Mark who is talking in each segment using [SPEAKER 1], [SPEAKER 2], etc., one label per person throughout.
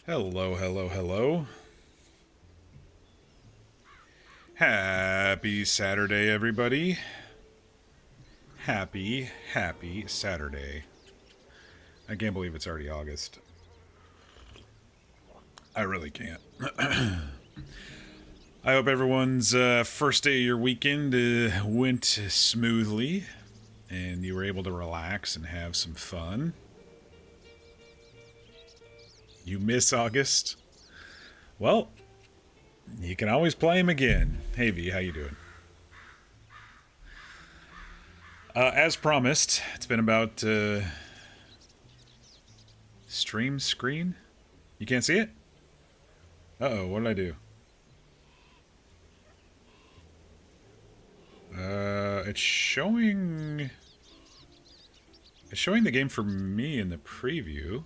[SPEAKER 1] Hello, hello, hello. Happy Saturday, everybody. Happy Saturday. I can't believe it's already August. I really can't. I hope everyone's first day of your weekend went smoothly and you were able to relax and have some fun. You miss August? Well, you can always play him again. Hey V, how you doing? As promised, it's been about stream screen. You can't see it? Uh-oh, what did I do? It's showing the game for me in the preview.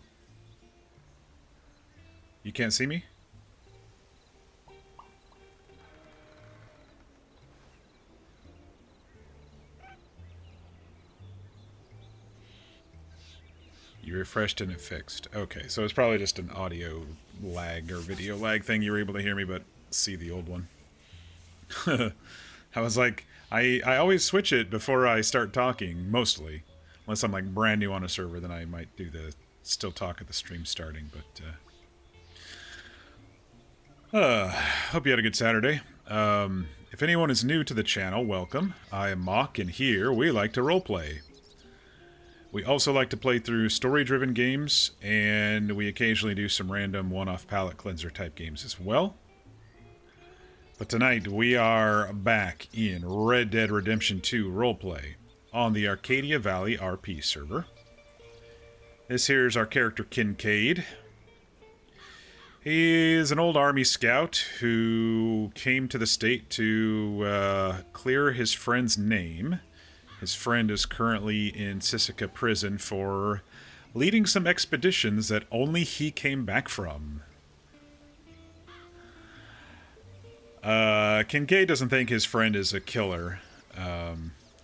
[SPEAKER 1] You can't see me? You refreshed and it fixed. Okay, so it's probably just an audio lag or video lag thing. You were able to hear me but see the old one. I was like, I always switch it before I start talking, mostly. Unless I'm like brand new on a server, then I might do the still talk at the stream starting, but hope you had a good Saturday. If anyone is new to the channel, welcome. I am Mock, and here we like to roleplay. We also like to play through story-driven games, and we occasionally do some random one-off palette cleanser type games as well. But tonight we are back in Red Dead Redemption 2 roleplay on the Arcadia Valley RP server. This here is our character Kincaid. He is an old army scout who came to the state to clear his friend's name. His friend is currently in Sisika prison for leading some expeditions that only he came back from. Kincaid doesn't think his friend is a killer,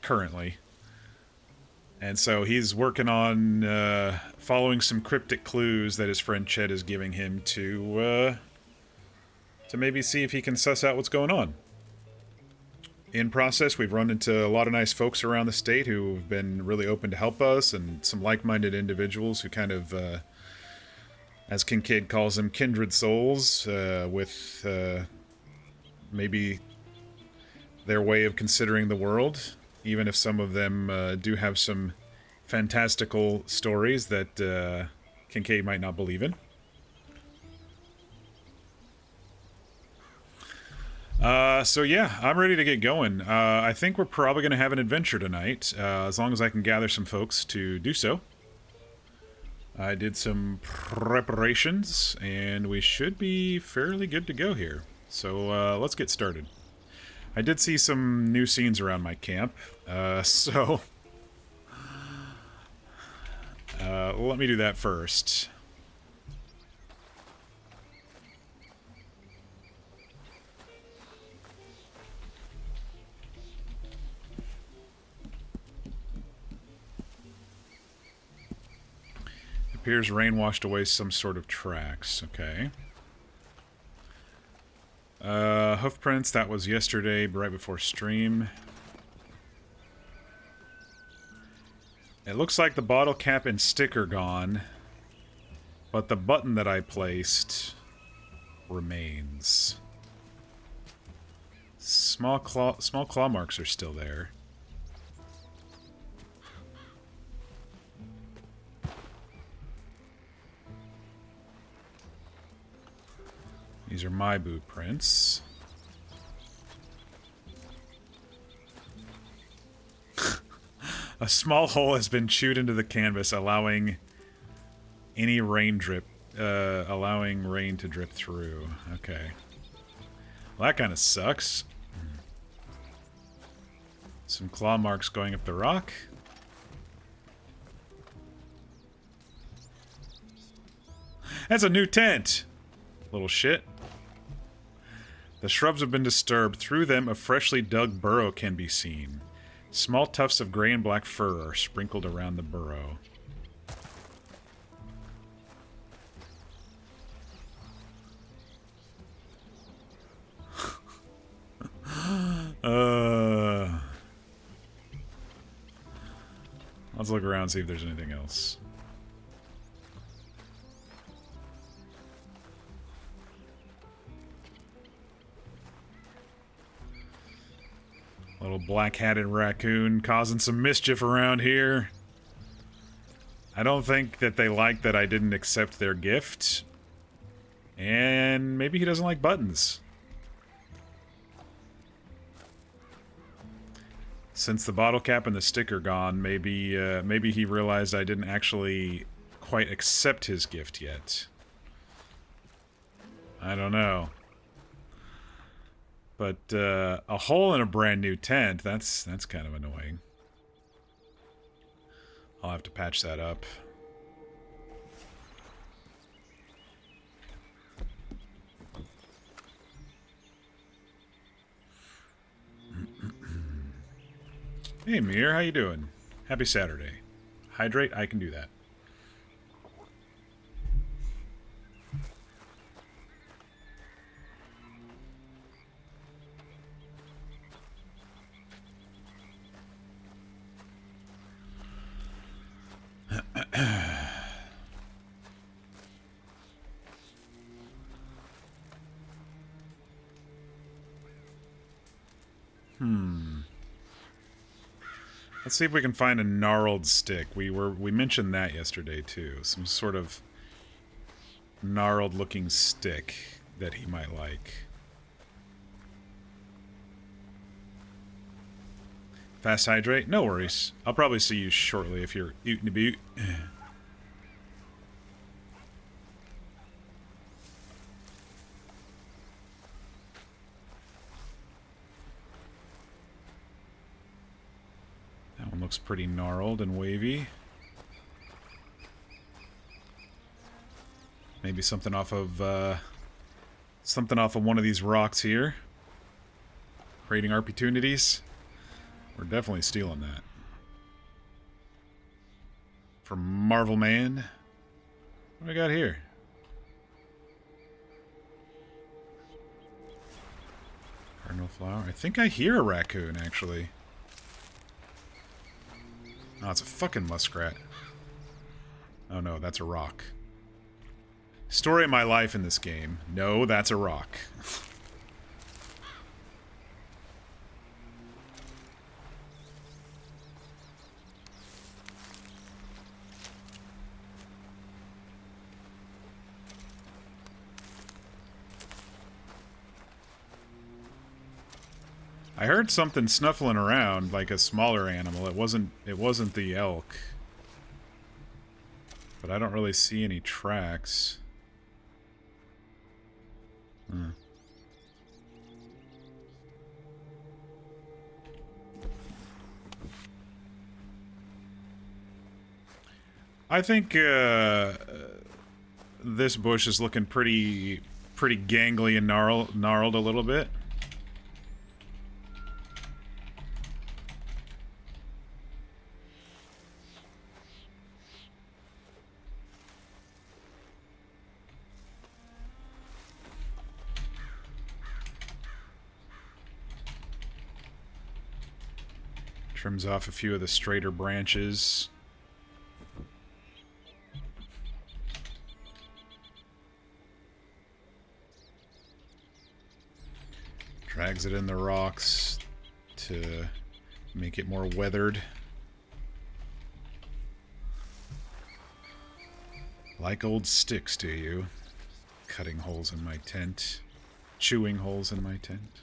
[SPEAKER 1] currently. And so he's working on following some cryptic clues that his friend Chet is giving him to maybe see if he can suss out what's going on. In process, we've run into a lot of nice folks around the state who have been really open to help us, and some like-minded individuals who kind of, as Kincaid calls them, kindred souls, with maybe their way of considering the world, even if some of them do have some fantastical stories that Kincaid might not believe in. So yeah, I'm ready to get going. I think we're probably going to have an adventure tonight, as long as I can gather some folks to do so. I did some preparations, and we should be fairly good to go here. So let's get started. I did see some new scenes around my camp, so let me do that first. Appears rain washed away some sort of tracks. Okay. Hoof prints, that was yesterday, right before stream. It looks like the bottle cap and stick are gone. But the button that I placed remains. Small claw marks are still there. These are my boot prints. A small hole has been chewed into the canvas, allowing any rain drip, allowing rain to drip through. Okay. Well, that kind of sucks. Some claw marks going up the rock. That's a new tent! Little shit. The shrubs have been disturbed. Through them, a freshly dug burrow can be seen. Small tufts of gray and black fur are sprinkled around the burrow. Let's look around and see if there's anything else. Little black-hatted raccoon causing some mischief around here. I don't think that they like that I didn't accept their gift. And maybe he doesn't like buttons. Since the bottle cap and the stick are gone, maybe he realized I didn't actually quite accept his gift yet. I don't know. But a hole in a brand new tent, that's kind of annoying. I'll have to patch that up. Hey Mir, how you doing? Happy Saturday. Hydrate, I can do that. Let's see if we can find a gnarled stick. We mentioned that yesterday too. Some sort of gnarled looking stick that he might like. Fast hydrate? No worries. I'll probably see you shortly if you're ootin' to boot. That one looks pretty gnarled and wavy. Maybe something off of one of these rocks here. Creating opportunities. We're definitely stealing that. From Marvel Man. What do we got here? Cardinal flower. I think I hear a raccoon, actually. Oh, it's a fucking muskrat. Oh no, that's a rock. Story of my life in this game. No, that's a rock. I heard something snuffling around, like a smaller animal. It wasn't the elk. But I don't really see any tracks. I think this bush is looking pretty gangly and gnarled a little bit. Trims off a few of the straighter branches. digs it in the rocks to make it more weathered. Like old sticks, do you? Cutting holes in my tent. Chewing holes in my tent.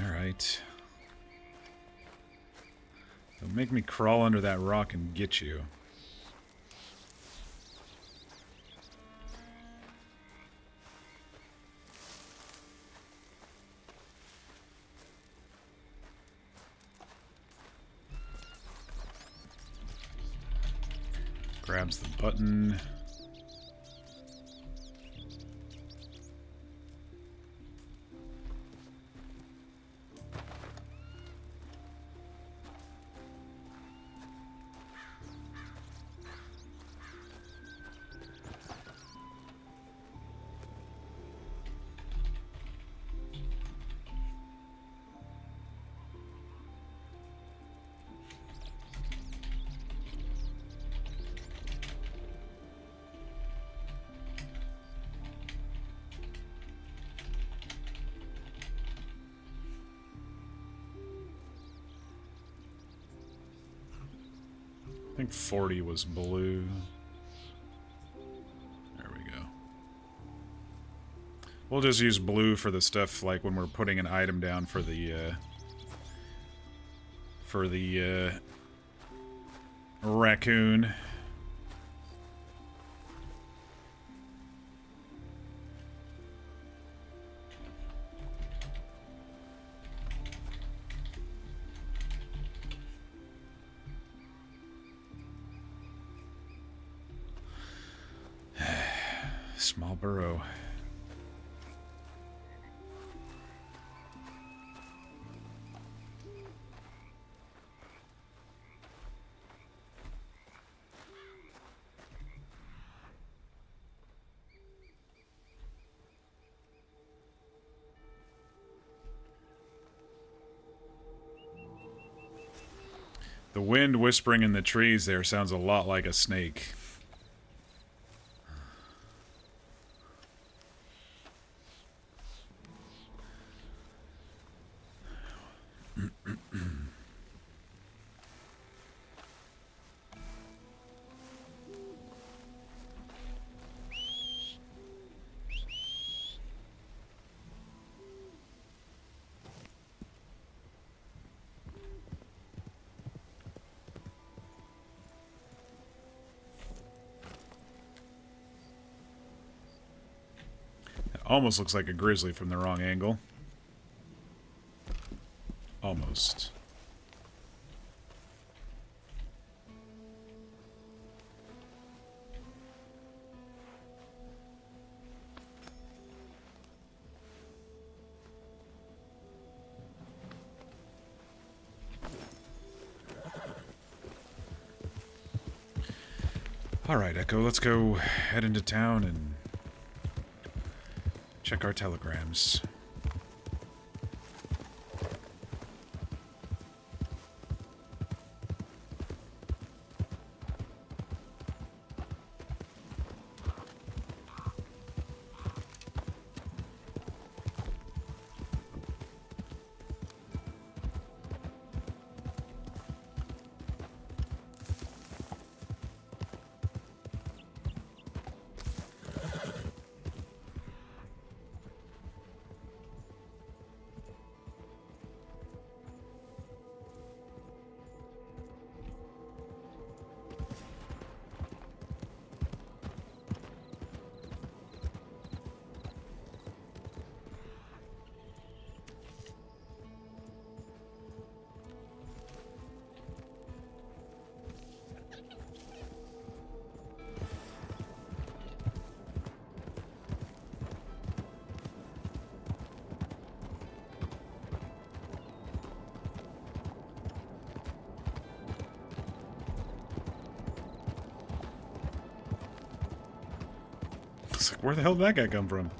[SPEAKER 1] Alright. Don't make me crawl under that rock and get you. Grabs the button. I think 40 was blue. There we go. We'll just use blue for the stuff like when we're putting an item down for the raccoon. Small burrow. The wind whispering in the trees there sounds a lot like a snake. Almost looks like a grizzly from the wrong angle. Almost. All right, Echo, let's go head into town and check our telegrams. It's like, where the hell did that guy come from?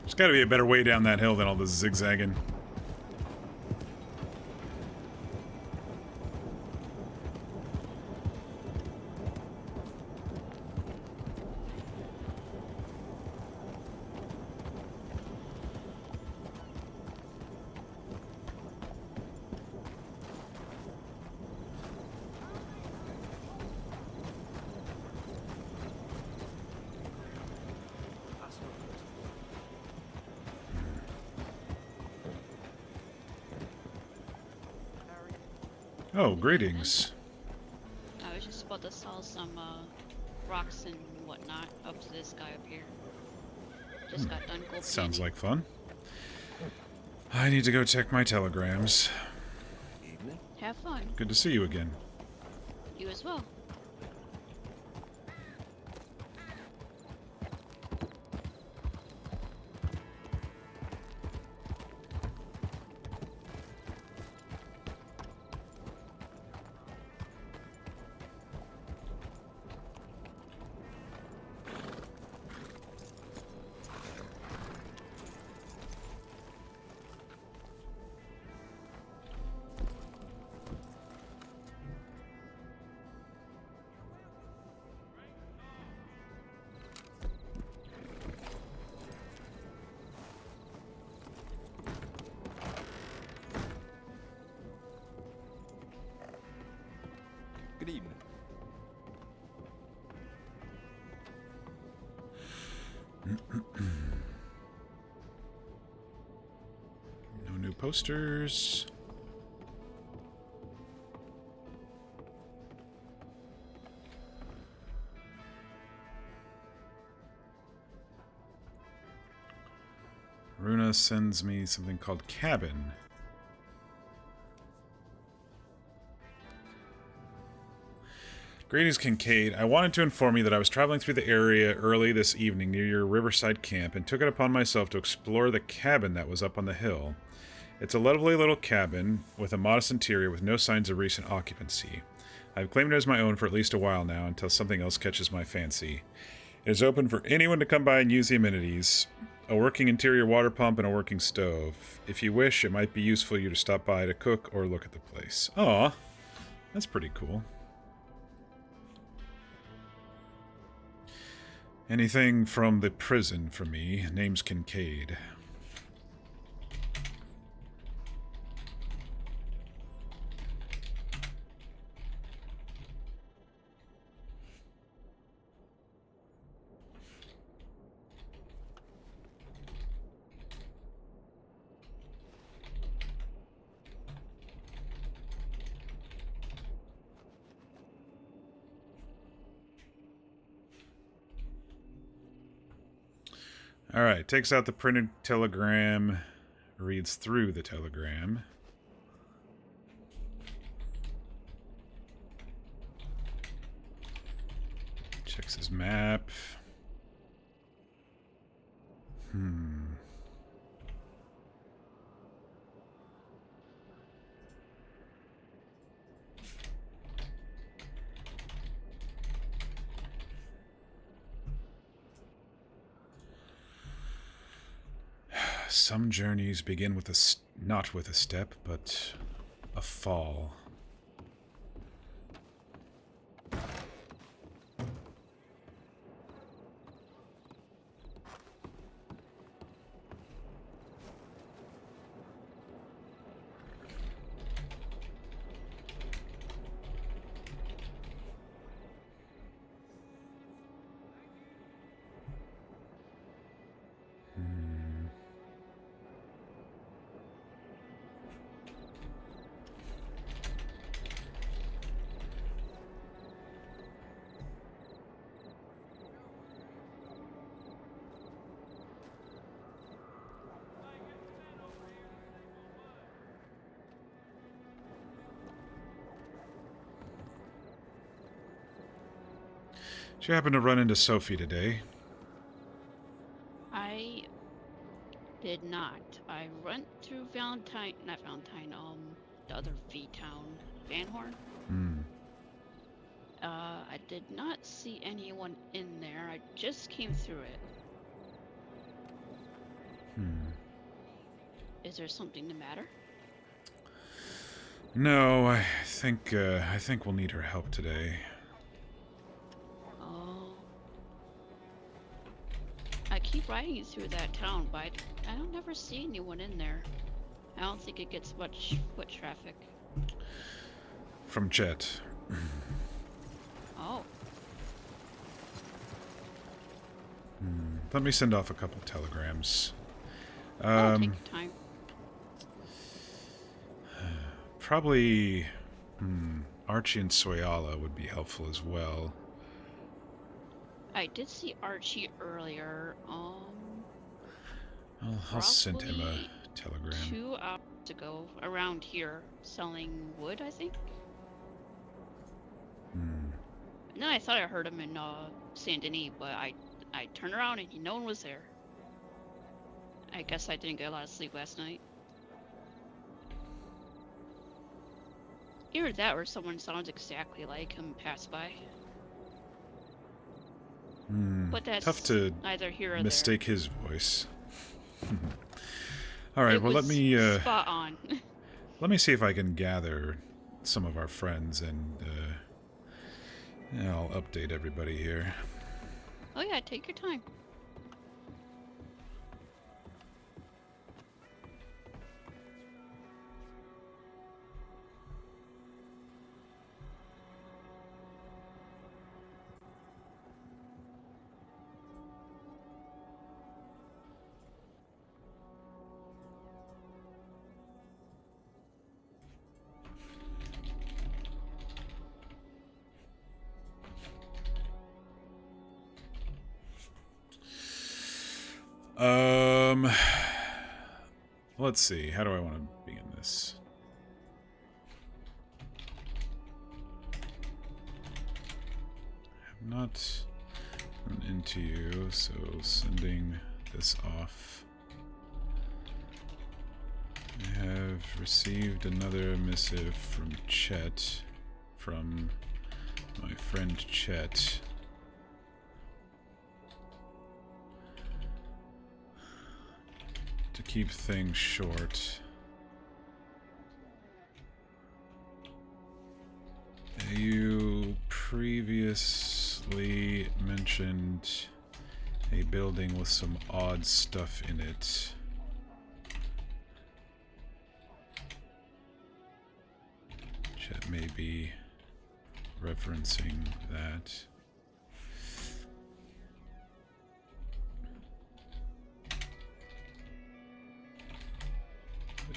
[SPEAKER 1] There's got to be a better way down that hill than all this zigzagging. Oh, greetings.
[SPEAKER 2] I was just about to sell some rocks and whatnot up to this guy up here. Just got done gold
[SPEAKER 1] Sounds
[SPEAKER 2] panning.
[SPEAKER 1] like fun. I need to go check my telegrams.
[SPEAKER 3] Evening.
[SPEAKER 2] Have fun.
[SPEAKER 1] Good to see you again.
[SPEAKER 2] You as well.
[SPEAKER 3] Good evening.
[SPEAKER 1] No new posters. Runa sends me something called Cabin. Greetings, Kincaid. I wanted to inform you that I was traveling through the area early this evening near your riverside camp and took it upon myself to explore the cabin that was up on the hill. It's a lovely little cabin with a modest interior with no signs of recent occupancy. I've claimed it as my own for at least a while now until something else catches my fancy. It is open for anyone to come by and use the amenities. A working interior water pump and a working stove. If you wish, it might be useful for you to stop by to cook or look at the place. Aw, that's pretty cool. Anything from the prison for me. Name's Kincaid. Alright, takes out the printed telegram, reads through the telegram. Checks his map. Some journeys begin with not with a step, but a fall. Did you happen to run into Sophie today?
[SPEAKER 2] I did not. I went through not Valentine, the other V town, Van Horn. I did not see anyone in there. I just came through it. Is there something the matter?
[SPEAKER 1] No, I think we'll need her help today.
[SPEAKER 2] Oh. I keep riding through that town, but I don't never see anyone in there. I don't think it gets much foot traffic.
[SPEAKER 1] From Jet.
[SPEAKER 2] Oh.
[SPEAKER 1] Let me send off a couple telegrams.
[SPEAKER 2] Take your time.
[SPEAKER 1] Probably Archie and Soyala would be helpful as well.
[SPEAKER 2] I did see Archie earlier.
[SPEAKER 1] I'll send him a
[SPEAKER 2] Probably
[SPEAKER 1] telegram.
[SPEAKER 2] 2 hours ago, around here, selling wood, I think. And then I thought I heard him in Saint Denis, but I turned around and no one was there. I guess I didn't get a lot of sleep last night. Either that or someone sounds exactly like him pass by. But that's
[SPEAKER 1] Tough to
[SPEAKER 2] neither here or
[SPEAKER 1] mistake
[SPEAKER 2] there.
[SPEAKER 1] his voice. All right,
[SPEAKER 2] It
[SPEAKER 1] well,
[SPEAKER 2] was spot on.
[SPEAKER 1] let me see if I can gather some of our friends, and I'll update everybody here.
[SPEAKER 2] Oh yeah, take your time.
[SPEAKER 1] Let's see. How do I want to begin this? I have not run into you, so sending this off. I have received another missive from Chet, from my friend Chet. To keep things short, you previously mentioned a building with some odd stuff in it. Chet may be referencing that.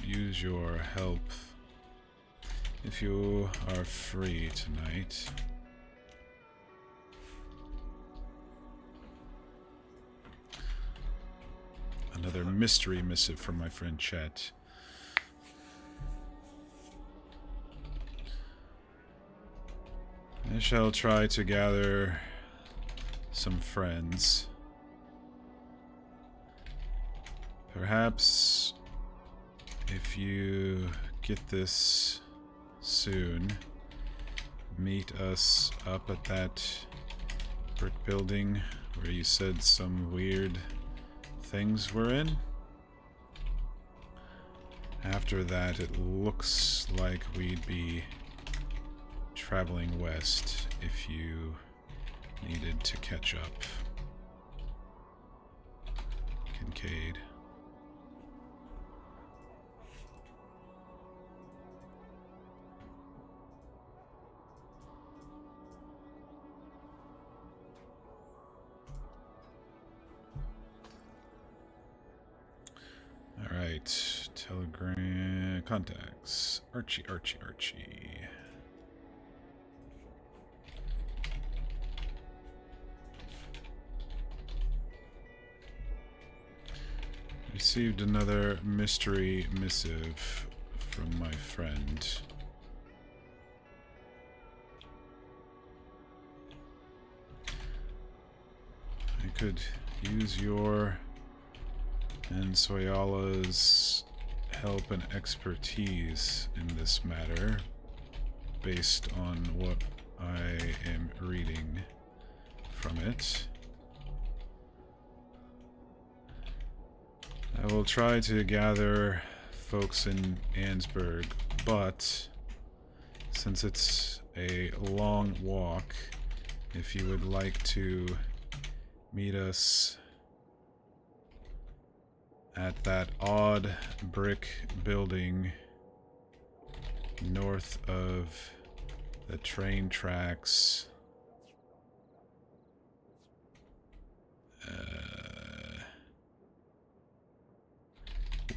[SPEAKER 1] Use your help if you are free tonight. Another mystery missive from my friend Chet. I shall try to gather some friends. Perhaps if you get this soon, meet us up at that brick building where you said some weird things were in. After that, it looks like we'd be traveling west if you needed to catch up. Kincaid. Alright, telegram contacts. Archie. Received another mystery missive from my friend. I could use your and Soyala's help and expertise in this matter, based on what I am reading from it. I will try to gather folks in Annesburg, but since it's a long walk, if you would like to meet us at that odd brick building north of the train tracks,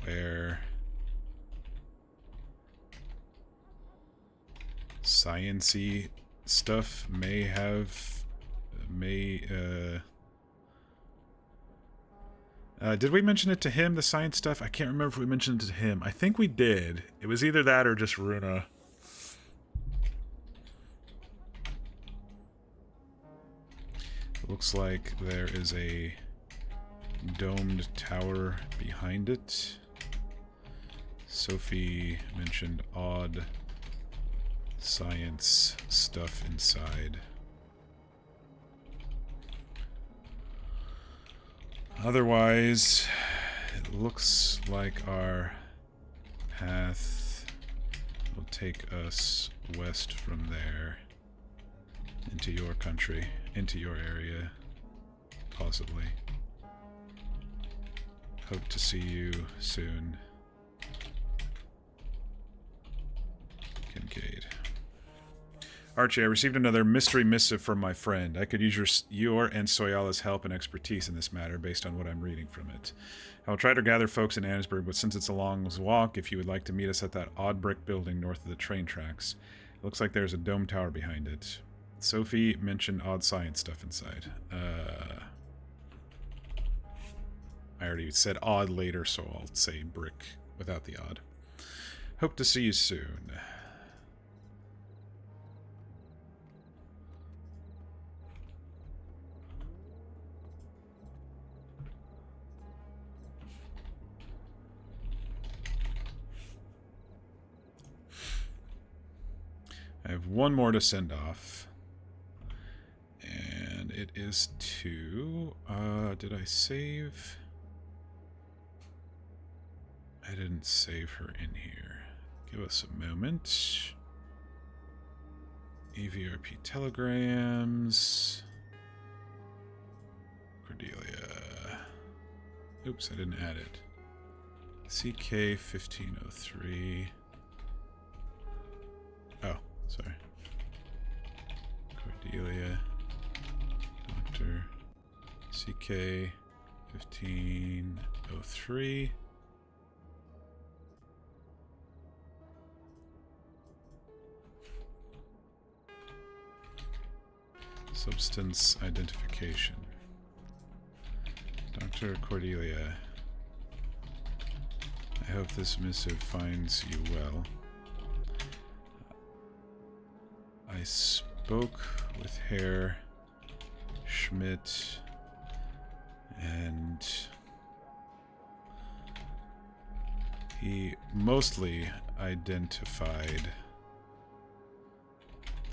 [SPEAKER 1] where science-y stuff may have... did we mention it to him, the science stuff? I can't remember if we mentioned it to him. I think we did. It was either that or just Runa. Looks like there is a domed tower behind it. Sophie mentioned odd science stuff inside. Otherwise, it looks like our path will take us west from there into your country, into your area, possibly. Hope to see you soon, Kincaid. Archie, I received another mystery missive from my friend. I could use your and Soyala's help and expertise in this matter based on what I'm reading from it. I will try to gather folks in Annesburg, but since it's a long walk, if you would like to meet us at that odd brick building north of the train tracks. It looks like there's a dome tower behind it. Sophie mentioned odd science stuff inside. I already said odd later, so I'll say brick without the odd. Hope to see you soon. I have one more to send off. And it is to... did I save? I didn't save her in here. Give us a moment. AVRP telegrams. Cordelia. Oops, I didn't add it. CK 1503. Oh, sorry. Cordelia. Doctor. CK 1503. Substance identification. Dr. Cordelia. I hope this missive finds you well. I spoke with Herr Schmidt and he mostly identified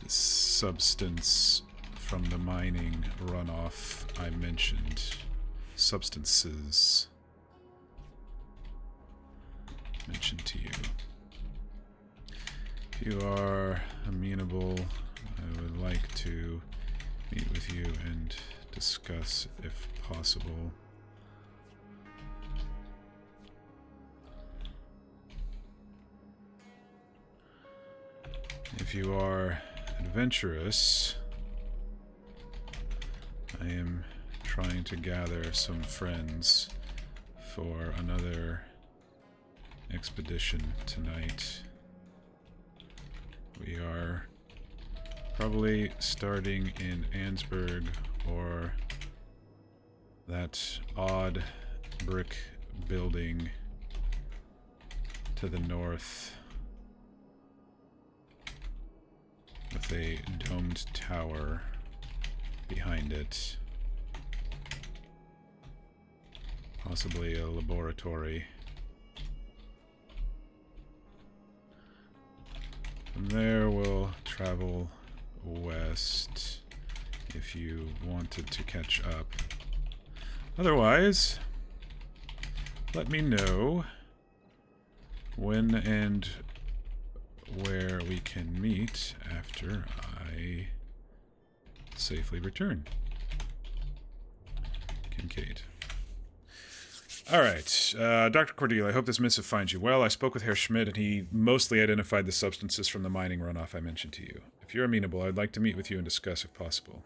[SPEAKER 1] the substance from the mining runoff I mentioned. Substances mentioned to you. If you are amenable, I would like to meet with you and discuss if possible. If you are adventurous, I am trying to gather some friends for another expedition tonight. We are probably starting in Annesburg or that odd brick building to the north with a domed tower behind it. Possibly a laboratory. From there we'll travel west if you wanted to catch up. Otherwise, let me know when and where we can meet after I safely return. Kincaid. Alright, Dr. Cordelia, I hope this missive finds you well. I spoke with Herr Schmidt, and he mostly identified the substances from the mining runoff I mentioned to you. If you're amenable, I'd like to meet with you and discuss if possible.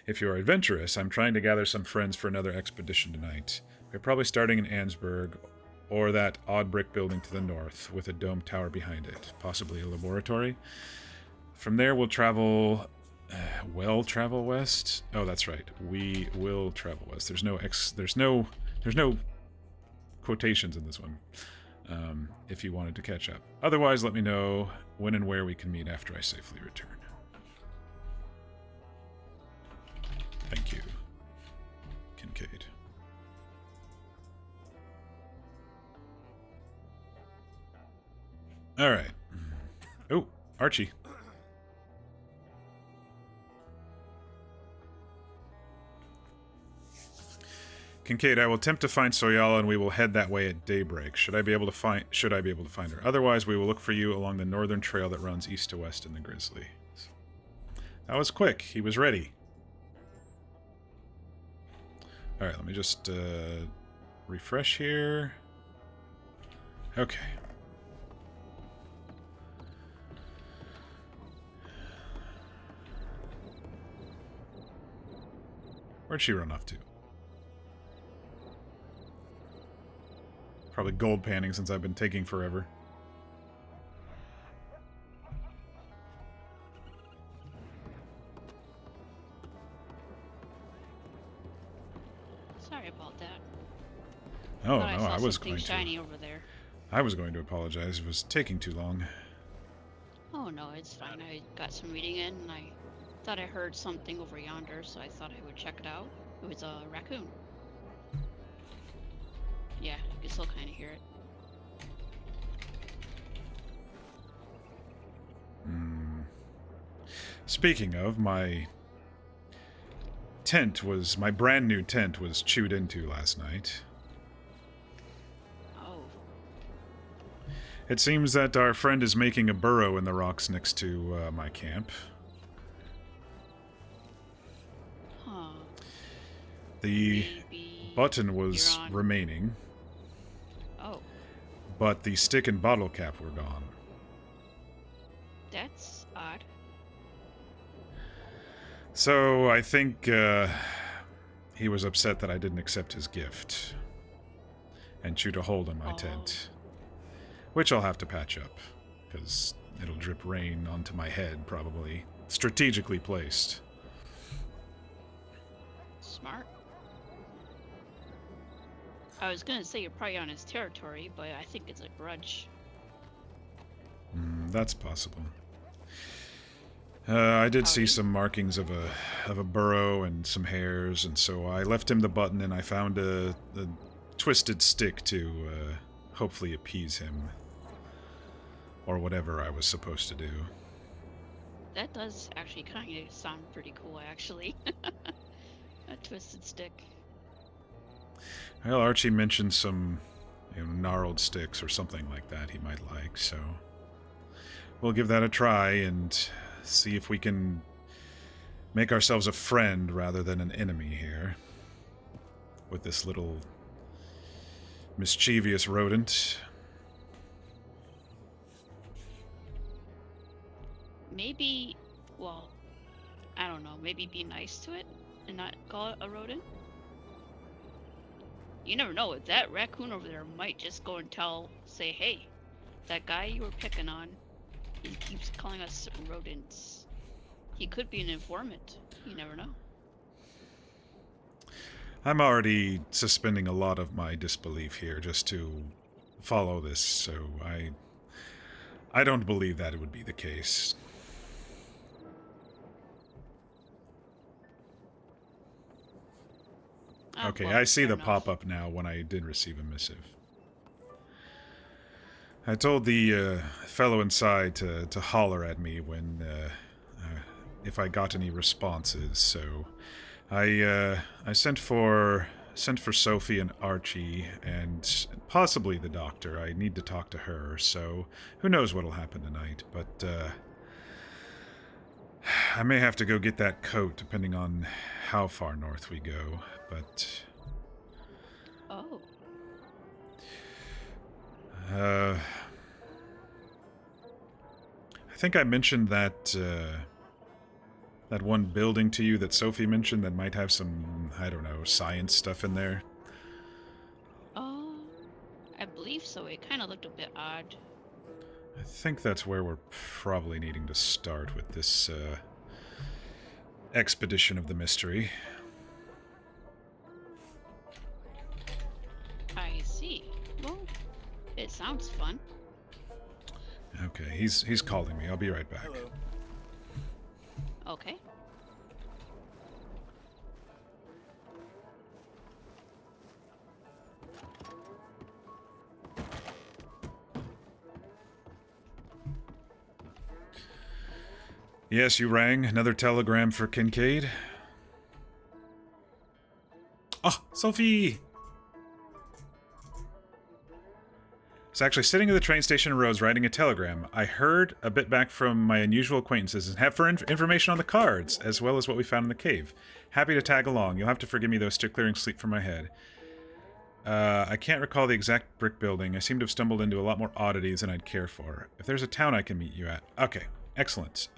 [SPEAKER 1] If you're adventurous, I'm trying to gather some friends for another expedition tonight. We're probably starting in Annesburg, or that odd brick building to the north, with a domed tower behind it. Possibly a laboratory. From there, we'll travel... travel west? Oh, that's right. We will travel west. There's no quotations in this one. If you wanted to catch up. Otherwise, let me know when and where we can meet after I safely return. Thank you, Kincaid. All right. Oh, Archie. Kincaid, I will attempt to find Soyala, and we will head that way at daybreak. Should I be able to find her? Otherwise, we will look for you along the northern trail that runs east to west in the Grizzly. That was quick. He was ready. All right, let me just refresh here. Okay. Where'd she run off to? Probably gold panning since I've been taking forever.
[SPEAKER 2] Sorry about that.
[SPEAKER 1] Oh, no,
[SPEAKER 2] I saw
[SPEAKER 1] I was
[SPEAKER 2] something
[SPEAKER 1] going
[SPEAKER 2] shiny
[SPEAKER 1] to.
[SPEAKER 2] over there.
[SPEAKER 1] I was going to apologize. It was taking too long.
[SPEAKER 2] Oh no, it's fine. I got some reading in, and I thought I heard something over yonder, so I thought I would check it out. It was a raccoon. Yeah, you can still kind of hear it.
[SPEAKER 1] Speaking of, my brand new tent was chewed into last night.
[SPEAKER 2] Oh.
[SPEAKER 1] It seems that our friend is making a burrow in the rocks next to my camp.
[SPEAKER 2] Huh.
[SPEAKER 1] The
[SPEAKER 2] Maybe
[SPEAKER 1] button was remaining,
[SPEAKER 2] Oh,
[SPEAKER 1] but the stick and bottle cap were gone.
[SPEAKER 2] that's odd.
[SPEAKER 1] So I think he was upset that I didn't accept his gift and chewed a hole in my tent, which I'll have to patch up because it'll drip rain onto my head, probably. Strategically placed.
[SPEAKER 2] Smart. I was gonna say you're probably on his territory, but I think it's a grudge.
[SPEAKER 1] That's possible. I did see some markings of a burrow and some hairs, and so I left him the button, and I found a twisted stick to hopefully appease him, or whatever I was supposed to do.
[SPEAKER 2] That does actually kind of sound pretty cool, actually. A twisted stick.
[SPEAKER 1] Well, Archie mentioned some, gnarled sticks or something like that he might like, so we'll give that a try and see if we can make ourselves a friend rather than an enemy here with this little mischievous rodent.
[SPEAKER 2] Maybe, well, I don't know, maybe be nice to it and not call it a rodent? You never know, that raccoon over there might just go and say, hey, that guy you were picking on, he keeps calling us rodents. He could be an informant. You never know.
[SPEAKER 1] I'm already suspending a lot of my disbelief here just to follow this, so I don't believe that it would be the case. Okay,
[SPEAKER 2] well,
[SPEAKER 1] I see the
[SPEAKER 2] enough.
[SPEAKER 1] pop-up now when I did receive a missive. I told the fellow inside to holler at me when if I got any responses, so I sent for Sophie and Archie and possibly the doctor. I need to talk to her, so who knows what'll happen tonight, but I may have to go get that coat depending on how far north we go, but
[SPEAKER 2] Oh.
[SPEAKER 1] I think I mentioned that that one building to you that Sophie mentioned that might have some, I don't know, science stuff in there.
[SPEAKER 2] I believe so. It kind of looked a bit odd.
[SPEAKER 1] I think that's where we're probably needing to start with this expedition of the mystery.
[SPEAKER 2] I see. Well, it sounds fun.
[SPEAKER 1] Okay, he's calling me. I'll be right back.
[SPEAKER 3] Hello.
[SPEAKER 2] Okay.
[SPEAKER 1] Yes, you rang. Another telegram for Kincaid? Ah, Sophie! I was actually sitting at the train station in Rhodes writing a telegram. I heard a bit back from my unusual acquaintances and have information on the cards, as well as what we found in the cave. Happy to tag along. You'll have to forgive me, though, still clearing sleep from my head. I can't recall the exact brick building. I seem to have stumbled into a lot more oddities than I'd care for. If there's a town I can meet you at. Okay, excellent.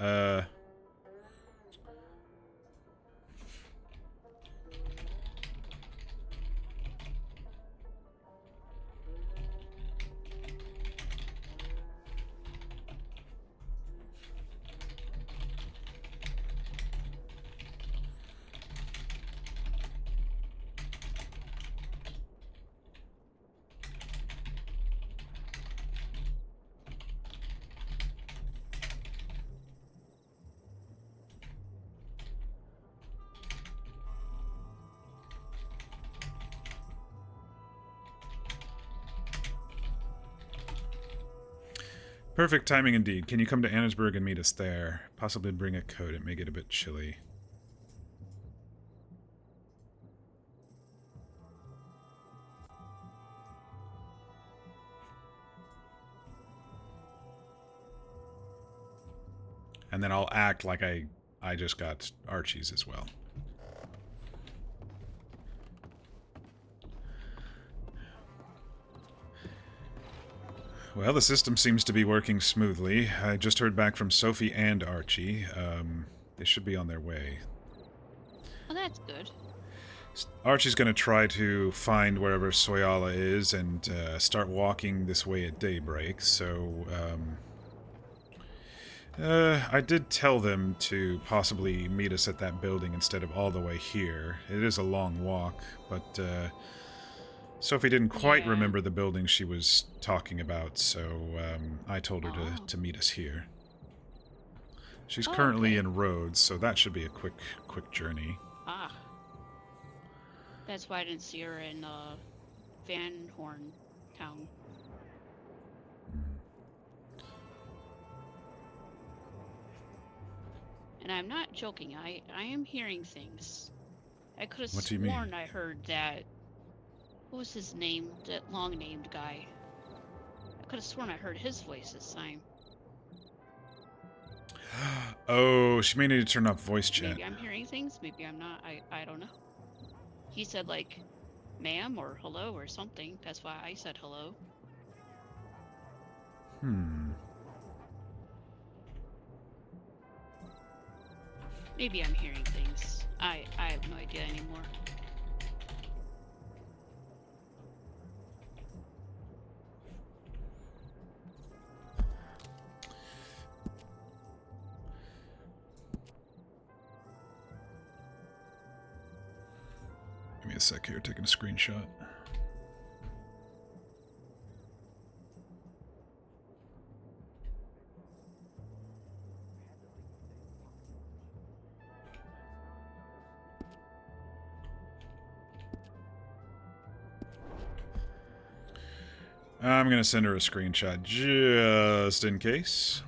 [SPEAKER 1] Perfect timing indeed. Can you come to Annesburg and meet us there? Possibly bring a coat. It may get a bit chilly. And then I'll act like I just got Archie's as well. Well, the system seems to be working smoothly. I just heard back from Sophie and Archie. They should be on their way.
[SPEAKER 2] Well, that's good.
[SPEAKER 1] Archie's going to try to find wherever Soyala is and start walking this way at daybreak, so I did tell them to possibly meet us at that building instead of all the way here. It is a long walk, but Sophie didn't quite remember the building she was talking about, so I told her to meet us here. She's currently in Rhodes, so that should be a quick journey.
[SPEAKER 2] Ah. That's why I didn't see her in Van Horn town. And I'm not joking. I am hearing things. I could have
[SPEAKER 1] What do you mean?
[SPEAKER 2] sworn I heard that. What was his name? That long-named guy. I could have sworn I heard his voice this time.
[SPEAKER 1] Oh, she may need to turn off voice chat.
[SPEAKER 2] Maybe I'm hearing things. Maybe I'm not. I don't know. He said like, ma'am or hello or something. That's why I said hello. Maybe I'm hearing things. I have no idea anymore.
[SPEAKER 1] Give me a sec here, taking a screenshot. I'm gonna send her a screenshot just in case.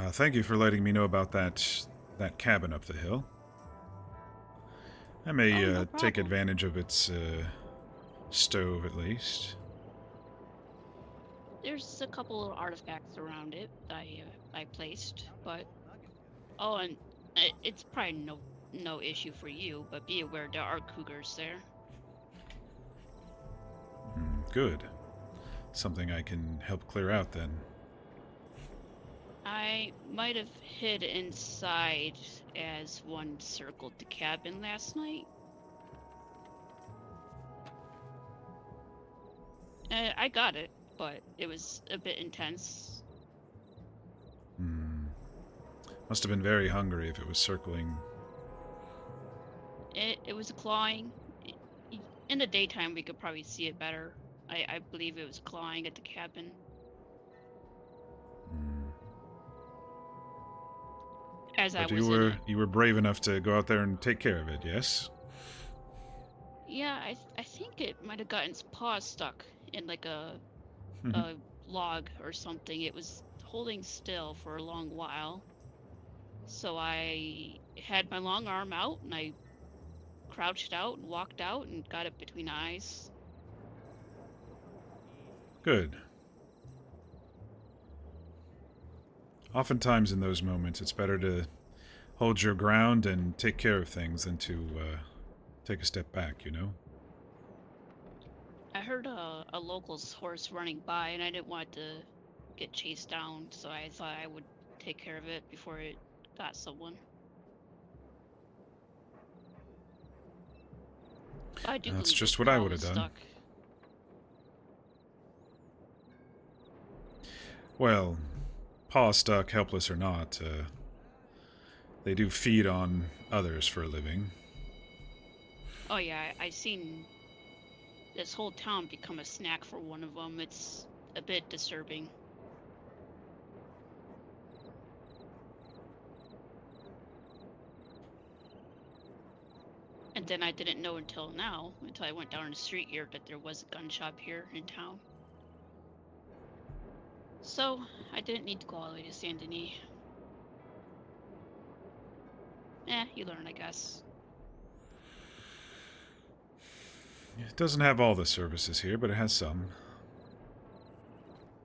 [SPEAKER 1] Thank you for letting me know about that cabin up the hill. I may
[SPEAKER 2] Oh, no
[SPEAKER 1] take
[SPEAKER 2] problem.
[SPEAKER 1] advantage of its stove at least.
[SPEAKER 2] There's a couple of artifacts around it I placed, but and it's probably no issue for you, but be aware there are cougars there.
[SPEAKER 1] Good. Something I can help clear out then.
[SPEAKER 2] I might have hid inside as one circled the cabin last night. I got it, but it was a bit intense.
[SPEAKER 1] Must have been very hungry if it was circling.
[SPEAKER 2] It was clawing. In the daytime, we could probably see it better. I believe it was clawing at the cabin. As I
[SPEAKER 1] But
[SPEAKER 2] was in it.
[SPEAKER 1] you were brave enough to go out there and take care of it, yes?
[SPEAKER 2] Yeah, I think it might have gotten its paws stuck in like a log or something. It was holding still for a long while. So I had my long arm out and I crouched out and walked out and got it between eyes.
[SPEAKER 1] Good. Oftentimes in those moments, it's better to hold your ground and take care of things than to take a step back, you know?
[SPEAKER 2] I heard a local's horse running by and I didn't want to get chased down, so I thought I would take care of it before it got someone. But I do
[SPEAKER 1] That's
[SPEAKER 2] believe its
[SPEAKER 1] just what I
[SPEAKER 2] paw
[SPEAKER 1] would
[SPEAKER 2] was
[SPEAKER 1] have done.
[SPEAKER 2] stuck.
[SPEAKER 1] Well, paw stuck, helpless or not, they do feed on others for a living.
[SPEAKER 2] Oh yeah, I seen this whole town become a snack for one of them. It's a bit disturbing. And then I didn't know until now, until I went down the street here, that there was a gun shop here in town. So I didn't need to go all the way to Saint Denis. You learn, I guess.
[SPEAKER 1] It doesn't have all the services here, but it has some.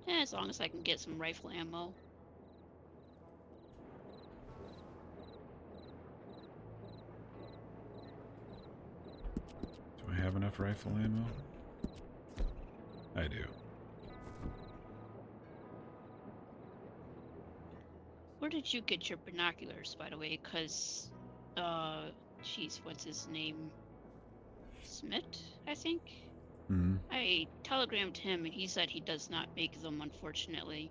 [SPEAKER 2] As long as I can get some rifle ammo.
[SPEAKER 1] Do I have enough rifle ammo? I do.
[SPEAKER 2] Where did you get your binoculars, by the way? Because, jeez, what's his name? Smith, I think?
[SPEAKER 1] Hmm.
[SPEAKER 2] I telegrammed him and he said he does not make them, unfortunately.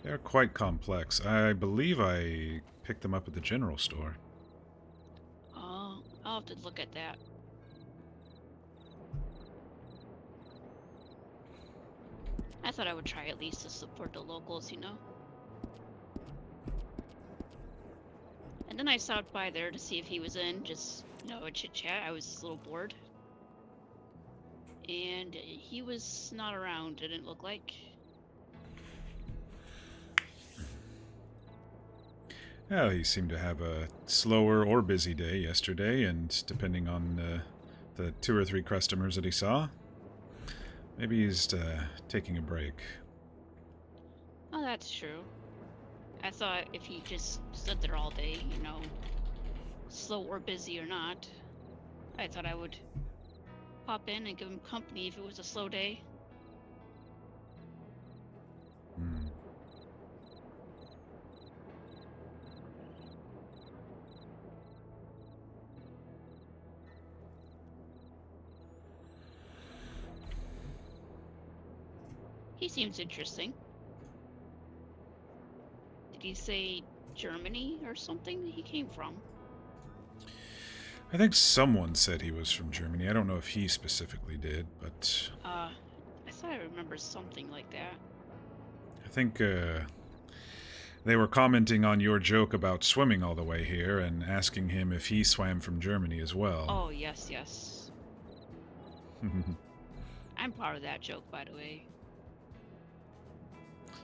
[SPEAKER 1] They're quite complex. I believe I picked them up at the general store.
[SPEAKER 2] Oh, I'll have to look at that. I thought I would try at least to support the locals, you know? And then I stopped by there to see if he was in, just, a chit-chat. I was a little bored. And he was not around, didn't look like.
[SPEAKER 1] Well, he seemed to have a slower or busy day yesterday, and depending on the 2 or 3 customers that he saw, maybe he's taking a break.
[SPEAKER 2] Oh, that's true. I thought if he just stood there all day, slow or busy or not, I thought I would pop in and give him company if it was a slow day.
[SPEAKER 1] Hmm.
[SPEAKER 2] He seems interesting. Did he say Germany or something that he came from?
[SPEAKER 1] I think someone said he was from Germany. I don't know if he specifically did, but
[SPEAKER 2] I thought I remember something like that.
[SPEAKER 1] I think they were commenting on your joke about swimming all the way here and asking him if he swam from Germany as well.
[SPEAKER 2] Oh, yes, yes. I'm proud of that joke, by the way.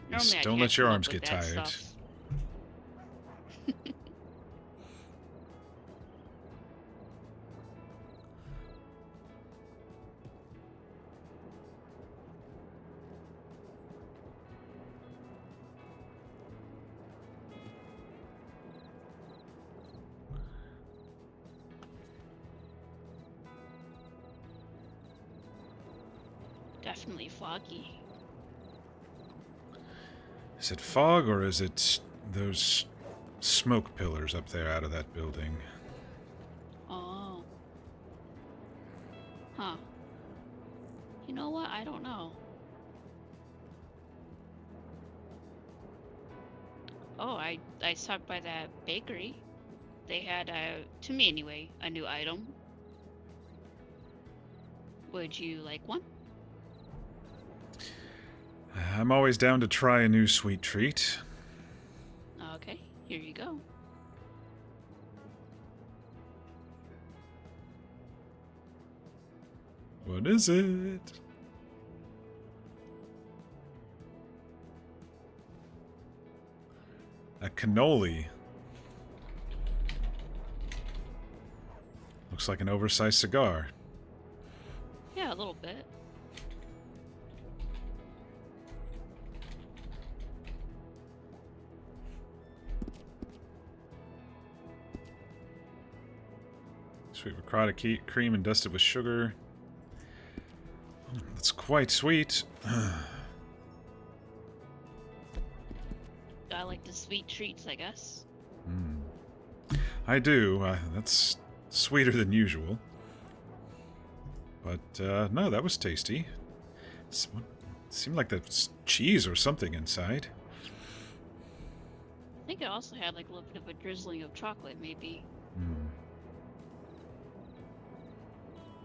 [SPEAKER 2] Normally I
[SPEAKER 1] Don't
[SPEAKER 2] can't
[SPEAKER 1] let your
[SPEAKER 2] come up
[SPEAKER 1] arms
[SPEAKER 2] with
[SPEAKER 1] get
[SPEAKER 2] that
[SPEAKER 1] tired.
[SPEAKER 2] stuff. Definitely foggy.
[SPEAKER 1] Is it fog or is it those smoke pillars up there out of that building?
[SPEAKER 2] Oh. Huh. You know what? I don't know. Oh, I stopped by that bakery. They had to me anyway, a new item. Would you like one?
[SPEAKER 1] I'm always down to try a new sweet treat.
[SPEAKER 2] Okay, here you go.
[SPEAKER 1] What is it? A cannoli. Looks like an oversized cigar.
[SPEAKER 2] Yeah, a little bit.
[SPEAKER 1] Sweet ricotta cream and dusted with sugar. That's quite sweet.
[SPEAKER 2] I like the sweet treats, I guess.
[SPEAKER 1] I do. That's sweeter than usual. But, no, that was tasty. Seemed like there's cheese or something inside.
[SPEAKER 2] I think it also had like a little bit of a drizzling of chocolate, maybe.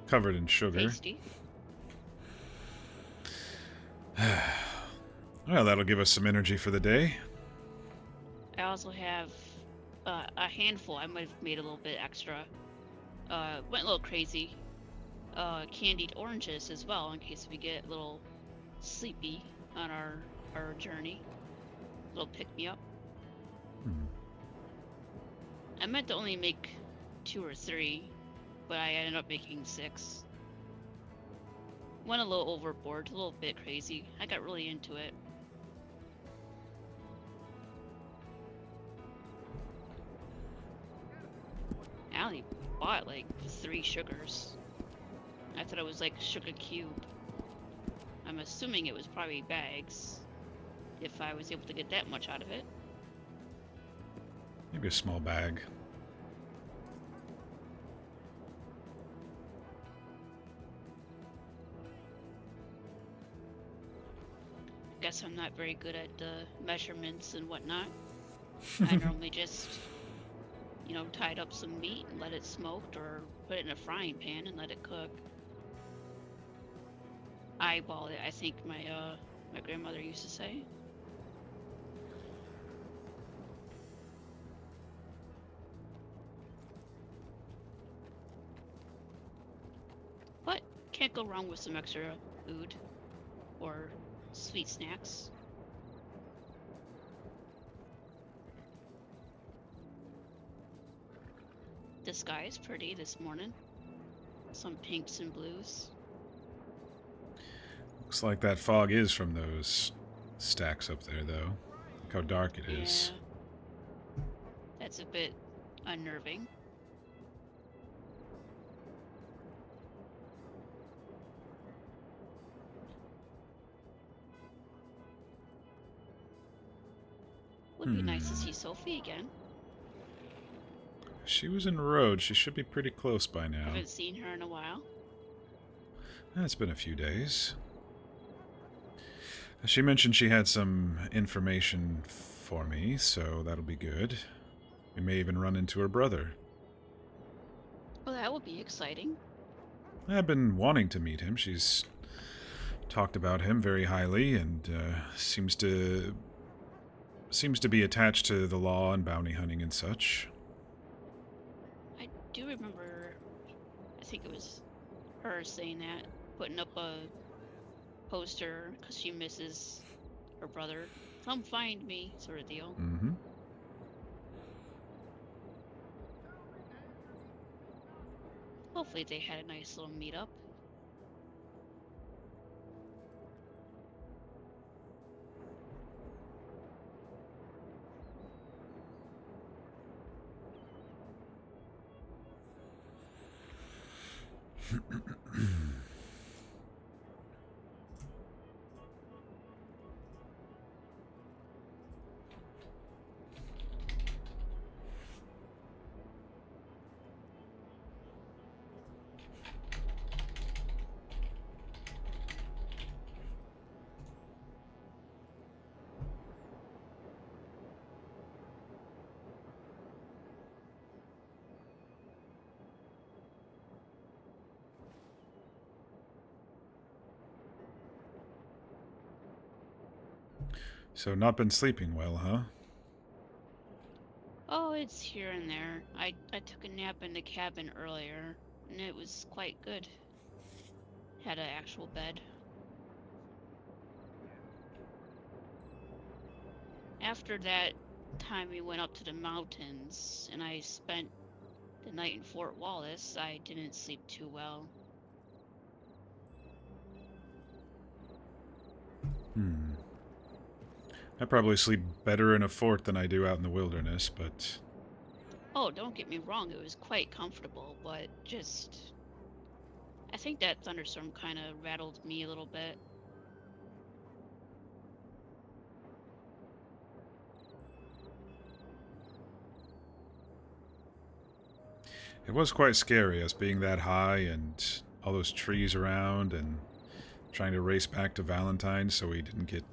[SPEAKER 1] Covered in sugar.
[SPEAKER 2] Tasty.
[SPEAKER 1] Well, that'll give us some energy for the day.
[SPEAKER 2] I also have a handful. I might have made a little bit extra. Went a little crazy. Candied oranges as well, in case we get a little sleepy on our journey. A little pick me up. I meant to only make 2 or 3, but I ended up making 6. Went a little overboard, a little bit crazy. I got really into it. I only bought like 3 sugars. I thought it was like sugar cube. I'm assuming it was probably bags, if I was able to get that much out of it.
[SPEAKER 1] Maybe a small bag.
[SPEAKER 2] Guess I'm not very good at the measurements and whatnot. I normally just, tied up some meat and let it smoked, or put it in a frying pan and let it cook. Eyeball it, I think my grandmother used to say. But can't go wrong with some extra food or sweet snacks. The sky is pretty this morning. Some pinks and blues.
[SPEAKER 1] Looks like that fog is from those stacks up there, though. Look how dark it is.
[SPEAKER 2] Yeah. That's a bit unnerving. Would be nice to see Sophie again.
[SPEAKER 1] She was in Rhodes. She should be pretty close by now.
[SPEAKER 2] Haven't seen her in a while.
[SPEAKER 1] It's been a few days. She mentioned she had some information for me, so that'll be good. We may even run into her brother.
[SPEAKER 2] Well, that would be exciting.
[SPEAKER 1] I've been wanting to meet him. She's talked about him very highly, and seems to be attached to the law and bounty hunting and such.
[SPEAKER 2] I do remember, I think it was her saying that, putting up a poster because she misses her brother. Come find me, sort of deal.
[SPEAKER 1] Mm-hmm.
[SPEAKER 2] Hopefully they had a nice little meetup.
[SPEAKER 1] So not been sleeping well, huh?
[SPEAKER 2] Oh, it's here and there. I took a nap in the cabin earlier, and it was quite good. Had an actual bed. After that time we went up to the mountains, and I spent the night in Fort Wallace, I didn't sleep too well.
[SPEAKER 1] I probably sleep better in a fort than I do out in the wilderness, but
[SPEAKER 2] Oh, don't get me wrong, it was quite comfortable, but just... I think that thunderstorm kind of rattled me a little bit.
[SPEAKER 1] it was quite scary, us being that high and all those trees around and trying to race back to Valentine's so we didn't get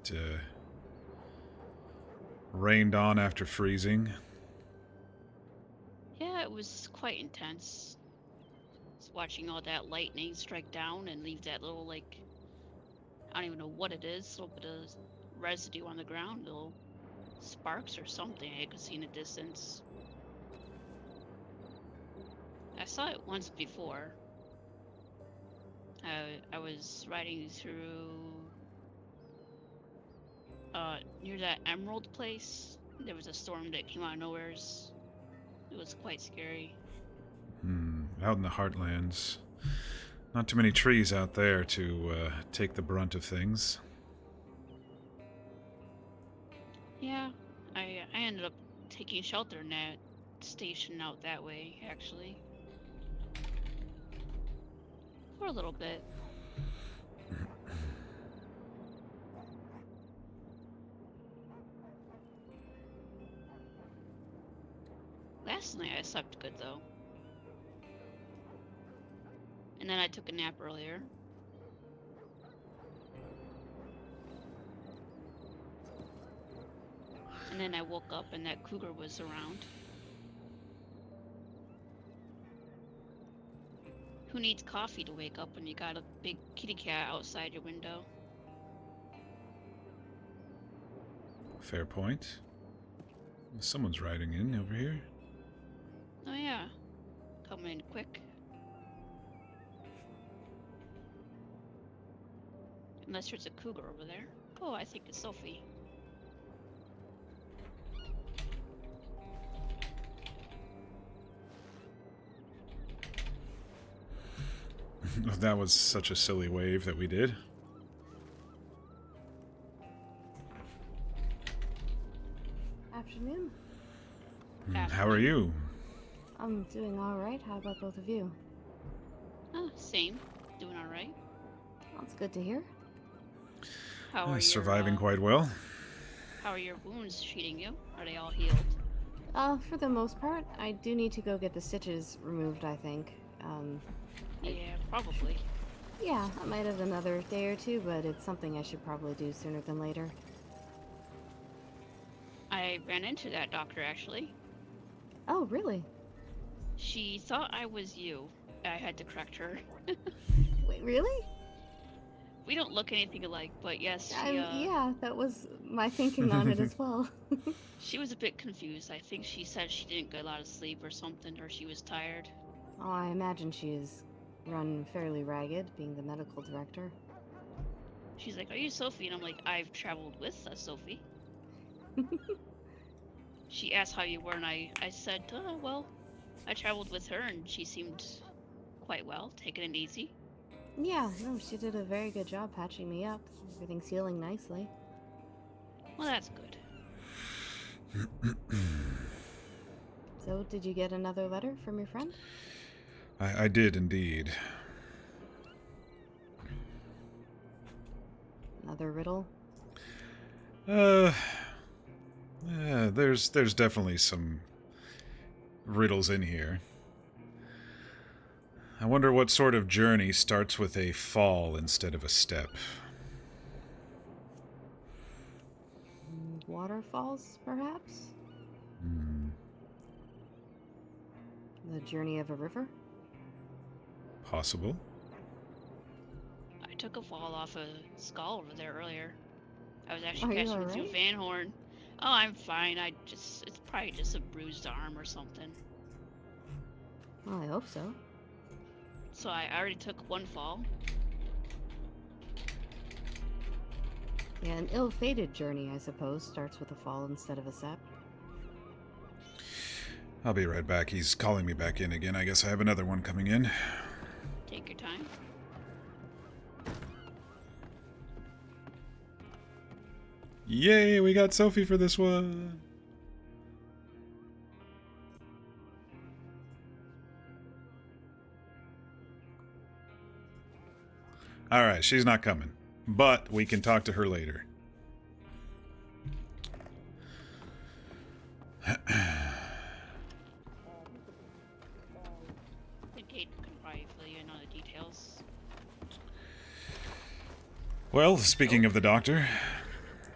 [SPEAKER 1] rained on after freezing.
[SPEAKER 2] Yeah, it was quite intense. Just watching all that lightning strike down and leave that little, like, I don't even know what it is, a little bit of residue on the ground, little sparks or something I could see in the distance. I saw it once before. I was riding through near that Emerald place. There was a storm that came out of nowheres. It was quite scary.
[SPEAKER 1] Out in the heartlands. Not too many trees out there to take the brunt of things.
[SPEAKER 2] Yeah, I ended up taking shelter in that station out that way, actually. For a little bit. Last night I slept good though. And then I took a nap earlier. And then I woke up and that cougar was around. Who needs coffee to wake up when you got a big kitty cat outside your window?
[SPEAKER 1] Fair point. Someone's riding in over here.
[SPEAKER 2] Oh yeah, coming in quick. Unless there's a cougar over there. Oh, I think it's Sophie.
[SPEAKER 1] That was such a silly wave that we did.
[SPEAKER 3] Afternoon.
[SPEAKER 1] How are you?
[SPEAKER 3] I'm doing alright. How about both of you?
[SPEAKER 2] Same. Doing alright.
[SPEAKER 3] That's good to hear.
[SPEAKER 2] How are
[SPEAKER 1] Surviving
[SPEAKER 2] your,
[SPEAKER 1] quite well.
[SPEAKER 2] How are your wounds treating you? Are they all healed?
[SPEAKER 3] For the most part, I do need to go get the stitches removed, I think.
[SPEAKER 2] Yeah, probably.
[SPEAKER 3] Yeah, I might have another day or two, but it's something I should probably do sooner than later.
[SPEAKER 2] I ran into that doctor actually.
[SPEAKER 3] Oh, really?
[SPEAKER 2] She thought I was you. I had to correct her.
[SPEAKER 3] Wait, really?
[SPEAKER 2] We don't look anything alike, but yes, she
[SPEAKER 3] Yeah, that was my thinking on it as well.
[SPEAKER 2] she was a bit confused. I think she said she didn't get a lot of sleep or something, or she was tired.
[SPEAKER 3] Oh, I imagine she is run fairly ragged, being the medical director.
[SPEAKER 2] She's like, "Are you Sophie?" And I'm like, "I've traveled with a Sophie." She asked how you were, and I said, well, I traveled with her, and she seemed quite well, taking it easy.
[SPEAKER 3] Yeah, no, she did a very good job patching me up. Everything's healing nicely.
[SPEAKER 2] Well, that's good.
[SPEAKER 3] So, did you get another letter from your friend?
[SPEAKER 1] I did indeed.
[SPEAKER 3] Another riddle?
[SPEAKER 1] There's definitely some riddles in here. I wonder what sort of journey starts with a fall instead of a step.
[SPEAKER 3] Waterfalls, perhaps? The journey of a river?
[SPEAKER 1] Possible.
[SPEAKER 2] I took a fall off a skull over there earlier. I was actually
[SPEAKER 3] Are you
[SPEAKER 2] catching through
[SPEAKER 3] alright?
[SPEAKER 2] Van Horn. Oh, I'm fine. It's probably just a bruised arm or something.
[SPEAKER 3] Well, I hope so.
[SPEAKER 2] So I already took one fall.
[SPEAKER 3] Yeah, an ill-fated journey, I suppose, starts with a fall instead of a sap.
[SPEAKER 1] I'll be right back. He's calling me back in again. I guess I have another one coming in.
[SPEAKER 2] Take your time.
[SPEAKER 1] Yay, we got Sophie for this one. Alright, she's not coming. But we can talk to her later.
[SPEAKER 2] Kincaid can probably fill you in on the details.
[SPEAKER 1] Well, speaking of the doctor,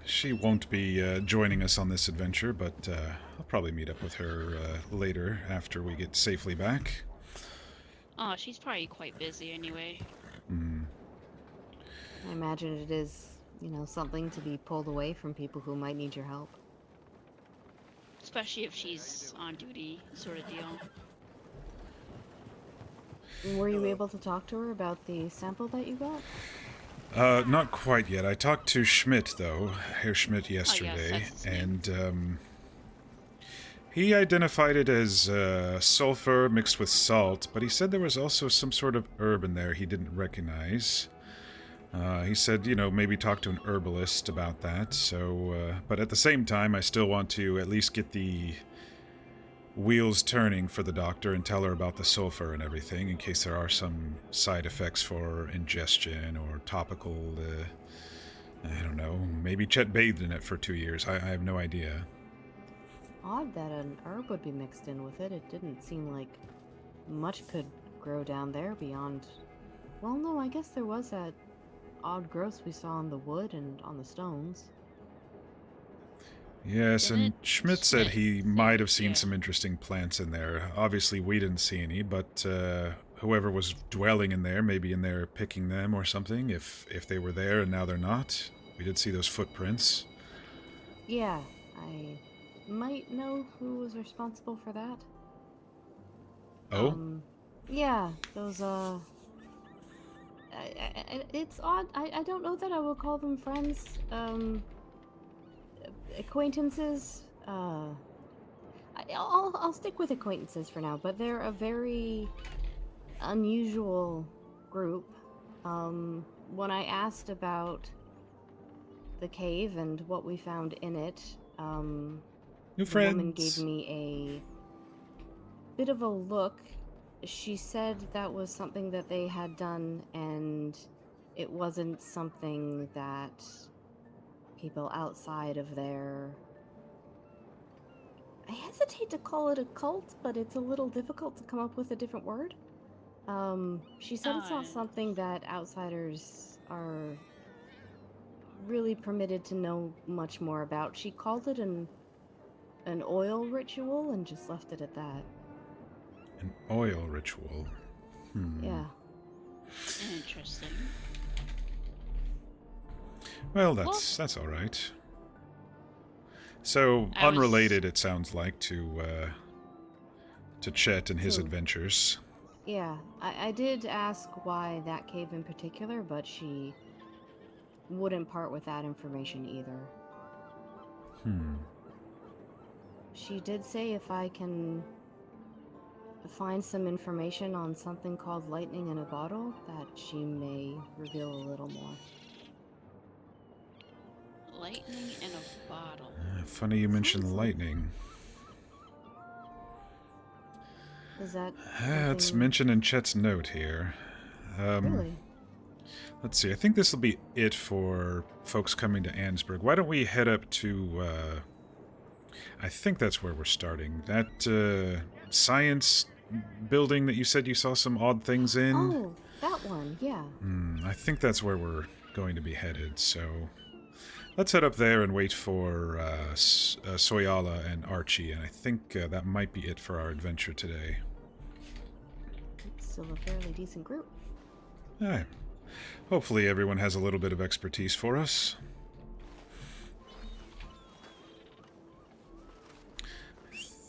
[SPEAKER 1] she won't be joining us on this adventure, but I'll probably meet up with her later after we get safely back.
[SPEAKER 2] Oh, she's probably quite busy anyway.
[SPEAKER 3] I imagine it is, something to be pulled away from people who might need your help.
[SPEAKER 2] Especially if she's on duty, sort of deal.
[SPEAKER 3] Were you able to talk to her about the sample that you got?
[SPEAKER 1] Not quite yet. I talked to Schmidt, though, Herr Schmidt, yesterday,
[SPEAKER 2] that's his name.
[SPEAKER 1] and he identified it as sulfur mixed with salt, but he said there was also some sort of herb in there he didn't recognize. He said, maybe talk to an herbalist about that, so, but at the same time, I still want to at least get the wheels turning for the doctor and tell her about the sulfur and everything, in case there are some side effects for ingestion or topical, I don't know, maybe Chet bathed in it for 2 years, I have no idea.
[SPEAKER 3] Odd that an herb would be mixed in with it. It didn't seem like much could grow down there beyond... Well, no, I guess there was that odd growth we saw on the wood and on the stones.
[SPEAKER 1] Yes, and
[SPEAKER 2] Didn't
[SPEAKER 1] Schmidt said he
[SPEAKER 2] Schmidt
[SPEAKER 1] might
[SPEAKER 2] say-
[SPEAKER 1] have seen
[SPEAKER 2] yeah.
[SPEAKER 1] some interesting plants in there. Obviously, we didn't see any, but whoever was dwelling in there, maybe in there picking them or something, if they were there and now they're not. We did see those footprints.
[SPEAKER 3] Yeah, I might know who was responsible for that.
[SPEAKER 1] Oh?
[SPEAKER 3] Yeah, those, it's odd. I don't know that I will call them friends. Acquaintances. I'll stick with acquaintances for now, but they're a very unusual group. When I asked about the cave and what we found in it,
[SPEAKER 1] New
[SPEAKER 3] the
[SPEAKER 1] friends.
[SPEAKER 3] woman gave me a bit of a look. She said that was something that they had done, and it wasn't something that people outside of their... I hesitate to call it a cult, but it's a little difficult to come up with a different word. She said it's not something that outsiders are really permitted to know much more about. She called it an oil ritual and just left it at that.
[SPEAKER 1] An oil ritual.
[SPEAKER 3] Yeah.
[SPEAKER 2] Interesting.
[SPEAKER 1] Well, that's all right. So,
[SPEAKER 2] I was-
[SPEAKER 1] unrelated, it sounds like, to Chet and his
[SPEAKER 3] So-
[SPEAKER 1] adventures.
[SPEAKER 3] Yeah, I did ask why that cave in particular, but she wouldn't part with that information either. She did say if I can find some information on something called lightning in a bottle, that she may reveal a little more.
[SPEAKER 2] Lightning in a bottle.
[SPEAKER 1] Funny you mentioned
[SPEAKER 3] Sounds like-
[SPEAKER 1] lightning.
[SPEAKER 3] Is that
[SPEAKER 1] It's
[SPEAKER 3] something-
[SPEAKER 1] mentioned in Chet's note here.
[SPEAKER 3] Really?
[SPEAKER 1] Let's see, I think this will be it for folks coming to Ansburg. Why don't we head up to, I think that's where we're starting. That, science building that you said you saw some odd things in?
[SPEAKER 3] Oh, that one, yeah.
[SPEAKER 1] I think that's where we're going to be headed, so... Let's head up there and wait for Soyala and Archie, and I think that might be it for our adventure today.
[SPEAKER 3] It's still a fairly decent group.
[SPEAKER 1] Alright. Hopefully everyone has a little bit of expertise for us.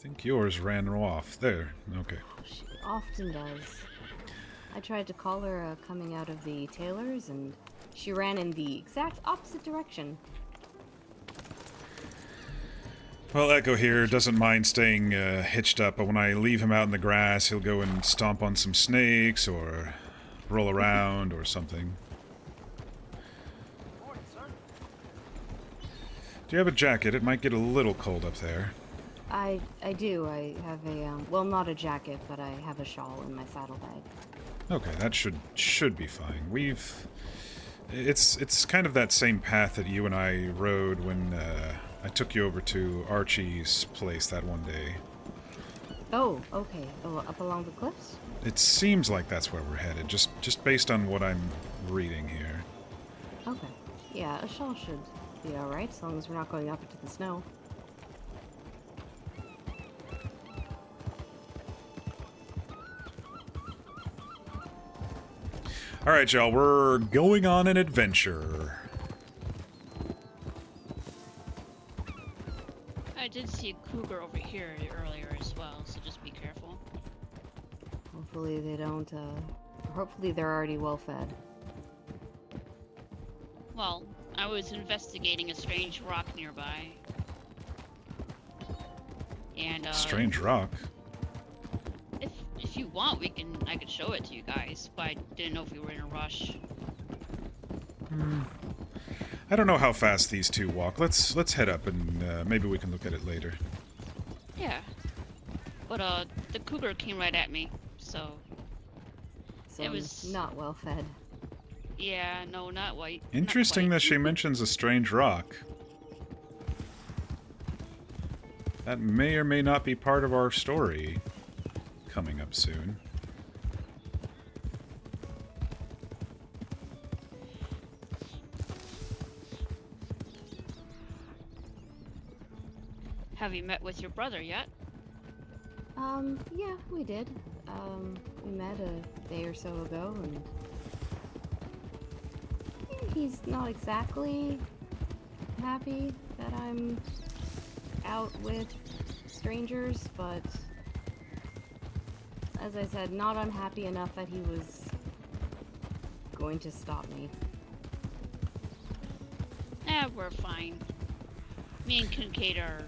[SPEAKER 1] think yours ran off. There. Okay.
[SPEAKER 3] She often does. I tried to call her coming out of the tailors, and she ran in the exact opposite direction.
[SPEAKER 1] Well, Echo here doesn't mind staying hitched up, but when I leave him out in the grass, he'll go and stomp on some snakes or roll around or something. Do you have a jacket? It might get a little cold up there.
[SPEAKER 3] I do. I have a, well, not a jacket, but I have a shawl in my saddlebag.
[SPEAKER 1] Okay, that should be fine. It's kind of that same path that you and I rode when I took you over to Archie's place that one day.
[SPEAKER 3] Oh, okay. Oh, up along the cliffs?
[SPEAKER 1] It seems like that's where we're headed, just based on what I'm reading here.
[SPEAKER 3] Okay. Yeah, a shawl should be alright, as long as we're not going up into the snow.
[SPEAKER 1] Alright, y'all, we're going on an adventure.
[SPEAKER 2] I did see a cougar over here earlier as well, so just be careful.
[SPEAKER 3] Hopefully they don't, hopefully they're already well fed.
[SPEAKER 2] Well, I was investigating a strange rock nearby. And,
[SPEAKER 1] Strange rock.
[SPEAKER 2] If you want, I could show it to you guys, but I didn't know if we were in a rush.
[SPEAKER 1] I don't know how fast these two walk. Let's head up and maybe we can look at it later.
[SPEAKER 2] Yeah. But, the cougar came right at me, so...
[SPEAKER 3] So
[SPEAKER 2] it was...
[SPEAKER 3] not well fed.
[SPEAKER 2] Yeah, no, not white.
[SPEAKER 1] Interesting that she mentions a strange rock. That may or may not be part of our story coming up soon.
[SPEAKER 2] Have you met with your brother yet?
[SPEAKER 3] Yeah, we did. We met a day or so ago, and he's not exactly happy that I'm out with strangers, but as I said, not unhappy enough that he was going to stop me.
[SPEAKER 2] We're fine. Me and Kincaid are...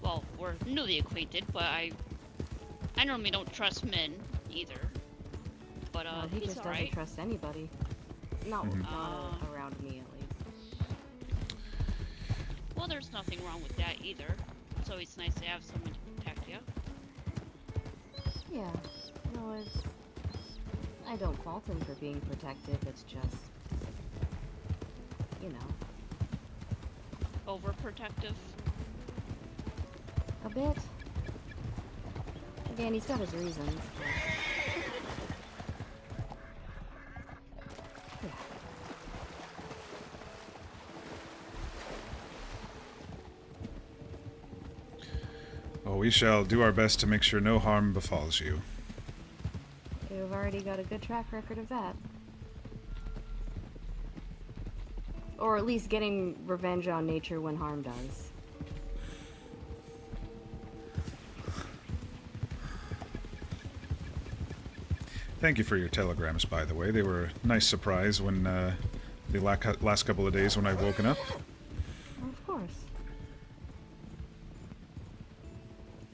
[SPEAKER 2] Well, we're newly acquainted, but I normally don't trust men, either. But,
[SPEAKER 3] Well, he
[SPEAKER 2] he's
[SPEAKER 3] just
[SPEAKER 2] alright.
[SPEAKER 3] doesn't trust anybody. Not around me, at least.
[SPEAKER 2] Well, there's nothing wrong with that, either. It's always nice to have someone to protect you.
[SPEAKER 3] Yeah. No, I don't fault him for being protective, it's just... you know.
[SPEAKER 2] Overprotective.
[SPEAKER 3] A bit. Again, he's got his reasons, but... yeah.
[SPEAKER 1] Well, we shall do our best to make sure no harm befalls you.
[SPEAKER 3] You've already got a good track record of that. Or at least getting revenge on nature when harm does.
[SPEAKER 1] Thank you for your telegrams, by the way. They were a nice surprise when the last couple of days when I've woken up.
[SPEAKER 3] Of course.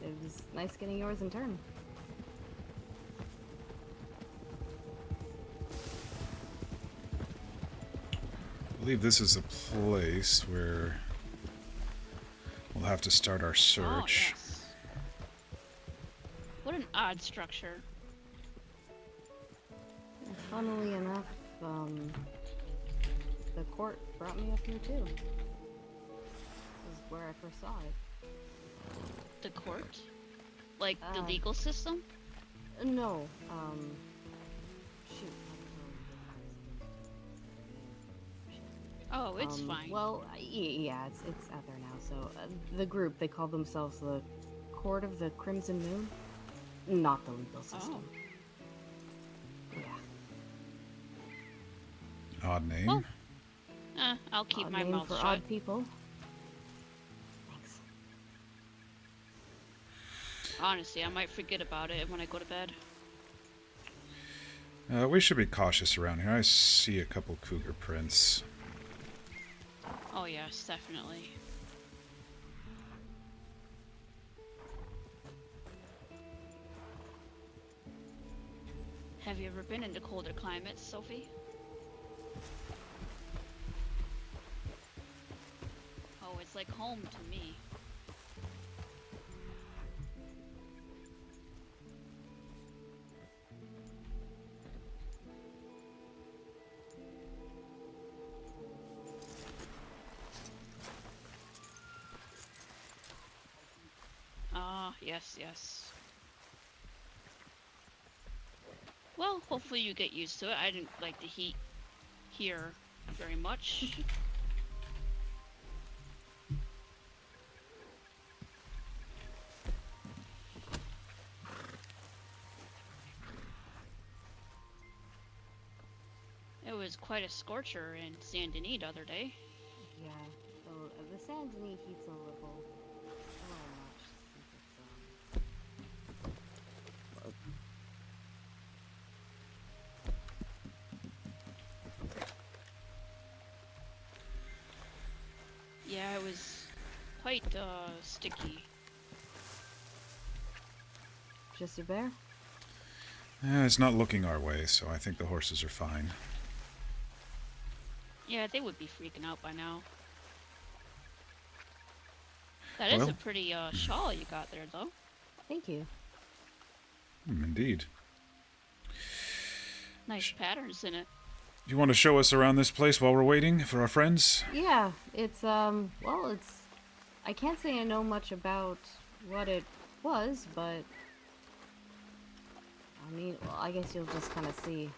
[SPEAKER 3] It was nice getting yours in turn.
[SPEAKER 1] I believe this is a place where we'll have to start our search.
[SPEAKER 2] Oh, yes. What an odd structure.
[SPEAKER 3] And funnily enough, the court brought me up here too. This is where I first saw it.
[SPEAKER 2] The court? Like, the
[SPEAKER 3] Uh,
[SPEAKER 2] legal system?
[SPEAKER 3] No, shoot.
[SPEAKER 2] Oh, it's fine.
[SPEAKER 3] Well, yeah, it's out there now. So the group, they call themselves the Court of the Crimson Moon, not the legal system. Yeah.
[SPEAKER 1] Odd name.
[SPEAKER 2] Well, I'll keep
[SPEAKER 3] Odd
[SPEAKER 2] my
[SPEAKER 3] name
[SPEAKER 2] mouth
[SPEAKER 3] for
[SPEAKER 2] shut.
[SPEAKER 3] odd people. Thanks.
[SPEAKER 2] Honestly, I might forget about it when I go to bed.
[SPEAKER 1] We should be cautious around here. I see a couple cougar prints.
[SPEAKER 2] Oh yes, definitely. Have you ever been into colder climates, Sophie? Oh, it's like home to me. Ah, yes, yes. Well, hopefully you get used to it. I didn't like the heat here very much. It was quite a scorcher in Saint Denis the other day.
[SPEAKER 3] Yeah, the San Denis heat's a little much since
[SPEAKER 2] Yeah, it was quite sticky.
[SPEAKER 3] just a bear.
[SPEAKER 1] It's not looking our way, so I think the horses are fine.
[SPEAKER 2] Yeah, they would be freaking out by now. That is
[SPEAKER 1] Well,
[SPEAKER 2] a pretty shawl you got there, though.
[SPEAKER 3] Thank you.
[SPEAKER 1] Indeed.
[SPEAKER 2] Nice patterns in it.
[SPEAKER 1] Do you want to show us around this place while we're waiting for our friends?
[SPEAKER 3] Yeah, it's well, it's. I can't say I know much about what it was, but I mean, well, I guess you'll just kind of see.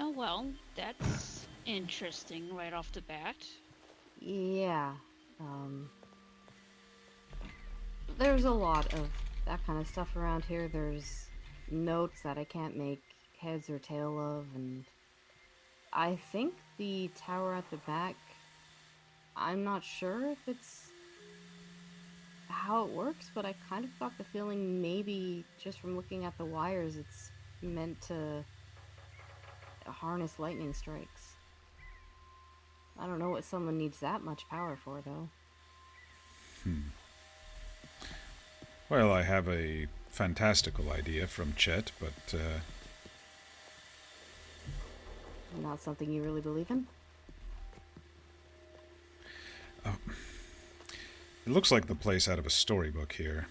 [SPEAKER 2] Oh well, that's interesting right off the bat.
[SPEAKER 3] Yeah, there's a lot of that kind of stuff around here. There's notes that I can't make heads or tail of, and I think the tower at the back, I'm not sure if it's how it works, but I kind of got the feeling maybe just from looking at the wires, it's meant to harness lightning strikes. I don't know what someone needs that much power for, though.
[SPEAKER 1] Well, I have a fantastical idea from Chet, but
[SPEAKER 3] Not something you really believe in?
[SPEAKER 1] it looks like the place out of a storybook here.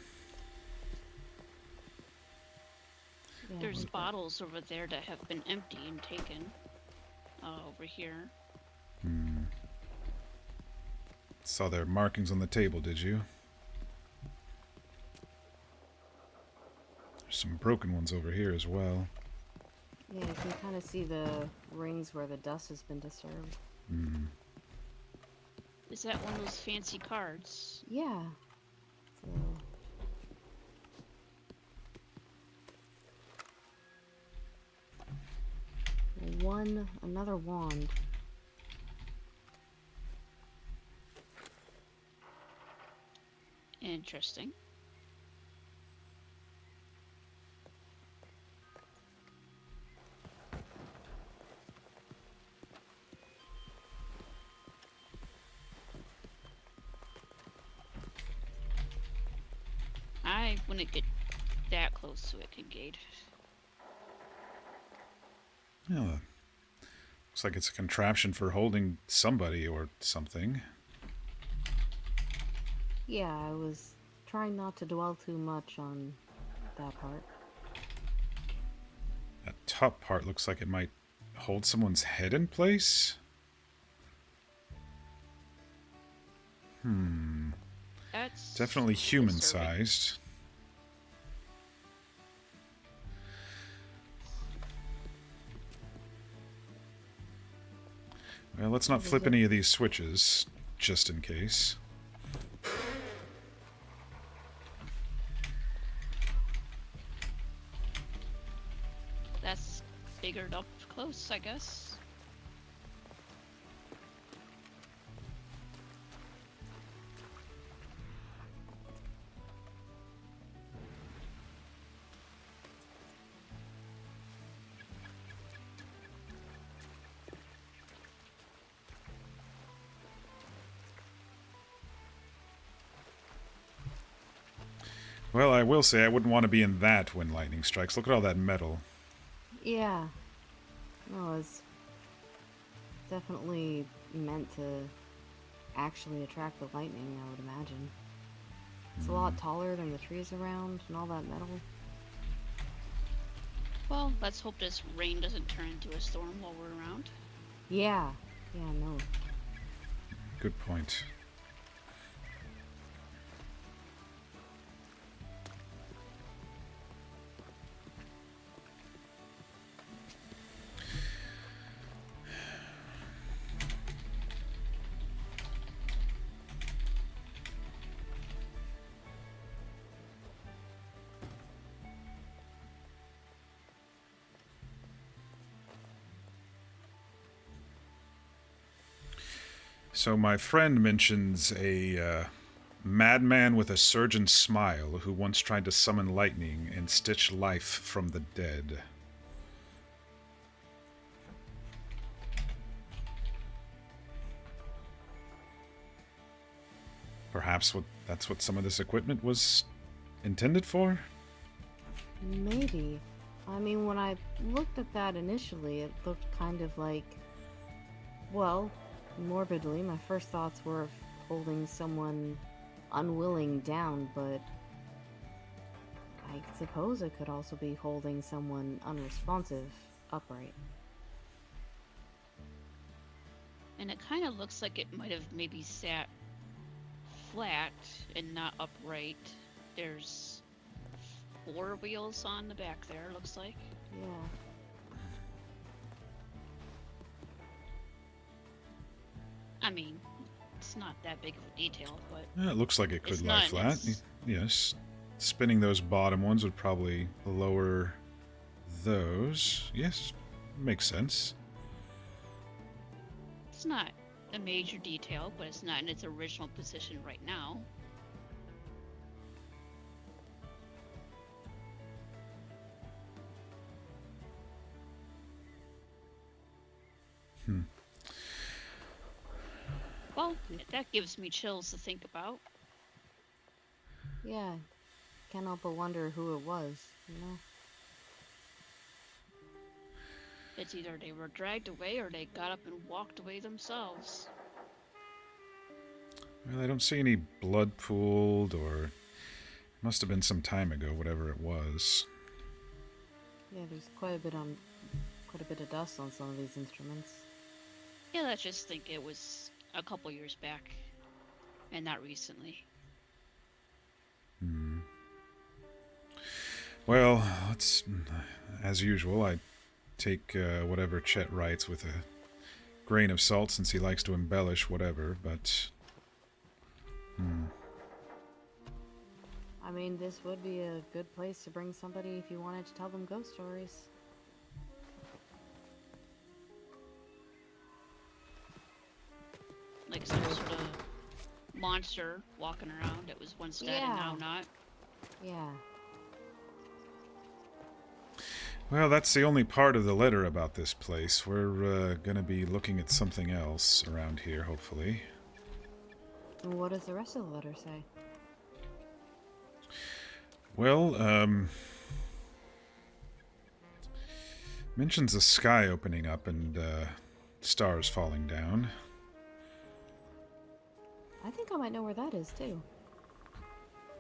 [SPEAKER 3] Yeah,
[SPEAKER 2] There's
[SPEAKER 3] but
[SPEAKER 2] bottles over there that have been emptied and taken. Over here.
[SPEAKER 1] Saw their markings on the table, did you? There's some broken ones over here as well.
[SPEAKER 3] yeah, you can kind of see the rings where the dust has been disturbed.
[SPEAKER 2] Is that one of those fancy cards?
[SPEAKER 3] Yeah. So another wand.
[SPEAKER 2] Interesting. I wouldn't get that close to it, Kincaid.
[SPEAKER 1] Yeah, looks like it's a contraption for holding somebody or something.
[SPEAKER 3] Yeah, I was trying not to dwell too much on that part.
[SPEAKER 1] That top part looks like it might hold someone's head in place.
[SPEAKER 2] That's
[SPEAKER 1] Definitely
[SPEAKER 2] disturbing.
[SPEAKER 1] human-sized. Well, let's not flip any of these switches, just in case.
[SPEAKER 2] That's figured up close, I guess.
[SPEAKER 1] Well, I will say I wouldn't want to be in that when lightning strikes. Look at all that metal.
[SPEAKER 3] Yeah. No, it's definitely meant to actually attract the lightning, I would imagine. It's a lot taller than the trees around and all that metal.
[SPEAKER 2] Well, let's hope this rain doesn't turn into a storm while we're around.
[SPEAKER 3] Yeah. Yeah, no.
[SPEAKER 1] Good point. So my friend mentions a madman with a surgeon's smile who once tried to summon lightning and stitch life from the dead. Perhaps that's what some of this equipment was intended for?
[SPEAKER 3] Maybe. I mean, when I looked at that initially, it looked kind of like, well, morbidly, my first thoughts were of holding someone unwilling down, but I suppose it could also be holding someone unresponsive upright.
[SPEAKER 2] And it kind of looks like it might have maybe sat flat and not upright. There's 4 wheels on the back there, looks like.
[SPEAKER 3] Yeah.
[SPEAKER 2] I mean, it's not that big of a detail, but
[SPEAKER 1] It looks like it could
[SPEAKER 2] it's
[SPEAKER 1] lie
[SPEAKER 2] not,
[SPEAKER 1] flat.
[SPEAKER 2] it's-
[SPEAKER 1] Yes. Spinning those bottom ones would probably lower those. Yes, makes sense.
[SPEAKER 2] it's not a major detail, but it's not in its original position right now.
[SPEAKER 1] Hmm.
[SPEAKER 2] Well, that gives me chills to think about.
[SPEAKER 3] Yeah. Can't help but wonder who it was, you know?
[SPEAKER 2] It's either they were dragged away or they got up and walked away themselves.
[SPEAKER 1] Well, I don't see any blood pooled, or it must have been some time ago, whatever it was.
[SPEAKER 3] Yeah, there's quite a bit of dust on some of these instruments.
[SPEAKER 2] Yeah, let's just think it was a couple years back and not recently.
[SPEAKER 1] Hmm. Well, let's, as usual, I take whatever Chet writes with a grain of salt since he likes to embellish whatever, but...
[SPEAKER 3] I mean, this would be a good place to bring somebody if you wanted to tell them ghost stories.
[SPEAKER 2] Like some sort of monster walking around that was once dead and now not.
[SPEAKER 3] Yeah.
[SPEAKER 1] Well, that's the only part of the letter about this place. We're gonna be looking at something else around here, hopefully.
[SPEAKER 3] And what does the rest of the letter say?
[SPEAKER 1] Well, mentions the sky opening up and stars falling down.
[SPEAKER 3] I think I might know where that is, too.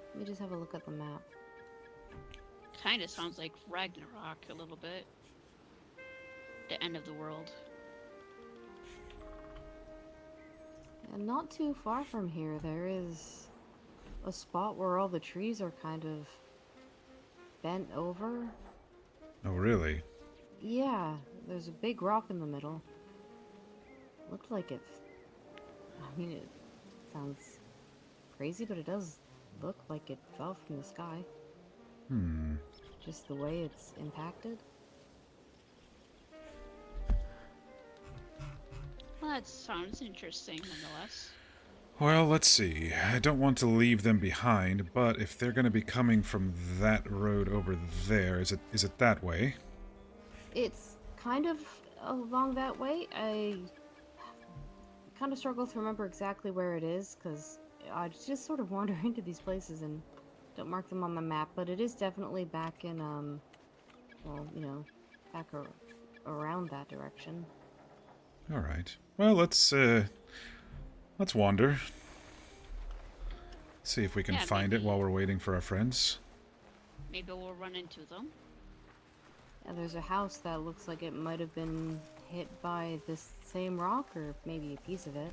[SPEAKER 3] Let me just have a look at the map.
[SPEAKER 2] Kinda sounds like Ragnarok a little bit. The end of the world.
[SPEAKER 3] And not too far from here, there is a spot where all the trees are kind of bent over.
[SPEAKER 1] Oh, really?
[SPEAKER 3] Yeah, there's a big rock in the middle. Looked like it. I mean, it sounds crazy, but it does look like it fell from the sky. Just the way it's impacted.
[SPEAKER 2] Well, that sounds interesting nonetheless.
[SPEAKER 1] Well, let's see. I don't want to leave them behind, but if they're going to be coming from that road over there, is it that way?
[SPEAKER 3] It's kind of along that way. I kind of struggle to remember exactly where it is because I just sort of wander into these places and don't mark them on the map, but it is definitely back in, well, you know, back around that direction.
[SPEAKER 1] All right. Well, let's wander. See if we can
[SPEAKER 2] Yeah,
[SPEAKER 1] find it while
[SPEAKER 2] maybe
[SPEAKER 1] we're waiting for our friends.
[SPEAKER 2] we'll run into them.
[SPEAKER 3] Yeah, there's a house that looks like it might have been hit by this same rock, or maybe a piece of it.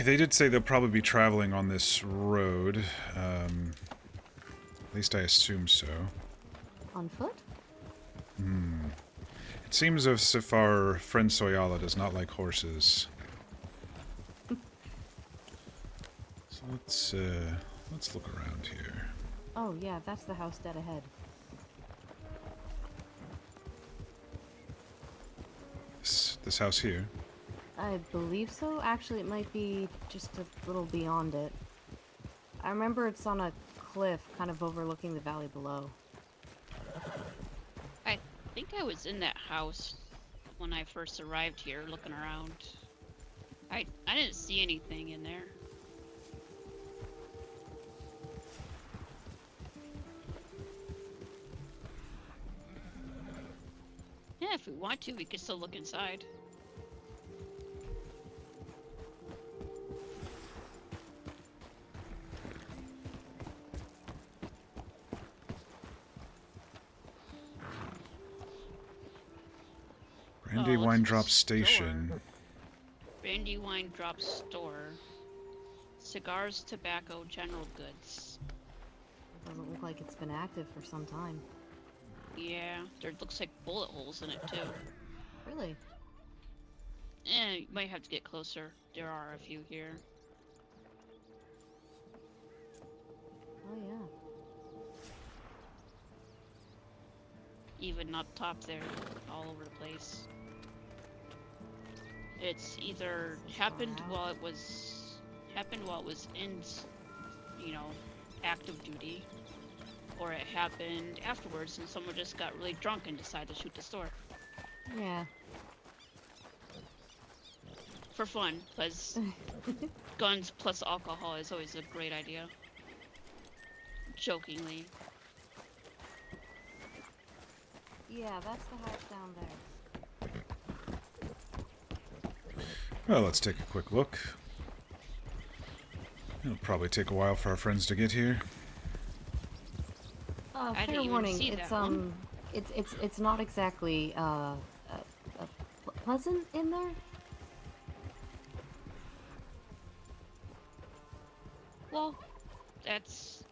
[SPEAKER 1] They did say they'll probably be traveling on this road. At least I assume so.
[SPEAKER 3] On foot?
[SPEAKER 1] It seems as if our friend Soyala does not like horses. So let's look around here.
[SPEAKER 3] Oh, yeah, that's the house dead ahead.
[SPEAKER 1] This house here.
[SPEAKER 3] I believe so. Actually, it might be just a little beyond it. I remember it's on a cliff kind of overlooking the valley below.
[SPEAKER 2] I think I was in that house when I first arrived here, looking around. I didn't see anything in there. Yeah, if we want to, we could still look inside.
[SPEAKER 1] Brandy
[SPEAKER 2] Oh,
[SPEAKER 1] Wine
[SPEAKER 2] it's a
[SPEAKER 1] Drop Station.
[SPEAKER 2] store. Brandy Wine Drop Store. Cigars, tobacco, general goods.
[SPEAKER 3] Doesn't look like it's been active for some time.
[SPEAKER 2] Yeah, there looks like bullet holes in it too.
[SPEAKER 3] Really?
[SPEAKER 2] You might have to get closer. There are a few here.
[SPEAKER 3] Oh, yeah.
[SPEAKER 2] Even up top there, all over the place. It's either happened while it was in, you know, active duty, or it happened afterwards and someone just got really drunk and decided to shoot the store.
[SPEAKER 3] Yeah.
[SPEAKER 2] For fun, because guns plus alcohol is always a great idea. Jokingly.
[SPEAKER 3] Yeah, that's the house down there.
[SPEAKER 1] Well, let's take a quick look. It'll probably take a while for our friends to get here.
[SPEAKER 2] I
[SPEAKER 3] Fair
[SPEAKER 2] didn't even
[SPEAKER 3] warning,
[SPEAKER 2] see
[SPEAKER 3] it's
[SPEAKER 2] that one.
[SPEAKER 3] it's not exactly pleasant in there.
[SPEAKER 2] Well, that's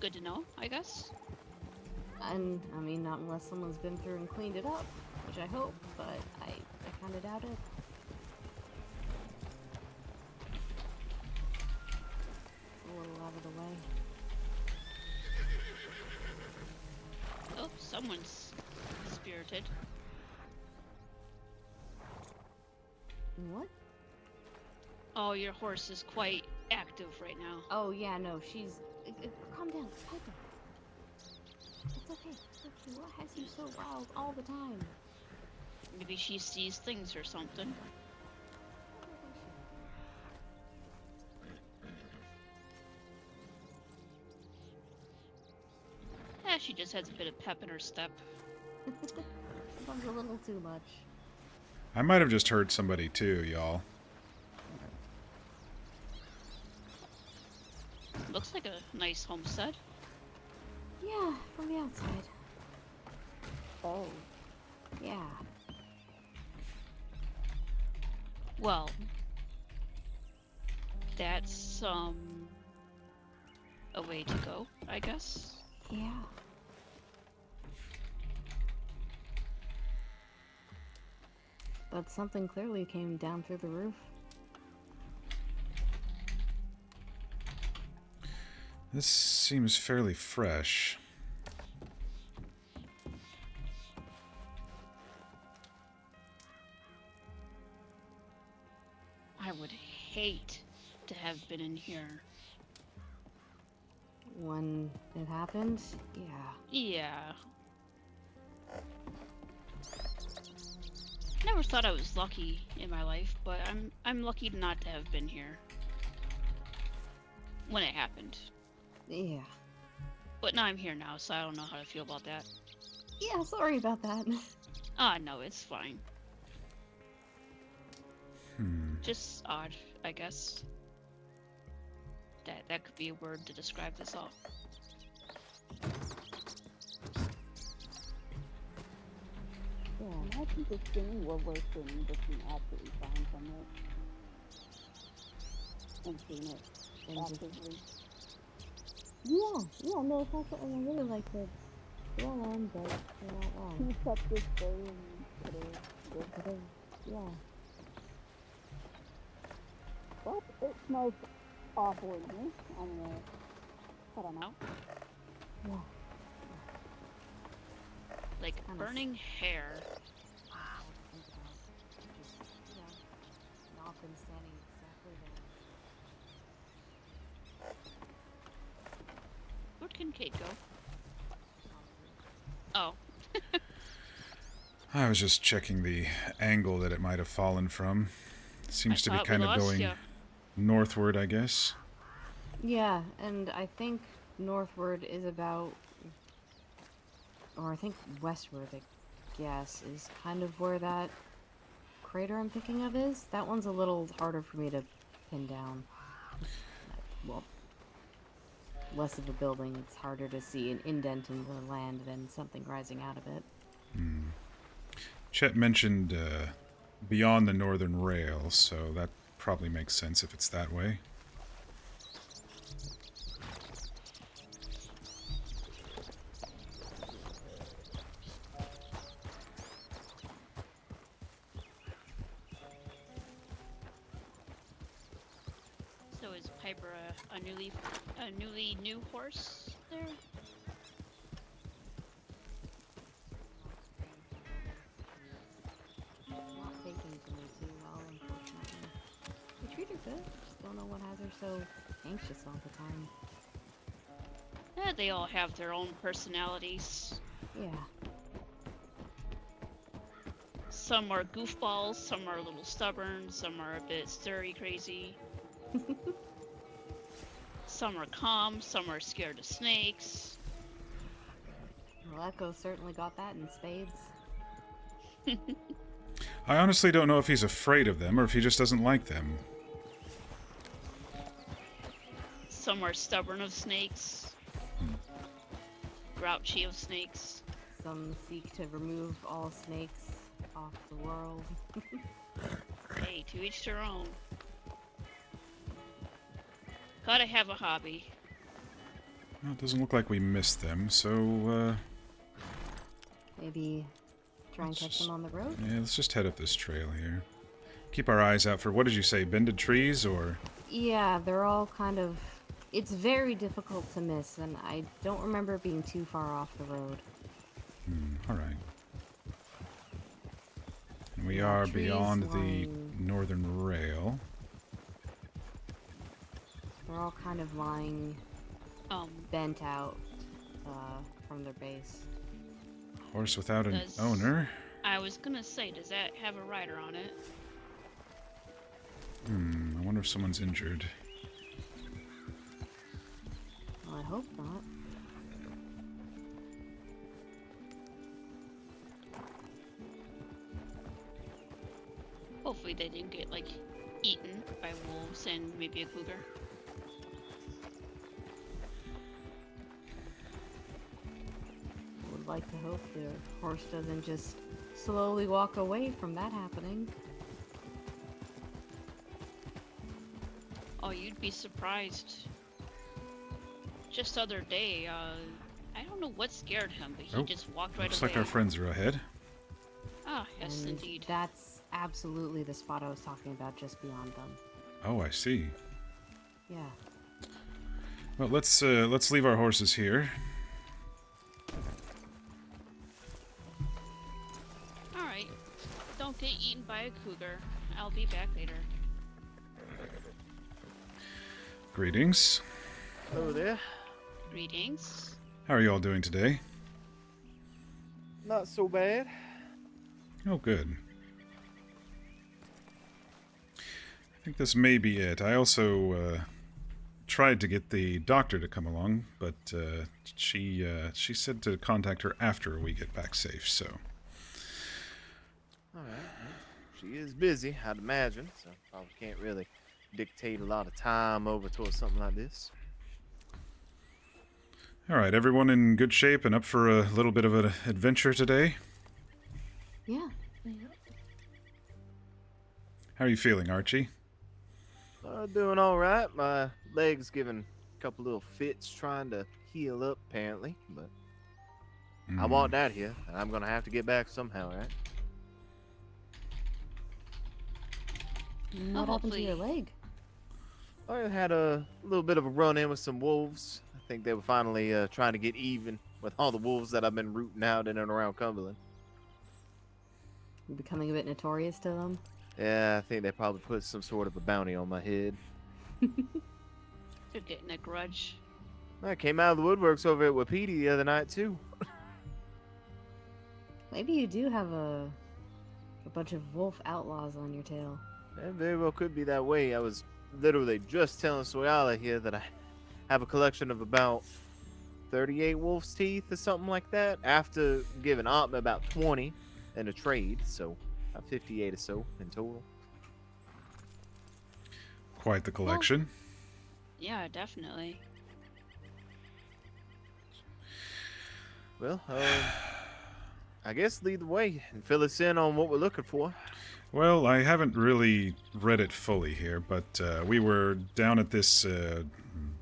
[SPEAKER 2] good to know, I guess.
[SPEAKER 3] And I mean, not unless someone's been through and cleaned it up, which I hope, but I kind of doubt it. It's a little out of the way.
[SPEAKER 2] Oh, someone's spirited.
[SPEAKER 3] What?
[SPEAKER 2] Oh, your horse is quite active right now.
[SPEAKER 3] Oh yeah, no, she's. Calm down, Piper. It's okay. It's okay. What has you so riled all the time?
[SPEAKER 2] Maybe she sees things or something. Yeah, she just has a bit of pep in her step.
[SPEAKER 3] Sometimes a little too much.
[SPEAKER 1] I might have just heard somebody too, y'all.
[SPEAKER 2] Looks like a nice homestead.
[SPEAKER 3] Yeah, from the outside. Oh. Yeah.
[SPEAKER 2] Well, that's a way to go, I guess.
[SPEAKER 3] Yeah. But something clearly came down through the roof.
[SPEAKER 1] This seems fairly fresh.
[SPEAKER 2] hate to have been in here.
[SPEAKER 3] When it happened, yeah.
[SPEAKER 2] Yeah. Never thought I was lucky in my life, but I'm lucky not to have been here when it happened.
[SPEAKER 3] Yeah.
[SPEAKER 2] But now I'm here now, so I don't know how to feel about that.
[SPEAKER 3] Yeah, sorry about that.
[SPEAKER 2] No, it's fine.
[SPEAKER 1] Hmm.
[SPEAKER 2] Just odd, I guess. That could be a word to describe this all.
[SPEAKER 3] Yeah.
[SPEAKER 4] I think the skinny warbler thing looking absolutely fine from it. And seeing it actively.
[SPEAKER 3] Yeah, no, it's not something I really like to dwell on, but you're not wrong.
[SPEAKER 4] He kept this day and could have,
[SPEAKER 3] Yeah.
[SPEAKER 4] well, it smells awful in here. I'm gonna cut him out.
[SPEAKER 3] Yeah.
[SPEAKER 2] Like
[SPEAKER 3] Kinda
[SPEAKER 2] burning hair.
[SPEAKER 3] Wow, to think about. Just, not been standing exactly there.
[SPEAKER 2] Where'd Kincaid go? Oh.
[SPEAKER 1] I was just checking the angle that it might have fallen from. Seems to be
[SPEAKER 2] thought we
[SPEAKER 1] kind of
[SPEAKER 2] lost
[SPEAKER 1] going
[SPEAKER 2] ya.
[SPEAKER 1] northward, I guess.
[SPEAKER 3] Yeah, and I think northward is about, or I think westward, I guess, is kind of where that crater I'm thinking of is. That one's a little harder for me to pin down. Well, less of a building, it's harder to see an indent in the land than something rising out of it.
[SPEAKER 1] Chet mentioned beyond the northern rail, so that probably makes sense if it's that way.
[SPEAKER 2] So is Piper a newly new horse there?
[SPEAKER 3] Not taking to me too well, unfortunately. We treat her good, just don't know what has her so anxious all the time.
[SPEAKER 2] Yeah, they all have their own personalities.
[SPEAKER 3] Yeah.
[SPEAKER 2] Some are goofballs, some are a little stubborn, some are a bit stirry crazy. Some are calm, some are scared of snakes.
[SPEAKER 3] Well, Echo certainly got that in spades.
[SPEAKER 1] I honestly don't know if he's afraid of them or if he just doesn't like them.
[SPEAKER 2] Some are stubborn of snakes. Grouchy of snakes.
[SPEAKER 3] Some seek to remove all snakes off the world.
[SPEAKER 2] Hey, to each their own. Gotta have a hobby.
[SPEAKER 1] Well, it doesn't look like we missed them, so
[SPEAKER 3] Maybe try and catch them on the road?
[SPEAKER 1] yeah, let's just head up this trail here. Keep our eyes out for, what did you say, bended trees or...
[SPEAKER 3] Yeah, they're all kind of... It's very difficult to miss, and I don't remember it being too far off the road.
[SPEAKER 1] Alright. We
[SPEAKER 3] Yeah,
[SPEAKER 1] are
[SPEAKER 3] trees
[SPEAKER 1] beyond the
[SPEAKER 3] lying-
[SPEAKER 1] northern rail.
[SPEAKER 3] They're all kind of lying bent out from their base.
[SPEAKER 1] Horse without an
[SPEAKER 2] Does-
[SPEAKER 1] owner.
[SPEAKER 2] I was gonna say, does that have a rider on it?
[SPEAKER 1] I wonder if someone's injured.
[SPEAKER 3] Well, I hope not.
[SPEAKER 2] Hopefully they didn't get, like, eaten by wolves and maybe a cougar.
[SPEAKER 3] I would like to hope the horse doesn't just slowly walk away from that happening.
[SPEAKER 2] Oh, you'd be surprised. Just the other day, I don't know what scared him, but he
[SPEAKER 1] Oh,
[SPEAKER 2] just walked right
[SPEAKER 1] Looks
[SPEAKER 2] away.
[SPEAKER 1] like our friends are ahead.
[SPEAKER 2] Ah, yes,
[SPEAKER 3] And
[SPEAKER 2] indeed.
[SPEAKER 3] that's absolutely the spot I was talking about, just beyond them.
[SPEAKER 1] Oh, I see.
[SPEAKER 3] Yeah.
[SPEAKER 1] Well, let's leave our horses here.
[SPEAKER 2] Alright. Don't get eaten by a cougar. I'll be back later.
[SPEAKER 1] Greetings.
[SPEAKER 5] Hello there.
[SPEAKER 2] Greetings.
[SPEAKER 1] How are you all doing today?
[SPEAKER 5] Not so bad.
[SPEAKER 1] Oh, good. I think this may be it. I also tried to get the doctor to come along, but she said to contact her after we get back safe, so...
[SPEAKER 5] Alright. She is busy, I'd imagine, so probably can't really dictate a lot of time over towards something like this.
[SPEAKER 1] Alright, everyone in good shape and up for a little bit of an adventure today?
[SPEAKER 3] Yeah.
[SPEAKER 1] How are you feeling, Archie?
[SPEAKER 5] Doing alright. My leg's giving a couple little fits trying to heal up, apparently, but I walked out here, and I'm gonna have to get back somehow, right?
[SPEAKER 3] What happened to your
[SPEAKER 2] hopefully-
[SPEAKER 3] leg?
[SPEAKER 5] I had a little bit of a run-in with some wolves. I think they were finally trying to get even with all the wolves that I've been rooting out in and around Cumberland.
[SPEAKER 3] You're becoming a bit notorious to them?
[SPEAKER 5] Yeah, I think they probably put some sort of a bounty on my head.
[SPEAKER 2] They're getting a grudge.
[SPEAKER 5] I came out of the woodworks over at Wapiti the other night, too.
[SPEAKER 3] Maybe you do have a bunch of wolf outlaws on your tail.
[SPEAKER 5] That very well could be that way. I was literally just telling Soyala here that I have a collection of about 38 wolf's teeth or something like that, after giving Atma about 20 in a trade, so about 58 or so in total.
[SPEAKER 1] Quite the collection.
[SPEAKER 2] Yeah, definitely.
[SPEAKER 5] Well, I guess lead the way and fill us in on what we're looking for.
[SPEAKER 1] Well, I haven't really read it fully here, but we were down at this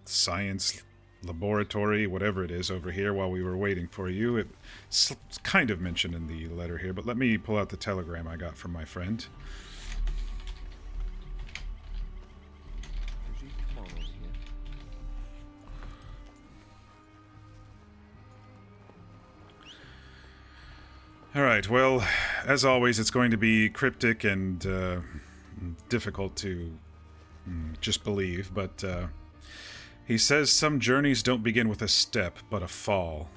[SPEAKER 1] science laboratory, whatever it is, over here while we were waiting for you. It's kind of mentioned in the letter here, but let me pull out the telegram I got from my friend.
[SPEAKER 5] Come on over here.
[SPEAKER 1] Alright, well, as always, it's going to be cryptic and difficult to just believe, but he says some journeys don't begin with a step, but a fall.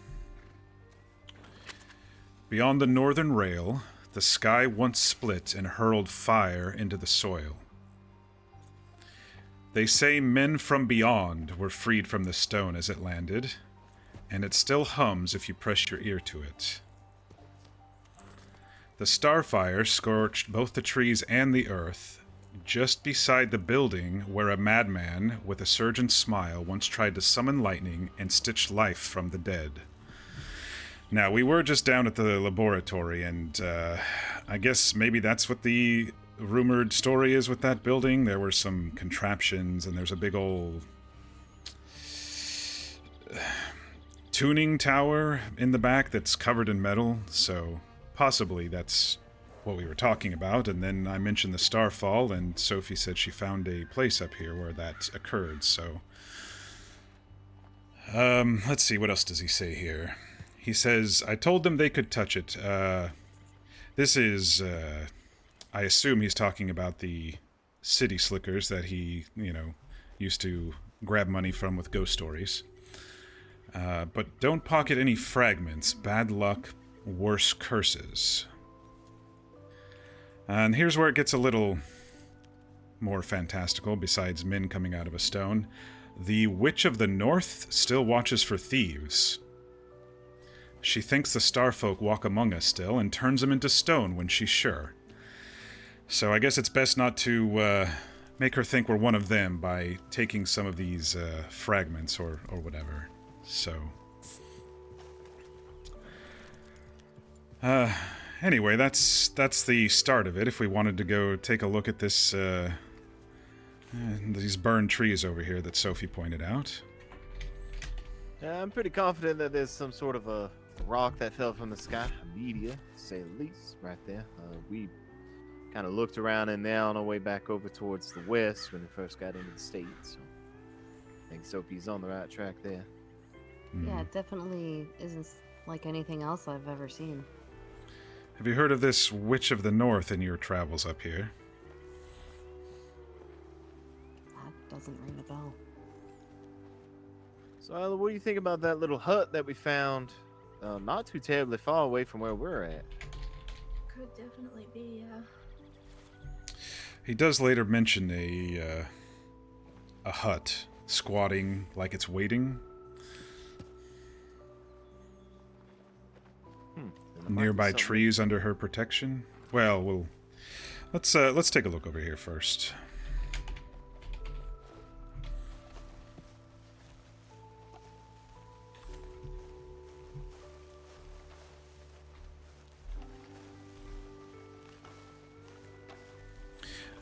[SPEAKER 1] Beyond the northern rail, the sky once split and hurled fire into the soil. They say men from beyond were freed from the stone as it landed, and it still hums if you press your ear to it. The starfire scorched both the trees and the earth, just beside the building where a madman with a surgeon's smile once tried to summon lightning and stitch life from the dead. Now, we were just down at the laboratory, and I guess maybe that's what the rumored story is with that building. There were some contraptions, and there's a big old tuning tower in the back that's covered in metal, so possibly that's what we were talking about. And then I mentioned the Starfall, and Sophie said she found a place up here where that occurred, so... let's see, what else does he say here? He says, I told them they could touch it. This is, I assume he's talking about the city slickers that he, used to grab money from with ghost stories. But don't pocket any fragments. Bad luck, worse curses. And here's where it gets a little more fantastical, besides men coming out of a stone. The Witch of the North still watches for thieves. She thinks the starfolk walk among us still, and turns them into stone when she's sure. So I guess it's best not to make her think we're one of them by taking some of these fragments or whatever. So... anyway, that's the start of it. If we wanted to go take a look at this, these burned trees over here that Sophie pointed out.
[SPEAKER 5] I'm pretty confident that there's some sort of a rock that fell from the sky, a meteor, to say the least, right there. We kind of looked around and there on our way back over towards the west when we first got into the state, so I think Sophie's on the right track there.
[SPEAKER 3] Yeah, it definitely isn't like anything else I've ever seen.
[SPEAKER 1] Have you heard of this Witch of the North in your travels up here?
[SPEAKER 3] That doesn't ring a bell.
[SPEAKER 5] So, Isla, what do you think about that little hut that we found? Not too terribly far away from where we're at.
[SPEAKER 6] Could definitely be, yeah.
[SPEAKER 1] He does later mention a hut squatting like it's waiting.
[SPEAKER 5] Then there might be
[SPEAKER 1] Nearby
[SPEAKER 5] something-
[SPEAKER 1] trees under her protection. Well, let's take a look over here first.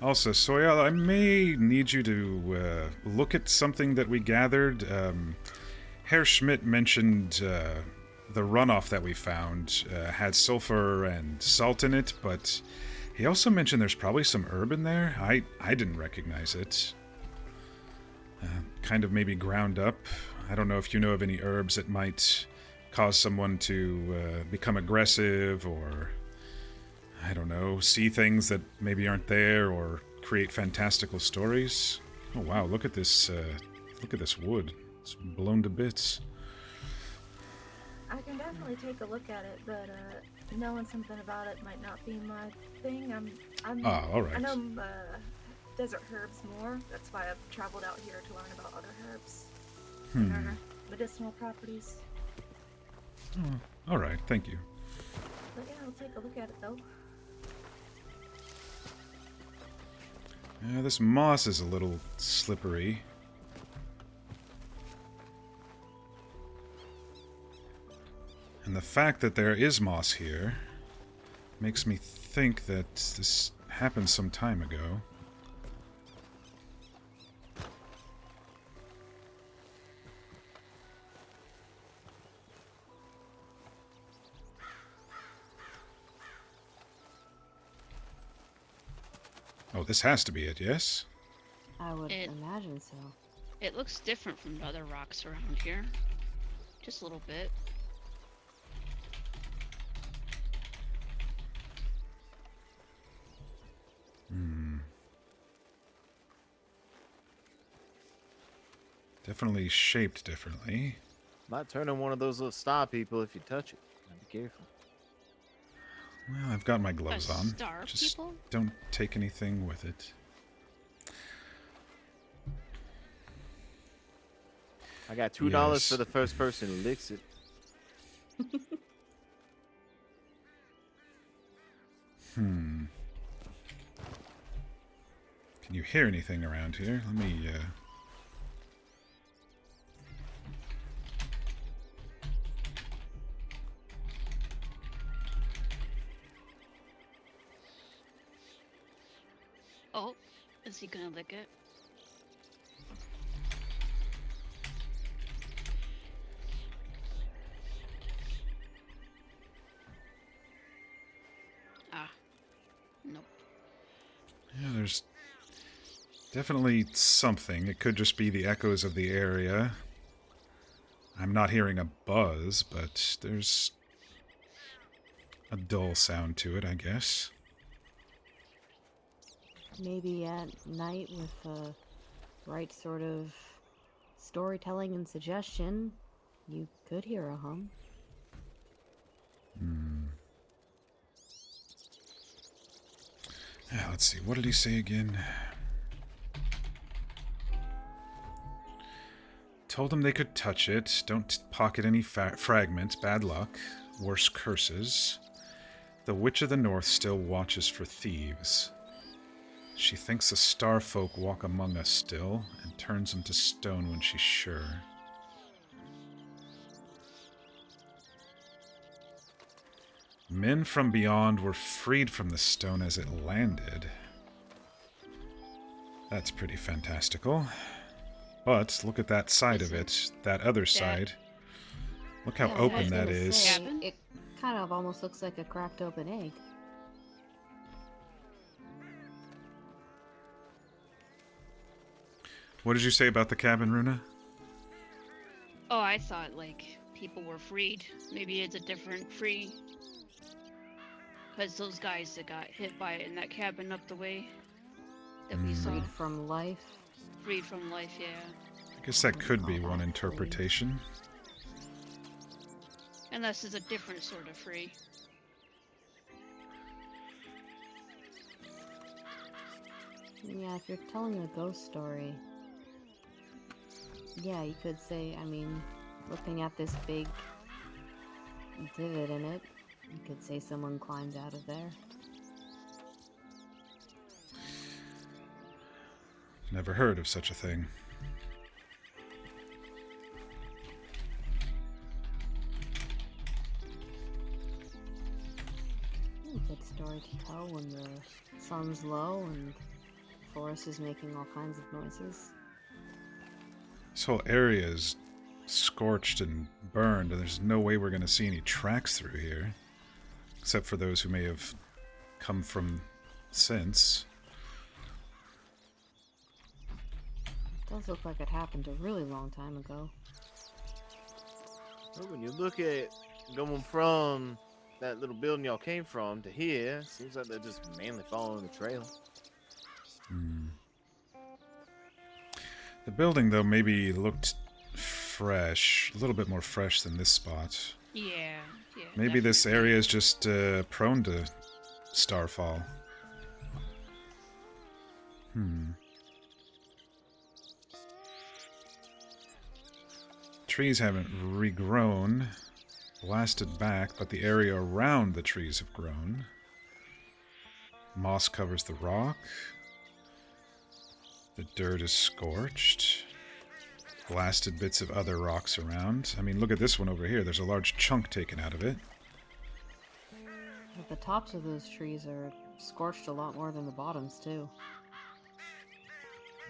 [SPEAKER 1] Also, Soyal, I may need you to look at something that we gathered. Herr Schmidt mentioned the runoff that we found had sulfur and salt in it, but he also mentioned there's probably some herb in there. I didn't recognize it. Kind of maybe ground up. I don't know if you know of any herbs that might cause someone to become aggressive or, I don't know, see things that maybe aren't there or create fantastical stories. Oh wow, look at this wood. It's blown to bits.
[SPEAKER 6] I can definitely take a look at it, but knowing something about it might not be my thing.
[SPEAKER 1] Ah, all right.
[SPEAKER 6] I know desert herbs more. That's why I've traveled out here to learn about other herbs and their medicinal properties.
[SPEAKER 1] Oh, all right, thank you.
[SPEAKER 6] But yeah, I'll take a look at it though.
[SPEAKER 1] Yeah, this moss is a little slippery. And the fact that there is moss here makes me think that this happened some time ago. Oh, this has to be it, yes?
[SPEAKER 3] I would
[SPEAKER 2] It-
[SPEAKER 3] imagine so.
[SPEAKER 2] It looks different from the other rocks around here. Just a little bit.
[SPEAKER 1] Definitely shaped differently.
[SPEAKER 5] Might turn in one of those little star people if you touch it. Gotta be careful.
[SPEAKER 1] Well, I've got my gloves on.
[SPEAKER 2] Star
[SPEAKER 1] Just
[SPEAKER 2] people?
[SPEAKER 1] don't take anything with it.
[SPEAKER 5] I got $2
[SPEAKER 1] Yes.
[SPEAKER 5] for the first person who licks it.
[SPEAKER 1] Can you hear anything around here? Let me,
[SPEAKER 2] Oh, is he gonna lick it? Ah, nope.
[SPEAKER 1] Yeah, there's definitely something. It could just be the echoes of the area. I'm not hearing a buzz, but there's a dull sound to it, I guess.
[SPEAKER 3] Maybe at night with the right sort of storytelling and suggestion, you could hear a hum.
[SPEAKER 1] Yeah, let's see. What did he say again? Told them they could touch it. Don't pocket any fragments. Bad luck. Worse curses. The Witch of the North still watches for thieves. She thinks the star folk walk among us still, and turns them to stone when she's sure. Men from beyond were freed from the stone as it landed. That's pretty fantastical. But look at that side of it, that other side. Look how
[SPEAKER 3] Yeah, I
[SPEAKER 1] open
[SPEAKER 3] was
[SPEAKER 1] that
[SPEAKER 3] gonna
[SPEAKER 1] is.
[SPEAKER 3] say,
[SPEAKER 2] Cabin?
[SPEAKER 3] it kind of almost looks like a cracked open egg.
[SPEAKER 1] What did you say about the cabin, Runa?
[SPEAKER 2] Oh, I thought like people were freed. Maybe it's a different free. Because those guys that got hit by it in that cabin up the way that we saw,
[SPEAKER 3] Freed from life.
[SPEAKER 2] freed from life, yeah.
[SPEAKER 1] Guess that could be
[SPEAKER 3] Call
[SPEAKER 1] one
[SPEAKER 3] that free.
[SPEAKER 1] interpretation.
[SPEAKER 2] Unless it's a different sort of free.
[SPEAKER 3] Yeah, if you're telling a ghost story, yeah, you could say, I mean, looking at this big divot in it, you could say someone climbed out of there.
[SPEAKER 1] Never heard of such a thing.
[SPEAKER 3] Good story to tell when the sun's low and the forest is making all kinds of noises.
[SPEAKER 1] This whole area is scorched and burned, and there's no way we're going to see any tracks through here. Except for those who may have come from since.
[SPEAKER 3] It does look like it happened a really long time ago.
[SPEAKER 5] Well, when you look at going from that little building y'all came from to here, seems like they're just mainly following the trail.
[SPEAKER 1] The building, though, maybe looked fresh. A little bit more fresh than this spot.
[SPEAKER 2] Yeah.
[SPEAKER 1] Maybe this
[SPEAKER 2] definitely.
[SPEAKER 1] area is just prone to Starfall. Trees haven't regrown, blasted back, but the area around the trees have grown. Moss covers the rock. The dirt is scorched. Blasted bits of other rocks around. I mean, look at this one over here. There's a large chunk taken out of it.
[SPEAKER 3] But the tops of those trees are scorched a lot more than the bottoms, too.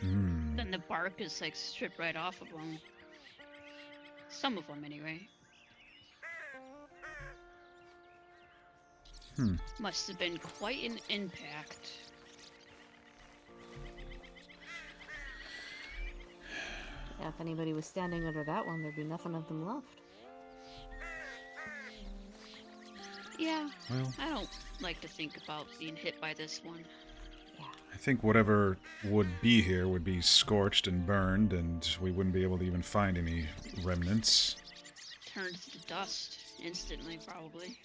[SPEAKER 2] Then the bark is like stripped right off of them. Some of them, anyway. Must have been quite an impact.
[SPEAKER 3] Yeah, if anybody was standing under that one, there'd be nothing of them left.
[SPEAKER 2] Yeah,
[SPEAKER 1] Well,
[SPEAKER 2] I don't like to think about being hit by this one.
[SPEAKER 1] I think whatever would be here would be scorched and burned, and we wouldn't be able to even find any remnants.
[SPEAKER 2] Turned to dust instantly, probably.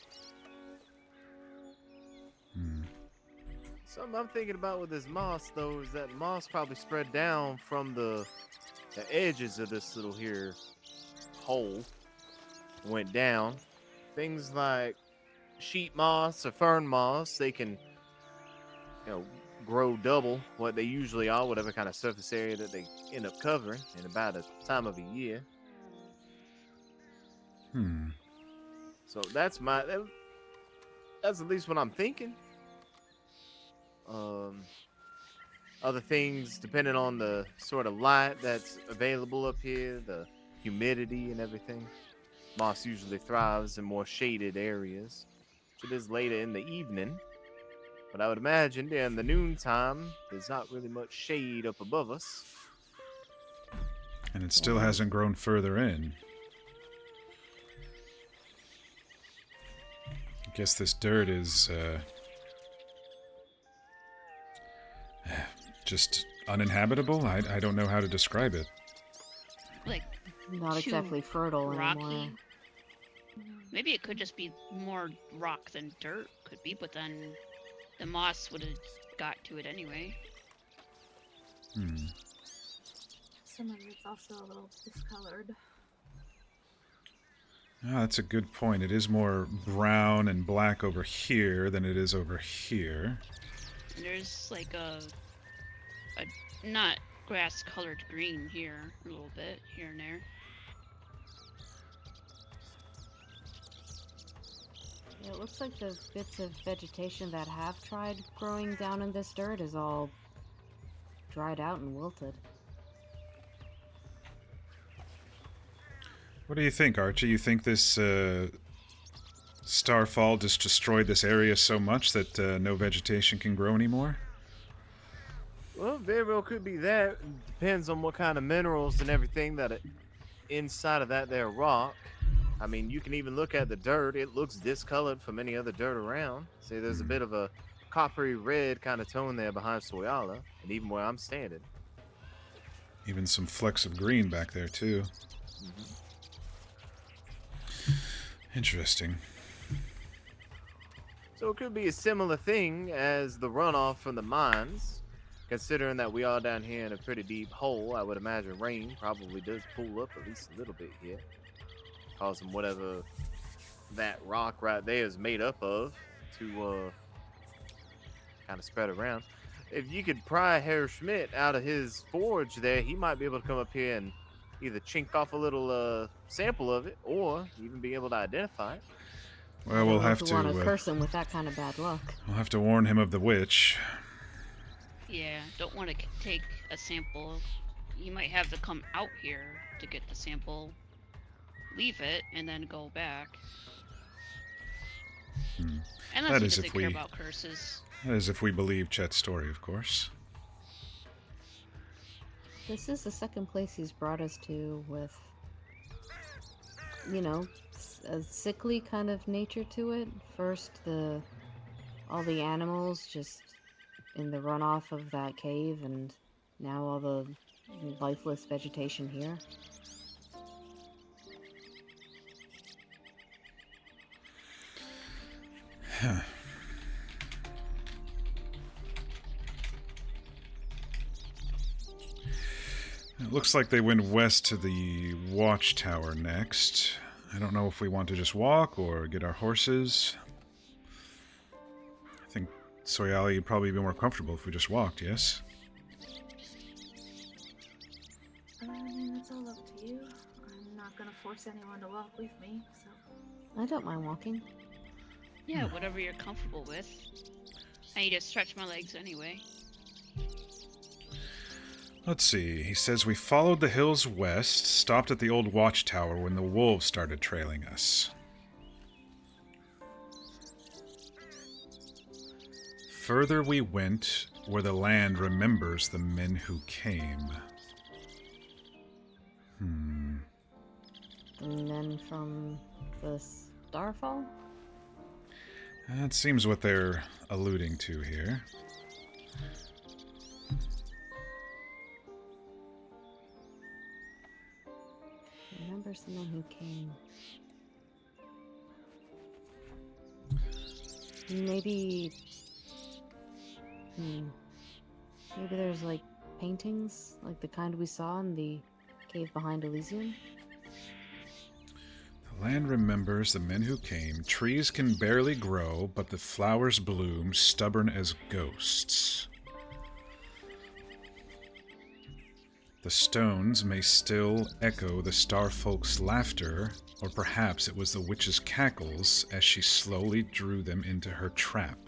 [SPEAKER 5] Something I'm thinking about with this moss, though, is that moss probably spread down from the edges of this little here hole, went down. Things like sheet moss or fern moss, they can, grow double what they usually are, whatever kind of surface area that they end up covering in about a time of a year. So that's at least what I'm thinking. Other things, depending on the sort of light that's available up here, the humidity and everything. Moss usually thrives in more shaded areas, which it is later in the evening. But I would imagine during the noontime, there's not really much shade up above us.
[SPEAKER 1] And it still hasn't grown further in. I guess this dirt is just uninhabitable. I don't know how to describe it.
[SPEAKER 2] Like,
[SPEAKER 3] Not
[SPEAKER 2] too
[SPEAKER 3] exactly fertile
[SPEAKER 2] rocky.
[SPEAKER 3] anymore.
[SPEAKER 2] Maybe it could just be more rock than dirt, could be, but then the moss would have got to it anyway.
[SPEAKER 6] Some of it's also a little discolored.
[SPEAKER 1] Oh, that's a good point. It is more brown and black over here than it is over here.
[SPEAKER 2] And there's like a not grass colored green here, a little bit here and there.
[SPEAKER 3] It looks like the bits of vegetation that have tried growing down in this dirt is all dried out and wilted.
[SPEAKER 1] What do you think, Archie? You think this Starfall just destroyed this area so much that no vegetation can grow anymore?
[SPEAKER 5] Well, very well could be that. It depends on what kind of minerals and everything that inside of that there rock. I mean, you can even look at the dirt. It looks discolored from any other dirt around. See, there's a bit of a coppery red kind of tone there behind Soyala, and even where I'm standing.
[SPEAKER 1] Even some flecks of green back there, too. Interesting.
[SPEAKER 5] So it could be a similar thing as the runoff from the mines. Considering that we are down here in a pretty deep hole, I would imagine rain probably does pull up at least a little bit here, causing whatever that rock right there is made up of to kind of spread around. If you could pry Herr Schmidt out of his forge there, he might be able to come up here and either chink off a little sample of it or even be able to identify it.
[SPEAKER 1] Well,
[SPEAKER 3] I don't
[SPEAKER 1] we'll
[SPEAKER 3] know
[SPEAKER 1] have
[SPEAKER 3] if we want
[SPEAKER 1] to.
[SPEAKER 3] to curse him with that kind of bad luck.
[SPEAKER 1] We'll have to warn him of the witch.
[SPEAKER 2] Yeah, don't want to take a sample. You might have to come out here to get the sample, leave it, and then go back. Unless
[SPEAKER 1] That
[SPEAKER 2] he
[SPEAKER 1] is
[SPEAKER 2] doesn't
[SPEAKER 1] if
[SPEAKER 2] care
[SPEAKER 1] we-
[SPEAKER 2] about curses.
[SPEAKER 1] That is if we believe Chet's story, of course.
[SPEAKER 3] This is the second place he's brought us to with, you know, a sickly kind of nature to it. First, all the animals just in the runoff of that cave, and now all the lifeless vegetation here.
[SPEAKER 1] It looks like they went west to the watchtower next. I don't know if we want to just walk or get our horses. I think Soyali would probably be more comfortable if we just walked, yes?
[SPEAKER 6] I mean, it's all up to you. I'm not gonna force anyone to walk with me, so.
[SPEAKER 3] I don't mind walking.
[SPEAKER 2] Yeah, whatever you're comfortable with. I need to stretch my legs anyway.
[SPEAKER 1] Let's see. He says we followed the hills west, stopped at the old watchtower when the wolves started trailing us. Further we went where the land remembers the men who came.
[SPEAKER 3] The men from the Starfall?
[SPEAKER 1] That seems what they're alluding to here.
[SPEAKER 3] Remembers the men who came. Maybe... Maybe there's, like, paintings, like the kind we saw in the cave behind Elysium?
[SPEAKER 1] The land remembers the men who came. Trees can barely grow, but the flowers bloom, stubborn as ghosts. The stones may still echo the star folk's laughter, or perhaps it was the witch's cackles as she slowly drew them into her trap.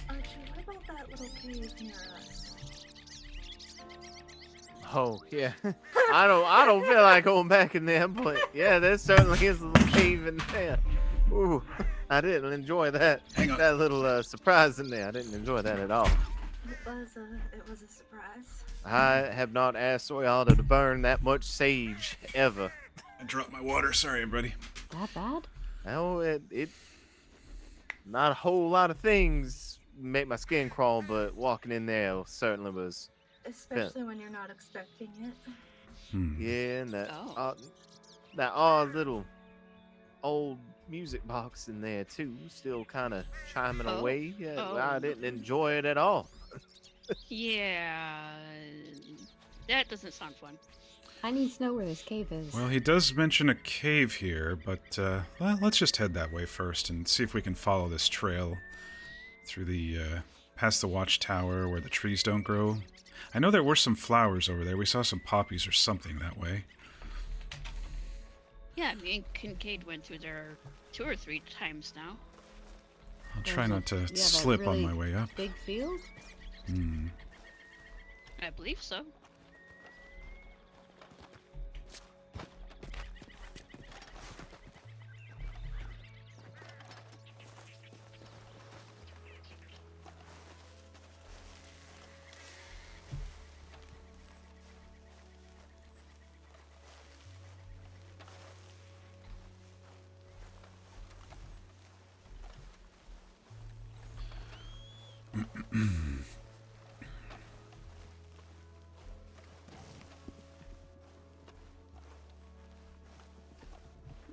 [SPEAKER 6] Archie, what about that little cave near us?
[SPEAKER 5] Oh yeah, I don't feel like going back in there, but yeah, there certainly is a little cave in there. Ooh, I didn't enjoy that.
[SPEAKER 1] Hang on.
[SPEAKER 5] That little surprise in there. I didn't enjoy that at all.
[SPEAKER 6] It was a surprise.
[SPEAKER 5] I have not asked Soyalda to burn that much sage ever.
[SPEAKER 1] I dropped my water. Sorry, everybody.
[SPEAKER 3] That bad?
[SPEAKER 5] No, it not a whole lot of things make my skin crawl, but walking in there certainly was.
[SPEAKER 6] Especially when you're not expecting it.
[SPEAKER 5] Yeah, and that
[SPEAKER 2] Oh.
[SPEAKER 5] that odd little old music box in there too, still kind of chiming
[SPEAKER 2] Oh.
[SPEAKER 5] away. Yeah,
[SPEAKER 2] Oh.
[SPEAKER 5] I didn't enjoy it at all.
[SPEAKER 2] Yeah, that doesn't sound fun.
[SPEAKER 3] I need to know where this cave is.
[SPEAKER 1] Well, he does mention a cave here, but well, let's just head that way first and see if we can follow this trail through the past the watchtower where the trees don't grow. I know there were some flowers over there. We saw some poppies or something that way.
[SPEAKER 2] Yeah, me and Kincaid went through there 2 or 3 times now.
[SPEAKER 1] I'll try
[SPEAKER 3] There's
[SPEAKER 1] not to
[SPEAKER 3] that
[SPEAKER 1] slip on
[SPEAKER 3] really
[SPEAKER 1] my way up.
[SPEAKER 3] big field?
[SPEAKER 2] I believe so.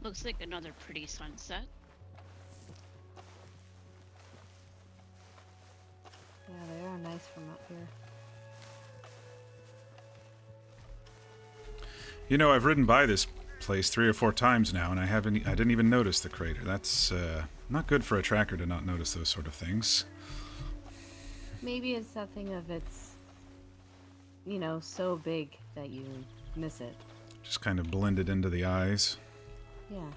[SPEAKER 2] Looks like another pretty sunset.
[SPEAKER 3] Yeah, they are nice from up here.
[SPEAKER 1] You know, I've ridden by this place 3 or 4 times now, and I didn't even notice the crater. That's not good for a tracker to not notice those sort of things.
[SPEAKER 3] Maybe it's that thing of it's, you know, so big that you miss it.
[SPEAKER 1] Just kind of blended into the eyes.
[SPEAKER 3] Yeah.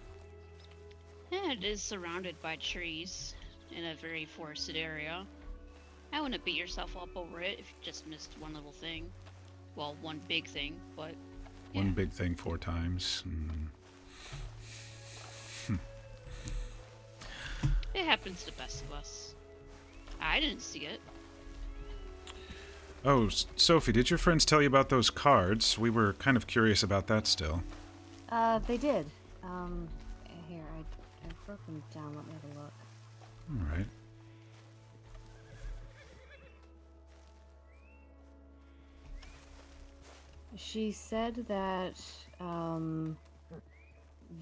[SPEAKER 2] Yeah, it is surrounded by trees in a very forested area. I wouldn't beat yourself up over it if you just missed one little thing. Well, one big thing, but yeah.
[SPEAKER 1] One big thing 4 times.
[SPEAKER 2] It happens to the best of us. I didn't see it.
[SPEAKER 1] Oh, Sophie, did your friends tell you about those cards? We were kind of curious about that still.
[SPEAKER 3] They did. Here, I broke them down. Let me have a look.
[SPEAKER 1] All right.
[SPEAKER 3] She said that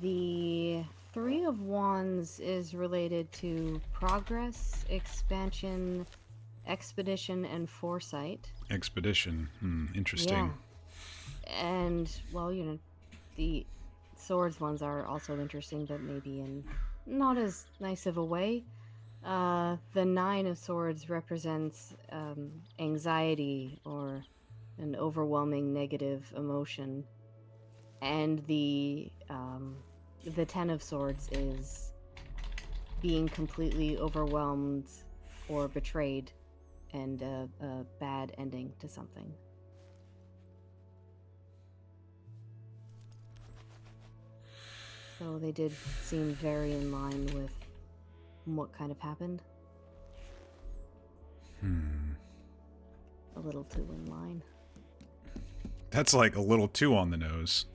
[SPEAKER 3] the 3 of Wands is related to progress, expansion, expedition, and foresight.
[SPEAKER 1] Expedition. Interesting.
[SPEAKER 3] Yeah. And, well, you know, the swords ones are also interesting, but maybe in not as nice of a way. The 9 of Swords represents anxiety or an overwhelming negative emotion, and the 10 of Swords is being completely overwhelmed or betrayed and a bad ending to something. So they did seem very in line with what kind of happened. A little too in line.
[SPEAKER 1] That's like a little too on the nose.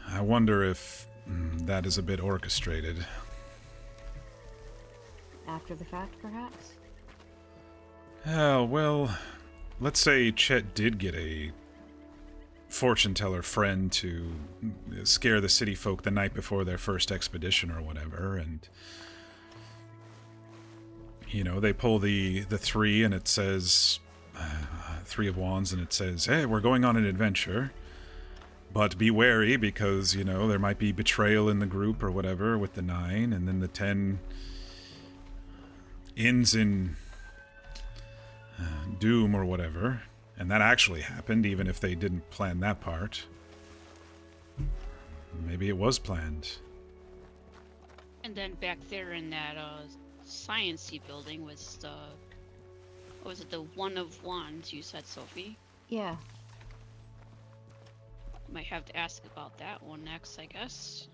[SPEAKER 1] I wonder if that is a bit orchestrated.
[SPEAKER 3] After the fact, perhaps?
[SPEAKER 1] Oh, well, let's say Chet did get a fortune teller friend to scare the city folk the night before their first expedition or whatever, and you know, they pull the 3 and it says 3 of Wands and it says, hey, we're going on an adventure, but be wary because, you know, there might be betrayal in the group or whatever with the 9, and then the 10 ends in doom or whatever. And that actually happened, even if they didn't plan that part. Maybe it was planned.
[SPEAKER 2] And then back there in that science-y building was the... What was it? The 1 of Wands, you said, Sophie?
[SPEAKER 3] Yeah.
[SPEAKER 2] Might have to ask about that one next, I guess.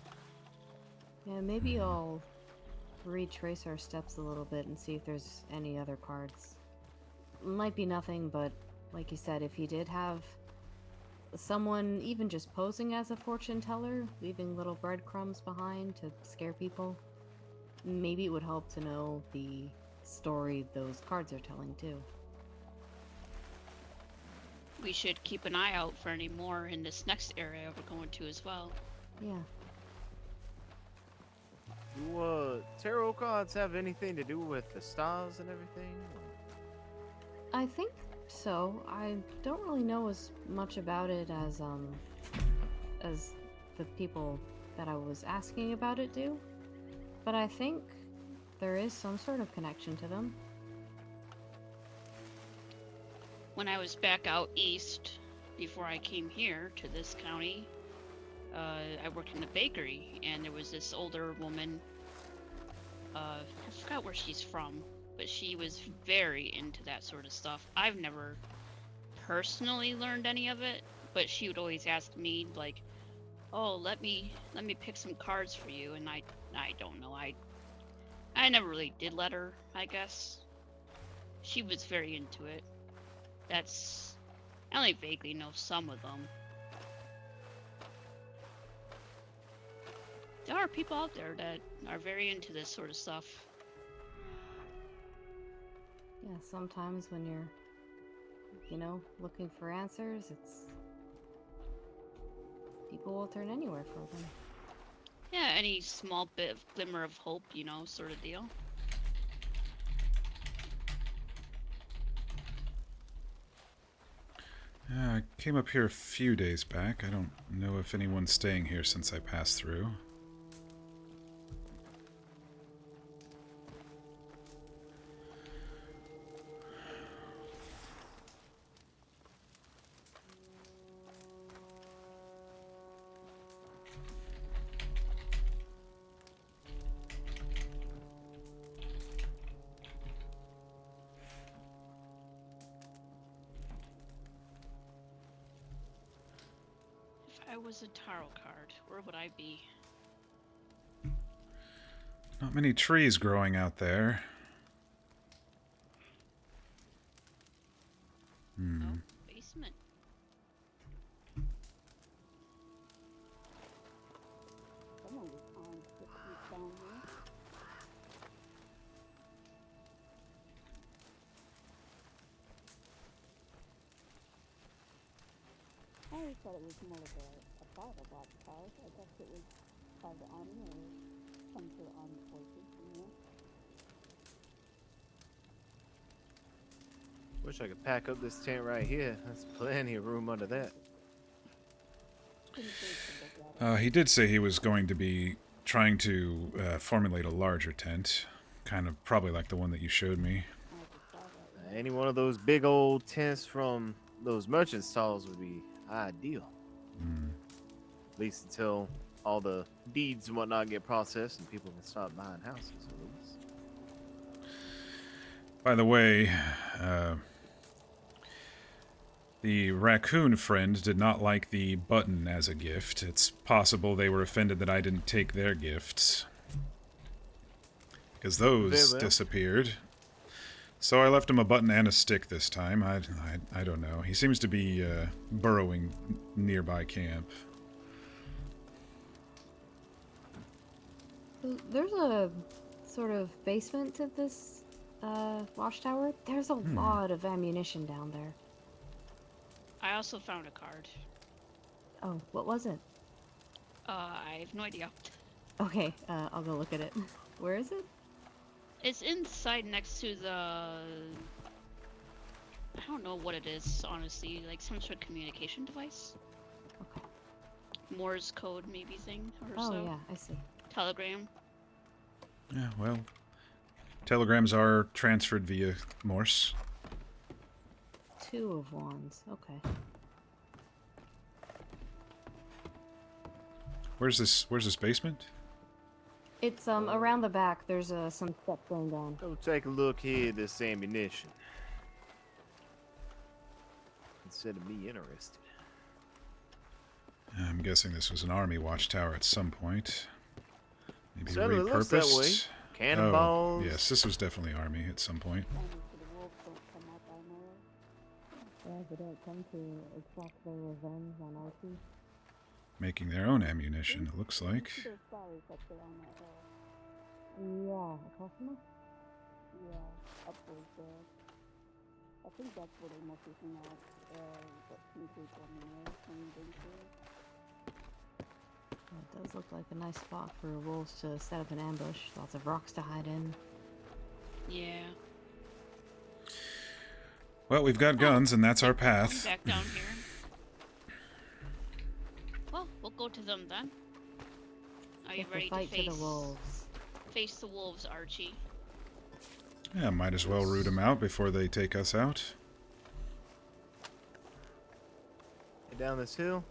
[SPEAKER 3] Yeah, maybe I'll retrace our steps a little bit and see if there's any other cards. Might be nothing, but like you said, if he did have someone even just posing as a fortune teller, leaving little breadcrumbs behind to scare people, maybe it would help to know the story those cards are telling too.
[SPEAKER 2] We should keep an eye out for any more in this next area we're going to as well.
[SPEAKER 3] Yeah.
[SPEAKER 5] Do tarot cards have anything to do with the stars and everything?
[SPEAKER 3] I think so. I don't really know as much about it as the people that I was asking about it do, but I think there is some sort of connection to them.
[SPEAKER 2] When I was back out east, before I came here to this county, I worked in a bakery, and there was this older woman, I forgot where she's from, but she was very into that sort of stuff. I've never personally learned any of it, but she would always ask me, like, oh, let me pick some cards for you, and I don't know, I never really did let her, I guess. She was very into it. I only vaguely know some of them. There are people out there that are very into this sort of stuff.
[SPEAKER 3] Yeah, sometimes when you're, looking for answers, people will turn anywhere for them.
[SPEAKER 2] Yeah, any small bit of glimmer of hope, sort of deal.
[SPEAKER 1] I came up here a few days back. I don't know if anyone's staying here since I passed through.
[SPEAKER 2] If I was a tarot card, where would I be?
[SPEAKER 1] Not many trees growing out there.
[SPEAKER 2] Oh, basement.
[SPEAKER 4] Someone was on 6 feet down there. I always thought it was more like a battle box house. I guess it was by the army or some sort of armed forces,
[SPEAKER 5] Wish I could pack up this tent right here. There's plenty of room under that.
[SPEAKER 1] He did say he was going to be trying to formulate a larger tent. Kind of probably like the one that you showed me.
[SPEAKER 5] Any one of those big old tents from those merchant stalls would be ideal. At least until all the deeds and whatnot get processed and people can start buying houses at least.
[SPEAKER 1] By the way, the raccoon friend did not like the button as a gift. It's possible they were offended that I didn't take their gifts. Because those disappeared. So I left him a button and a stick this time. I don't know. He seems to be burrowing nearby camp.
[SPEAKER 3] There's a sort of basement to this watchtower. There's a lot of ammunition down there.
[SPEAKER 2] I also found a card.
[SPEAKER 3] Oh, what was it?
[SPEAKER 2] I have no idea.
[SPEAKER 3] Okay, I'll go look at it. Where is it?
[SPEAKER 2] It's inside next to the... I don't know what it is, honestly. Like some sort of communication device.
[SPEAKER 3] Okay.
[SPEAKER 2] Morse code maybe thing or
[SPEAKER 3] Oh,
[SPEAKER 2] so.
[SPEAKER 3] yeah, I see.
[SPEAKER 2] Telegram.
[SPEAKER 1] Yeah, well, telegrams are transferred via Morse.
[SPEAKER 3] 2 of wands. Okay.
[SPEAKER 1] Where's this basement?
[SPEAKER 3] It's around the back. There's some steps going down.
[SPEAKER 5] Go take a look here at this ammunition. Instead of me interested.
[SPEAKER 1] I'm guessing this was an army watchtower at some point. Maybe
[SPEAKER 5] Certainly
[SPEAKER 1] repurposed.
[SPEAKER 5] looks that way. Cannonballs.
[SPEAKER 1] Oh, yes, this was definitely army at some point.
[SPEAKER 4] the wolves don't come up, I know. Yeah, they don't come to exact their revenge on Archie.
[SPEAKER 1] Making their own ammunition, it looks like.
[SPEAKER 4] There's flowers up there on that hill. Yeah, across from us? Yeah, upwards there. I think that's where they mostly hang out. What Kincaid told me, when we been through.
[SPEAKER 3] It does look like a nice spot for wolves to set up an ambush. Lots of rocks to hide in.
[SPEAKER 2] Yeah.
[SPEAKER 1] Well, we've got guns, and that's our
[SPEAKER 2] I'm
[SPEAKER 1] path.
[SPEAKER 2] back down here. Well, we'll go to them then. Are you
[SPEAKER 3] Get the
[SPEAKER 2] ready
[SPEAKER 3] fight
[SPEAKER 2] to face
[SPEAKER 3] to the wolves.
[SPEAKER 2] face the wolves, Archie?
[SPEAKER 1] Yeah, might as well root them out before they take us out.
[SPEAKER 5] Head down this hill.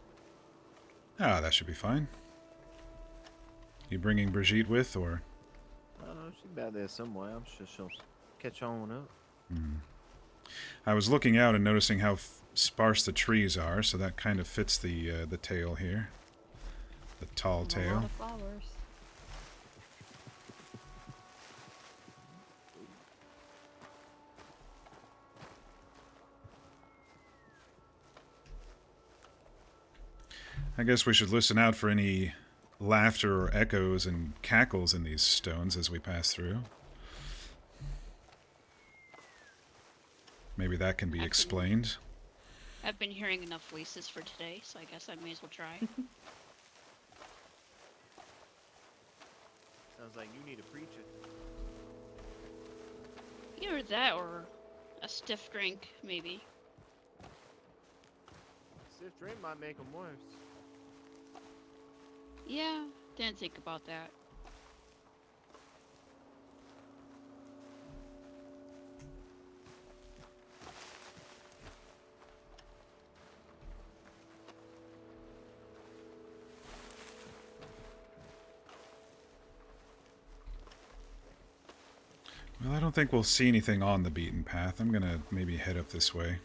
[SPEAKER 1] Ah, that should be fine. You bringing Brigitte with, or?
[SPEAKER 5] I don't know, she's back there somewhere. I'm sure she'll catch on up.
[SPEAKER 1] I was looking out and noticing how sparse the trees are, so that kind of fits the tale here. The tall
[SPEAKER 3] And a
[SPEAKER 1] tale.
[SPEAKER 3] lot of flowers.
[SPEAKER 1] I guess we should listen out for any laughter or echoes and cackles in these stones as we pass through. Maybe that can be explained.
[SPEAKER 2] I've been hearing enough voices for today, so I guess I may as well try.
[SPEAKER 5] Sounds like you need a preacher.
[SPEAKER 2] Either that or a stiff drink, maybe.
[SPEAKER 5] Stiff drink might make them worse.
[SPEAKER 2] Yeah, didn't think about that.
[SPEAKER 1] Well, I don't think we'll see anything on the beaten path. I'm gonna maybe head up this way.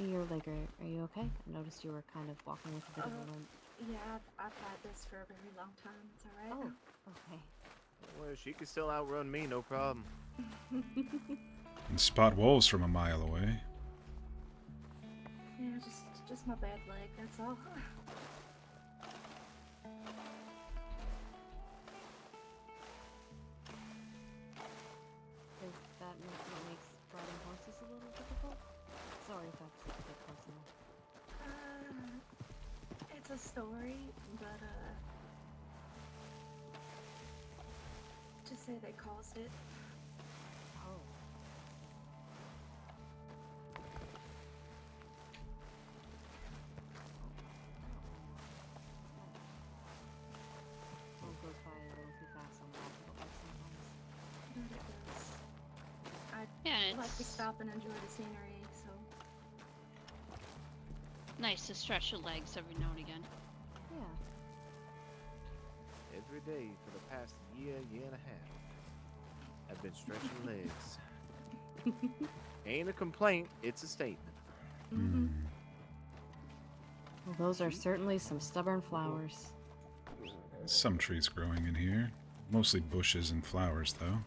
[SPEAKER 3] Your leg, are you okay? I noticed you were kind of walking with a bit of a limp.
[SPEAKER 6] Yeah, I've had this for a very long time. It's alright.
[SPEAKER 3] Oh, okay.
[SPEAKER 5] Well, she could still outrun me, no problem.
[SPEAKER 1] And spot wolves from a mile away.
[SPEAKER 6] Yeah, just my bad leg, that's all.
[SPEAKER 3] Does that mean it makes riding horses a little difficult? Sorry if that's a bit personal.
[SPEAKER 6] It's a story, but just say they caused it.
[SPEAKER 3] Oh. Time goes by a little too fast on that little bit sometimes.
[SPEAKER 6] But it does.
[SPEAKER 2] Yeah,
[SPEAKER 6] I like to
[SPEAKER 2] it's
[SPEAKER 6] stop and enjoy the scenery, so
[SPEAKER 2] nice to stretch your legs every now and again.
[SPEAKER 3] Yeah.
[SPEAKER 5] Every day for the past year and a half, I've been stretching legs. Ain't a complaint, it's a statement.
[SPEAKER 3] Mm-hmm. Well, those are certainly some stubborn flowers.
[SPEAKER 1] Some trees growing in here. Mostly bushes and flowers, though.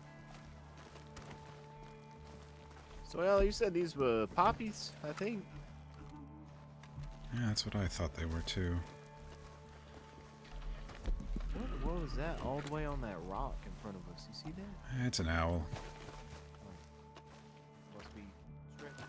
[SPEAKER 5] So, Ella, you said these were poppies, I think.
[SPEAKER 1] Yeah, that's what I thought they were, too.
[SPEAKER 5] What was that all the way on that rock in front of us? You see that?
[SPEAKER 1] It's an owl.
[SPEAKER 5] Must be stretching.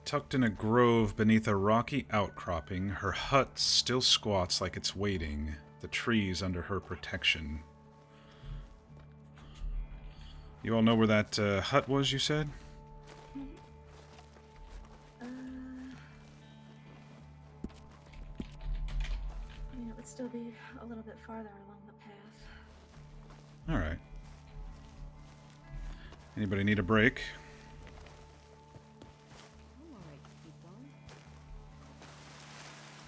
[SPEAKER 1] Tucked in a grove beneath a rocky outcropping, her hut still squats like it's waiting, the trees under her protection. You all know where that hut was, you said?
[SPEAKER 6] I mean, it would still be a little bit farther along the path.
[SPEAKER 1] Alright. Anybody need a break?
[SPEAKER 3] I'm alright to keep going.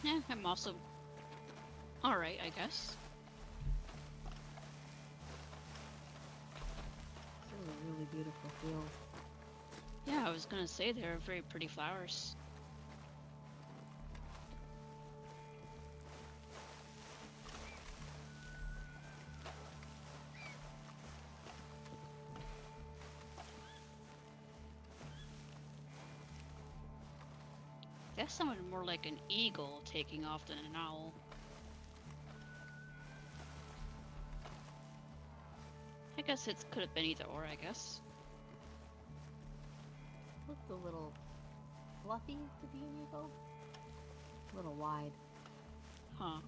[SPEAKER 2] Yeah, I'm also alright, I guess.
[SPEAKER 3] It's a really beautiful field.
[SPEAKER 2] Yeah, I was gonna say they're very pretty flowers. That sounded more like an eagle taking off than an owl. I guess it could have been either or, I guess.
[SPEAKER 3] Looked a little fluffy to be an eagle. A little wide.
[SPEAKER 2] Huh.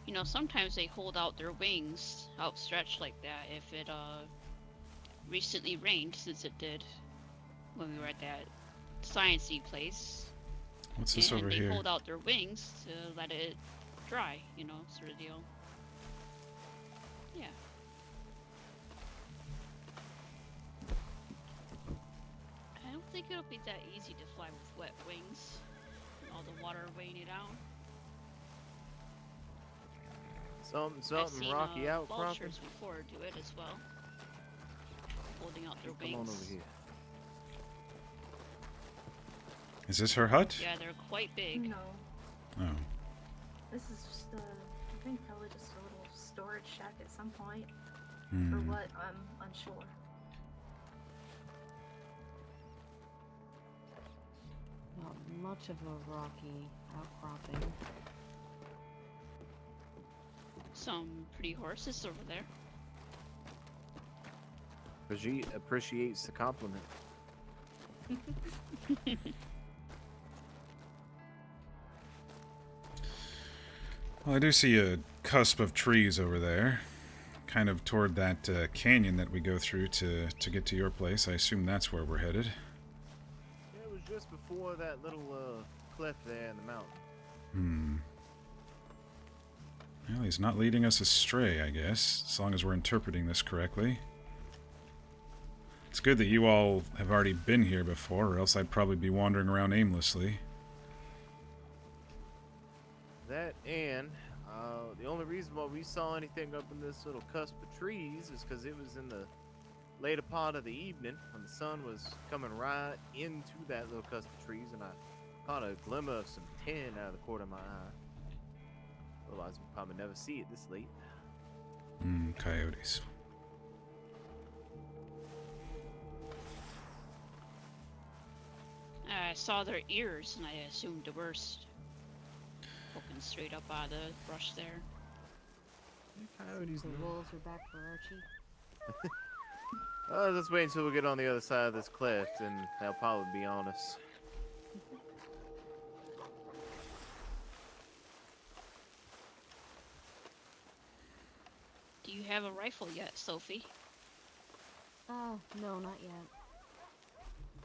[SPEAKER 2] You know, sometimes they hold out their wings outstretched like that if it recently rained, since it did when we were at that sciencey place.
[SPEAKER 1] What's this
[SPEAKER 2] and
[SPEAKER 1] over
[SPEAKER 2] they
[SPEAKER 1] here?
[SPEAKER 2] hold out their wings to let it dry, you know, sort of deal. Yeah. I don't think it'll be that easy to fly with wet wings. All the water weighing it out. I've
[SPEAKER 5] Something
[SPEAKER 2] seen
[SPEAKER 5] rocky outcropping.
[SPEAKER 2] vultures before do it as well. Holding out their
[SPEAKER 5] Come on
[SPEAKER 2] wings.
[SPEAKER 5] over here.
[SPEAKER 1] Is this her hut?
[SPEAKER 2] Yeah, they're quite big.
[SPEAKER 6] No,
[SPEAKER 1] Oh.
[SPEAKER 6] this is just I think probably just a little storage shack at some point. For
[SPEAKER 1] Hmm.
[SPEAKER 6] what, I'm unsure.
[SPEAKER 3] Not much of a rocky outcropping.
[SPEAKER 2] Some pretty horses over there.
[SPEAKER 5] Brigitte appreciates the compliment.
[SPEAKER 1] Well, I do see a cusp of trees over there, kind of toward that canyon that we go through to get to your place. I assume that's where we're headed.
[SPEAKER 5] Yeah, it was just before that little cliff there in the mountain.
[SPEAKER 1] Hmm. Well, he's not leading us astray, I guess, as long as we're interpreting this correctly. It's good that you all have already been here before, or else I'd probably be wandering around aimlessly.
[SPEAKER 5] That and the only reason why we saw anything up in this little cusp of trees is because it was in the later part of the evening when the sun was coming right into that little cusp of trees, and I caught a glimmer of some tin out of the corner of my eye. Otherwise, we'd probably never see it this late.
[SPEAKER 1] Coyotes.
[SPEAKER 2] I saw their ears, and I assumed the worst. Poking straight up out of the brush there.
[SPEAKER 5] Coyotes.
[SPEAKER 3] The wolves are back for Archie.
[SPEAKER 5] Let's wait until we get on the other side of this cleft, and they'll probably be on us.
[SPEAKER 2] Do you have a rifle yet, Sophie?
[SPEAKER 3] No, not yet.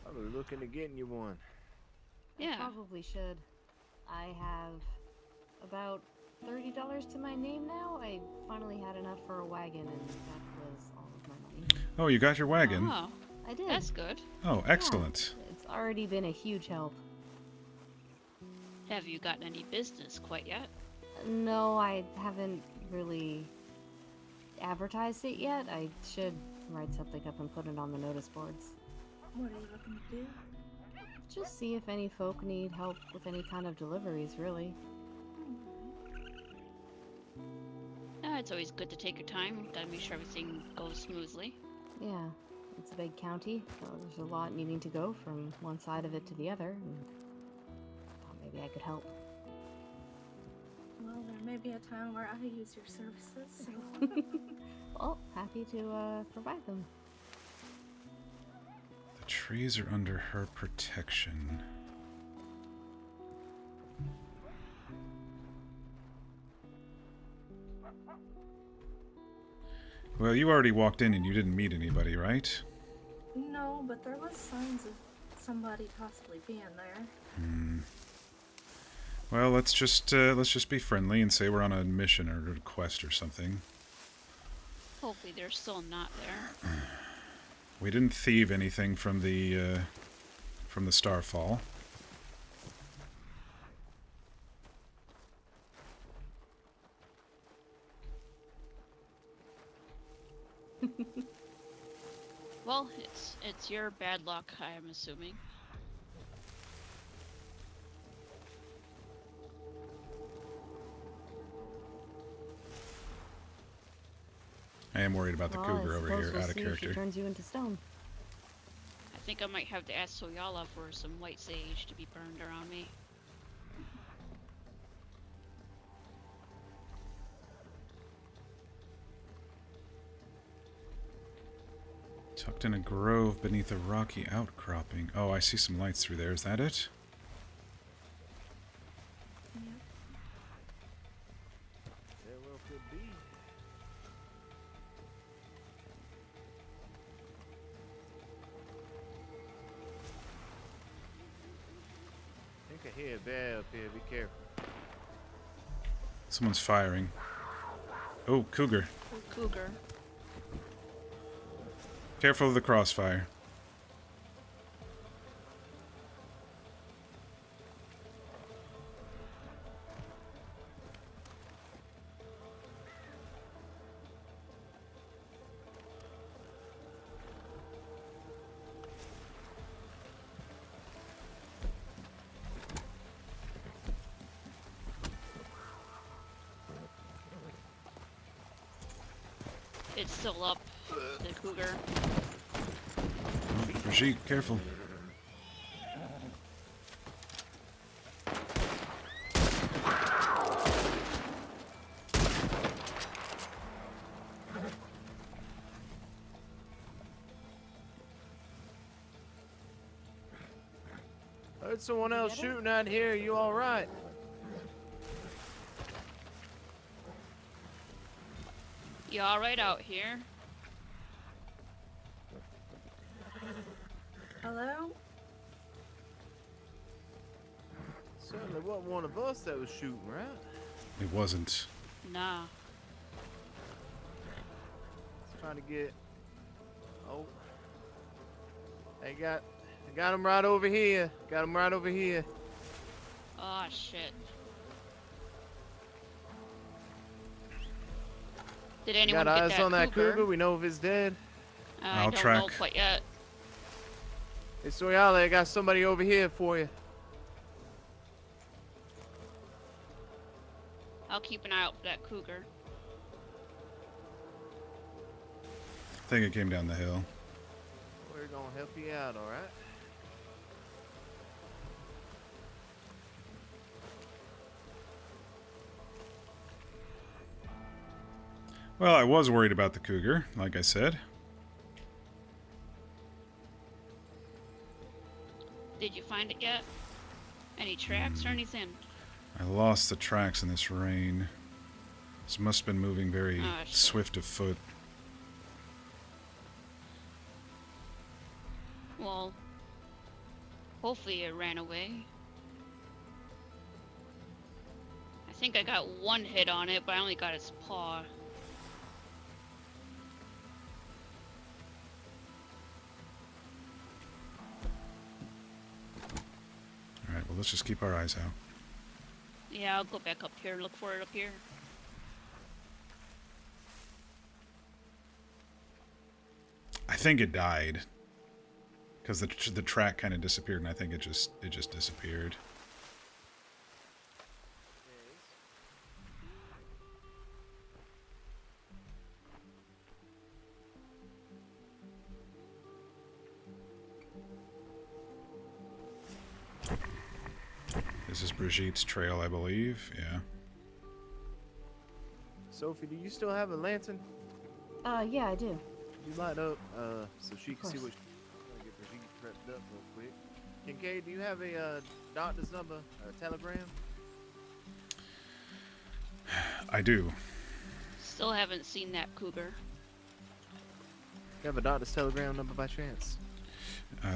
[SPEAKER 5] Probably looking to getting you one.
[SPEAKER 2] Yeah.
[SPEAKER 3] I probably should. I have about $30 to my name now. I finally had enough for a wagon, and that was all of my money.
[SPEAKER 1] Oh, you got your wagon?
[SPEAKER 2] Oh,
[SPEAKER 3] I did.
[SPEAKER 2] that's good.
[SPEAKER 1] Oh, excellent.
[SPEAKER 3] Yeah, it's already been a huge help.
[SPEAKER 2] Have you gotten any business quite yet?
[SPEAKER 3] No, I haven't really advertised it yet. I should write something up and put it on the notice boards.
[SPEAKER 6] What are you looking to do?
[SPEAKER 3] Just see if any folk need help with any kind of deliveries, really.
[SPEAKER 2] It's always good to take your time. Gotta make sure everything goes smoothly.
[SPEAKER 3] Yeah, it's a big county, so there's a lot needing to go from one side of it to the other, and thought maybe I could help.
[SPEAKER 6] Well, there may be a time where I use your services, so...
[SPEAKER 3] Well, happy to provide them.
[SPEAKER 1] The trees are under her protection. Well, you already walked in and you didn't meet anybody, right?
[SPEAKER 6] No, but there was signs of somebody possibly being there.
[SPEAKER 1] Hmm. Well, let's just be friendly and say we're on a mission or a quest or something.
[SPEAKER 2] Hopefully they're still not there.
[SPEAKER 1] We didn't thieve anything from the Starfall.
[SPEAKER 2] Well, it's your bad luck, I am assuming.
[SPEAKER 1] I am worried about the
[SPEAKER 3] Well, I
[SPEAKER 1] cougar over
[SPEAKER 3] suppose
[SPEAKER 1] here,
[SPEAKER 3] we'll
[SPEAKER 1] out of
[SPEAKER 3] see if
[SPEAKER 1] character.
[SPEAKER 3] she turns you into stone.
[SPEAKER 2] I think I might have to ask Soyala for some white sage to be burned around me.
[SPEAKER 1] Tucked in a grove beneath a rocky outcropping. Oh, I see some lights through there. Is that it?
[SPEAKER 6] Yep.
[SPEAKER 5] Very well could be. I think I hear a bear up here. Be careful.
[SPEAKER 1] Someone's firing. Oh, cougar.
[SPEAKER 2] Cougar.
[SPEAKER 1] Careful of the crossfire.
[SPEAKER 2] It's still up, the cougar.
[SPEAKER 1] Brigitte, careful.
[SPEAKER 5] Heard someone else shooting out here. You all right?
[SPEAKER 2] You alright out here?
[SPEAKER 6] Hello?
[SPEAKER 5] Certainly wasn't one of us that was shooting, right?
[SPEAKER 1] It wasn't.
[SPEAKER 2] Nah.
[SPEAKER 5] Just trying to get. Oh. I got him right over here. Got him right over here.
[SPEAKER 2] Oh shit. Did anyone
[SPEAKER 5] Got
[SPEAKER 2] get
[SPEAKER 5] eyes
[SPEAKER 2] that
[SPEAKER 5] on that
[SPEAKER 2] cougar?
[SPEAKER 5] cougar. We know if it's dead.
[SPEAKER 2] I
[SPEAKER 1] I'll
[SPEAKER 2] don't
[SPEAKER 1] track.
[SPEAKER 2] know quite yet.
[SPEAKER 5] Hey, Soyale, I got somebody over here for you.
[SPEAKER 2] I'll keep an eye out for that cougar.
[SPEAKER 1] I think it came down the hill.
[SPEAKER 5] We're gonna help you out, all right?
[SPEAKER 1] Well, I was worried about the cougar, like I said.
[SPEAKER 2] Did you find it yet? Any tracks or anything?
[SPEAKER 1] I lost the tracks in this rain. This must have been moving very
[SPEAKER 2] Oh, shit.
[SPEAKER 1] swift of foot.
[SPEAKER 2] Well, hopefully it ran away. I think I got one hit on it, but I only got its paw.
[SPEAKER 1] Alright, well, let's just keep our eyes out.
[SPEAKER 2] Yeah, I'll go back up here, look for it up here.
[SPEAKER 1] I think it died. Because the track kind of disappeared, and I think it just disappeared. This is Brigitte's trail, I believe. Yeah.
[SPEAKER 5] Sophie, do you still have a lantern?
[SPEAKER 3] Yeah, I do.
[SPEAKER 5] You light up, so she can see
[SPEAKER 3] course.
[SPEAKER 5] what. I'll get Brigitte prepped up real quick. Kincaid, do you have a doctor's number, a telegram?
[SPEAKER 1] I do.
[SPEAKER 2] Still haven't seen that cougar.
[SPEAKER 5] You have a doctor's telegram number by chance?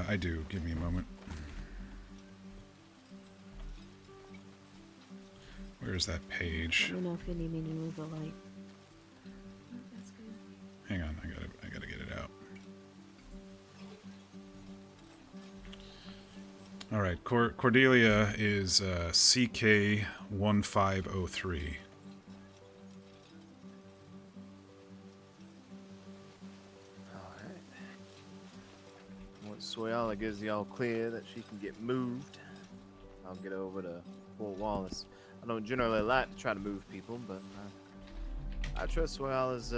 [SPEAKER 1] I do. Give me a moment. Where's that page?
[SPEAKER 3] Let me know if you need me to move the light.
[SPEAKER 6] That's good.
[SPEAKER 1] Hang on, I gotta get it out. All right, Cordelia is CK1503.
[SPEAKER 5] Alright. Once Soyala gives y'all clear that she can get moved, I'll get over to Fort Wallace. I don't generally like to try to move people, but I trust Soyala's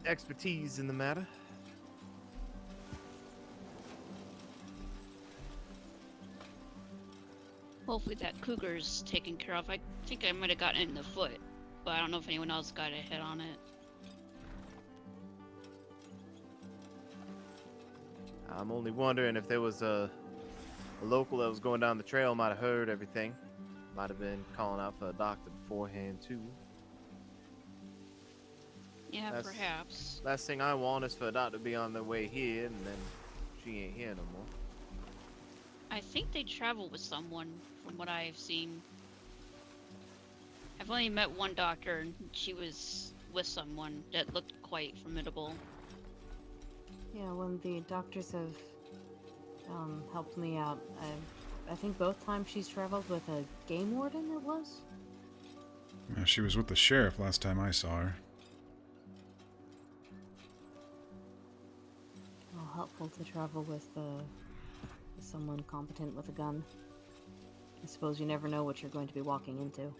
[SPEAKER 5] expertise in the matter.
[SPEAKER 2] Hopefully that cougar's taken care of. I think I might have gotten it in the foot, but I don't know if anyone else got a hit on it.
[SPEAKER 5] I'm only wondering if there was a local that was going down the trail might have heard everything. Might have been calling out for a doctor beforehand too.
[SPEAKER 2] Yeah,
[SPEAKER 5] That's-
[SPEAKER 2] perhaps.
[SPEAKER 5] Last thing I want is for a doctor to be on their way here and then she ain't here no more.
[SPEAKER 2] I think they travel with someone, from what I've seen. I've only met one doctor, and she was with someone that looked quite formidable.
[SPEAKER 3] Yeah, when the doctors have helped me out, I think both times she's traveled with a game warden, it was?
[SPEAKER 1] Yeah, she was with the sheriff last time I saw her.
[SPEAKER 3] Well, helpful to travel with someone competent with a gun. I suppose you never know what you're going to be walking into.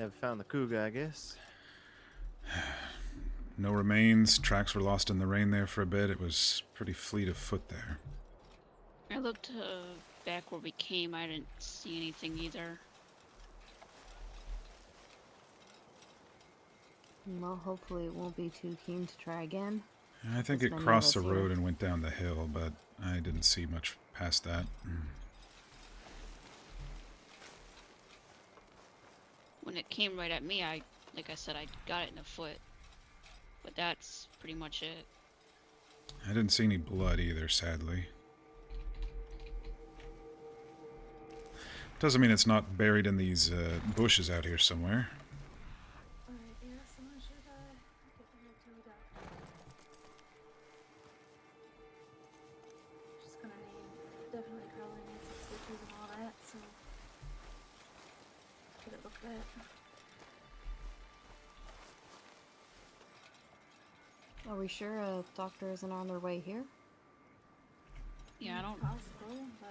[SPEAKER 5] Never found the cougar, I guess.
[SPEAKER 1] No remains. Tracks were lost in the rain there for a bit. It was pretty fleet of foot there.
[SPEAKER 2] I looked back where we came. I didn't see anything either.
[SPEAKER 3] Well, hopefully it won't be too keen to try again.
[SPEAKER 1] I think
[SPEAKER 3] There's
[SPEAKER 1] it
[SPEAKER 3] many
[SPEAKER 1] crossed the
[SPEAKER 3] of us
[SPEAKER 1] road
[SPEAKER 3] here.
[SPEAKER 1] and went down the hill, but I didn't see much past that.
[SPEAKER 2] When it came right at me, like I said, I got it in the foot. But that's pretty much it.
[SPEAKER 1] I didn't see any blood either, sadly. Doesn't mean it's not buried in these bushes out here somewhere.
[SPEAKER 6] Alright, yeah, someone should get the head to the doctor. Just gonna definitely probably need some stitches and all that, so get it looked at.
[SPEAKER 3] Are we sure a doctor isn't on their way here?
[SPEAKER 2] Yeah, I don't.
[SPEAKER 6] It's possible, but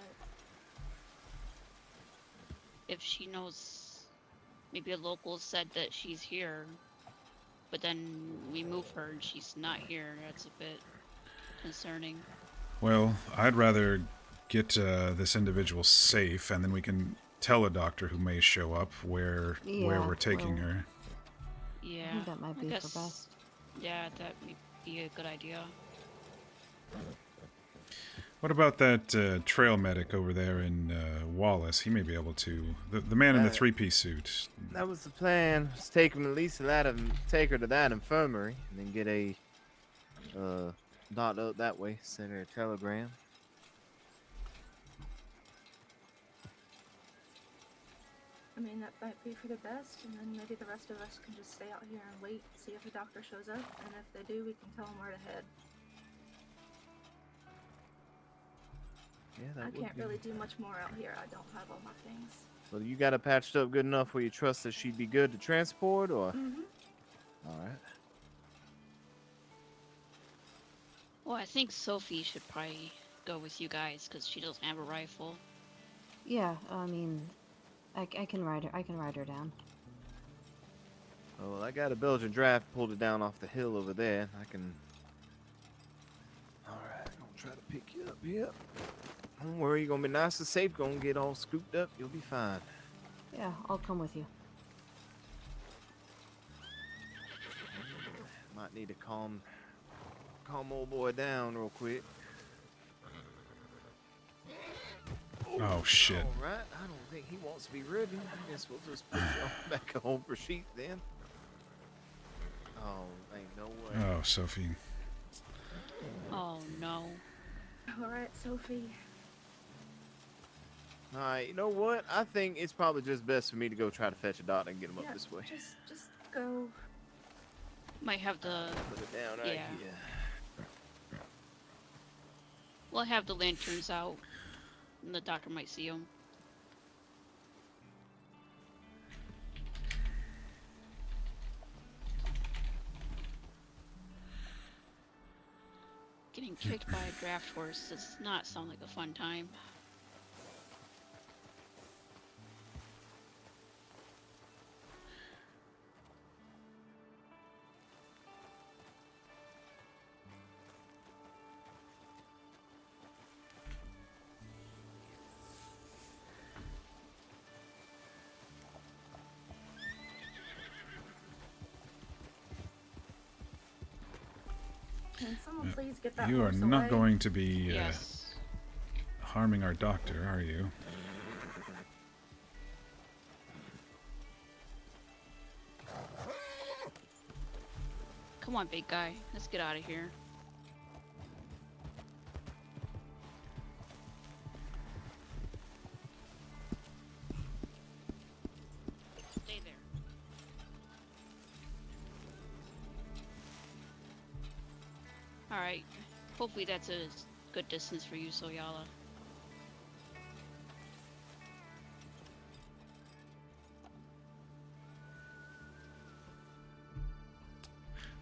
[SPEAKER 2] If she knows, maybe a local said that she's here, but then we move her and she's not here. That's a bit concerning.
[SPEAKER 1] Well, I'd rather get this individual safe, and then we can tell a doctor who may show up where
[SPEAKER 3] Yeah,
[SPEAKER 1] we're taking
[SPEAKER 3] well,
[SPEAKER 1] her.
[SPEAKER 3] I
[SPEAKER 2] Yeah,
[SPEAKER 3] think that might
[SPEAKER 2] I
[SPEAKER 3] be
[SPEAKER 2] guess,
[SPEAKER 3] for best.
[SPEAKER 2] Yeah, that may be a good idea.
[SPEAKER 1] What about that trail medic over there in Wallace? He may be able to. The man in the three-piece suit.
[SPEAKER 5] That was the plan. Was take him at least to that, take her to that infirmary, and then get a doctor up that way. Send her a telegram.
[SPEAKER 6] I mean, that might be for the best, and then maybe the rest of us can just stay out here and wait, see if the doctor shows up, and if they do, we can tell them where to head.
[SPEAKER 5] Yeah, that
[SPEAKER 6] I
[SPEAKER 5] would
[SPEAKER 6] can't
[SPEAKER 5] be-
[SPEAKER 6] really do much more out here. I don't have all my things.
[SPEAKER 5] Well, you got her patched up good enough where you trust that she'd be good to transport, or?
[SPEAKER 6] Mm-hmm.
[SPEAKER 5] All right.
[SPEAKER 2] Well, I think Sophie should probably go with you guys because she doesn't have a rifle.
[SPEAKER 3] Yeah, I mean, I can ride her. I can ride her down.
[SPEAKER 5] Oh, well, I got a Belgian draft, pulled it down off the hill over there. I can. All right, I'm gonna try to pick you up here. Don't worry, you're gonna be nice and safe. Gonna get all scooped up. You'll be fine.
[SPEAKER 3] Yeah, I'll come with you.
[SPEAKER 5] Might need to calm old boy down real quick.
[SPEAKER 1] Oh shit!
[SPEAKER 5] All right, I don't think he wants to be ridden. I guess we'll just put you on back home for sheep then. Oh, ain't no way.
[SPEAKER 1] Oh, Sophie.
[SPEAKER 2] Oh no.
[SPEAKER 6] Alright, Sophie.
[SPEAKER 5] All right, you know what? I think it's probably just best for me to go try to fetch a doctor and get him
[SPEAKER 6] Yeah,
[SPEAKER 5] up this way.
[SPEAKER 6] just go.
[SPEAKER 2] Might have the.
[SPEAKER 5] Put it down right
[SPEAKER 2] Yeah.
[SPEAKER 5] here.
[SPEAKER 2] We'll have the lanterns out, and the doctor might see them. Getting kicked by a draft horse does not sound like a fun time.
[SPEAKER 6] Can someone please get that
[SPEAKER 1] You are
[SPEAKER 6] horse
[SPEAKER 1] not
[SPEAKER 6] away?
[SPEAKER 1] going to be
[SPEAKER 2] Yes.
[SPEAKER 1] harming our doctor, are you?
[SPEAKER 2] Come on, big guy. Let's get out of here. Stay there. Alright. Hopefully that's a good distance for you, Soyala.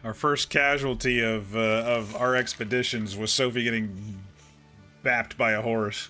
[SPEAKER 1] Our first casualty of our expeditions was Sophie getting bapped by a horse.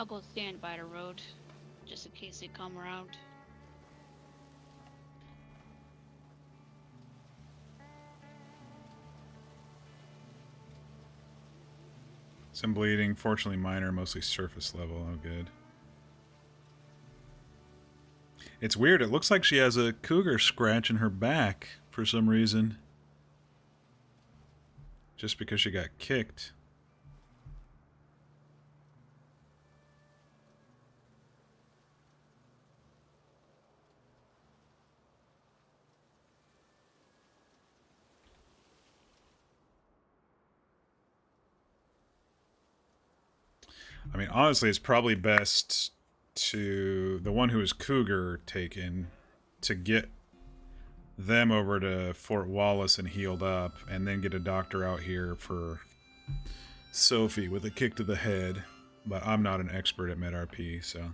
[SPEAKER 2] I'll go stand by the road, just in case they come around.
[SPEAKER 1] Some bleeding, fortunately minor, mostly surface level. Oh, good. It's weird. It looks like she has a cougar scratch in her back for some reason. Just because she got kicked. I mean, honestly, it's probably best to the one who is cougar taken to get them over to Fort Wallace and healed up, and then get a doctor out here for Sophie with a kick to the head. But I'm not an expert at MedRP, so.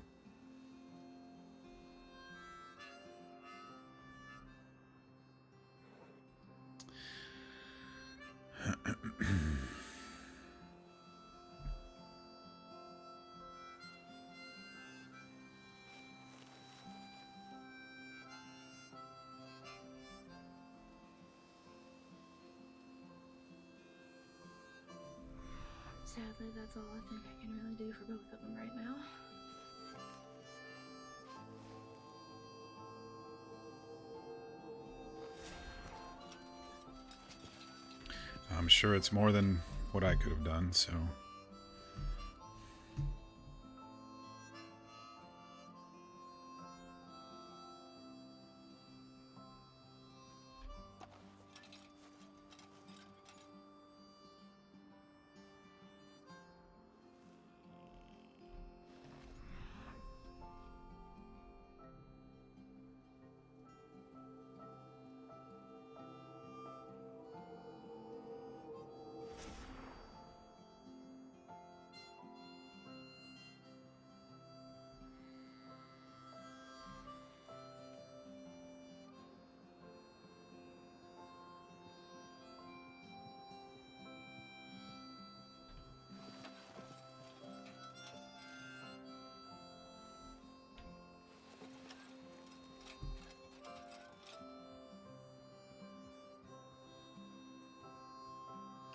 [SPEAKER 6] Sadly, that's all I think I can really do for both of them right now.
[SPEAKER 1] I'm sure it's more than what I could have done, so.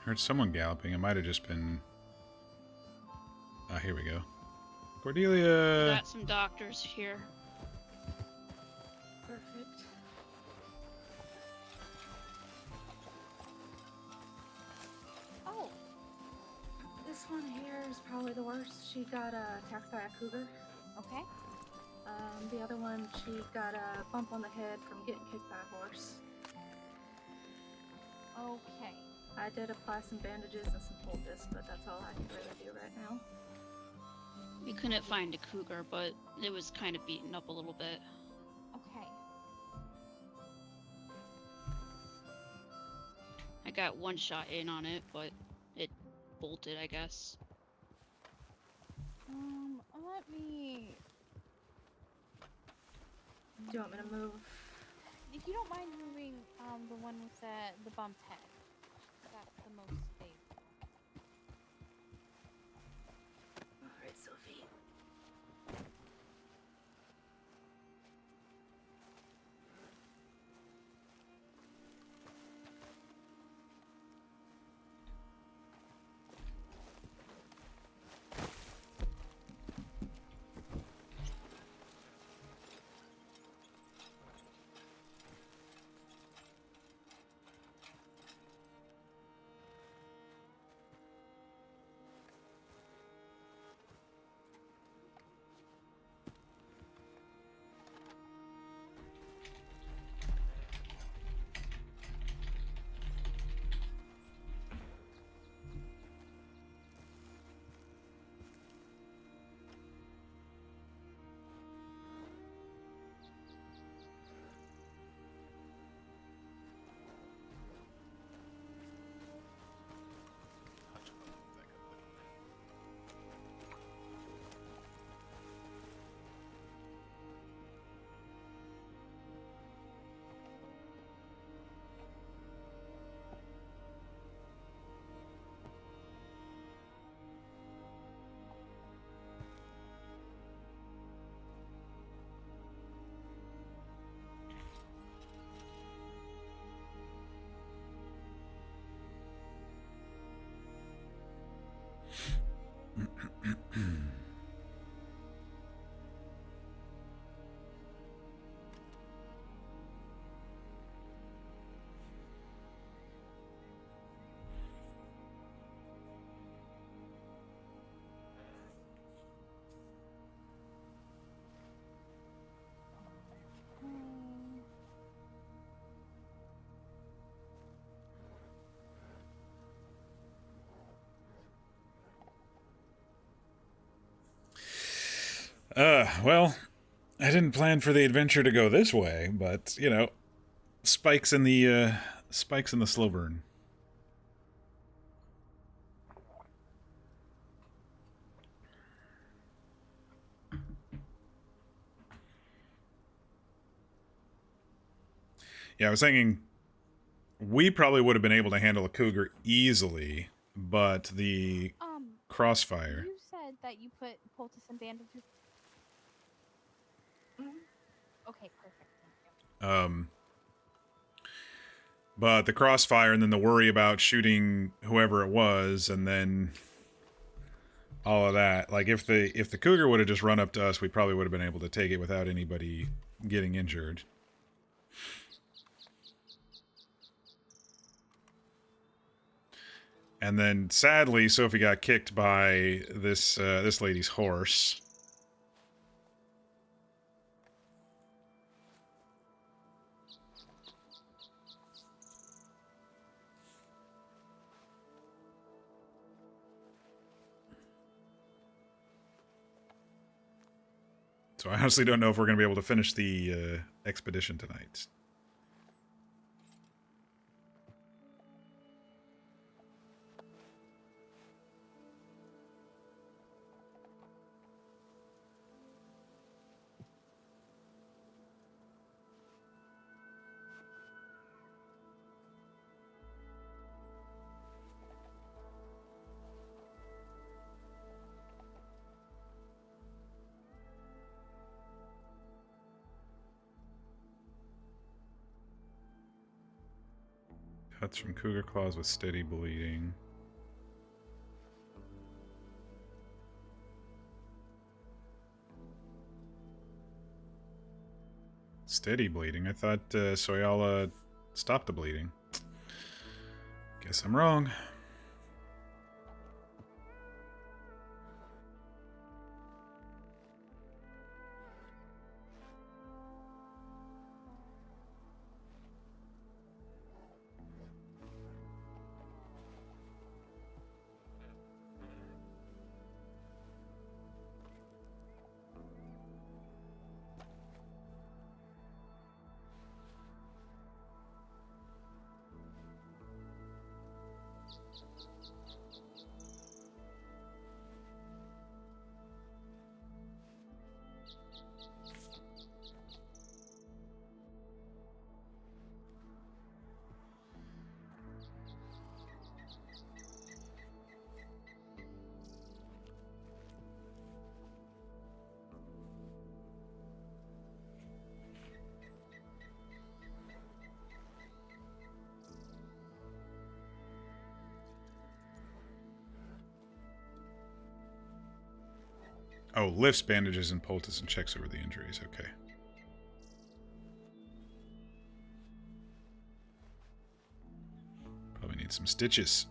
[SPEAKER 1] Heard someone galloping. It might have just been... Ah, here we go.
[SPEAKER 2] We
[SPEAKER 1] Cordelia!
[SPEAKER 2] got some doctors here.
[SPEAKER 6] Perfect.
[SPEAKER 4] Oh,
[SPEAKER 6] This one here is probably the worst. She got attacked by a cougar.
[SPEAKER 4] okay.
[SPEAKER 6] The other one, she got a bump on the head from getting kicked by a horse.
[SPEAKER 4] Okay.
[SPEAKER 6] I did apply some bandages and some poultice, but that's all I can really do right now.
[SPEAKER 2] We couldn't find a cougar, but it was kind of beaten up a little bit.
[SPEAKER 4] Okay.
[SPEAKER 2] I got one shot in on it, but it bolted, I guess.
[SPEAKER 4] Let me.
[SPEAKER 6] Do you want me to move?
[SPEAKER 4] If you don't mind moving, the one with the bumped head. That's the most stable.
[SPEAKER 6] Alright, Sophie.
[SPEAKER 1] Well, I didn't plan for the adventure to go this way, but, you know, spikes in the slow burn. Yeah, I was thinking we probably would have been able to handle a cougar easily, but the crossfire.
[SPEAKER 7] You said that you put poultice and bandages. Okay, perfect. Thank you.
[SPEAKER 1] But the crossfire and then the worry about shooting whoever it was and then all of that. Like if the cougar would have just run up to us, we probably would have been able to take it without anybody getting injured. And then sadly, Sophie got kicked by this lady's horse. So I honestly don't know if we're going to be able to finish the expedition tonight. Cuts from cougar claws with steady bleeding. Steady bleeding? I thought Soyala stopped the bleeding. Guess I'm wrong. Oh, lifts, bandages, and poultice and checks over the injuries. Okay. Probably need some stitches.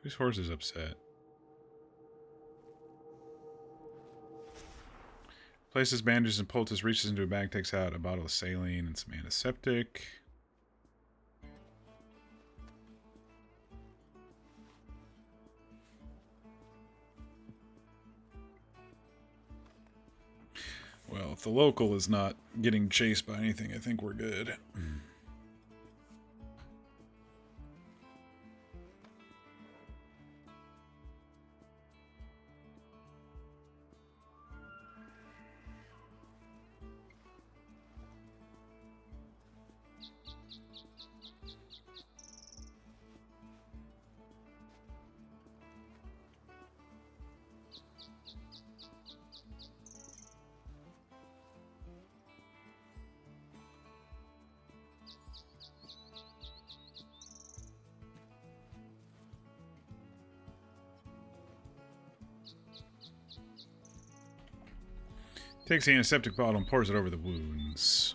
[SPEAKER 1] Whose horse is upset? Places bandages and poultice, reaches into a bag, takes out a bottle of saline and some antiseptic. Well, if the local is not getting chased by anything, I think we're good. Takes the antiseptic bottle and pours it over the wounds.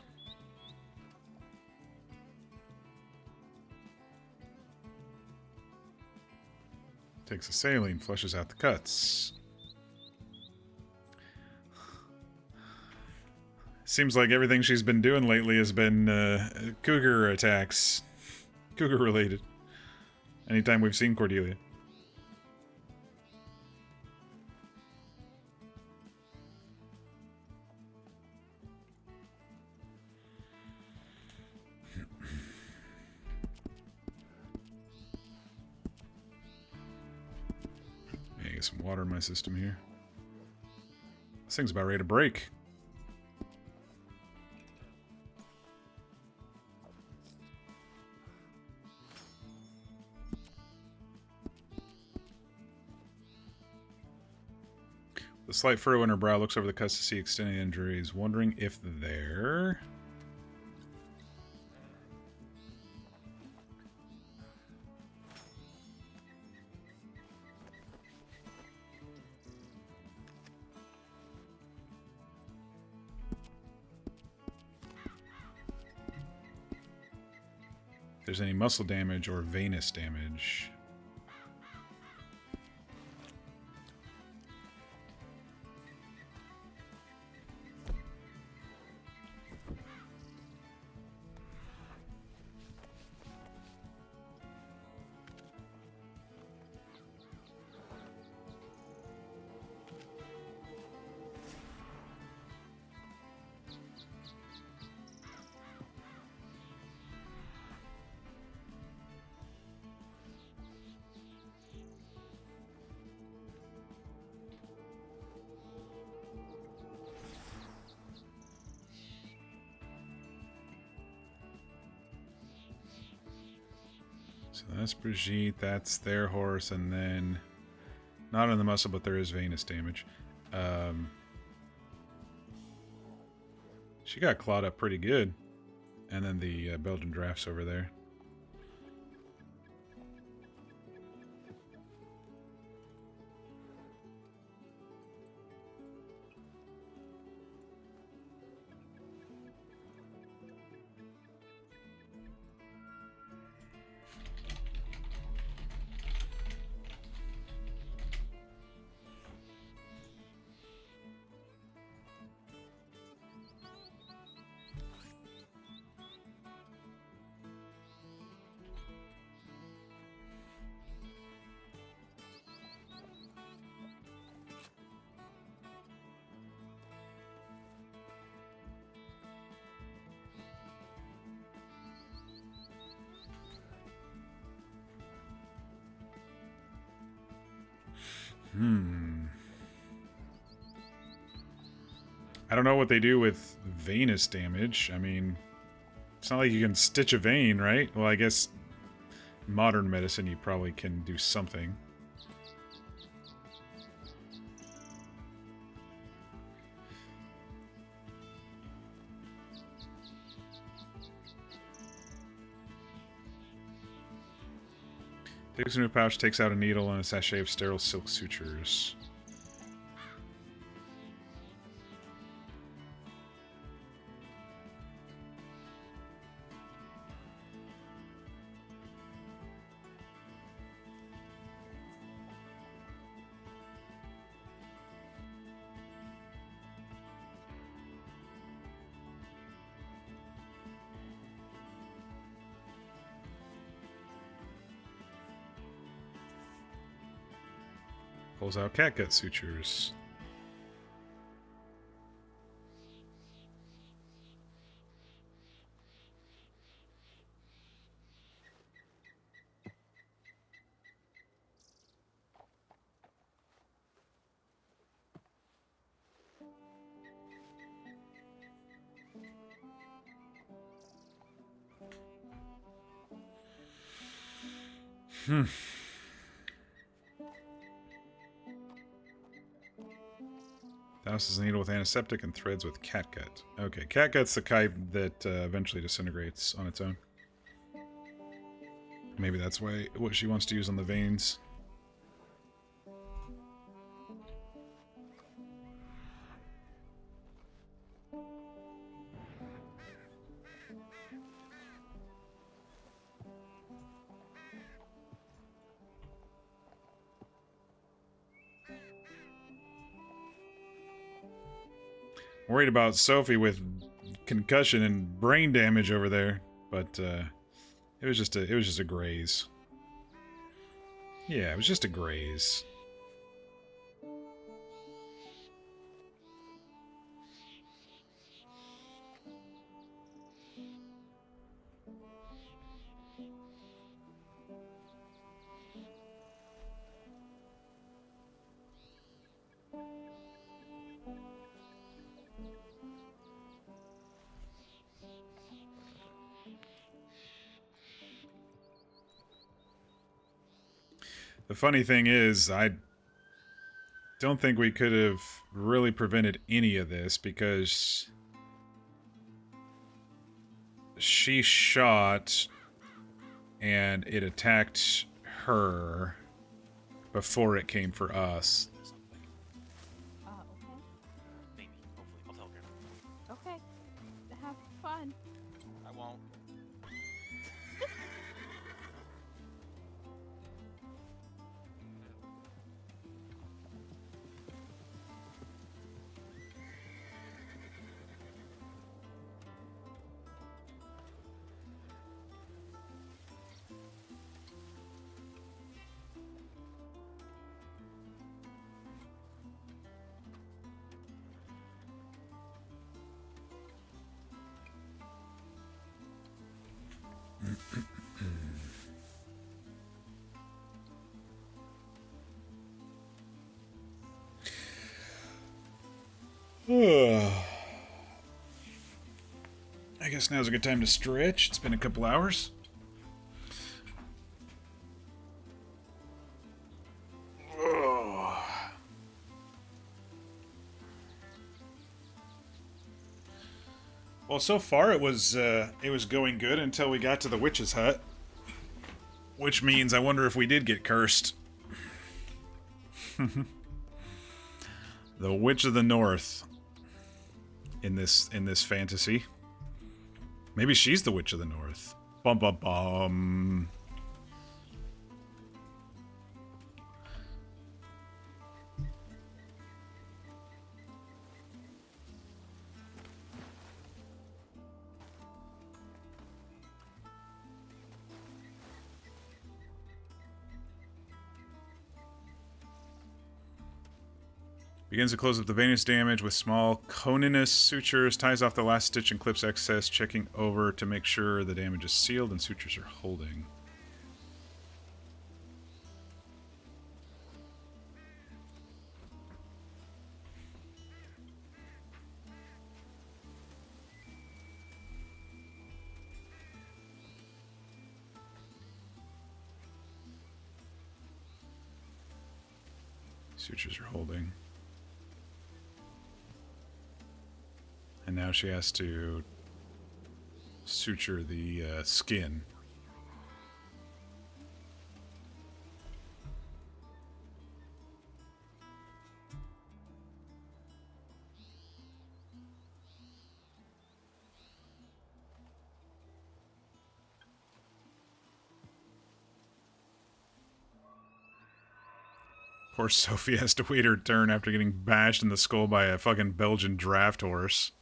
[SPEAKER 1] Takes a saline, flushes out the cuts. Seems like everything she's been doing lately has been cougar attacks. Cougar related. Anytime we've seen Cordelia. Yeah, get some water in my system here. This thing's about ready to break. The slight furrow in her brow, looks over the cuts to see extended injuries, wondering if they're... if there's any muscle damage or venous damage. So that's Brigitte, that's their horse, and then not on the muscle, but there is venous damage. She got clawed up pretty good. And then the Belgian Draft's over there. I don't know what they do with venous damage. I mean, it's not like you can stitch a vein, right? Well, I guess modern medicine you probably can do something. Takes into a pouch, takes out a needle and a sachet of sterile silk sutures. Pulls out catgut sutures. Douses the needle with antiseptic and threads with catgut. Okay, catgut's the kind that eventually disintegrates on its own. Maybe that's what she wants to use on the veins. Worried about Sophie with concussion and brain damage over there, but it was just a graze. Yeah, it was just a graze. The funny thing is, I don't think we could have really prevented any of this because she shot and it attacked her before it came for us.
[SPEAKER 7] Okay.
[SPEAKER 8] Maybe. Hopefully. I'll tell Grandma.
[SPEAKER 7] Okay. Have fun.
[SPEAKER 8] I won't.
[SPEAKER 1] I guess now's a good time to stretch. It's been a couple hours. Well, so far it was going good until we got to the witch's hut, which means I wonder if we did get cursed. The Witch of the North in this fantasy. Maybe she's the Witch of the North. Bum bum bum. Begins to close up the venous damage with small coninus sutures, ties off the last stitch and clips excess, checking over to make sure the damage is sealed and sutures are holding. Sutures are holding. And now she has to suture the skin. Poor Sophie has to wait her turn after getting bashed in the skull by a fucking Belgian draft horse.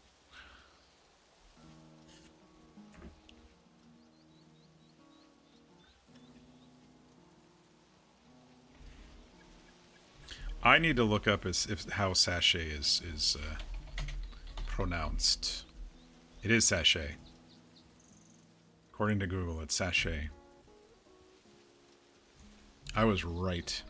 [SPEAKER 1] I need to look up how sachet is pronounced. It is sachet. According to Google, it's sachet. I was right.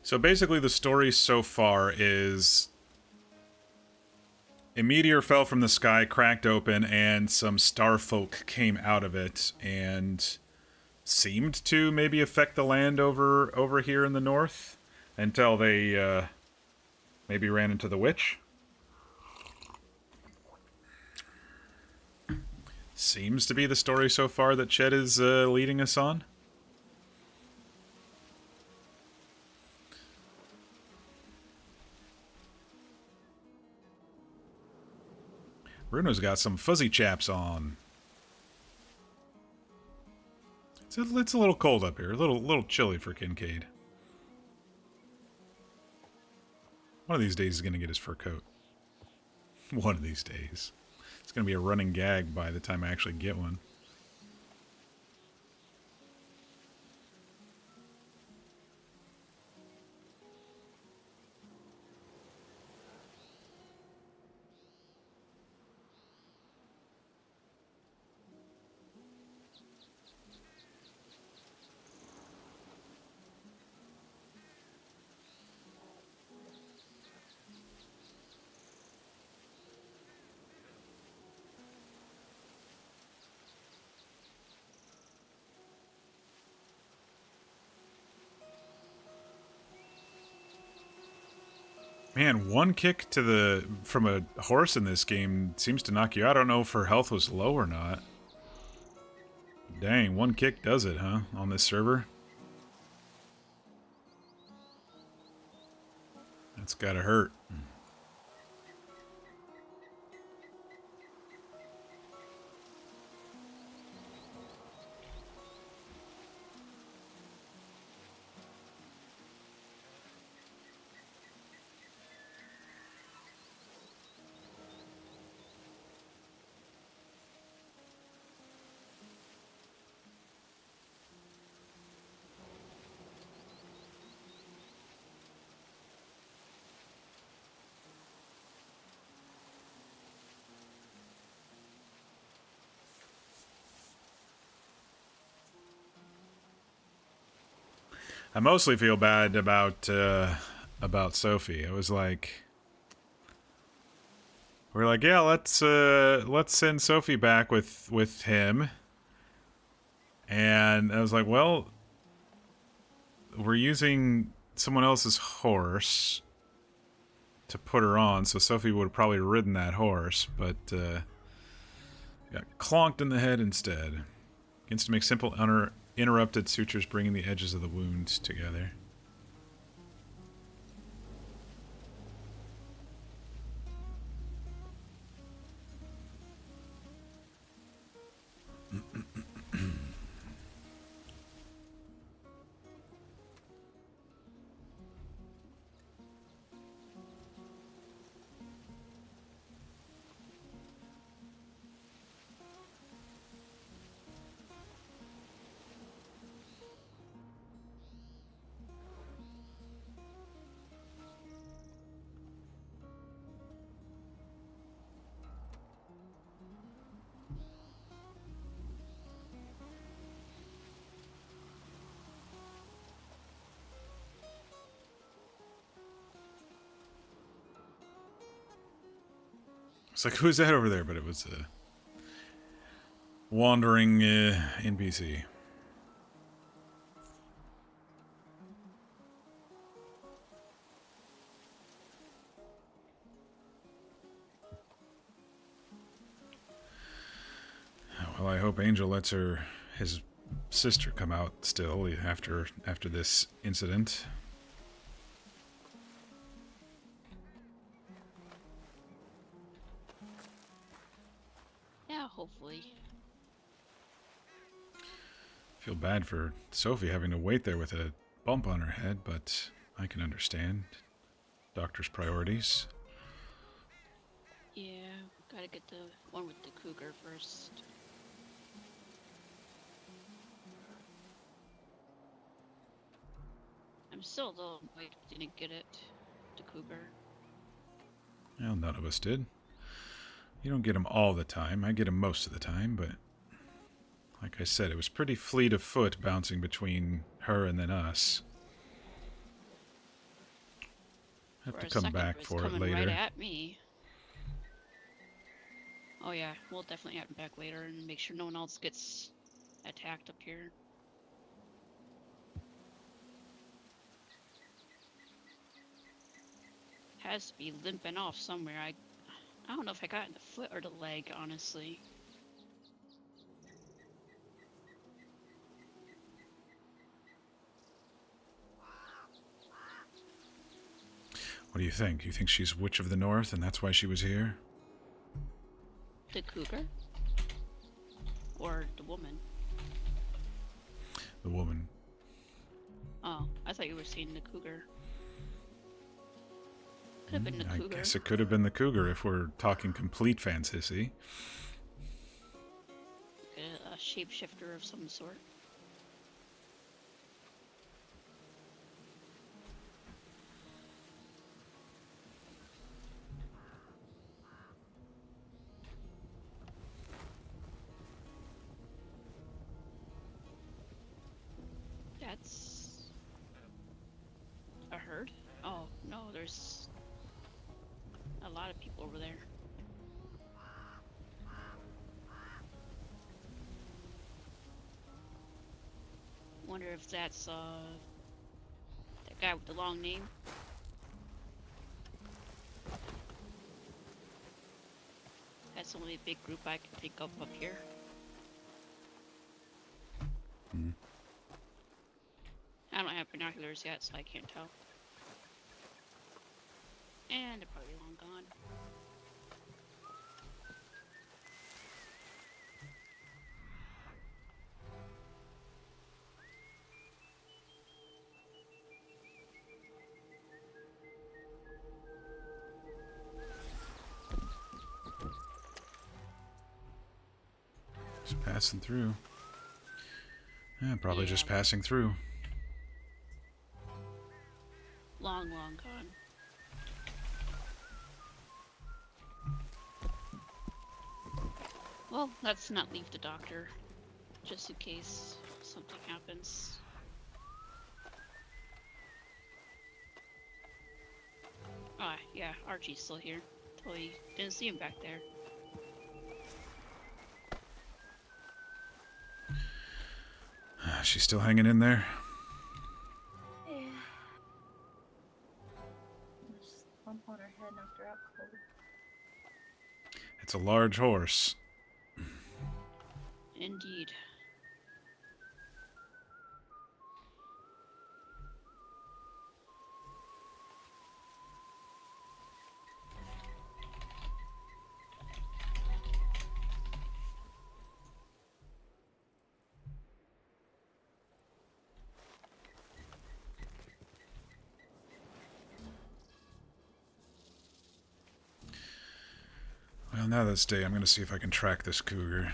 [SPEAKER 1] So basically the story so far is a meteor fell from the sky, cracked open, and some star folk came out of it and seemed to maybe affect the land over here in the north until they maybe ran into the witch. seems to be the story so far that Chet is leading us on. Bruno's got some fuzzy chaps on. It's a little cold up here, a little chilly for Kincaid. One of these days he's gonna get his fur coat. One of these days. It's gonna be a running gag by the time I actually get one. Man, one kick to the from a horse in this game seems to knock you out. I don't know if her health was low or not. Dang, one kick does it, huh? On this server? That's gotta hurt. I mostly feel bad about Sophie. It was like we're like, yeah, let's send Sophie back with him. And I was like, well, we're using someone else's horse to put her on, so Sophie would have probably ridden that horse, but got clonked in the head instead. Begins to make simple interrupted sutures, bringing the edges of the wounds together. It's like, who's that over there? But it was a wandering NPC. Well, I hope Angel lets his sister come out still after this incident.
[SPEAKER 2] Yeah, hopefully.
[SPEAKER 1] Feel bad for Sophie having to wait there with a bump on her head, but I can understand. Doctor's priorities.
[SPEAKER 2] Yeah, gotta get the one with the cougar first. I'm still a little annoyed I didn't get it. The cougar.
[SPEAKER 1] Well, none of us did. You don't get them all the time. I get them most of the time, but like I said, it was pretty fleet of foot bouncing between her and then us. Have to come back for it later.
[SPEAKER 2] Right at me. Oh yeah, we'll definitely have him back later and make sure no one else gets attacked up here. Has to be limping off somewhere. I don't know if I got in the foot or the leg, honestly.
[SPEAKER 1] What do you think? You think she's Witch of the North and that's why she was here?
[SPEAKER 2] The cougar? Or the woman?
[SPEAKER 1] The woman.
[SPEAKER 2] Oh, I thought you were saying the cougar. Could have been the
[SPEAKER 1] I
[SPEAKER 2] cougar.
[SPEAKER 1] guess it could have been the cougar if we're talking complete fantasy.
[SPEAKER 2] A shapeshifter of some sort. That's a herd? Oh, no, there's a lot of people over there. Wonder if that's that guy with the long name. That's the only big group I can think of up here.
[SPEAKER 1] Hmm.
[SPEAKER 2] I don't have binoculars yet, so I can't tell. And they're probably long gone.
[SPEAKER 1] Just passing through. Yeah, probably
[SPEAKER 2] Yeah.
[SPEAKER 1] just passing through.
[SPEAKER 2] Long gone. Well, let's not leave the doctor, just in case something happens. Ah, yeah, Archie's still here. Totally didn't see him back there.
[SPEAKER 1] She's still hanging in there.
[SPEAKER 6] Yeah. Just bump on her head, knocked her out cold.
[SPEAKER 1] It's a large horse.
[SPEAKER 2] Indeed.
[SPEAKER 1] Well, now this day, I'm going to see if I can track this cougar.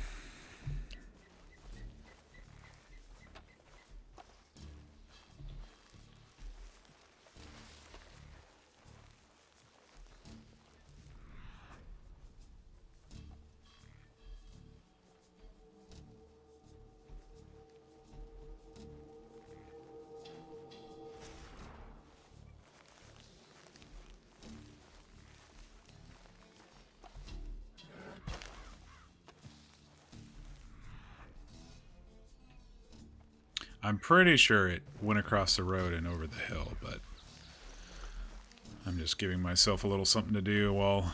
[SPEAKER 1] I'm pretty sure it went across the road and over the hill, but I'm just giving myself a little something to do while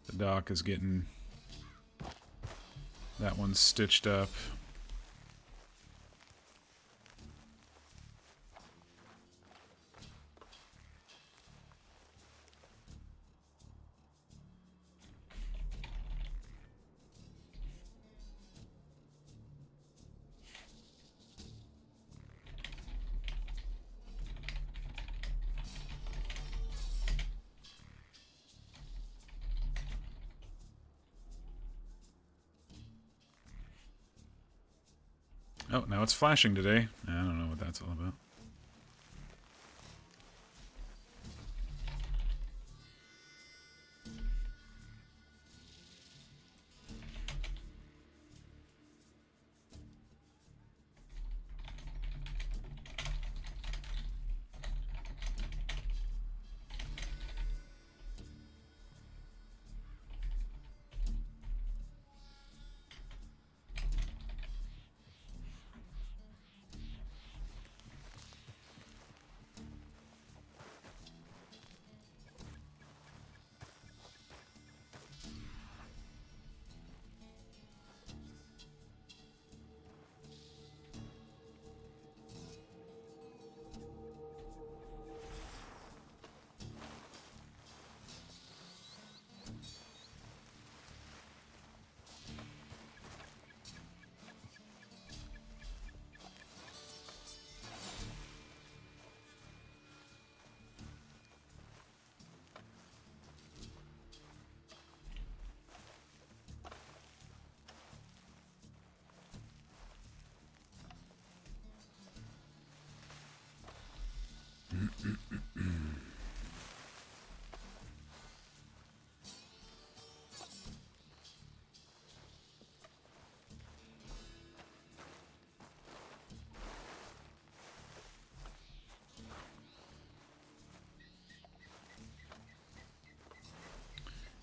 [SPEAKER 1] the doc is getting that one stitched up. Oh, now it's flashing today. I don't know what that's all about.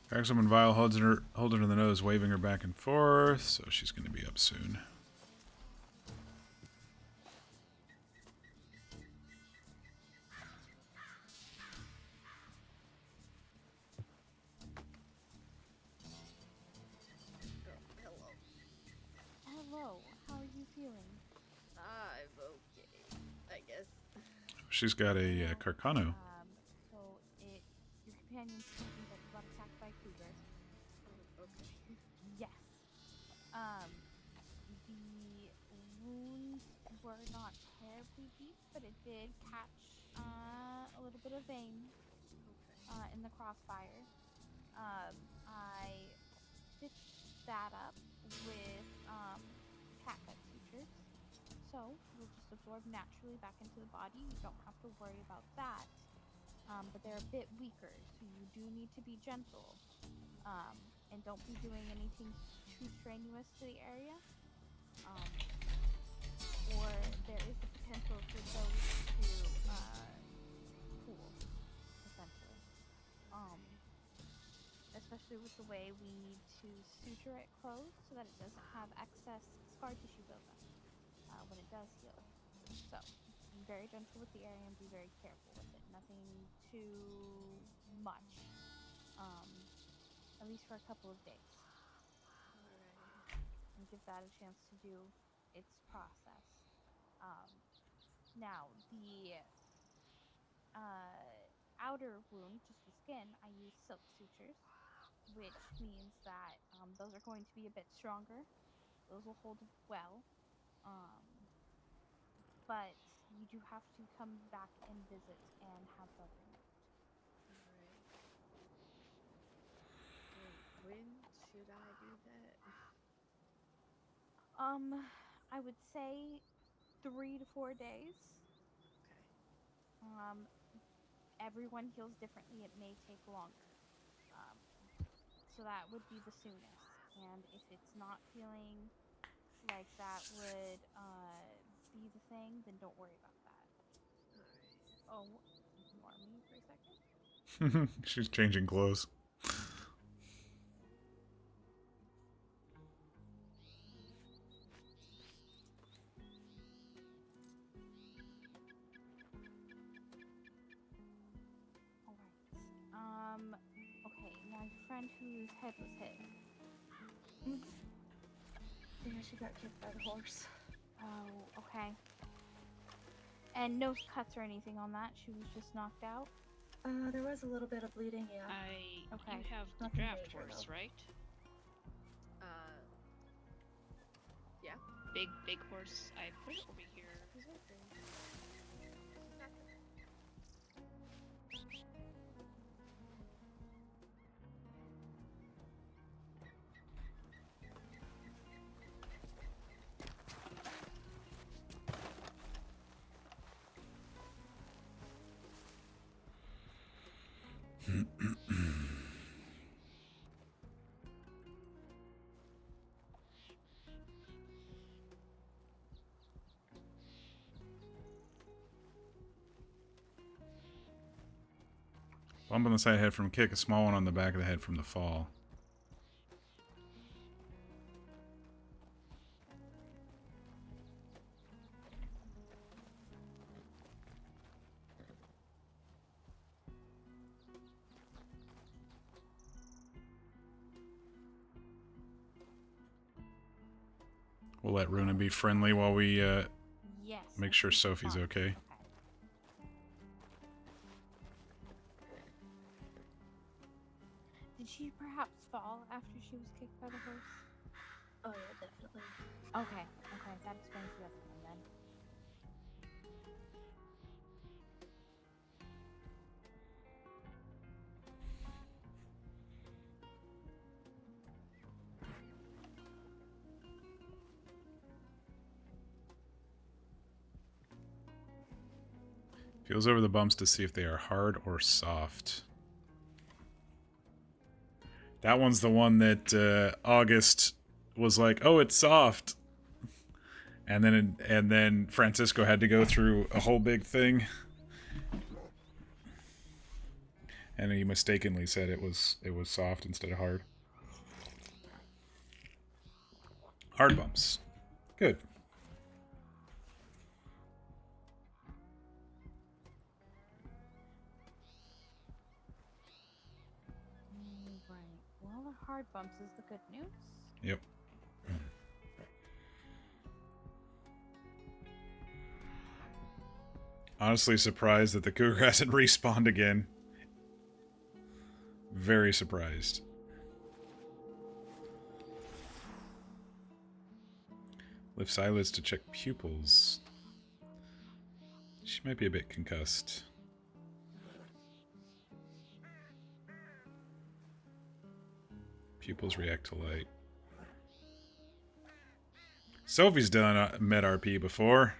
[SPEAKER 1] Cracks open vial, holds her in the nose, waving her back and forth, so she's going to be up soon.
[SPEAKER 7] Hello, how are you feeling?
[SPEAKER 9] I'm okay, I guess.
[SPEAKER 1] She's got a Carcano.
[SPEAKER 7] So your companions told me that you got attacked by cougars.
[SPEAKER 9] Okay.
[SPEAKER 7] Yes. The wounds were not terribly deep, but it did catch a little bit of vein in the crossfire. I stitched that up with catgut sutures, so it'll just absorb naturally back into the body. You don't have to worry about that. But they're a bit weaker, so you do need to be gentle. And don't be doing anything too strenuous to the area. Or there is the potential for those to pool, essentially. Especially with the way we need to suture it closed so that it doesn't have excess scar tissue buildup when it does heal. So be very gentle with the area and be very careful with it. Nothing too much, at least for a couple of days.
[SPEAKER 9] Alright.
[SPEAKER 7] And give that a chance to do its process. Now, the outer wound, just the skin, I use silk sutures, which means that those are going to be a bit stronger. Those will hold well. But you do have to come back and visit and have blood removed.
[SPEAKER 9] Alright. When should I do that?
[SPEAKER 7] I would say 3 to 4 days.
[SPEAKER 9] Okay.
[SPEAKER 7] Everyone heals differently. It may take longer. So that would be the soonest. And if it's not feeling like that would be the thing, then don't worry about that.
[SPEAKER 9] Alright.
[SPEAKER 7] Oh, ignore me for a second.
[SPEAKER 1] She's changing clothes.
[SPEAKER 7] Alright. Okay, now your friend whose head was hit.
[SPEAKER 6] Yeah, she got kicked by the horse.
[SPEAKER 7] Oh, okay. And no cuts or anything on that. She was just knocked out.
[SPEAKER 6] There was a little bit of bleeding, yeah.
[SPEAKER 7] Okay.
[SPEAKER 2] You have the
[SPEAKER 6] Nothing
[SPEAKER 2] draft
[SPEAKER 6] major,
[SPEAKER 2] horse,
[SPEAKER 6] though.
[SPEAKER 2] right?
[SPEAKER 9] Yeah.
[SPEAKER 2] Big horse. I put it over here.
[SPEAKER 9] He's right there. He's back there.
[SPEAKER 1] Bump on the side of the head from kick, a small one on the back of the head from the fall. We'll let Runa be friendly while we
[SPEAKER 7] Yes.
[SPEAKER 1] make sure Sophie's
[SPEAKER 7] Fine.
[SPEAKER 1] okay.
[SPEAKER 7] Did she perhaps fall after she was kicked by the horse?
[SPEAKER 6] Oh yeah, definitely.
[SPEAKER 7] Okay, that explains the other one then.
[SPEAKER 1] Feels over the bumps to see if they are hard or soft. That one's the one that August was like, "Oh, it's soft," and then Francisco had to go through a whole big thing, and he mistakenly said it was soft instead of hard. Hard bumps, good.
[SPEAKER 7] Right. Well, the hard bumps is the good news.
[SPEAKER 1] Yep. Honestly surprised that the cougar hasn't respawned again. Very surprised. Lifts eyelids to check pupils. She might be a bit concussed. Pupils react to light. Sophie's done med RP before.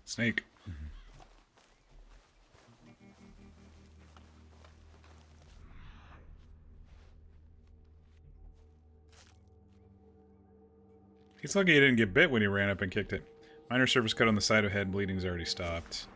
[SPEAKER 1] Snake. He's lucky he didn't get bit when he ran up and kicked it. Minor surface cut on the side of head. Bleeding's already stopped.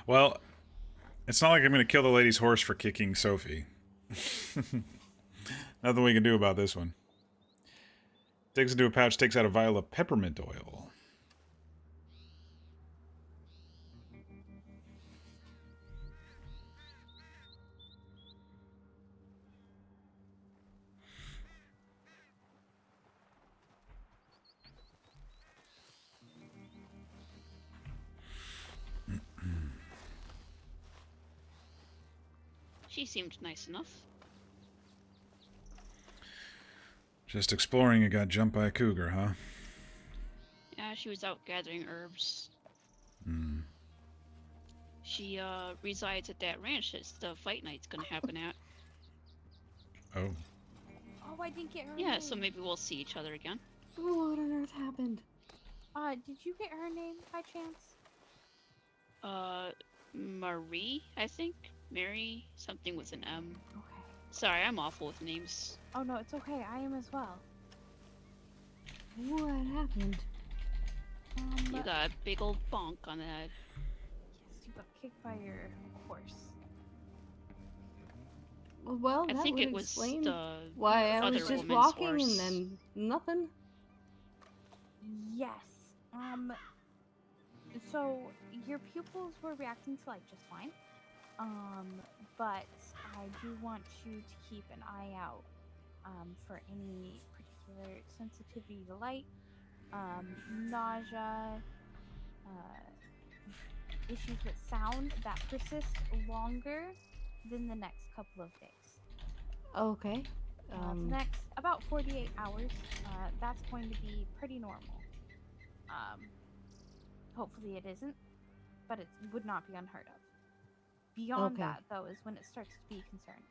[SPEAKER 1] Well, it's not like I'm going to kill the lady's horse for kicking Sophie. Nothing we can do about this one. Digs into a pouch, takes out a vial of peppermint oil.
[SPEAKER 2] She seemed nice enough.
[SPEAKER 1] Just exploring and got jumped by a cougar, huh?
[SPEAKER 2] Yeah, she was out gathering herbs.
[SPEAKER 1] Hmm.
[SPEAKER 2] She resides at that ranch that the fight night's gonna happen at.
[SPEAKER 1] Oh.
[SPEAKER 7] Oh, I didn't get her
[SPEAKER 2] Yeah,
[SPEAKER 7] name.
[SPEAKER 2] so maybe we'll see each other again.
[SPEAKER 3] What on earth happened?
[SPEAKER 7] Did you get her name by chance?
[SPEAKER 2] Marie, I think? Mary, something with an M.
[SPEAKER 7] Okay.
[SPEAKER 2] Sorry, I'm awful with names.
[SPEAKER 7] Oh no, it's okay. I am as well.
[SPEAKER 3] What happened?
[SPEAKER 2] You got a big old bonk on the head.
[SPEAKER 7] Yes, you got kicked by your horse.
[SPEAKER 3] Well,
[SPEAKER 2] I
[SPEAKER 3] that
[SPEAKER 2] think
[SPEAKER 3] would
[SPEAKER 2] it was
[SPEAKER 3] explain
[SPEAKER 2] the
[SPEAKER 3] why I
[SPEAKER 2] other
[SPEAKER 3] was just
[SPEAKER 2] woman's
[SPEAKER 3] walking
[SPEAKER 2] horse.
[SPEAKER 3] and then nothing.
[SPEAKER 7] Yes. So your pupils were reacting to light just fine. But I do want you to keep an eye out for any particular sensitivity to light, nausea, issues with sound that persist longer than the next couple of days.
[SPEAKER 3] Okay.
[SPEAKER 7] For the next about 48 hours, that's going to be pretty normal. Hopefully it isn't, but it would not be unheard of. Beyond
[SPEAKER 3] Okay.
[SPEAKER 7] that, though, is when it starts to be concerning.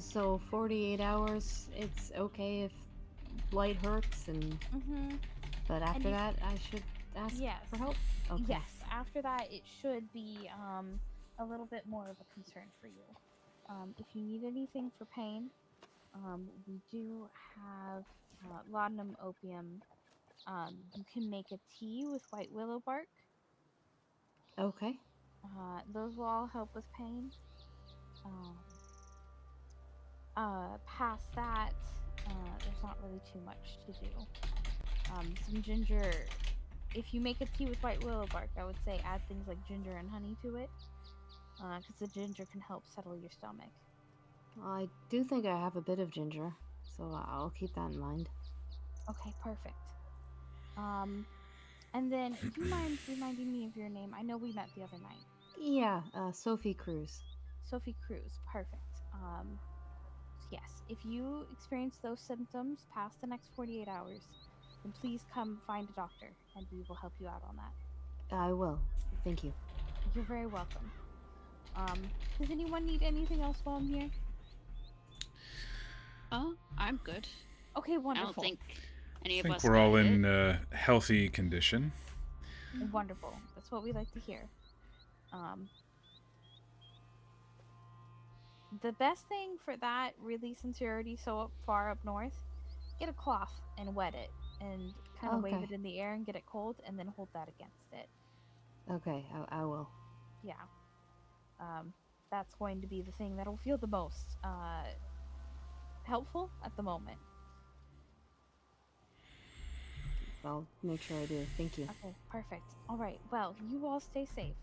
[SPEAKER 3] So 48 hours, it's okay if light hurts, and
[SPEAKER 7] Mm-hmm.
[SPEAKER 3] but after
[SPEAKER 7] you-
[SPEAKER 3] that, I should ask
[SPEAKER 7] Yes.
[SPEAKER 3] for help. Okay.
[SPEAKER 7] Yes. After that, it should be a little bit more of a concern for you. If you need anything for pain, we do have laudanum opium. You can make a tea with white willow bark.
[SPEAKER 3] Okay.
[SPEAKER 7] Those will all help with pain. Past that, there's not really too much to do. Some ginger. If you make a tea with white willow bark, I would say add things like ginger and honey to it, because the ginger can help settle your stomach.
[SPEAKER 3] I do think I have a bit of ginger, so I'll keep that in mind.
[SPEAKER 7] Okay, perfect. And then, do you mind reminding me of your name? I know we met the other night.
[SPEAKER 3] Yeah, Sophie Cruz.
[SPEAKER 7] Sophie Cruz, perfect. Yes, if you experience those symptoms past the next 48 hours, then please come find a doctor, and we will help you out on that.
[SPEAKER 3] I will. Thank you.
[SPEAKER 7] You're very welcome. Does anyone need anything else while I'm here?
[SPEAKER 2] Oh, I'm good.
[SPEAKER 7] Okay,
[SPEAKER 2] I
[SPEAKER 7] wonderful.
[SPEAKER 2] don't think any
[SPEAKER 1] I
[SPEAKER 2] of
[SPEAKER 1] think
[SPEAKER 2] us
[SPEAKER 1] we're
[SPEAKER 2] got
[SPEAKER 1] all
[SPEAKER 2] hit.
[SPEAKER 1] in healthy condition.
[SPEAKER 7] Wonderful. That's what we like to hear. The best thing for that, really, since you're already so far up north, get a cloth and wet it, and kind of wave
[SPEAKER 3] Okay.
[SPEAKER 7] it in the air and get it cold, and then hold that against it.
[SPEAKER 3] Okay, I will.
[SPEAKER 7] Yeah. That's going to be the thing that'll feel the most helpful at the moment.
[SPEAKER 3] I'll make sure I do. Thank you.
[SPEAKER 7] Okay, perfect. All right. Well, you all stay safe.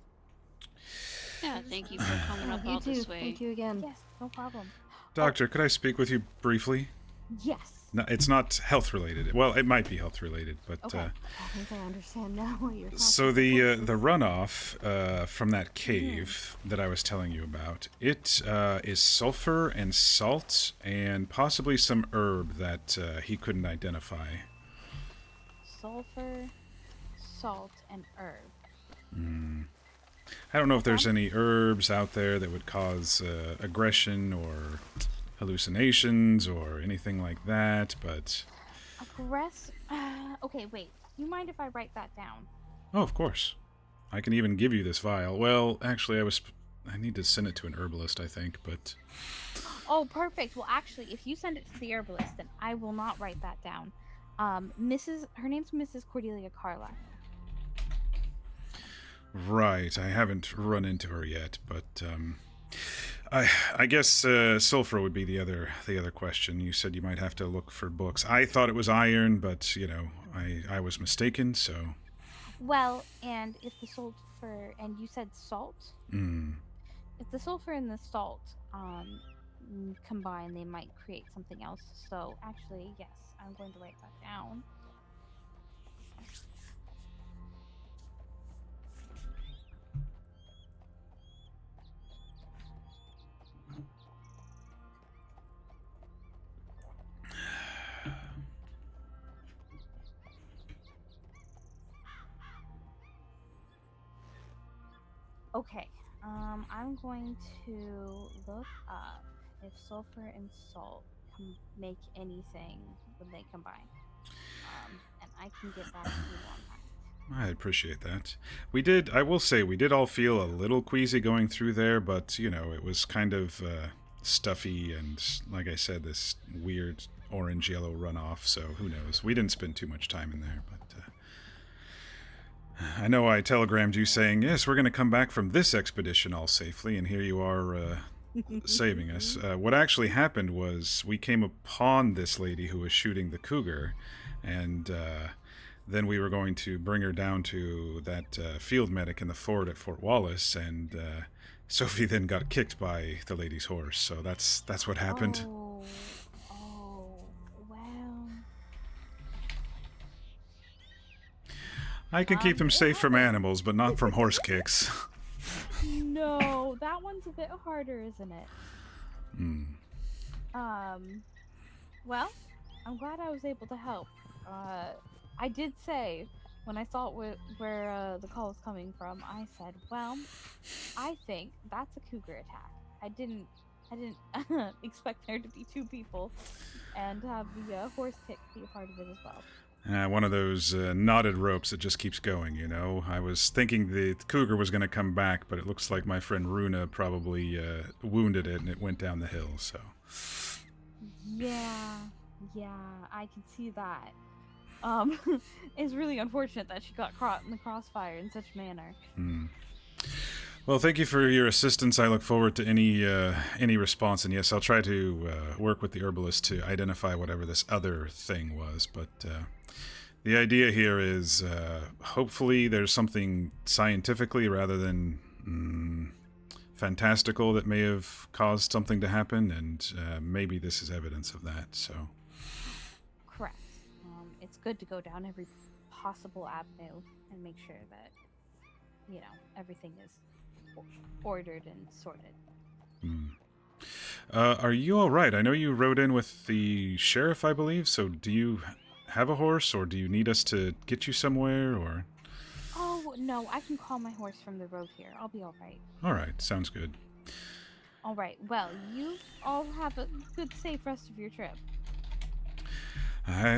[SPEAKER 2] Yeah, thank you for coming up
[SPEAKER 3] You
[SPEAKER 2] all
[SPEAKER 3] too.
[SPEAKER 2] this way.
[SPEAKER 3] Thank you again.
[SPEAKER 7] Yes, no problem.
[SPEAKER 1] Doctor, could I speak with you briefly?
[SPEAKER 7] Yes.
[SPEAKER 1] No, it's not health related. Well, it might be health related, but
[SPEAKER 7] Okay.
[SPEAKER 3] I think I understand now what you're talking
[SPEAKER 1] so
[SPEAKER 3] about.
[SPEAKER 1] the runoff from that cave that I was telling you about, it is sulfur and salt and possibly some herb that he couldn't identify.
[SPEAKER 7] Sulfur, salt, and herb.
[SPEAKER 1] I don't know if there's any herbs out there that would cause aggression or hallucinations or anything like that, but...
[SPEAKER 7] Okay, wait. You mind if I write that down?
[SPEAKER 1] Oh, of course. I can even give you this vial. Well, actually, I need to send it to an herbalist, I think, but...
[SPEAKER 7] Oh, perfect. Well, actually, if you send it to the herbalist, then I will not write that down. Her name's Mrs. Cordelia Carlisle.
[SPEAKER 1] Right, I haven't run into her yet, but I guess sulfur would be the other question. You said you might have to look for books. I thought it was iron, but I was mistaken. So.
[SPEAKER 7] Well, and if the sulfur and you said salt, if the sulfur and the salt combine, they might create something else. So actually, yes, I'm going to write that down. Okay, I'm going to look up if sulfur and salt can make anything when they combine. And I can get back to you on that.
[SPEAKER 1] I appreciate that. I will say, we did all feel a little queasy going through there, but, it was kind of stuffy and, like I said, this weird orange-yellow runoff, so who knows. We didn't spend too much time in there, but... I know I telegrammed you saying, yes, we're going to come back from this expedition all safely, and here you are saving us. What actually happened was we came upon this lady who was shooting the cougar, and then we were going to bring her down to that field medic in the fort at Fort Wallace, and Sophie then got kicked by the lady's horse, so that's what happened.
[SPEAKER 7] Oh, well...
[SPEAKER 1] I can keep them safe from animals, but not from horse kicks.
[SPEAKER 7] No, that one's a bit harder, isn't it? Well, I'm glad I was able to help. I did say when I saw where the call was coming from, I said, "Well, I think that's a cougar attack." I didn't expect there to be two people, and have the horse kick be a part of it as well.
[SPEAKER 1] One of those knotted ropes that just keeps going, you know? I was thinking the cougar was going to come back, but it looks like my friend Runa probably wounded it and it went down the hill, so...
[SPEAKER 7] Yeah, I can see that. It's really unfortunate that she got caught in the crossfire in such manner.
[SPEAKER 1] Well, thank you for your assistance. I look forward to any response, and yes, I'll try to work with the herbalist to identify whatever this other thing was, but the idea here is hopefully there's something scientifically rather than fantastical that may have caused something to happen, and maybe this is evidence of that, so...
[SPEAKER 7] Correct. It's good to go down every possible avenue and make sure that, you know, everything is ordered and sorted.
[SPEAKER 1] Are you all right? I know you rode in with the sheriff, I believe, so do you have a horse, or do you need us to get you somewhere, or...
[SPEAKER 7] Oh, no, I can call my horse from the road here. I'll be all right.
[SPEAKER 1] All right, sounds good.
[SPEAKER 7] All right, well, you all have a good, safe rest of your trip.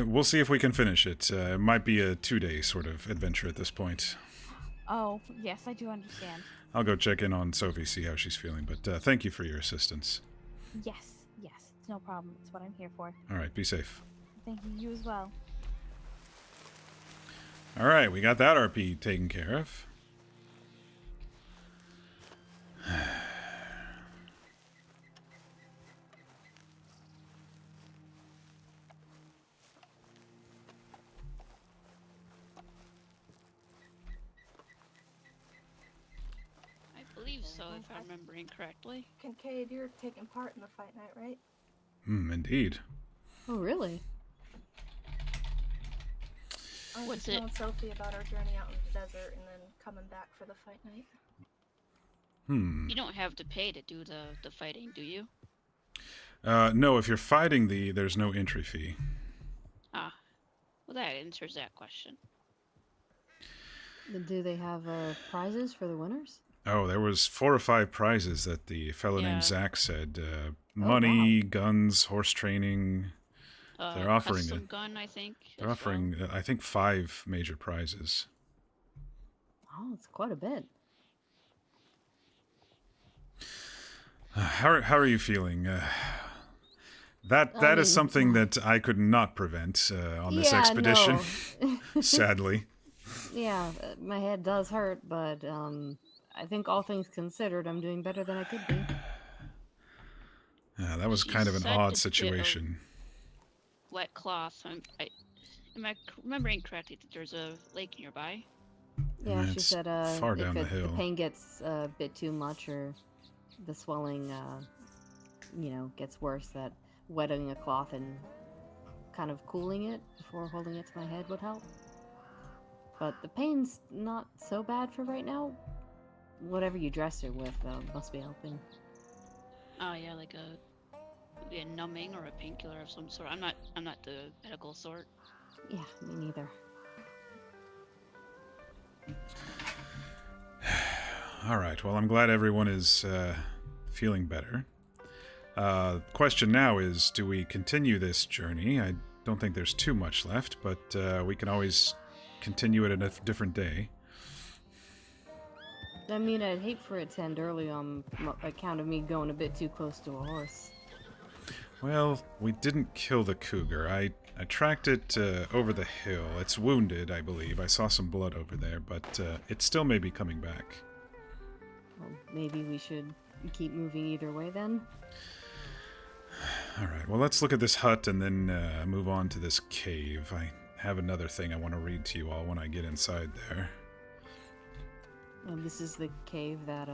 [SPEAKER 1] We'll see if we can finish it. It might be a 2-day sort of adventure at this point.
[SPEAKER 7] Oh, yes, I do understand.
[SPEAKER 1] I'll go check in on Sophie, see how she's feeling, but thank you for your assistance.
[SPEAKER 7] Yes, it's no problem. It's what I'm here for.
[SPEAKER 1] All right, be safe.
[SPEAKER 7] Thank you, you as well.
[SPEAKER 1] All right, we got that RP taken care of.
[SPEAKER 2] I believe so, if I'm remembering correctly.
[SPEAKER 6] Kincaid, you're taking part in the fight night, right?
[SPEAKER 1] Indeed.
[SPEAKER 3] Oh, really?
[SPEAKER 6] I was
[SPEAKER 2] What's
[SPEAKER 6] just
[SPEAKER 2] it?
[SPEAKER 6] telling Sophie about our journey out in the desert and then coming back for the fight night.
[SPEAKER 2] You don't have to pay to do the fighting, do you?
[SPEAKER 1] No, if you're fighting there's no entry fee.
[SPEAKER 2] Ah, well that answers that question.
[SPEAKER 3] Do they have prizes for the winners?
[SPEAKER 1] Oh, there was 4 or 5 prizes that the fellow
[SPEAKER 2] Yeah.
[SPEAKER 1] named Zach said. Money, guns, horse training. They're offering
[SPEAKER 2] custom
[SPEAKER 1] it.
[SPEAKER 2] gun, I think.
[SPEAKER 1] They're
[SPEAKER 2] as
[SPEAKER 1] offering,
[SPEAKER 2] well.
[SPEAKER 1] I think, 5 major prizes.
[SPEAKER 3] Oh, it's quite a bit.
[SPEAKER 1] How are you feeling? That is
[SPEAKER 3] mean-
[SPEAKER 1] something that I could not prevent on this expedition,
[SPEAKER 3] No.
[SPEAKER 1] sadly.
[SPEAKER 3] Yeah, my head does hurt, but I think all things considered, I'm doing better than I could be.
[SPEAKER 1] That was
[SPEAKER 2] She
[SPEAKER 1] kind of an
[SPEAKER 2] said
[SPEAKER 1] odd
[SPEAKER 2] a bit of
[SPEAKER 1] situation.
[SPEAKER 2] Wet cloth. Am I remembering correctly that there's a lake nearby?
[SPEAKER 3] Yeah, she
[SPEAKER 1] It's
[SPEAKER 3] said
[SPEAKER 1] far
[SPEAKER 3] if
[SPEAKER 1] down the
[SPEAKER 3] the
[SPEAKER 1] hill.
[SPEAKER 3] pain gets a bit too much or the swelling, gets worse, that wetting a cloth and kind of cooling it before holding it to my head would help. But the pain's not so bad for right now. Whatever you dressed it with must be helping.
[SPEAKER 2] Oh yeah, like maybe a numbing or a painkiller of some sort. I'm not the medical sort.
[SPEAKER 3] Yeah, me neither.
[SPEAKER 1] All right, well, I'm glad everyone is feeling better. Question now is, do we continue this journey? I don't think there's too much left, but we can always continue it at a different day.
[SPEAKER 3] I mean, I'd hate for it to end early on account of me going a bit too close to a horse.
[SPEAKER 1] Well, we didn't kill the cougar. I tracked it over the hill. It's wounded, I believe. I saw some blood over there, but it still may be coming back.
[SPEAKER 3] Well, maybe we should keep moving either way then.
[SPEAKER 1] All right, well, let's look at this hut and then move on to this cave. I have another thing I want to read to you all when I get inside there.
[SPEAKER 3] This is the cave that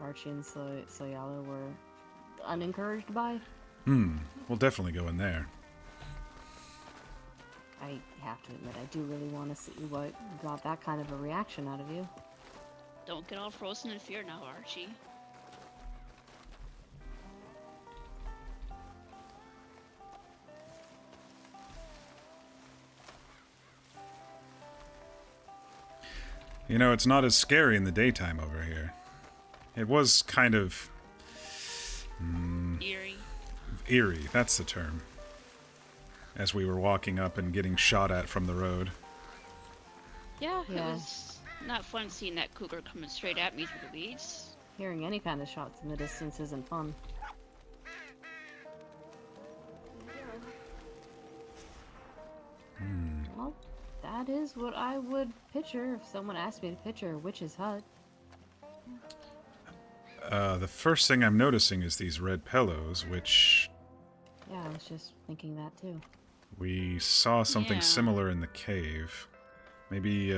[SPEAKER 3] Archie and Soyala were unencouraged by.
[SPEAKER 1] We'll definitely go in there.
[SPEAKER 3] I have to admit, I do really want to see what got that kind of a reaction out of you.
[SPEAKER 2] Don't get all frozen in fear now, Archie.
[SPEAKER 1] You know, it's not as scary in the daytime over here. It was kind of...
[SPEAKER 2] Eerie.
[SPEAKER 1] eerie, that's the term. As we were walking up and getting shot at from the road.
[SPEAKER 2] Yeah, it
[SPEAKER 3] Yeah.
[SPEAKER 2] was not fun seeing that cougar coming straight at me through the weeds.
[SPEAKER 3] Hearing any kind of shots in the distance isn't fun. Well, that is what I would picture if someone asked me to picture a witch's hut.
[SPEAKER 1] The first thing I'm noticing is these red pillows, which
[SPEAKER 3] Yeah, I was just thinking that too.
[SPEAKER 1] we saw something
[SPEAKER 2] Yeah.
[SPEAKER 1] similar in the cave. Maybe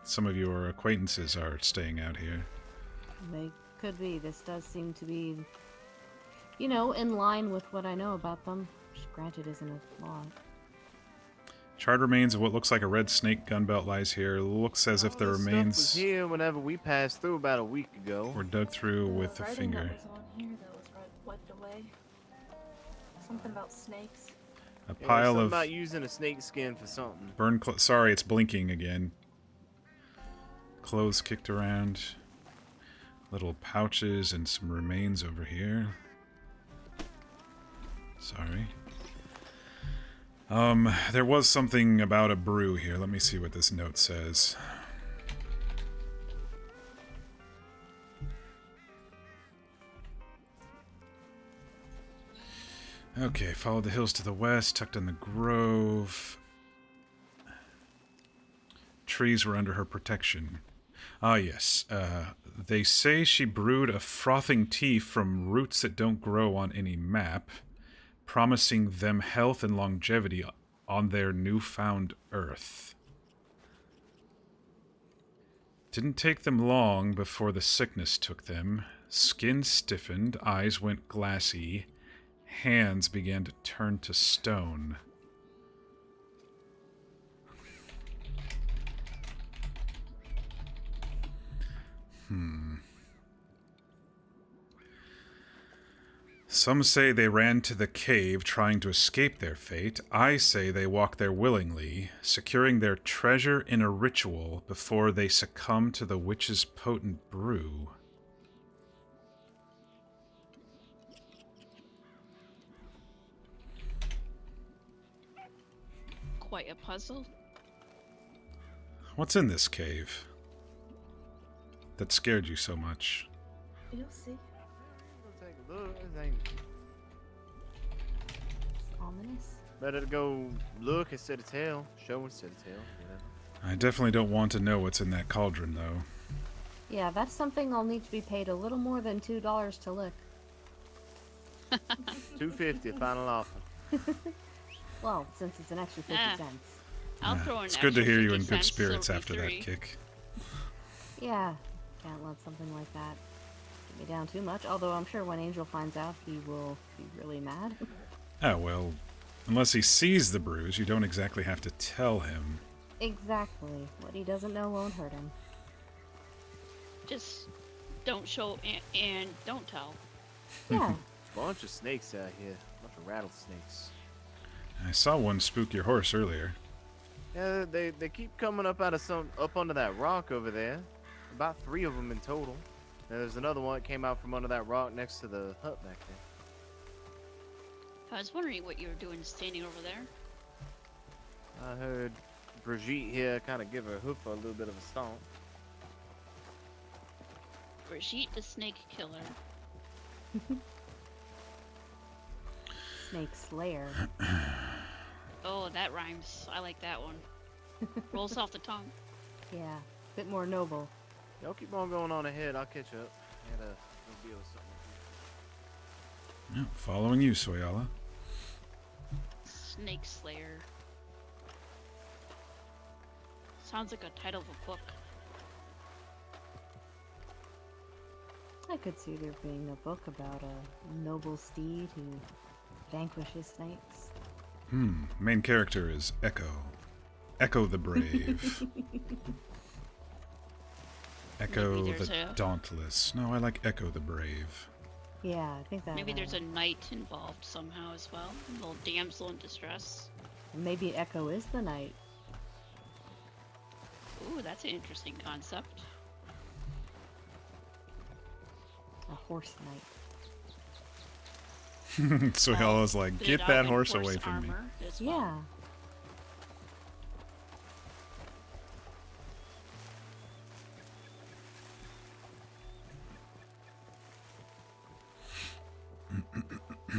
[SPEAKER 1] some of your acquaintances are staying out here.
[SPEAKER 3] They could be. This does seem to be, you know, in line with what I know about them. Which, granted, isn't a lot.
[SPEAKER 1] Charred remains of what looks like a red snake gunbelt lies here. Looks as if the
[SPEAKER 5] All this stuff
[SPEAKER 1] remains
[SPEAKER 5] was here whenever we passed through about a week ago.
[SPEAKER 1] were dug through
[SPEAKER 6] The
[SPEAKER 1] with a
[SPEAKER 6] writing
[SPEAKER 1] finger.
[SPEAKER 6] that was on here that was wiped away. Something about snakes.
[SPEAKER 1] A
[SPEAKER 5] Yeah,
[SPEAKER 1] pile
[SPEAKER 5] something
[SPEAKER 1] of
[SPEAKER 5] about using a snake skin for something.
[SPEAKER 1] burned sorry, it's blinking again. Clothes kicked around. Little pouches and some remains over here. Sorry. There was something about a brew here. Let me see what this note says. Okay, followed the hills to the west, tucked in the grove. Trees were under her protection. Ah, yes. They say she brewed a frothing tea from roots that don't grow on any map, promising them health and longevity on their newfound earth. Didn't take them long before the sickness took them. Skin stiffened, eyes went glassy, hands began to turn to stone. Some say they ran to the cave trying to escape their fate. I say they walked there willingly, securing their treasure in a ritual before they succumb to the witch's potent brew.
[SPEAKER 2] Quite a puzzle.
[SPEAKER 1] What's in this cave that scared you so much?
[SPEAKER 6] You'll see.
[SPEAKER 5] Go take a look. This ain't...
[SPEAKER 3] It's ominous.
[SPEAKER 5] Better to go look instead of tell. Show instead of tell. Whatever.
[SPEAKER 1] I definitely don't want to know what's in that cauldron, though.
[SPEAKER 3] Yeah, that's something I'll need to be paid a little more than $2 to lick.
[SPEAKER 5] $2.50 final offer.
[SPEAKER 3] Well, since it's an extra 50
[SPEAKER 2] Ah.
[SPEAKER 3] cents.
[SPEAKER 2] I'll throw an
[SPEAKER 1] It's good to
[SPEAKER 2] extra
[SPEAKER 1] hear you
[SPEAKER 2] 50
[SPEAKER 1] in good
[SPEAKER 2] cents, so
[SPEAKER 1] spirits
[SPEAKER 2] it'll be
[SPEAKER 1] after that
[SPEAKER 2] three.
[SPEAKER 1] kick.
[SPEAKER 3] Yeah, can't let something like that get me down too much. Although I'm sure when Angel finds out, he will be really mad.
[SPEAKER 1] Oh, well, unless he sees the bruise, you don't exactly have to tell him.
[SPEAKER 3] Exactly. What he doesn't know won't hurt him.
[SPEAKER 2] Just don't show and don't tell.
[SPEAKER 3] Yeah.
[SPEAKER 5] Bunch of snakes out here. Bunch of rattlesnakes.
[SPEAKER 1] I saw one spook your horse earlier.
[SPEAKER 5] Yeah, they keep coming up out of up under that rock over there. About 3 of them in total. And there's another one that came out from under that rock next to the hut back there.
[SPEAKER 2] I was wondering what you were doing standing over there.
[SPEAKER 5] I heard Brigitte here kind of give her hoof a little bit of a stomp.
[SPEAKER 2] Brigitte the snake killer.
[SPEAKER 3] Snake Slayer.
[SPEAKER 2] Oh, that rhymes. I like that one. Rolls off the tongue.
[SPEAKER 3] Yeah. Bit more noble.
[SPEAKER 5] Y'all keep on going on ahead. I'll catch up. I gotta go deal with something.
[SPEAKER 1] Yeah, following you, Soyala.
[SPEAKER 2] Snake Slayer. Sounds like a title of a book.
[SPEAKER 3] I could see there being a book about a noble steed who vanquishes snakes.
[SPEAKER 1] Main character is Echo. Echo the Brave. Echo
[SPEAKER 2] Maybe there's
[SPEAKER 1] the
[SPEAKER 2] a-
[SPEAKER 1] Dauntless. No, I like Echo the Brave.
[SPEAKER 3] Yeah, I think that.
[SPEAKER 2] Maybe there's a knight involved somehow as well. A little damsel in distress.
[SPEAKER 3] Maybe Echo is the knight.
[SPEAKER 2] Ooh, that's an interesting concept.
[SPEAKER 3] A horse knight.
[SPEAKER 1] So he was like,
[SPEAKER 2] Put it
[SPEAKER 1] get
[SPEAKER 2] out
[SPEAKER 1] that
[SPEAKER 2] in
[SPEAKER 1] horse away from me.
[SPEAKER 2] armor as well.
[SPEAKER 3] Yeah.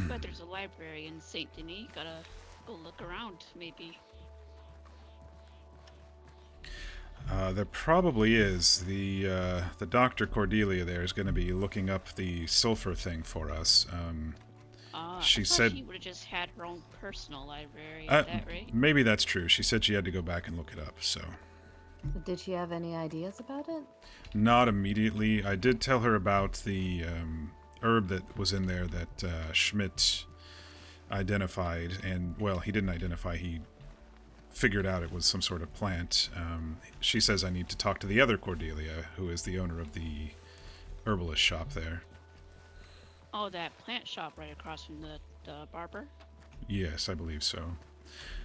[SPEAKER 2] But there's a library in Saint Denis. Gotta go look around, maybe.
[SPEAKER 1] There probably is. The Dr. Cordelia there is going to be looking up the sulfur thing for us. She
[SPEAKER 2] I thought
[SPEAKER 1] said
[SPEAKER 2] she would have just had her own personal library. Is that right?
[SPEAKER 1] maybe that's true. She said she had to go back and look it up, so...
[SPEAKER 3] Did she have any ideas about it?
[SPEAKER 1] Not immediately. I did tell her about the herb that was in there that Schmidt identified, and, well, he didn't identify, he figured out it was some sort of plant. She says I need to talk to the other Cordelia, who is the owner of the herbalist shop there.
[SPEAKER 2] Oh, that plant shop right across from the barber?
[SPEAKER 1] Yes, I believe so.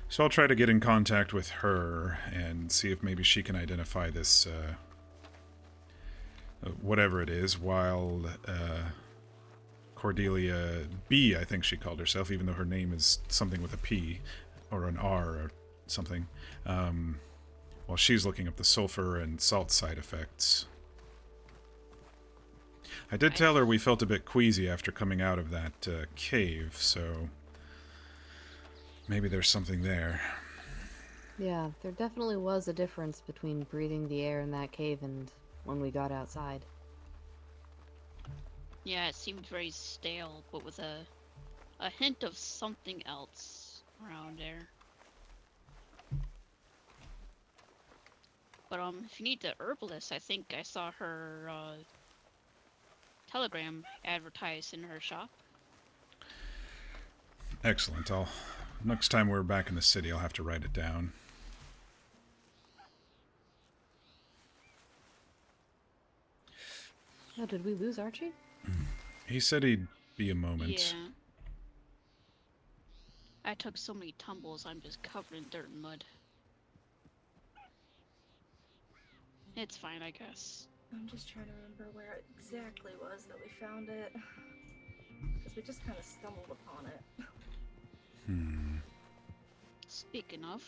[SPEAKER 1] So I'll try to get in contact with her and see if maybe she can identify this, whatever it is, while Cordelia B, I think she called herself, even though her name is something with a P, or an R, or something, while she's looking up the sulfur and salt side effects. I did tell her we felt a bit queasy after coming out of that cave, so maybe there's something there.
[SPEAKER 3] Yeah, there definitely was a difference between breathing the air in that cave and when we got outside.
[SPEAKER 2] Yeah, it seemed very stale, but with a hint of something else around there. But if you need the herbalist, I think I saw her telegram advertised in her shop.
[SPEAKER 1] Excellent. Next time we're back in the city, I'll have to write it down.
[SPEAKER 3] Oh, did we lose Archie?
[SPEAKER 1] He said he'd be a moment.
[SPEAKER 2] Yeah. I took so many tumbles, I'm just covered in dirt and mud. It's fine, I guess.
[SPEAKER 6] I'm just trying to remember where it exactly was that we found it. Because we just kind of stumbled upon it.
[SPEAKER 2] Speaking of,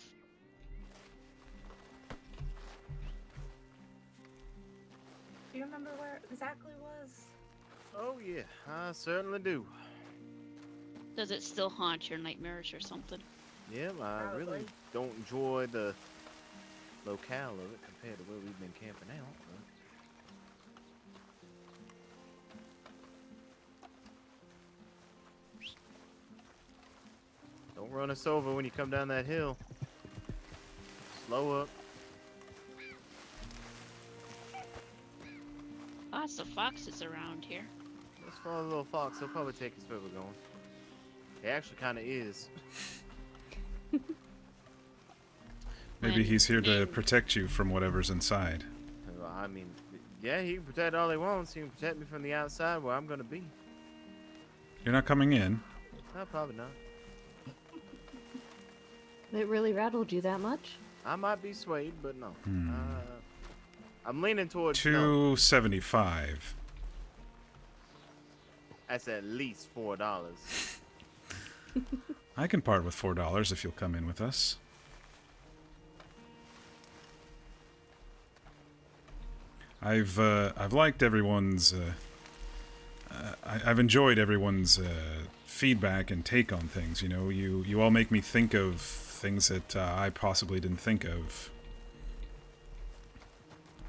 [SPEAKER 6] Do you remember where it exactly was?
[SPEAKER 5] Oh yeah, I certainly do.
[SPEAKER 2] does it still haunt your nightmares or something?
[SPEAKER 5] Yeah, I really
[SPEAKER 6] Probably.
[SPEAKER 5] don't enjoy the locale of it compared to where we've been camping out. But don't run us over when you come down that hill. Slow up.
[SPEAKER 2] Lots of foxes around here.
[SPEAKER 5] Let's follow the little fox. He'll probably take us where we're going. He actually kind of is.
[SPEAKER 1] Maybe he's here to
[SPEAKER 2] And-
[SPEAKER 1] protect you from whatever's inside.
[SPEAKER 5] Well, I mean, yeah, he can protect all he wants. He can protect me from the outside where I'm going to be.
[SPEAKER 1] You're not coming in.
[SPEAKER 5] No, probably not.
[SPEAKER 3] It really rattled you that much?
[SPEAKER 5] I might be swayed, but no. I'm leaning towards no.
[SPEAKER 1] 275.
[SPEAKER 5] That's at least $4.
[SPEAKER 1] I can part with $4 if you'll come in with us. I've liked everyone's. I've enjoyed everyone's feedback and take on things. You know, you all make me think of things that I possibly didn't think of.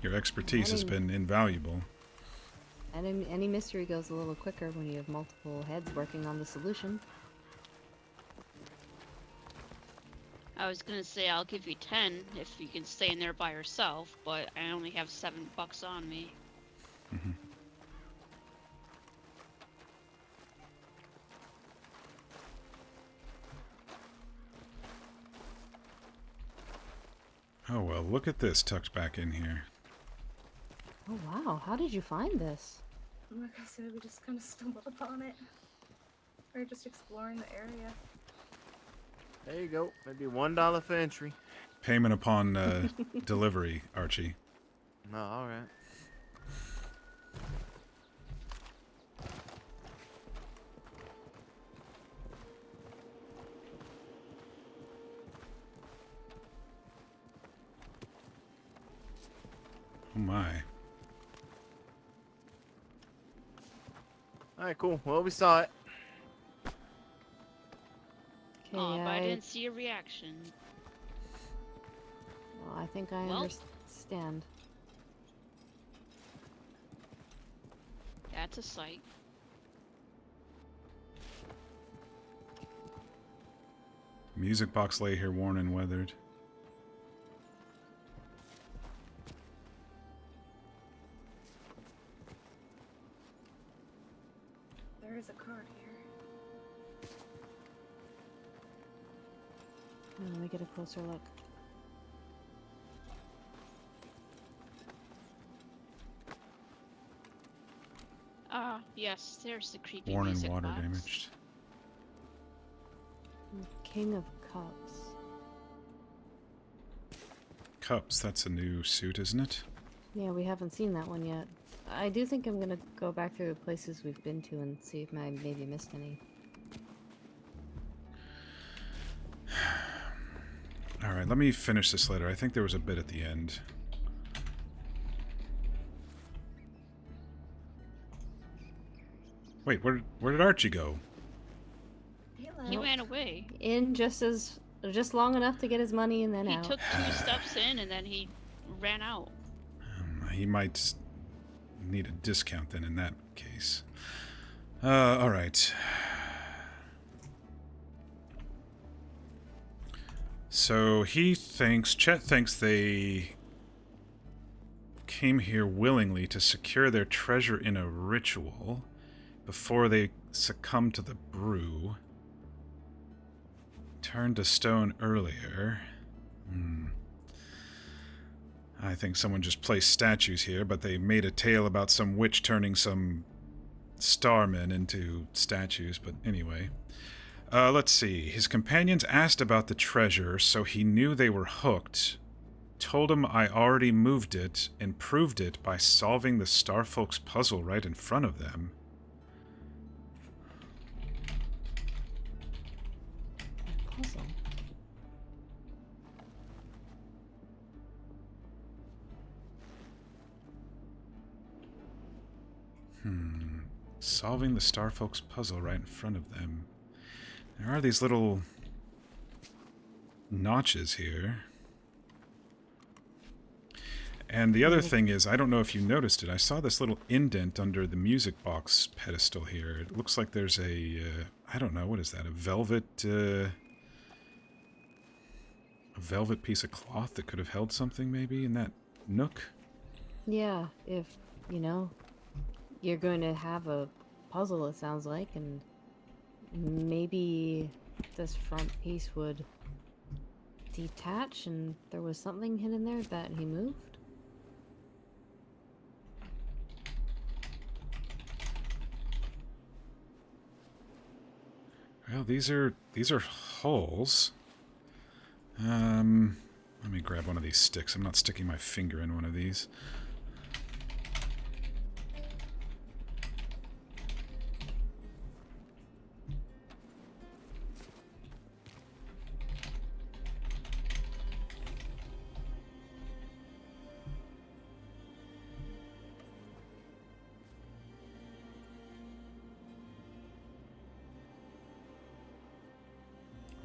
[SPEAKER 1] Your expertise has been invaluable.
[SPEAKER 3] And any mystery goes a little quicker when you have multiple heads working on the solution.
[SPEAKER 2] I was gonna say I'll give you 10 if you can stay in there by yourself, but I only have $7 on me.
[SPEAKER 1] Oh well, look at this tucked back in here.
[SPEAKER 3] Oh wow, how did you find this?
[SPEAKER 6] Like I said, we just kind of stumbled upon it. We were just exploring the area.
[SPEAKER 5] There you go. Maybe $1 for entry.
[SPEAKER 1] Payment upon delivery, Archie.
[SPEAKER 5] No, all right.
[SPEAKER 1] Oh my.
[SPEAKER 5] All right, cool. Well, we saw it.
[SPEAKER 3] Okay,
[SPEAKER 2] Aw, but I didn't see a reaction.
[SPEAKER 3] well, I think I
[SPEAKER 2] Well-
[SPEAKER 3] understand.
[SPEAKER 2] That's a sight.
[SPEAKER 1] Music box lay here worn and weathered.
[SPEAKER 6] There is a card here.
[SPEAKER 3] Let me get a closer look.
[SPEAKER 2] Ah, yes, there's the creepy
[SPEAKER 1] Worn and
[SPEAKER 2] music
[SPEAKER 1] water
[SPEAKER 2] box.
[SPEAKER 1] damaged.
[SPEAKER 3] King of Cups.
[SPEAKER 1] Cups, that's a new suit, isn't it?
[SPEAKER 3] Yeah, we haven't seen that one yet. I do think I'm gonna go back through the places we've been to and see if I maybe missed any.
[SPEAKER 1] Alright, let me finish this letter. I think there was a bit at the end. Wait, where did Archie go?
[SPEAKER 2] He ran away.
[SPEAKER 3] In just long enough to get his money and then
[SPEAKER 2] He
[SPEAKER 3] out.
[SPEAKER 2] took 2 steps in and then he ran out.
[SPEAKER 1] He might need a discount then in that case. Alright. So Chet thinks they came here willingly to secure their treasure in a ritual before they succumbed to the brew. Turned to stone earlier. I think someone just placed statues here, but they made a tale about some witch turning some starmen into statues, but anyway. Let's see. His companions asked about the treasure, so he knew they were hooked. Told him I already moved it, and proved it by solving the Starfolk's puzzle right in front of them.
[SPEAKER 3] Puzzle.
[SPEAKER 1] Solving the Starfolk's puzzle right in front of them. There are these little notches here. And the other thing is, I don't know if you noticed it, I saw this little indent under the music box pedestal here. It looks like there's a, I don't know, what is that, a velvet piece of cloth that could have held something maybe in that nook?
[SPEAKER 3] Yeah, if, you're going to have a puzzle, it sounds like, and maybe this front piece would detach and there was something hidden there that he moved?
[SPEAKER 1] Well, these are holes. Let me grab one of these sticks. I'm not sticking my finger in one of these.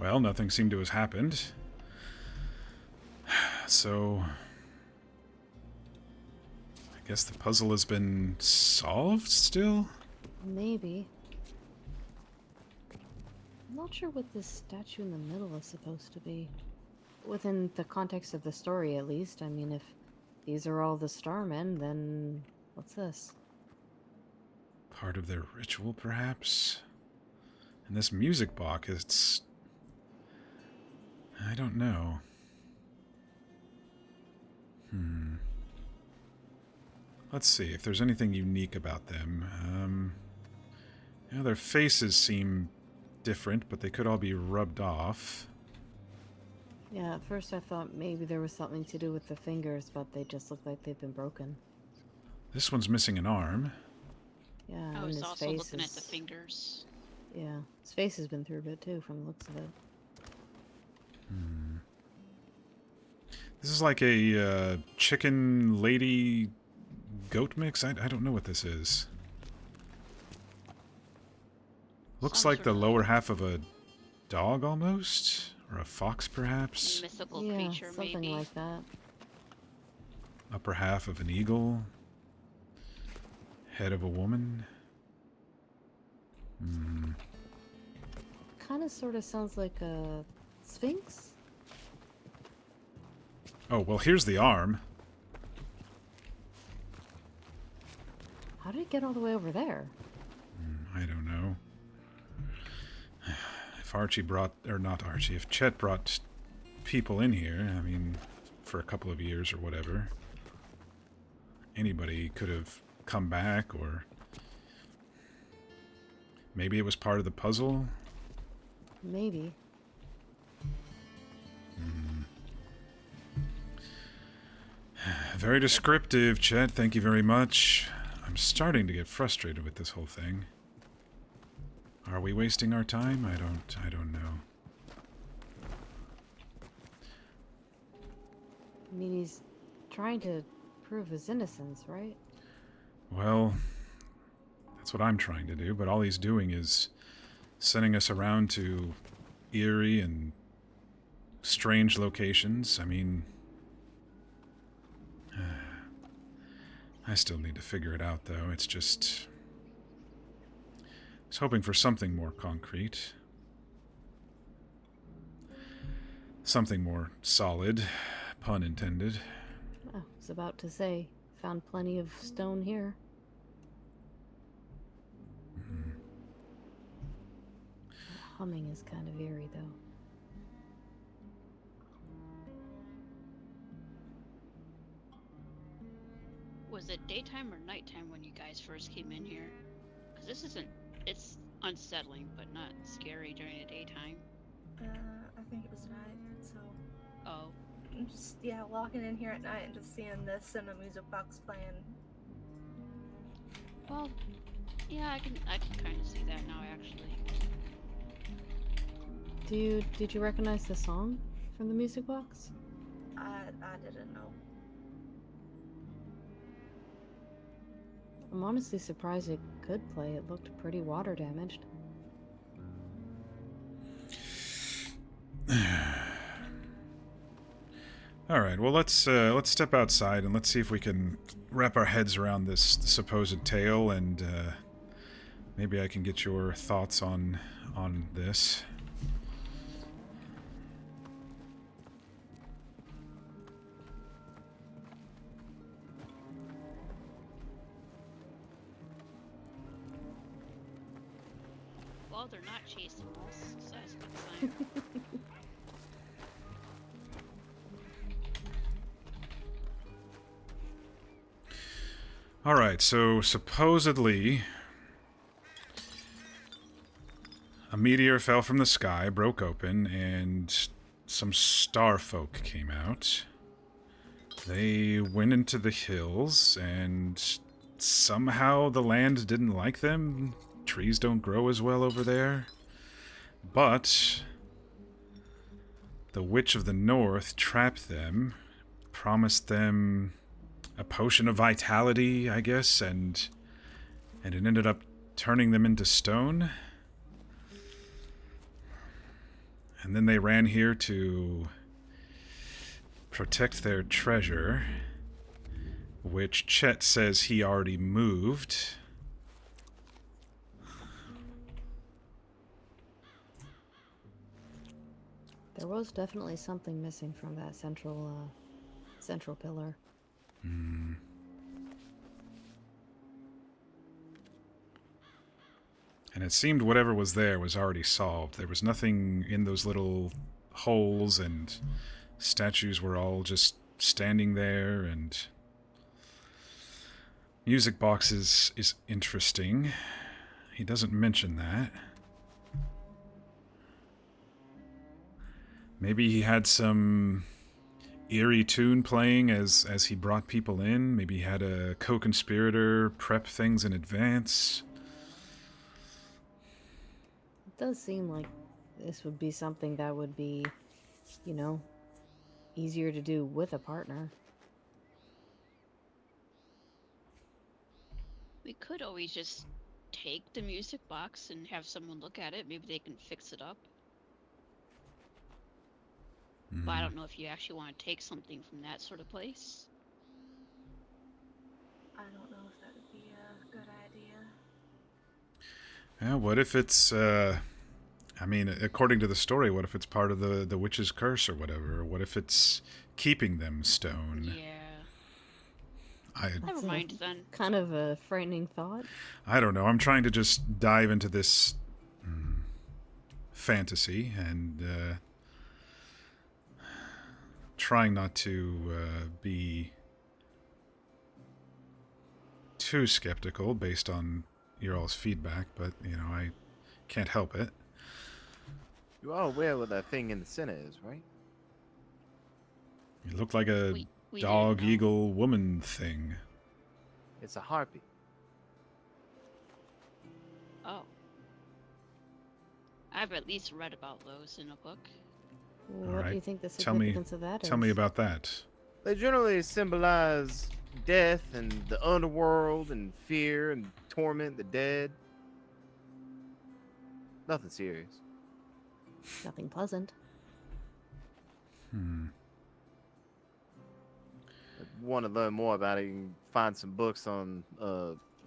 [SPEAKER 1] Well, nothing seemed to have happened. So I guess the puzzle has been solved still?
[SPEAKER 3] Maybe. I'm not sure what this statue in the middle is supposed to be. Within the context of the story, at least. I mean, if these are all the Starmen, then what's this?
[SPEAKER 1] Part of their ritual, perhaps? And this music box, it's... I don't know. Let's see if there's anything unique about them. Their faces seem different, but they could all be rubbed off.
[SPEAKER 3] Yeah, at first I thought maybe there was something to do with the fingers, but they just look like they've been broken.
[SPEAKER 1] This one's missing an arm.
[SPEAKER 3] Yeah,
[SPEAKER 2] I
[SPEAKER 3] and
[SPEAKER 2] was
[SPEAKER 3] his
[SPEAKER 2] also
[SPEAKER 3] face
[SPEAKER 2] looking at the
[SPEAKER 3] is...
[SPEAKER 2] fingers.
[SPEAKER 3] Yeah, his face has been through a bit too, from the looks of it.
[SPEAKER 1] Hmm. This is like a chicken lady goat mix? I don't know what this is. Looks
[SPEAKER 2] Some
[SPEAKER 1] like
[SPEAKER 2] sort
[SPEAKER 1] the
[SPEAKER 2] of,
[SPEAKER 1] lower half of a dog almost? Or a fox perhaps?
[SPEAKER 2] mythical
[SPEAKER 3] Yeah,
[SPEAKER 2] creature,
[SPEAKER 3] something
[SPEAKER 2] maybe.
[SPEAKER 3] like that.
[SPEAKER 1] Upper half of an eagle? Head of a woman? Hmm.
[SPEAKER 3] Kind of sort of sounds like a sphinx?
[SPEAKER 1] Oh, well, here's the arm.
[SPEAKER 3] How did it get all the way over there?
[SPEAKER 1] I don't know. If Archie brought, or not Archie, if Chet brought people in here, I mean, for a couple of years or whatever, anybody could have come back, or maybe it was part of the puzzle.
[SPEAKER 3] Maybe.
[SPEAKER 1] Very descriptive, Chet. Thank you very much. I'm starting to get frustrated with this whole thing. Are we wasting our time? I don't know.
[SPEAKER 3] I mean, he's trying to prove his innocence, right?
[SPEAKER 1] Well, that's what I'm trying to do, but all he's doing is sending us around to eerie and strange locations. I mean, I still need to figure it out, though. It's just... I was hoping for something more concrete. Something more solid, pun intended.
[SPEAKER 3] I was about to say, found plenty of stone here. That humming is kind of eerie, though.
[SPEAKER 2] Was it daytime or nighttime when you guys first came in here? Because this isn't... It's unsettling, but not scary during the daytime.
[SPEAKER 6] I think it was night, so...
[SPEAKER 2] Oh.
[SPEAKER 6] I'm just, yeah, walking in here at night and just seeing this and a music box playing.
[SPEAKER 2] Well, yeah, I can kind of see that now, actually.
[SPEAKER 3] Did you recognize the song from the music box?
[SPEAKER 6] I didn't know.
[SPEAKER 3] I'm honestly surprised it could play. It looked pretty water damaged.
[SPEAKER 1] All right, well, let's step outside and let's see if we can wrap our heads around this supposed tale, and maybe I can get your thoughts on this.
[SPEAKER 2] Well, they're not chasing us, so that's a good sign.
[SPEAKER 1] All right, so supposedly a meteor fell from the sky, broke open, and some star folk came out. They went into the hills, and somehow the land didn't like them. Trees don't grow as well over there. But the Witch of the North trapped them, promised them a potion of vitality, I guess, and it ended up turning them into stone. And then they ran here to protect their treasure, which Chet says he already moved.
[SPEAKER 3] There was definitely something missing from that central pillar.
[SPEAKER 1] Hmm. And it seemed whatever was there was already solved. There was nothing in those little holes, and statues were all just standing there, and music box is interesting. He doesn't mention that. Maybe he had some eerie tune playing as he brought people in. Maybe he had a co-conspirator prep things in advance.
[SPEAKER 3] It does seem like this would be something that would be, you know, easier to do with a partner.
[SPEAKER 2] We could always just take the music box and have someone look at it. Maybe they can fix it up. But I don't know if you actually want to take something from that sort of place.
[SPEAKER 6] I don't know if that would be a good idea.
[SPEAKER 1] Yeah, what if it's, I mean, according to the story, what if it's part of the witch's curse or whatever? Or what if it's keeping them stone?
[SPEAKER 2] Yeah. Never
[SPEAKER 3] That's
[SPEAKER 2] mind then.
[SPEAKER 3] Kind of a frightening thought.
[SPEAKER 1] I don't know. I'm trying to just dive into this fantasy and trying not to be too skeptical based on your all's feedback, but, you know, I can't help it.
[SPEAKER 5] You are aware what that thing in the center is, right?
[SPEAKER 1] It looked like a
[SPEAKER 2] We
[SPEAKER 1] dog,
[SPEAKER 2] didn't know.
[SPEAKER 1] eagle, woman thing.
[SPEAKER 5] It's a harpy.
[SPEAKER 2] Oh. I've at least read about those in a book.
[SPEAKER 3] What
[SPEAKER 1] right.
[SPEAKER 3] do you think the
[SPEAKER 1] Tell me-
[SPEAKER 3] significance of that is?
[SPEAKER 1] Tell me about that.
[SPEAKER 5] They generally symbolize death and the underworld and fear and torment the dead. Nothing serious.
[SPEAKER 3] Nothing pleasant.
[SPEAKER 5] If you want to learn more about it, you can find some books on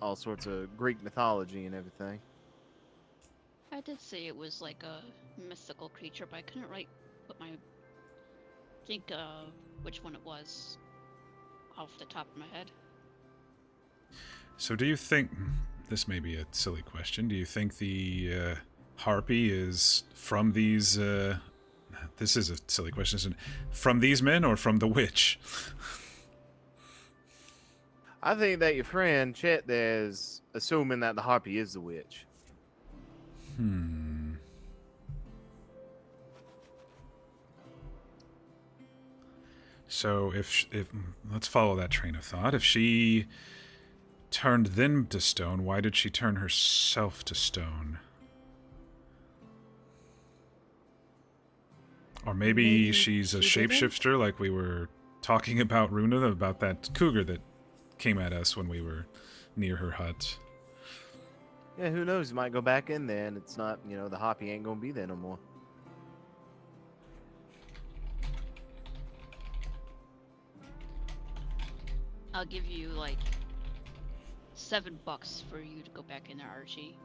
[SPEAKER 5] all sorts of Greek mythology and everything.
[SPEAKER 2] I did say it was like a mythical creature, but I couldn't think which one it was off the top of my head.
[SPEAKER 1] So do you think, this may be a silly question, do you think the harpy is from these, this is a silly question, isn't it? From these men or from the witch?
[SPEAKER 5] I think that your friend Chet there is assuming that the harpy is the witch.
[SPEAKER 1] So if let's follow that train of thought. If she turned them to stone, why did she turn herself to stone? Or maybe she's a
[SPEAKER 3] she didn't?
[SPEAKER 1] shapeshifter, like we were talking about Runa, about that cougar that came at us when we were near her hut.
[SPEAKER 5] Yeah, who knows? You might go back in there and it's not, you know, the harpy ain't gonna be there no more.
[SPEAKER 2] I'll give you like $7 for you to go back in there, Archie.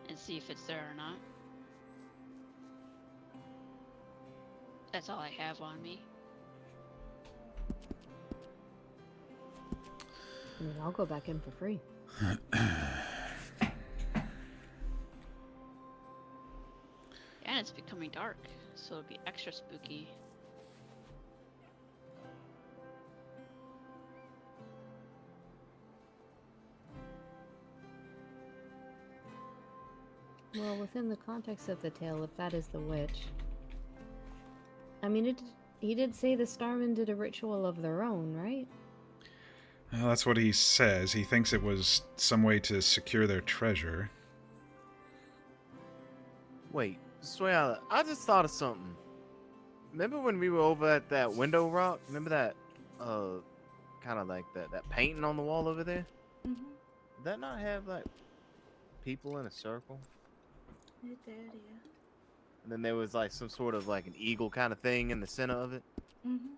[SPEAKER 2] And see if it's there or not. That's all I have on me.
[SPEAKER 3] I mean, I'll go back in for free.
[SPEAKER 2] And it's becoming dark, so it'll be extra spooky.
[SPEAKER 3] Well, within the context of the tale, if that is the witch, I mean, he did say the Starmen did a ritual of their own, right?
[SPEAKER 1] Well, that's what he says. He thinks it was some way to secure their treasure.
[SPEAKER 5] Wait, swear, I just thought of something. Remember when we were over at that window rock? Remember that, kind of like that painting on the wall over there?
[SPEAKER 6] Mm-hmm.
[SPEAKER 5] Did that not have, like, people in a circle?
[SPEAKER 6] It did, yeah.
[SPEAKER 5] And then there was, like, some sort of, like, an eagle kind of thing in the center of it?
[SPEAKER 6] Mm-hmm.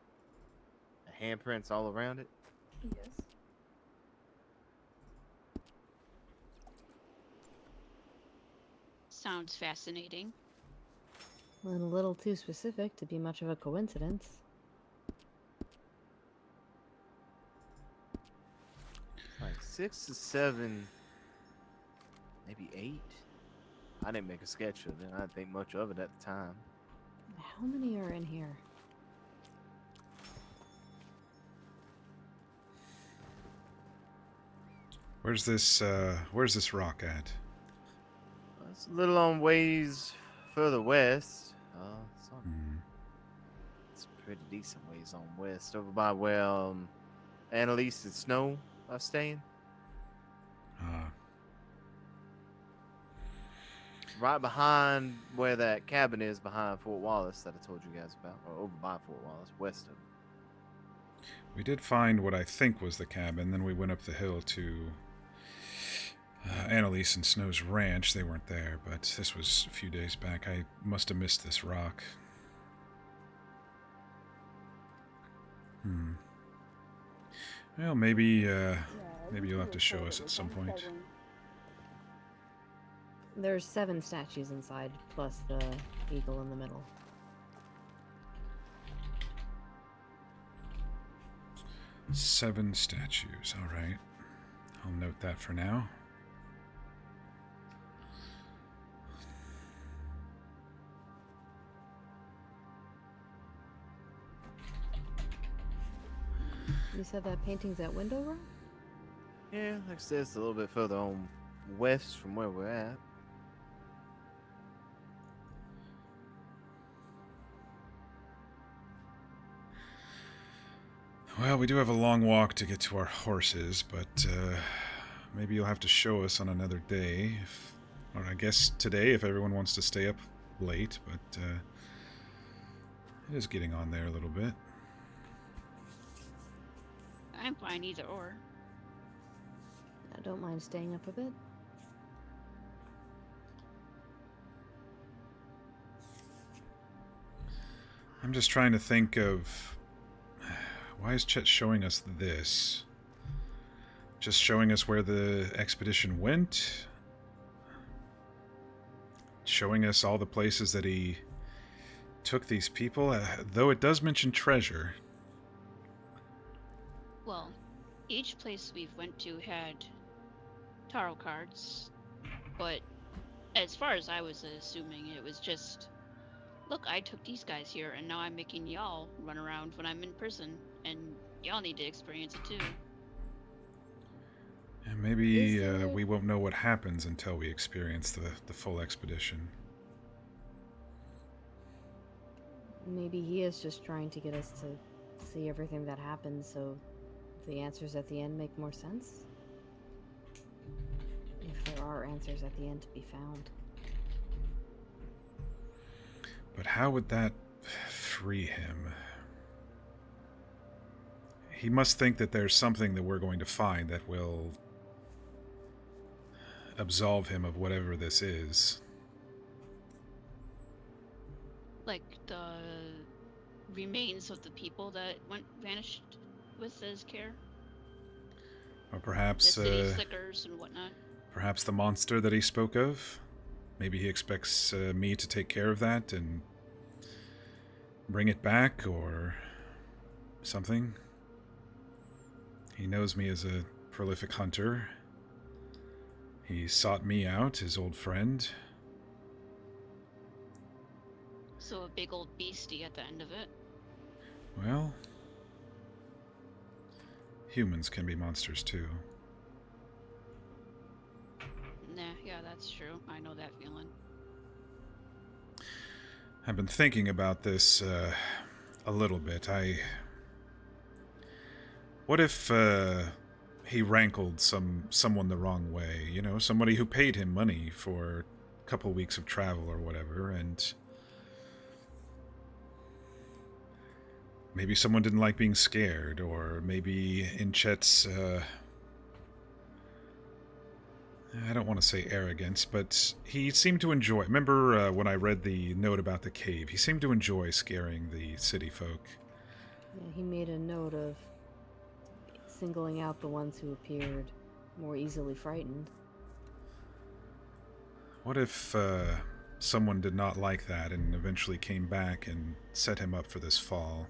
[SPEAKER 5] Handprints all around it?
[SPEAKER 6] Yes.
[SPEAKER 2] Sounds fascinating.
[SPEAKER 3] And a little too specific to be much of a coincidence.
[SPEAKER 5] Like 6 to 7, maybe 8. I didn't make a sketch of it. I didn't think much of it at the time.
[SPEAKER 3] How many are in here?
[SPEAKER 1] Where's this rock at?
[SPEAKER 5] Let's It's a little on ways further west.
[SPEAKER 1] Hmm.
[SPEAKER 5] It's a pretty decent ways on west, over by where Annalise and Snow are staying.
[SPEAKER 1] Ah.
[SPEAKER 5] Right behind where that cabin is, behind Fort Wallace that I told you guys about, or over by Fort Wallace, west of it.
[SPEAKER 1] We did find what I think was the cabin, then we went up the hill to Annalise and Snow's ranch. They weren't there, but this was a few days back. I must have missed this rock. Well, maybe you'll have to show us at some point.
[SPEAKER 3] There's 7 statues inside, plus the eagle in the middle.
[SPEAKER 1] Seven statues, alright. I'll note that for now.
[SPEAKER 3] You said that painting's at Window Row?
[SPEAKER 5] Yeah, like I said, it's a little bit further on west from where we're at.
[SPEAKER 1] Well, we do have a long walk to get to our horses, but maybe you'll have to show us on another day. Or I guess today, if everyone wants to stay up late, but it is getting on there a little bit.
[SPEAKER 2] I'm fine either or.
[SPEAKER 3] I don't mind staying up a bit.
[SPEAKER 1] I'm just trying to think of... Why is Chet showing us this? Just showing us where the expedition went? Showing us all the places that he took these people? Though it does mention treasure.
[SPEAKER 2] Well, each place we've went to had tarot cards, but as far as I was assuming, it was just, look, I took these guys here, and now I'm making y'all run around when I'm in prison, and y'all need to experience it too.
[SPEAKER 1] And maybe we won't know what happens until we experience the full expedition.
[SPEAKER 3] Maybe he is just trying to get us to see everything that happens, so the answers at the end make more sense. If there are answers at the end to be found.
[SPEAKER 1] But how would that free him? He must think that there's something that we're going to find that will absolve him of whatever this is.
[SPEAKER 2] Like the remains of the people that vanished with his care.
[SPEAKER 1] Or perhaps
[SPEAKER 2] The city slickers and whatnot.
[SPEAKER 1] perhaps the monster that he spoke of. Maybe he expects me to take care of that and bring it back or something. He knows me as a prolific hunter. He sought me out, his old friend.
[SPEAKER 2] So a big old beastie at the end of it.
[SPEAKER 1] Well, humans can be monsters too.
[SPEAKER 2] Nah, yeah, that's true. I know that feeling.
[SPEAKER 1] I've been thinking about this a little bit. What if he rankled someone the wrong way? You know, somebody who paid him money for a couple weeks of travel or whatever, and maybe someone didn't like being scared, or maybe in Chet's I don't want to say arrogance, but he seemed to enjoy... Remember when I read the note about the cave? He seemed to enjoy scaring the city folk.
[SPEAKER 3] Yeah, he made a note of singling out the ones who appeared more easily frightened.
[SPEAKER 1] What if someone did not like that and eventually came back and set him up for this fall?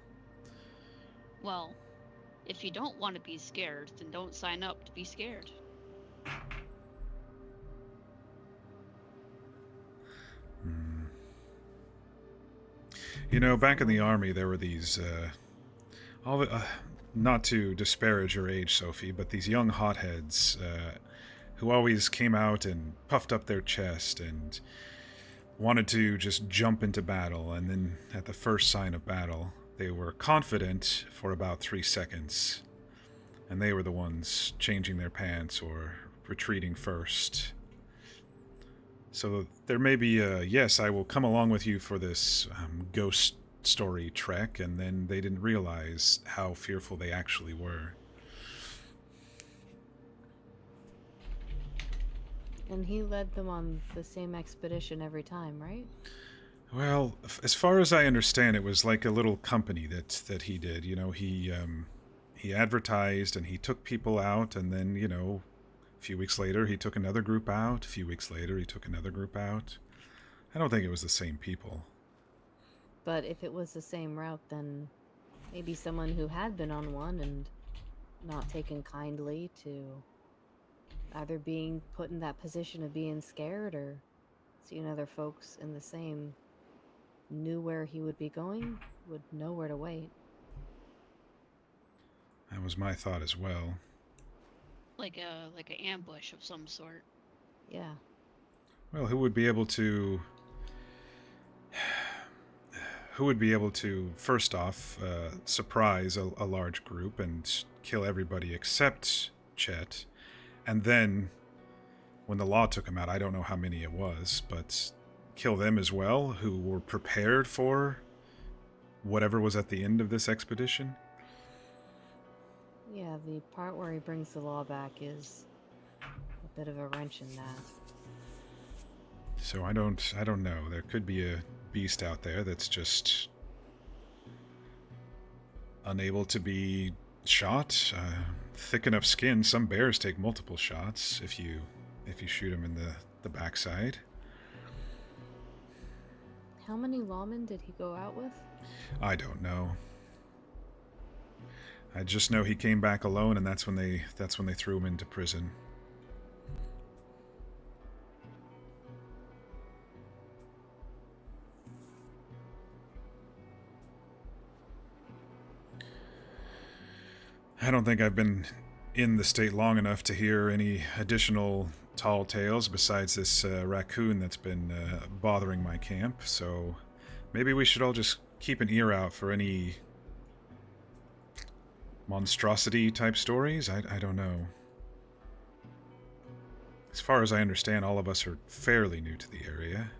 [SPEAKER 2] Well, if you don't want to be scared, then don't sign up to be scared.
[SPEAKER 1] You know, back in the army, there were these, not to disparage your age, Sophie, but these young hotheads who always came out and puffed up their chest and wanted to just jump into battle, and then at the first sign of battle, they were confident for about 3 seconds, and they were the ones changing their pants or retreating first. So there may be a, yes, I will come along with you for this ghost story trek, and then they didn't realize how fearful they actually were.
[SPEAKER 3] And he led them on the same expedition every time, right?
[SPEAKER 1] Well, as far as I understand, it was like a little company that he did. You know, he advertised and he took people out, and then, you know, a few weeks later he took another group out. A few weeks later he took another group out. I don't think it was the same people.
[SPEAKER 3] But if it was the same route, then maybe someone who had been on one and not taken kindly to either being put in that position of being scared or seeing other folks in the same knew where he would be going, would know where to wait.
[SPEAKER 1] That was my thought as well.
[SPEAKER 2] Like an ambush of some sort.
[SPEAKER 3] Yeah.
[SPEAKER 1] Well, who would be able to first off surprise a large group and kill everybody except Chet, and then when the law took him out, I don't know how many it was, but kill them as well, who were prepared for whatever was at the end of this expedition?
[SPEAKER 3] Yeah, the part where he brings the law back is a bit of a wrench in that.
[SPEAKER 1] So I don't know. There could be a beast out there that's just unable to be shot. Thick enough skin. Some bears take multiple shots if you shoot them in the backside.
[SPEAKER 3] How many lawmen did he go out with?
[SPEAKER 1] I don't know. I just know he came back alone, and that's when they threw him into prison. I don't think I've been in the state long enough to hear any additional tall tales besides this raccoon that's been bothering my camp, so maybe we should all just keep an ear out for any monstrosity type stories. I don't know. As far as I understand, all of us are fairly new to the area.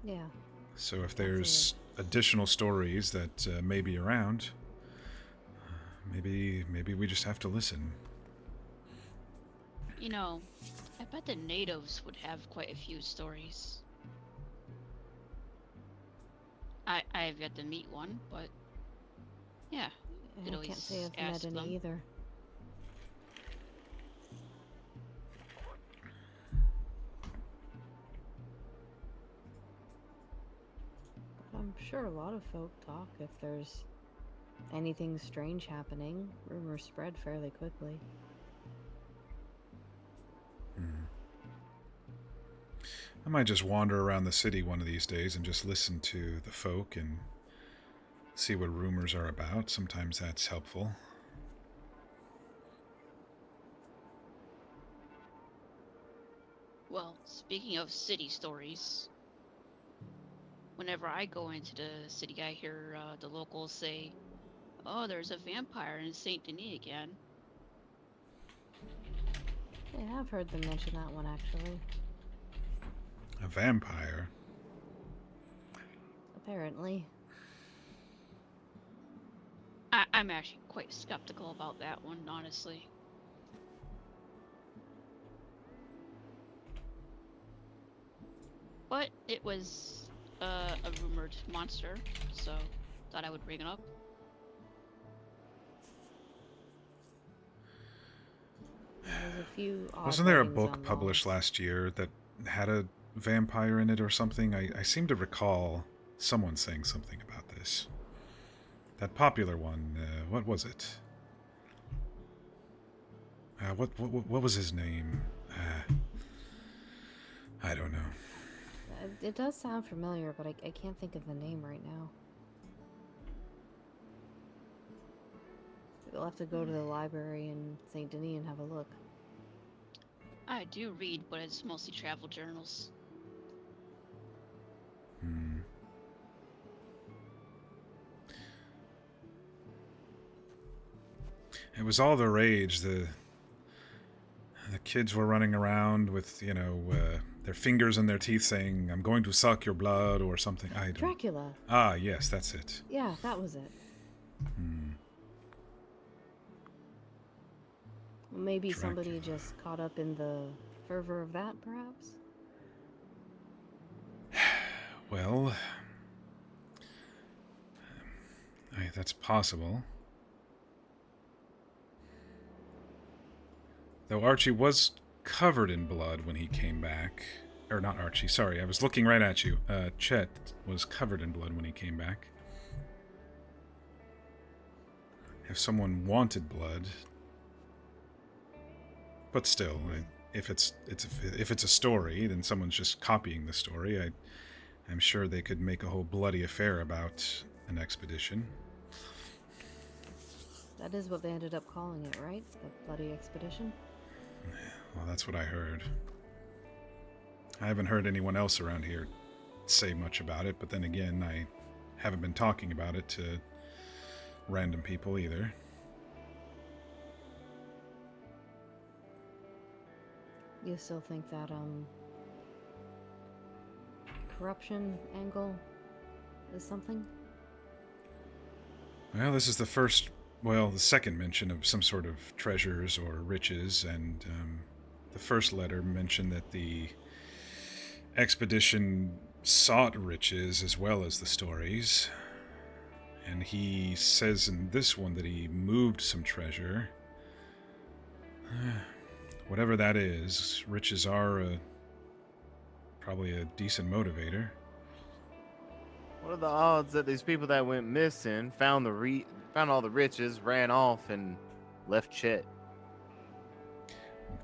[SPEAKER 3] Yeah.
[SPEAKER 1] So if there's additional stories that may be around, maybe we just have to listen.
[SPEAKER 2] You know, I bet the natives would have quite a few stories. I have yet to meet one, but yeah,
[SPEAKER 3] I
[SPEAKER 2] could
[SPEAKER 3] can't
[SPEAKER 2] always
[SPEAKER 3] say I've
[SPEAKER 2] ask
[SPEAKER 3] met any
[SPEAKER 2] them.
[SPEAKER 3] either. But I'm sure a lot of folk talk if there's anything strange happening. Rumors spread fairly quickly.
[SPEAKER 1] I might just wander around the city one of these days and just listen to the folk and see what rumors are about. Sometimes that's helpful.
[SPEAKER 2] Well, speaking of city stories, whenever I go into the city, I hear the locals say, "Oh, there's a vampire in Saint Denis again."
[SPEAKER 3] Yeah, I've heard them mention that one actually.
[SPEAKER 1] A vampire?
[SPEAKER 3] Apparently.
[SPEAKER 2] I'm actually quite skeptical about that one, honestly. But it was a rumored monster, so thought I would bring it up.
[SPEAKER 3] There's a few odd
[SPEAKER 1] Wasn't there a
[SPEAKER 3] writings
[SPEAKER 1] book
[SPEAKER 3] on
[SPEAKER 1] published
[SPEAKER 3] walls.
[SPEAKER 1] last year that had a vampire in it or something? I seem to recall someone saying something about this. That popular one, what was it? What was his name? I don't know.
[SPEAKER 3] It does sound familiar, but I can't think of the name right now. We'll have to go to the library in Saint Denis and have a look.
[SPEAKER 2] I do read, but it's mostly travel journals.
[SPEAKER 1] Hmm. It was all the rage. The kids were running around with, their fingers in their teeth saying, "I'm going to suck your blood," or something. I don't.
[SPEAKER 3] Dracula.
[SPEAKER 1] Ah, yes, that's it.
[SPEAKER 3] Yeah, that was it. Maybe somebody
[SPEAKER 1] Dracula.
[SPEAKER 3] just caught up in the fervor of that, perhaps?
[SPEAKER 1] Well, that's possible. Though Archie was covered in blood when he came back. Or not Archie, sorry, I was looking right at you. Chet was covered in blood when he came back. If someone wanted blood... But still, if it's a story, then someone's just copying the story. I'm sure they could make a whole bloody affair about an expedition.
[SPEAKER 3] That is what they ended up calling it, right? The Bloody Expedition?
[SPEAKER 1] Well, that's what I heard. I haven't heard anyone else around here say much about it, but then again, I haven't been talking about it to random people either.
[SPEAKER 3] You still think that, corruption angle is something?
[SPEAKER 1] Well, this is the second mention of some sort of treasures or riches, and the first letter mentioned that the expedition sought riches as well as the stories. And he says in this one that he moved some treasure. Whatever that is, riches are probably a decent motivator.
[SPEAKER 5] What are the odds that these people that went missing found all the riches, ran off, and left Chet?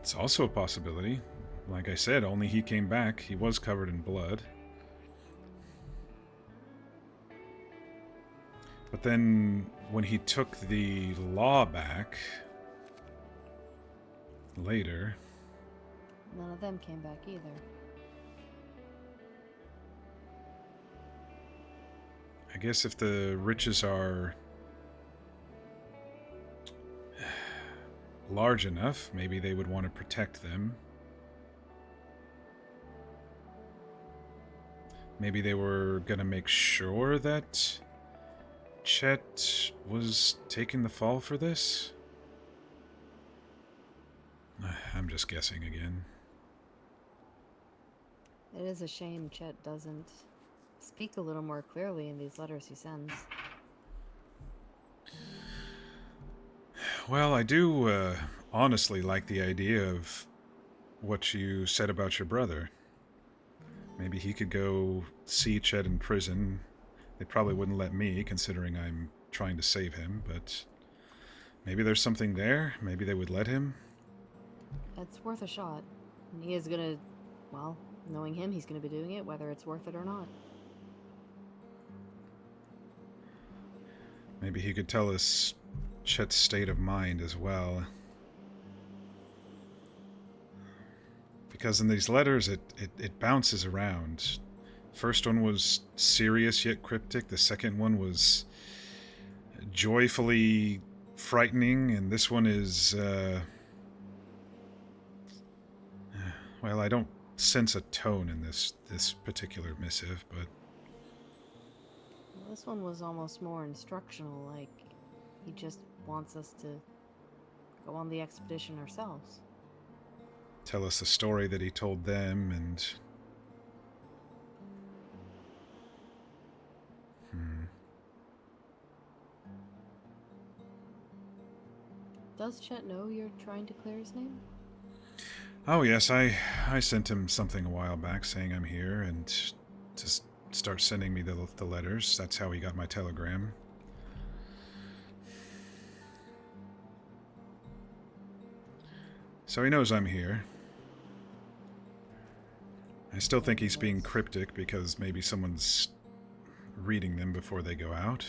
[SPEAKER 1] It's also a possibility. Like I said, only he came back. He was covered in blood. But then, when he took the law back later...
[SPEAKER 3] None of them came back either.
[SPEAKER 1] I guess if the riches are large enough, maybe they would want to protect them. Maybe they were gonna make sure that Chet was taking the fall for this? I'm just guessing again.
[SPEAKER 3] It is a shame Chet doesn't speak a little more clearly in these letters he sends.
[SPEAKER 1] Well, I do honestly like the idea of what you said about your brother. Maybe he could go see Chet in prison. They probably wouldn't let me, considering I'm trying to save him, but maybe there's something there. Maybe they would let him.
[SPEAKER 3] It's worth a shot. He is gonna, well, knowing him, he's gonna be doing it, whether it's worth it or not.
[SPEAKER 1] Maybe he could tell us Chet's state of mind as well. Because in these letters, it bounces around. First one was serious yet cryptic. The second one was joyfully frightening. And this one is, well, I don't sense a tone in this particular missive, but...
[SPEAKER 3] This one was almost more instructional, like he just wants us to go on the expedition ourselves.
[SPEAKER 1] Tell us the story that he told them, and...
[SPEAKER 3] Does Chet know you're trying to clear his name?
[SPEAKER 1] Oh yes, I sent him something a while back saying I'm here, and to start sending me the letters. That's how he got my telegram. So he knows I'm here. I still think he's being cryptic because maybe someone's reading them before they go out.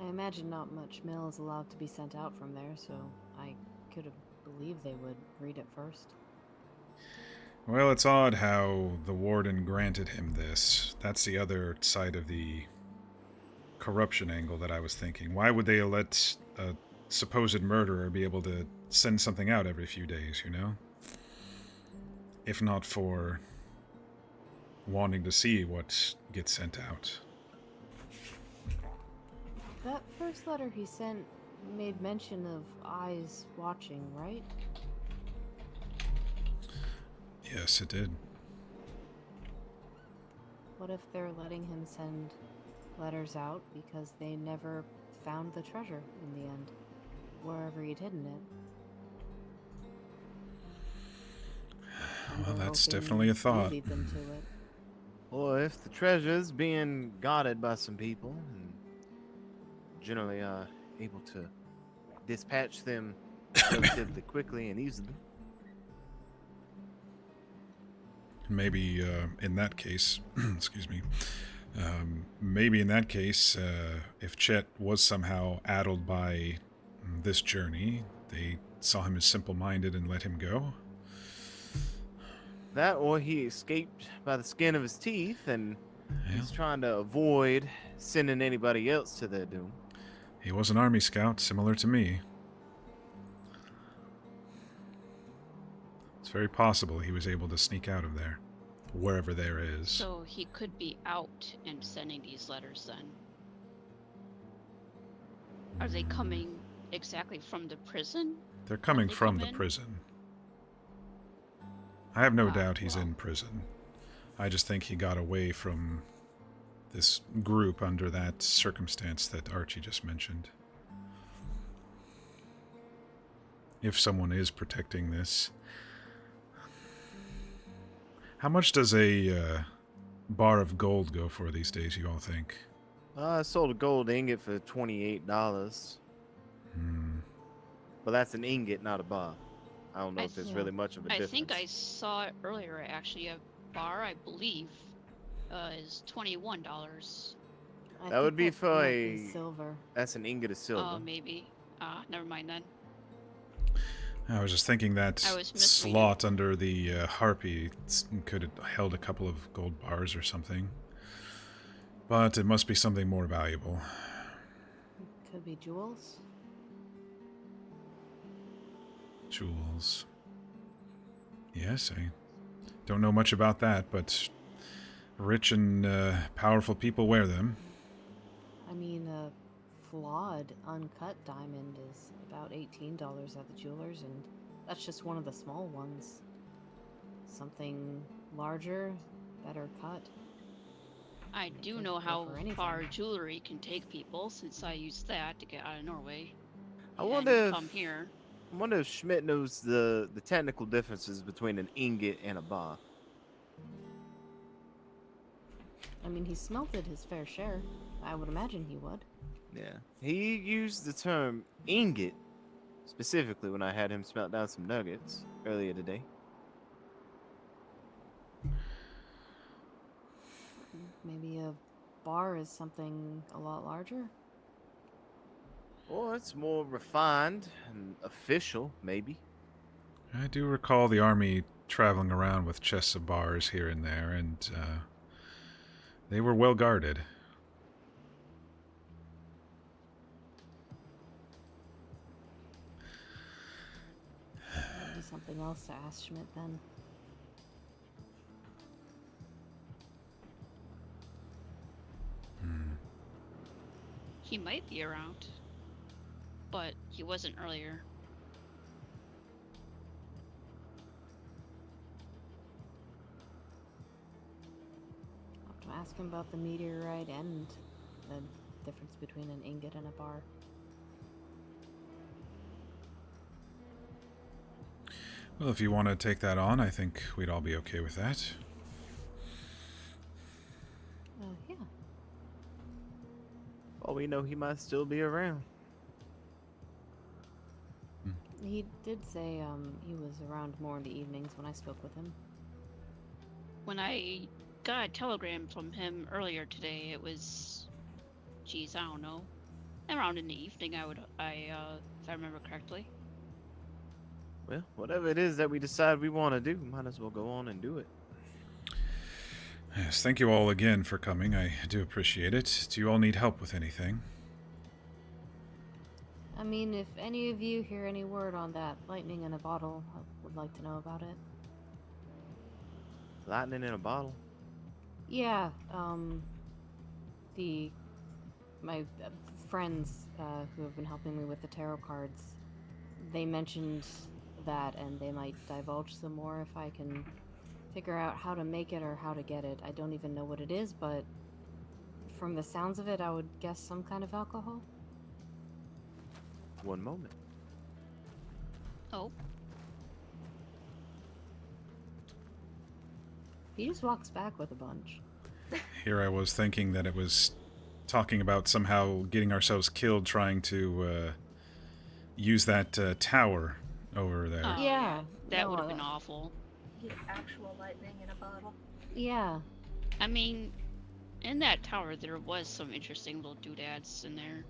[SPEAKER 3] I imagine not much mail is allowed to be sent out from there, so I could believe they would read it first.
[SPEAKER 1] Well, it's odd how the warden granted him this. That's the other side of the corruption angle that I was thinking. Why would they let a supposed murderer be able to send something out every few days, you know? If not for wanting to see what gets sent out.
[SPEAKER 3] That first letter he sent made mention of eyes watching, right?
[SPEAKER 1] Yes, it did.
[SPEAKER 3] What if they're letting him send letters out because they never found the treasure in the end, wherever he'd hidden it? And
[SPEAKER 1] Well,
[SPEAKER 3] they're
[SPEAKER 1] that's
[SPEAKER 3] hoping
[SPEAKER 1] definitely a
[SPEAKER 3] you
[SPEAKER 1] thought.
[SPEAKER 3] lead them to it.
[SPEAKER 5] Or if the treasure's being guarded by some people and generally able to dispatch them relatively quickly and easily.
[SPEAKER 1] Maybe in that case, excuse me, maybe in that case, if Chet was somehow addled by this journey, they saw him as simple-minded and let him go.
[SPEAKER 5] That or he escaped by the skin of his teeth and
[SPEAKER 1] Yeah.
[SPEAKER 5] he's trying to avoid sending anybody else to their doom.
[SPEAKER 1] He was an army scout, similar to me. It's very possible he was able to sneak out of there, wherever there is.
[SPEAKER 2] So he could be out and sending these letters then. Are they coming exactly from the prison?
[SPEAKER 1] They're coming
[SPEAKER 2] they
[SPEAKER 1] from
[SPEAKER 2] come
[SPEAKER 1] the
[SPEAKER 2] in?
[SPEAKER 1] prison. I have no
[SPEAKER 2] Ah,
[SPEAKER 1] doubt he's
[SPEAKER 2] well.
[SPEAKER 1] in prison. I just think he got away from this group under that circumstance that Archie just mentioned. If someone is protecting this. How much does a bar of gold go for these days, you all think?
[SPEAKER 5] I sold a gold ingot for $28. But that's an ingot, not a bar. I don't know if there's really much of a difference.
[SPEAKER 2] I think I saw it earlier, actually. A bar, I believe, is $21.
[SPEAKER 5] That would be for
[SPEAKER 3] might
[SPEAKER 5] a
[SPEAKER 3] be silver.
[SPEAKER 5] That's an ingot of silver.
[SPEAKER 2] Oh, maybe. Never mind then.
[SPEAKER 1] I was just thinking that
[SPEAKER 2] I was misreading.
[SPEAKER 1] slot under the harpy could have held a couple of gold bars or something. But it must be something more valuable.
[SPEAKER 3] Could be jewels.
[SPEAKER 1] Jewels. Yes, I don't know much about that, but rich and powerful people wear them.
[SPEAKER 3] I mean, a flawed, uncut diamond is about $18 at the jeweler's, and that's just one of the small ones. Something larger, better cut.
[SPEAKER 2] I do
[SPEAKER 3] could
[SPEAKER 2] know
[SPEAKER 3] go
[SPEAKER 2] how
[SPEAKER 3] for anything.
[SPEAKER 2] far jewelry can take people, since I used that to get out of Norway.
[SPEAKER 5] I
[SPEAKER 2] and
[SPEAKER 5] wonder
[SPEAKER 2] come here.
[SPEAKER 5] I wonder if Schmidt knows the technical differences between an ingot and a bar.
[SPEAKER 3] I mean, he smelted his fair share. I would imagine he would.
[SPEAKER 5] Yeah. He used the term ingot specifically when I had him smelt down some nuggets earlier today.
[SPEAKER 3] Maybe a bar is something a lot larger.
[SPEAKER 5] Or it's more refined and official, maybe.
[SPEAKER 1] I do recall the army traveling around with chests of bars here and there, and they were well guarded.
[SPEAKER 3] Maybe something else to ask Schmidt then.
[SPEAKER 2] He might be around, but he wasn't earlier.
[SPEAKER 3] I'll have to ask him about the meteorite and the difference between an ingot and a bar.
[SPEAKER 1] Well, if you want to take that on, I think we'd all be okay with that.
[SPEAKER 3] Yeah.
[SPEAKER 5] Well, we know he might still be around.
[SPEAKER 3] He did say he was around more in the evenings when I spoke with him.
[SPEAKER 2] When I got a telegram from him earlier today, it was, geez, I don't know, around in the evening. If I remember correctly.
[SPEAKER 5] Well, whatever it is that we decide we want to do, might as well go on and do it.
[SPEAKER 1] Yes, thank you all again for coming. I do appreciate it. Do you all need help with anything?
[SPEAKER 3] I mean, if any of you hear any word on that lightning in a bottle, I would like to know about it.
[SPEAKER 5] Lightning in a bottle.
[SPEAKER 3] Yeah, my friends who have been helping me with the tarot cards, they mentioned that, and they might divulge some more if I can figure out how to make it or how to get it. I don't even know what it is, but from the sounds of it, I would guess some kind of alcohol.
[SPEAKER 5] One moment.
[SPEAKER 2] Oh,
[SPEAKER 3] He just walks back with a bunch.
[SPEAKER 1] Here I was thinking that it was talking about somehow getting ourselves killed trying to use that tower over there.
[SPEAKER 2] oh
[SPEAKER 3] Yeah,
[SPEAKER 2] that
[SPEAKER 3] no,
[SPEAKER 2] would have been awful.
[SPEAKER 6] Get actual lightning in a bottle.
[SPEAKER 3] Yeah.
[SPEAKER 2] I mean, in that tower there was some interesting little doodads in there.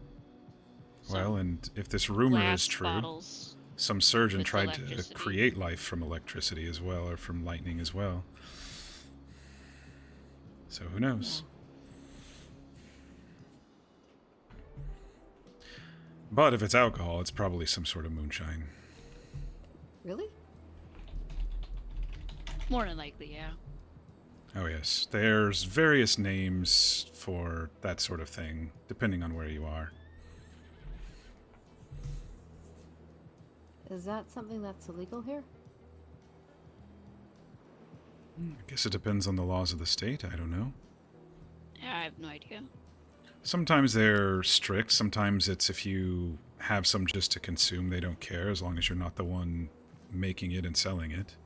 [SPEAKER 1] Well,
[SPEAKER 2] Some
[SPEAKER 1] and if this rumor
[SPEAKER 2] glass
[SPEAKER 1] is true,
[SPEAKER 2] bottles
[SPEAKER 1] some surgeon
[SPEAKER 2] with
[SPEAKER 1] tried to
[SPEAKER 2] electricity.
[SPEAKER 1] create life from electricity as well, or from lightning as well. So who knows? But if it's alcohol, it's probably some sort of moonshine.
[SPEAKER 3] Really?
[SPEAKER 2] More than likely, yeah.
[SPEAKER 1] Oh yes, there's various names for that sort of thing, depending on where you are.
[SPEAKER 3] Is that something that's illegal here?
[SPEAKER 1] I guess it depends on the laws of the state, I don't know.
[SPEAKER 2] I have no idea.
[SPEAKER 1] Sometimes they're strict, sometimes it's if you have some just to consume, they don't care, as long as you're not the one making it and selling it.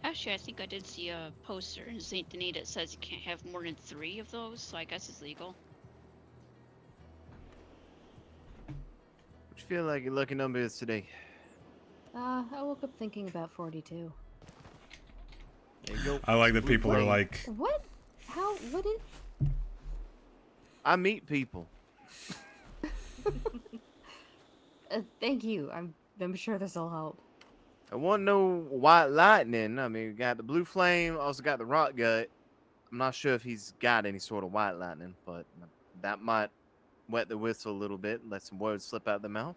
[SPEAKER 2] Actually, I think I did see a poster in St. Denis that says you can't have more than 3 of those, so I guess it's legal.
[SPEAKER 5] What you feel like your lucky number is today?
[SPEAKER 3] I woke up thinking about 42.
[SPEAKER 5] There you go.
[SPEAKER 1] I like that
[SPEAKER 5] Blue
[SPEAKER 1] people are
[SPEAKER 5] flame.
[SPEAKER 1] like,
[SPEAKER 3] What? How? What is...
[SPEAKER 5] I meet people.
[SPEAKER 3] Thank you. I'm sure this will help.
[SPEAKER 5] I want no white lightning. I mean, we got the blue flame, also got the rock gut. I'm not sure if he's got any sort of white lightning, but that might wet the whistle a little bit and let some words slip out the mouth.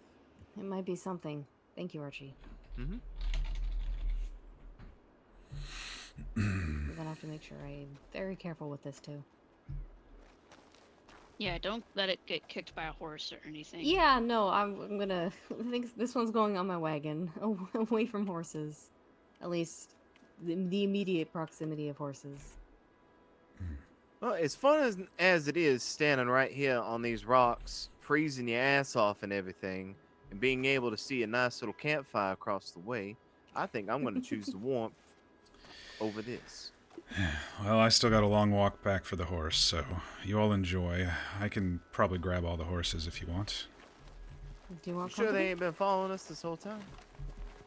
[SPEAKER 3] It might be something. Thank you, Archie.
[SPEAKER 5] Mm-hmm.
[SPEAKER 3] I'm gonna have to make sure I'm very careful with this too.
[SPEAKER 2] Yeah, don't let it get kicked by a horse or anything.
[SPEAKER 3] Yeah, no, I'm gonna. I think this one's going on my wagon, away from horses. At least the immediate proximity of horses.
[SPEAKER 5] Well, as fun as it is standing right here on these rocks, freezing your ass off and everything, and being able to see a nice little campfire across the way, I think I'm going to choose the warmth over this.
[SPEAKER 1] well, I still got a long walk back for the horse, so you all enjoy. I can probably grab all the horses if you want.
[SPEAKER 3] Do you want
[SPEAKER 5] You sure
[SPEAKER 3] company?
[SPEAKER 5] they ain't been following us this whole time?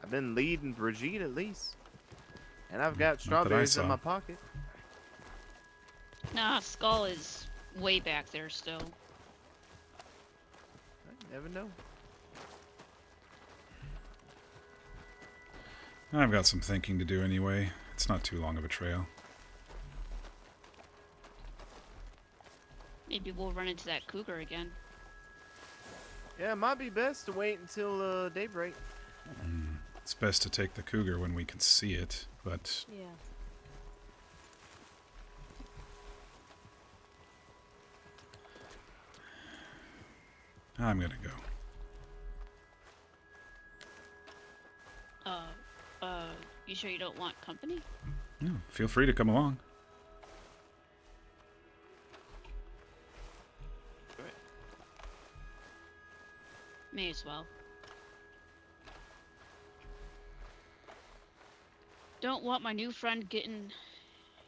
[SPEAKER 5] I've been leading Brigitte at least. And I've got strawberries in
[SPEAKER 1] saw.
[SPEAKER 5] my pocket.
[SPEAKER 2] Nah, Skull is way back there still.
[SPEAKER 5] I never know.
[SPEAKER 1] I've got some thinking to do anyway. It's not too long of a trail.
[SPEAKER 2] Maybe we'll run into that cougar again.
[SPEAKER 5] Yeah, it might be best to wait until daybreak.
[SPEAKER 1] It's best to take the cougar when we can see it, but
[SPEAKER 3] Yeah.
[SPEAKER 1] I'm gonna go.
[SPEAKER 2] You sure you don't want company?
[SPEAKER 1] No, feel free to come along.
[SPEAKER 2] May as well. Don't want my new friend getting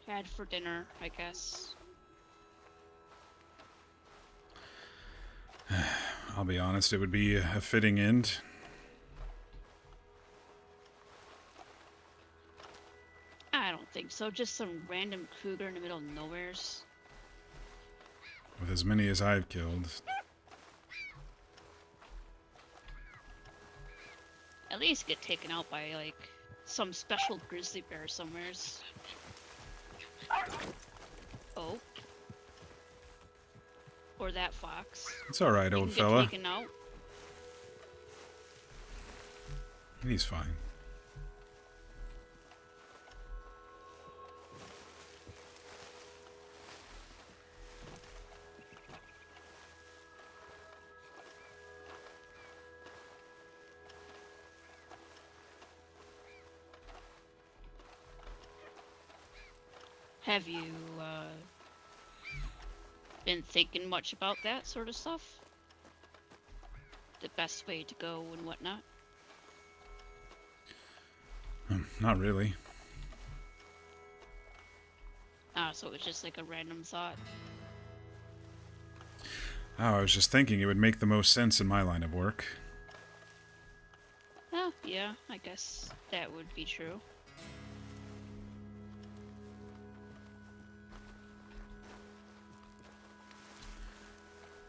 [SPEAKER 2] had for dinner, I guess.
[SPEAKER 1] I'll be honest, it would be a fitting end.
[SPEAKER 2] I don't think so. Just some random cougar in the middle of nowheres.
[SPEAKER 1] With as many as I've killed.
[SPEAKER 2] At least get taken out by, like, some special grizzly bear somewheres. Oh. Or that fox.
[SPEAKER 1] It's all right,
[SPEAKER 2] You
[SPEAKER 1] old
[SPEAKER 2] can get
[SPEAKER 1] fella.
[SPEAKER 2] taken out.
[SPEAKER 1] He's fine.
[SPEAKER 2] Have you, been thinking much about that sort of stuff? The best way to go and whatnot?
[SPEAKER 1] Not really.
[SPEAKER 2] Ah, so it's just like a random thought.
[SPEAKER 1] Oh, I was just thinking it would make the most sense in my line of work.
[SPEAKER 2] Oh, yeah, I guess that would be true.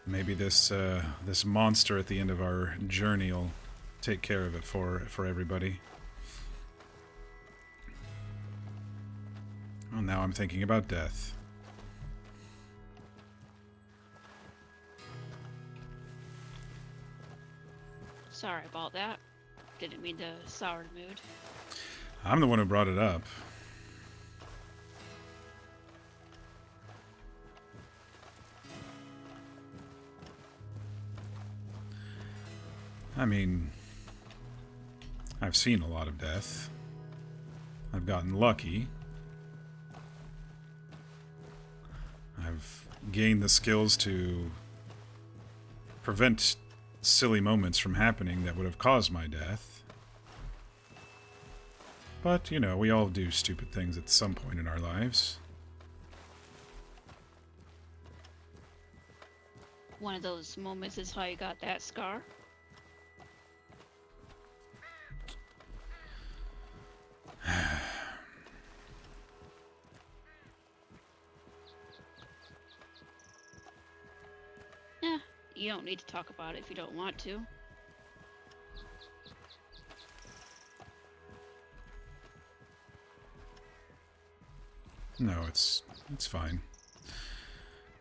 [SPEAKER 1] Maybe this this monster at the end of our journey will take care of it for everybody. Well, now I'm thinking about death.
[SPEAKER 2] Sorry about that. Didn't mean to sour the mood.
[SPEAKER 1] I'm the one who brought it up. I mean, I've seen a lot of death. I've gotten lucky. I've gained the skills to prevent silly moments from happening that would have caused my death. But, you know, we all do stupid things at some point in our lives.
[SPEAKER 2] One of those moments is how you got that scar. Yeah, you don't need to talk about it if you don't want to.
[SPEAKER 1] No, it's fine.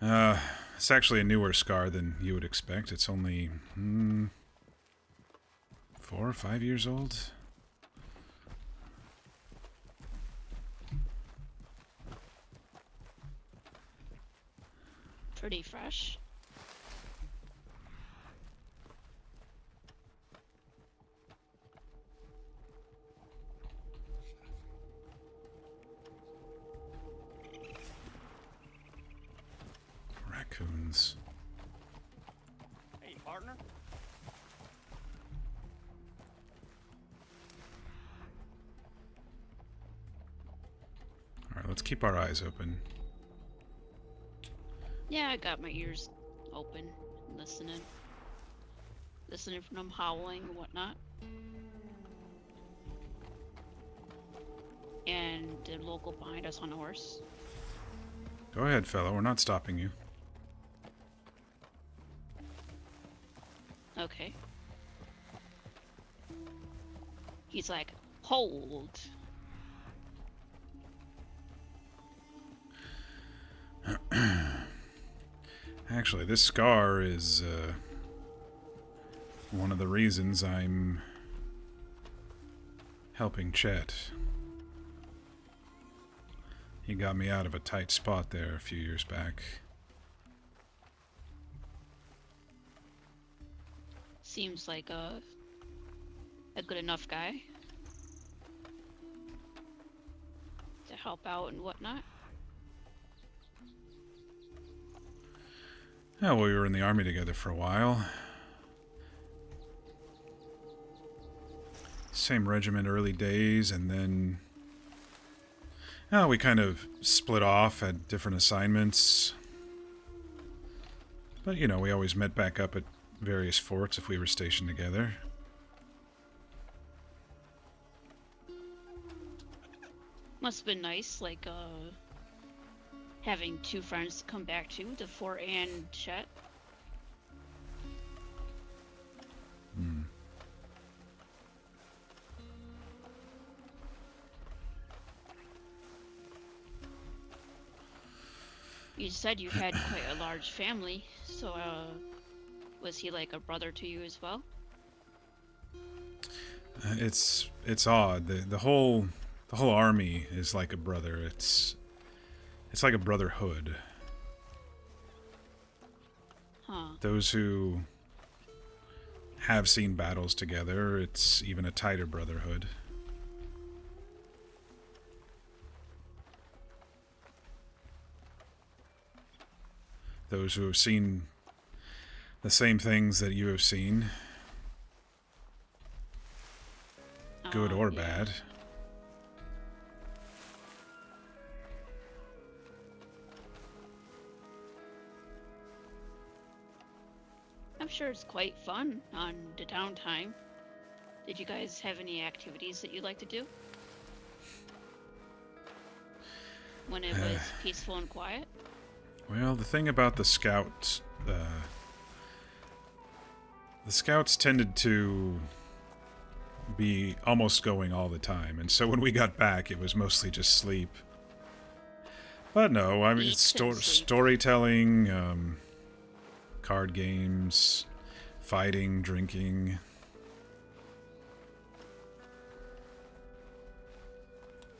[SPEAKER 1] It's actually a newer scar than you would expect. It's only 4 or 5 years old.
[SPEAKER 2] Pretty fresh.
[SPEAKER 1] Raccoons.
[SPEAKER 8] Hey, partner.
[SPEAKER 1] Alright, let's keep our eyes open.
[SPEAKER 2] Yeah, I got my ears open, listening. Listening for them howling and whatnot. And the local behind us on a horse.
[SPEAKER 1] Go ahead, fella. We're not stopping you.
[SPEAKER 2] Okay. He's like, hold.
[SPEAKER 1] Actually, this scar is one of the reasons I'm helping Chet. He got me out of a tight spot there a few years back.
[SPEAKER 2] Seems like a good enough guy to help out and whatnot.
[SPEAKER 1] Yeah, well, we were in the army together for a while. Same regiment early days, and then we kind of split off at different assignments. But, you know, we always met back up at various forts if we were stationed together.
[SPEAKER 2] Must have been nice, like, having two friends to come back to, the Fort and Chet. You said you had quite a large family, so was he like a brother to you as well?
[SPEAKER 1] It's odd. The whole army is like a brother. It's like a brotherhood.
[SPEAKER 2] Huh.
[SPEAKER 1] Those who have seen battles together, it's even a tighter brotherhood. Those who have seen the same things that you have seen, good or
[SPEAKER 2] Yeah.
[SPEAKER 1] bad.
[SPEAKER 2] I'm sure it's quite fun on the downtime. Did you guys have any activities that you like to do? When it was peaceful and quiet?
[SPEAKER 1] Well, the thing about the scouts tended to be almost going all the time, and so when we got back, it was mostly just sleep. But no, I mean,
[SPEAKER 2] Eat
[SPEAKER 1] it's
[SPEAKER 2] and sleep.
[SPEAKER 1] storytelling, card games, fighting, drinking.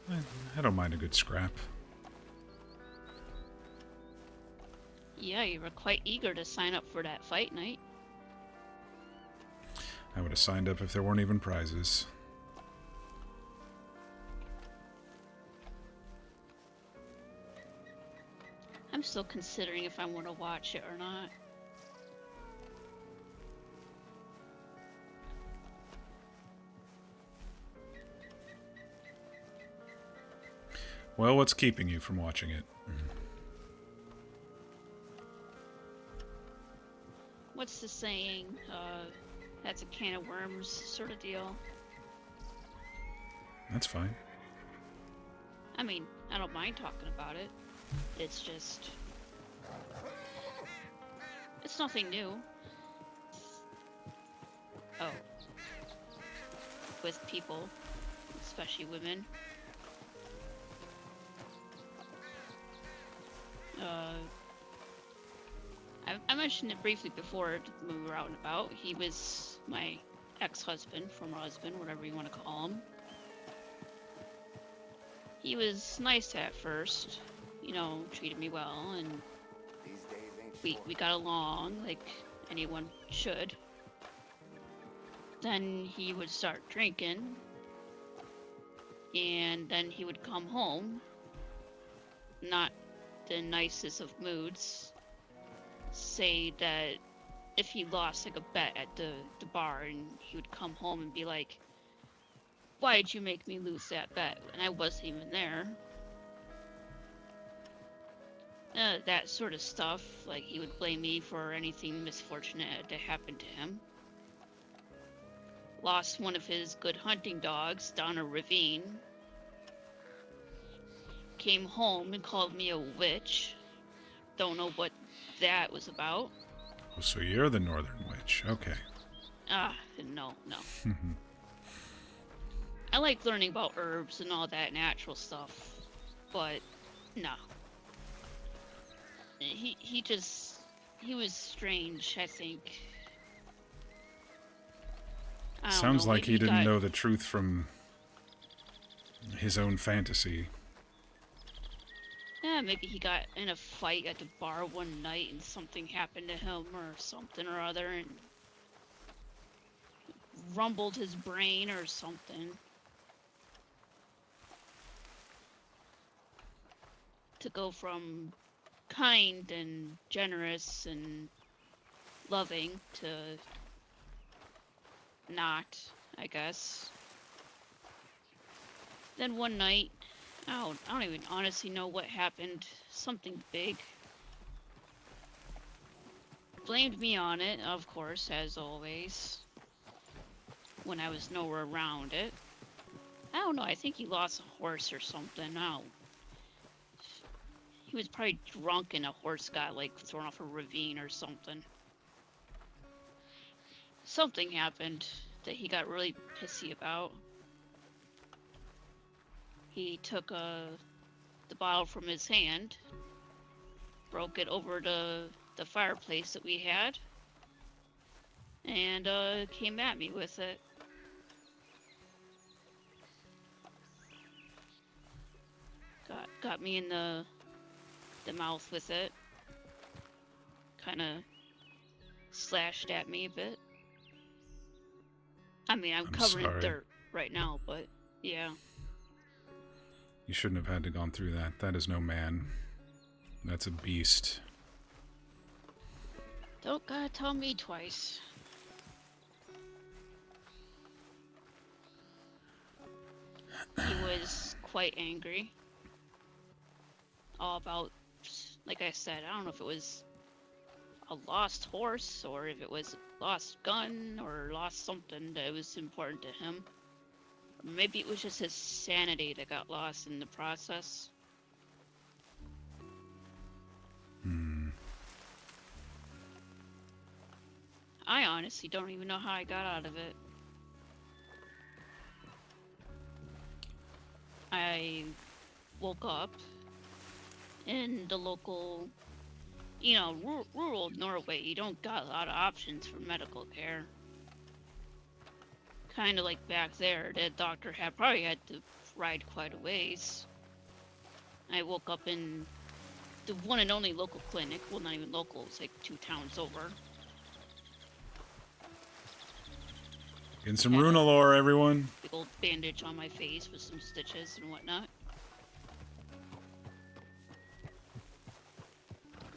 [SPEAKER 1] I don't mind a good scrap.
[SPEAKER 2] Yeah, you were quite eager to sign up for that fight night.
[SPEAKER 1] I would have signed up if there weren't even prizes.
[SPEAKER 2] I'm still considering if I want to watch it or not.
[SPEAKER 1] Well, what's keeping you from watching it?
[SPEAKER 2] What's the saying? That's a can of worms sort of deal.
[SPEAKER 1] That's fine.
[SPEAKER 2] I mean, I don't mind talking about it. It's just... It's nothing new. Oh. With people, especially women. I mentioned it briefly before when we were out and about. He was my ex-husband, former husband, whatever you want to call him. He was nice at first, you know, treated me well, and we got along like anyone should. Then he would start drinking, and then he would come home, not the nicest of moods, say that if he lost like a bet at the bar, and he would come home and be like, why'd you make me lose that bet? And I wasn't even there. That sort of stuff. Like, he would blame me for anything misfortunate that happened to him. Lost one of his good hunting dogs down a ravine. Came home and called me a witch. Don't know what that was about.
[SPEAKER 1] Oh, so you're the Northern Witch. Okay.
[SPEAKER 2] No. I like learning about herbs and all that natural stuff, but no. He was strange, I think. I don't
[SPEAKER 1] Sounds
[SPEAKER 2] know,
[SPEAKER 1] like
[SPEAKER 2] maybe
[SPEAKER 1] he didn't
[SPEAKER 2] got,
[SPEAKER 1] know the truth from his own fantasy.
[SPEAKER 2] Yeah, maybe he got in a fight at the bar one night and something happened to him or something or other and rumbled his brain or something. To go from kind and generous and loving to not, I guess. Then one night, I don't even honestly know what happened. Something big. Blamed me on it, of course, as always. When I was nowhere around it. I don't know, I think he lost a horse or something. He was probably drunk and a horse got, like, thrown off a ravine or something. Something happened that he got really pissy about. He took the bottle from his hand, broke it over the fireplace that we had, and came at me with it. Got me in the mouth with it. Kind of slashed at me a bit. I mean, I'm covered in
[SPEAKER 1] sorry.
[SPEAKER 2] dirt right now, but yeah.
[SPEAKER 1] You shouldn't have had to gone through that. That is no man. That's a beast.
[SPEAKER 2] Don't gotta tell me twice. He was quite angry. All about, like I said, I don't know if it was a lost horse or if it was a lost gun or lost something that was important to him. Or maybe it was just his sanity that got lost in the process. I honestly don't even know how I got out of it. I woke up in the local, you know, rural Norway. You don't got a lot of options for medical care. Kind of like back there, that doctor probably had to ride quite a ways. I woke up in the one and only local clinic. Well, not even local, it's like 2 towns over.
[SPEAKER 1] Getting some Runalore, everyone.
[SPEAKER 2] Big old bandage on my face with some stitches and whatnot.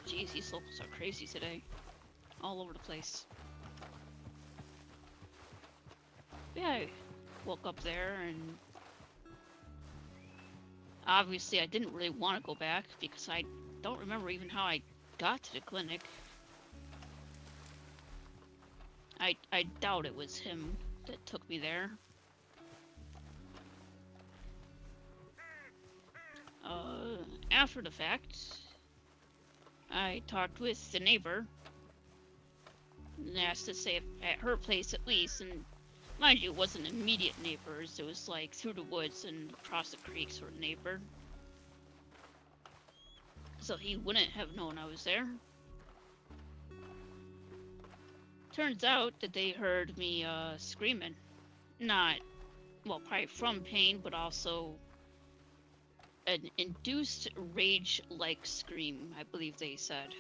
[SPEAKER 2] Jeez, these locals are crazy today. All over the place. Yeah, I woke up there and obviously I didn't really want to go back because I don't remember even how I got to the clinic. I doubt it was him that took me there. After the fact, I talked with the neighbor and asked to stay at her place at least, and mind you, it wasn't immediate neighbors, it was like through the woods and across the creek sort of neighbor. So he wouldn't have known I was there. Turns out that they heard me screaming. Not, well, probably from pain, but also an induced rage-like scream, I believe they said.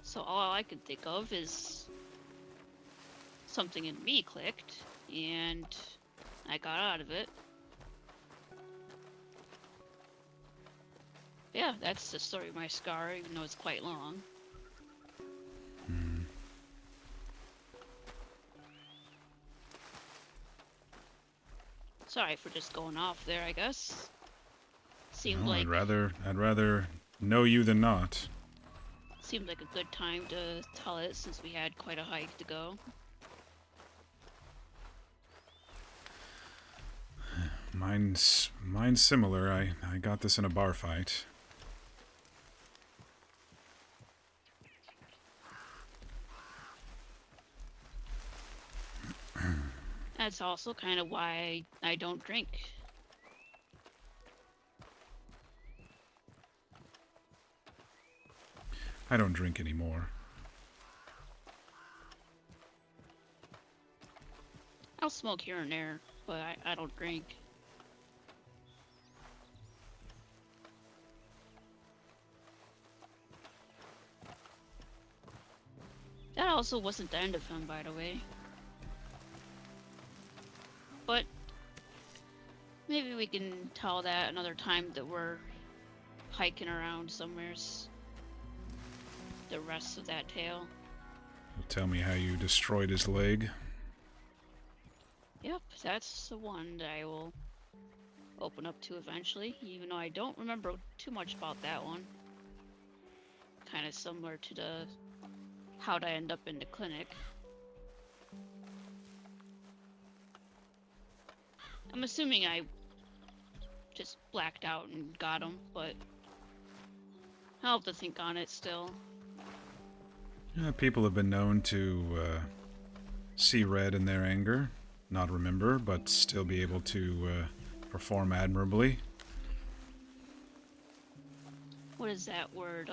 [SPEAKER 2] So all I can think of is something in me clicked, and I got out of it. Yeah, that's the story of my scar, even though it's quite long. Sorry for just going off there, I guess. Seemed
[SPEAKER 1] No,
[SPEAKER 2] like
[SPEAKER 1] I'd rather know you than not.
[SPEAKER 2] seemed like a good time to tell it since we had quite a hike to go.
[SPEAKER 1] Mine's similar. I got this in a bar fight.
[SPEAKER 2] That's also kind of why I don't drink.
[SPEAKER 1] I don't drink anymore.
[SPEAKER 2] I'll smoke here and there, but I don't drink. That also wasn't the end of him, by the way. But maybe we can tell that another time that we're hiking around somewheres. The rest of that tale.
[SPEAKER 1] Tell me how you destroyed his leg.
[SPEAKER 2] Yep, that's the one that I will open up to eventually, even though I don't remember too much about that one. Kind of similar to the how'd I end up in the clinic. I'm assuming I just blacked out and got him, but I'll have to think on it still.
[SPEAKER 1] People have been known to see red in their anger, not remember, but still be able to perform admirably.
[SPEAKER 2] what is that word?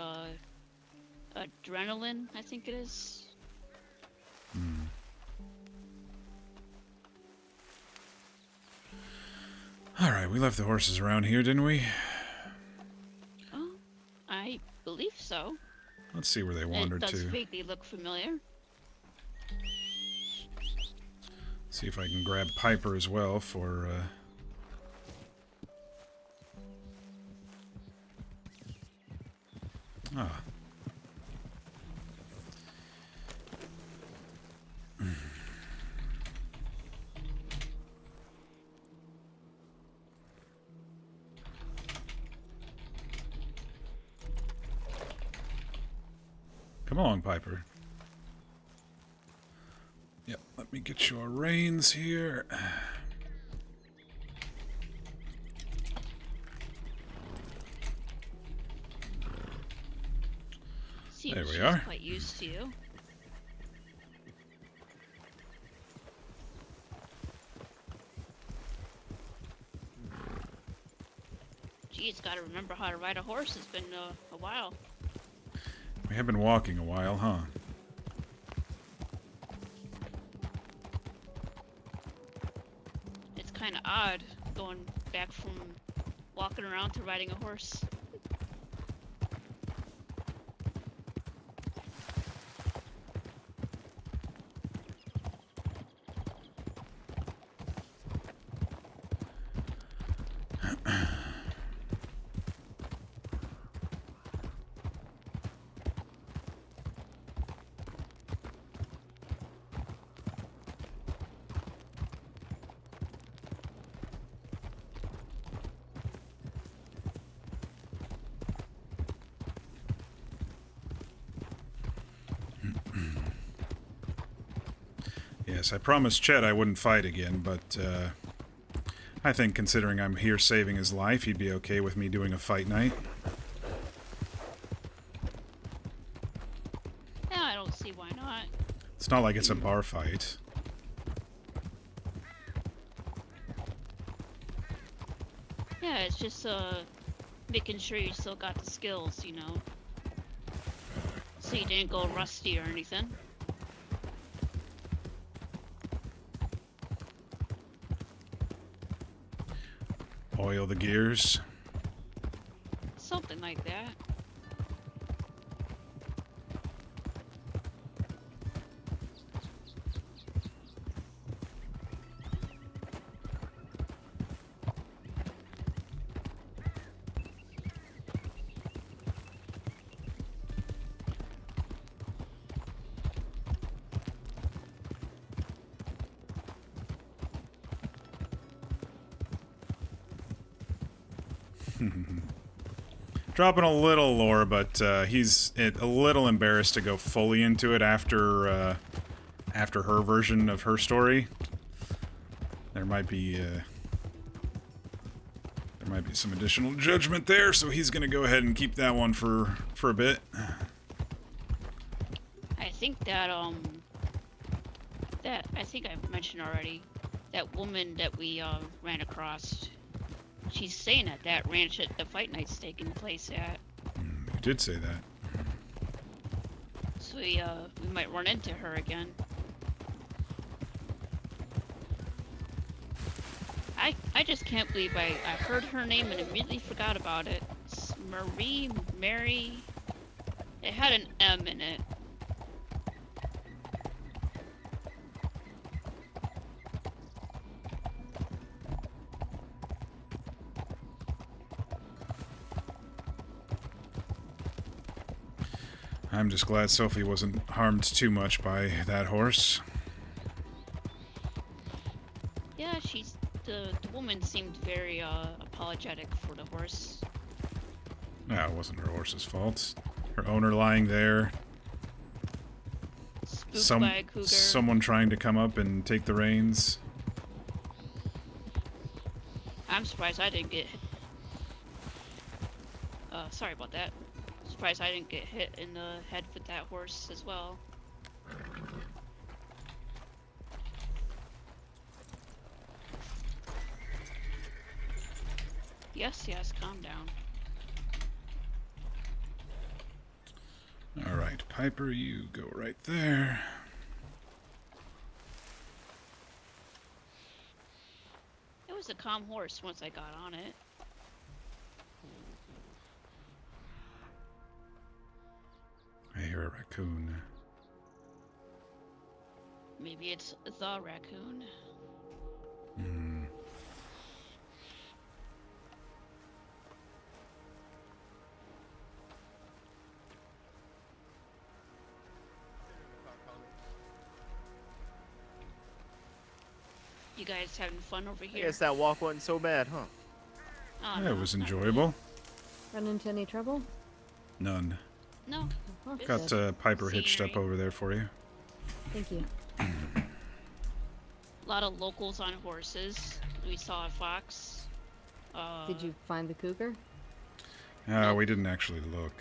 [SPEAKER 2] Adrenaline, I think it is.
[SPEAKER 1] Alright, we left the horses around here, didn't we?
[SPEAKER 2] Oh, I believe so.
[SPEAKER 1] Let's see where they
[SPEAKER 2] It
[SPEAKER 1] wandered
[SPEAKER 2] does
[SPEAKER 1] to.
[SPEAKER 2] vaguely look familiar.
[SPEAKER 1] See if I can grab Piper as well for, Ah. Come along, Piper. Yep, let me get your reins here.
[SPEAKER 2] Seems
[SPEAKER 1] There we
[SPEAKER 2] she's
[SPEAKER 1] are.
[SPEAKER 2] quite used to you. Geez, gotta remember how to ride a horse. It's been a while.
[SPEAKER 1] We have been walking a while, huh?
[SPEAKER 2] It's kind of odd going back from walking around to riding a horse.
[SPEAKER 1] Yes, I promised Chet I wouldn't fight again, but I think considering I'm here saving his life, he'd be okay with me doing a fight night.
[SPEAKER 2] Yeah, I don't see why not.
[SPEAKER 1] It's not like it's a bar fight.
[SPEAKER 2] Yeah, it's just making sure you still got the skills, you know. So you didn't go rusty or anything.
[SPEAKER 1] Oil the gears.
[SPEAKER 2] Something like that.
[SPEAKER 1] Dropping a little lore, but he's a little embarrassed to go fully into it after her version of her story. There might be some additional judgment there, so he's gonna go ahead and keep that one for a bit.
[SPEAKER 2] I think that I think I mentioned already, that woman that we ran across, she's staying at that ranch that the fight night's taking place at.
[SPEAKER 1] You did say that.
[SPEAKER 2] So we might run into her again. I just can't believe I heard her name and immediately forgot about it. It's Mary. It had an M in it.
[SPEAKER 1] I'm just glad Sophie wasn't harmed too much by that horse.
[SPEAKER 2] Yeah, the woman seemed very apologetic for the horse.
[SPEAKER 1] No, it wasn't her horse's fault. Her owner lying there.
[SPEAKER 2] Spooked by a cougar.
[SPEAKER 1] Someone trying to come up and take the reins.
[SPEAKER 2] I'm surprised I didn't get hit. Sorry about that. Surprised I didn't get hit in the head with that horse as well. Yes, calm down.
[SPEAKER 1] Alright, Piper, you go right there.
[SPEAKER 2] It was a calm horse once I got on it.
[SPEAKER 1] I hear a raccoon.
[SPEAKER 2] Maybe it's the raccoon.
[SPEAKER 1] Hmm.
[SPEAKER 2] You guys having fun over
[SPEAKER 5] I
[SPEAKER 2] here?
[SPEAKER 5] guess that walk wasn't so bad, huh?
[SPEAKER 2] Oh,
[SPEAKER 1] Yeah,
[SPEAKER 2] no,
[SPEAKER 1] it was
[SPEAKER 2] not really.
[SPEAKER 1] enjoyable.
[SPEAKER 3] Run into any trouble?
[SPEAKER 1] None.
[SPEAKER 2] No,
[SPEAKER 3] Oh,
[SPEAKER 2] Just-
[SPEAKER 1] Got Piper hitched up
[SPEAKER 2] Scenery.
[SPEAKER 1] over there for you.
[SPEAKER 3] thank you.
[SPEAKER 2] a lot of locals on horses. We saw a fox.
[SPEAKER 3] Did you find the cougar?
[SPEAKER 1] We didn't actually look.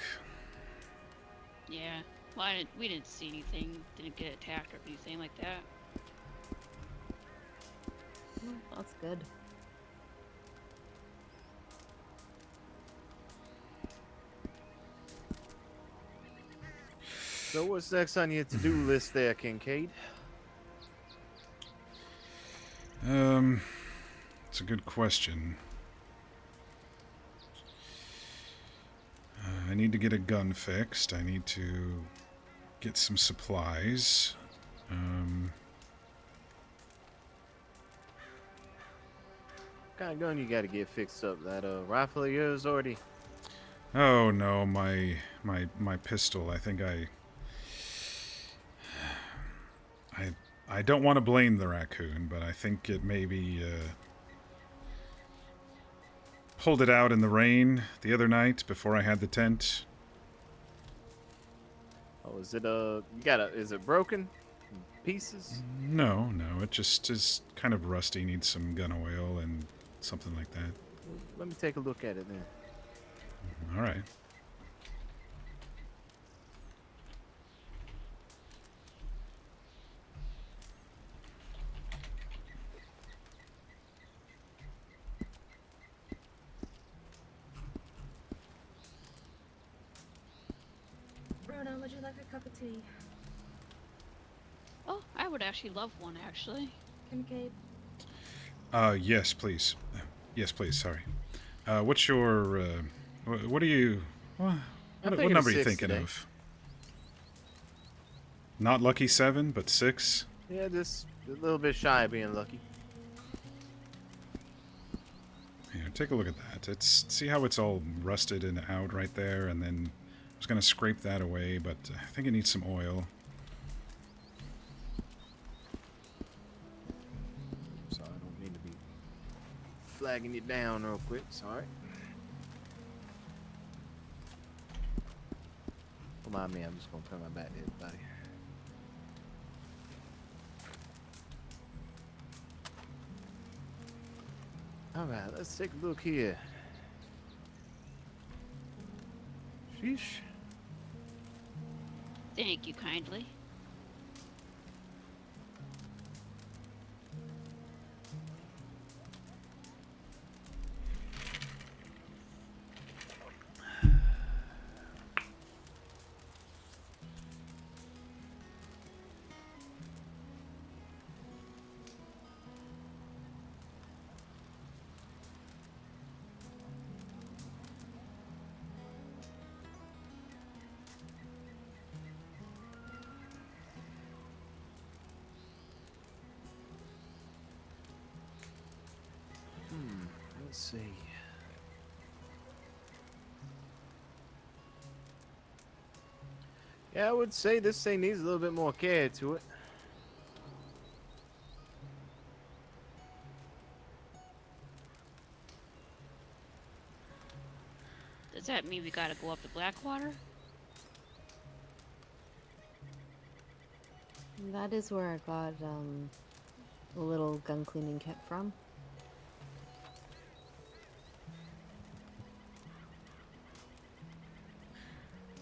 [SPEAKER 2] Yeah. Well, we didn't see anything. Didn't get attacked or anything like that.
[SPEAKER 3] Well, that's good.
[SPEAKER 5] So what's next on your to-do list there, Kincaid?
[SPEAKER 1] It's a good question. I need to get a gun fixed. I need to get some supplies.
[SPEAKER 5] What kind of gun you gotta get fixed up? That rifle of yours already?
[SPEAKER 1] Oh no, my pistol. I think I don't want to blame the raccoon, but I think it maybe pulled it out in the rain the other night before I had the tent.
[SPEAKER 5] Oh, is it is it broken? In pieces?
[SPEAKER 1] No, it just is kind of rusty. Needs some gun oil and something like that.
[SPEAKER 5] Let me take a look at it then.
[SPEAKER 1] All right.
[SPEAKER 6] Rona, would you like a cup of tea?
[SPEAKER 2] Oh, I would actually love one, actually.
[SPEAKER 6] Kincaid?
[SPEAKER 1] Yes, please. Yes, please. Sorry. What's your what are you? What
[SPEAKER 5] thinking
[SPEAKER 1] number
[SPEAKER 5] of
[SPEAKER 1] are you
[SPEAKER 5] 6
[SPEAKER 1] thinking
[SPEAKER 5] today.
[SPEAKER 1] of? Not lucky 7, but 6.
[SPEAKER 5] Yeah, just a little bit shy of being lucky.
[SPEAKER 1] Here, take a look at that. See how it's all rusted and out right there, and then I was gonna scrape that away, but I think it needs some oil.
[SPEAKER 5] Sorry, I don't mean to be flagging you down real quick. Sorry. Don't mind me. I'm just gonna turn my back to everybody. All right, let's take a look here. Sheesh.
[SPEAKER 2] Thank you kindly.
[SPEAKER 5] Let's see. Yeah, I would say this thing needs a little bit more care to it.
[SPEAKER 2] Does that mean we gotta go up to Blackwater?
[SPEAKER 3] That is where I got a little gun cleaning kit from.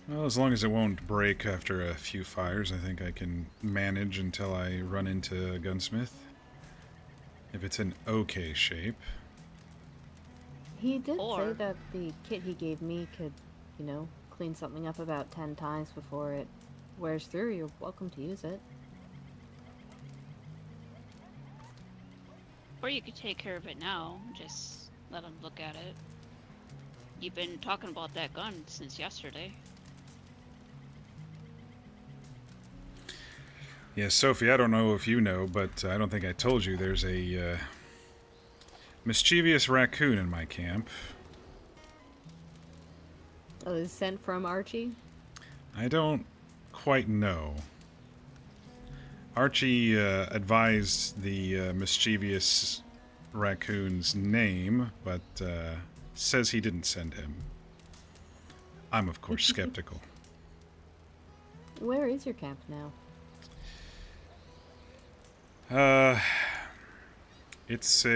[SPEAKER 1] Well, as long as it won't break after a few fires, I think I can manage until I run into a gunsmith. If it's in okay shape.
[SPEAKER 3] He did say
[SPEAKER 2] Or-
[SPEAKER 3] that the kit he gave me could, you know, clean something up about 10 times before it wears through, you're welcome to use it.
[SPEAKER 2] Or you could take care of it now. Just let him look at it. You've been talking about that gun since yesterday.
[SPEAKER 1] Yeah, Sophie, I don't know if you know, but I don't think I told you there's a mischievous raccoon in my camp.
[SPEAKER 3] Oh, is sent from Archie?
[SPEAKER 1] I don't quite know. Archie advised the mischievous raccoon's name, but says he didn't send him. I'm, of course, skeptical.
[SPEAKER 3] Where is your camp now?
[SPEAKER 1] It's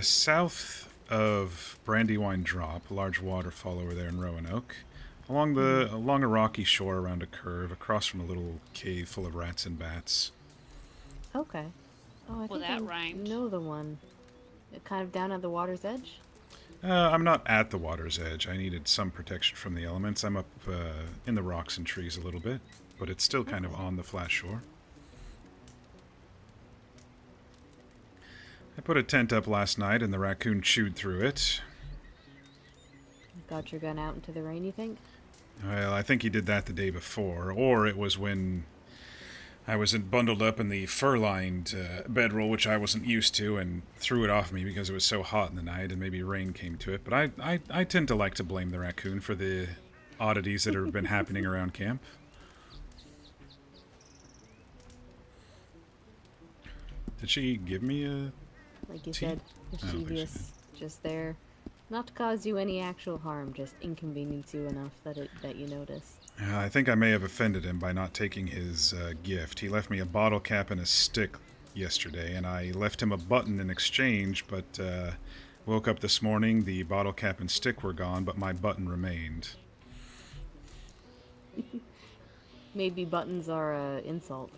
[SPEAKER 1] south of Brandywine Drop, a large waterfall over there in Roanoke, along a rocky shore around a curve, across from a little cave full of rats and bats.
[SPEAKER 3] Okay. Oh, I
[SPEAKER 2] Well,
[SPEAKER 3] think
[SPEAKER 2] that
[SPEAKER 3] I
[SPEAKER 2] rhymed.
[SPEAKER 3] know the one. Kind of down at the water's edge?
[SPEAKER 1] I'm not at the water's edge. I needed some protection from the elements. I'm up in the rocks and trees a little bit, but it's still kind of on the flat shore. I put a tent up last night and the raccoon chewed through it.
[SPEAKER 3] Got your gun out into the rain, you think?
[SPEAKER 1] Well, I think he did that the day before, or it was when I was bundled up in the fur-lined bedroll, which I wasn't used to, and threw it off me because it was so hot in the night, and maybe rain came to it. But I tend to like to blame the raccoon for the oddities that have been happening around camp. Did she give me a...
[SPEAKER 3] Like you
[SPEAKER 1] Tea?
[SPEAKER 3] said,
[SPEAKER 1] I don't think she
[SPEAKER 3] mischievous, just there. Not to cause you any actual harm, just inconvenience you enough that you notice.
[SPEAKER 1] I think I may have offended him by not taking his gift. He left me a bottle cap and a stick yesterday, and I left him a button in exchange, but woke up this morning, the bottle cap and stick were gone, but my button remained.
[SPEAKER 3] Maybe buttons are an insult.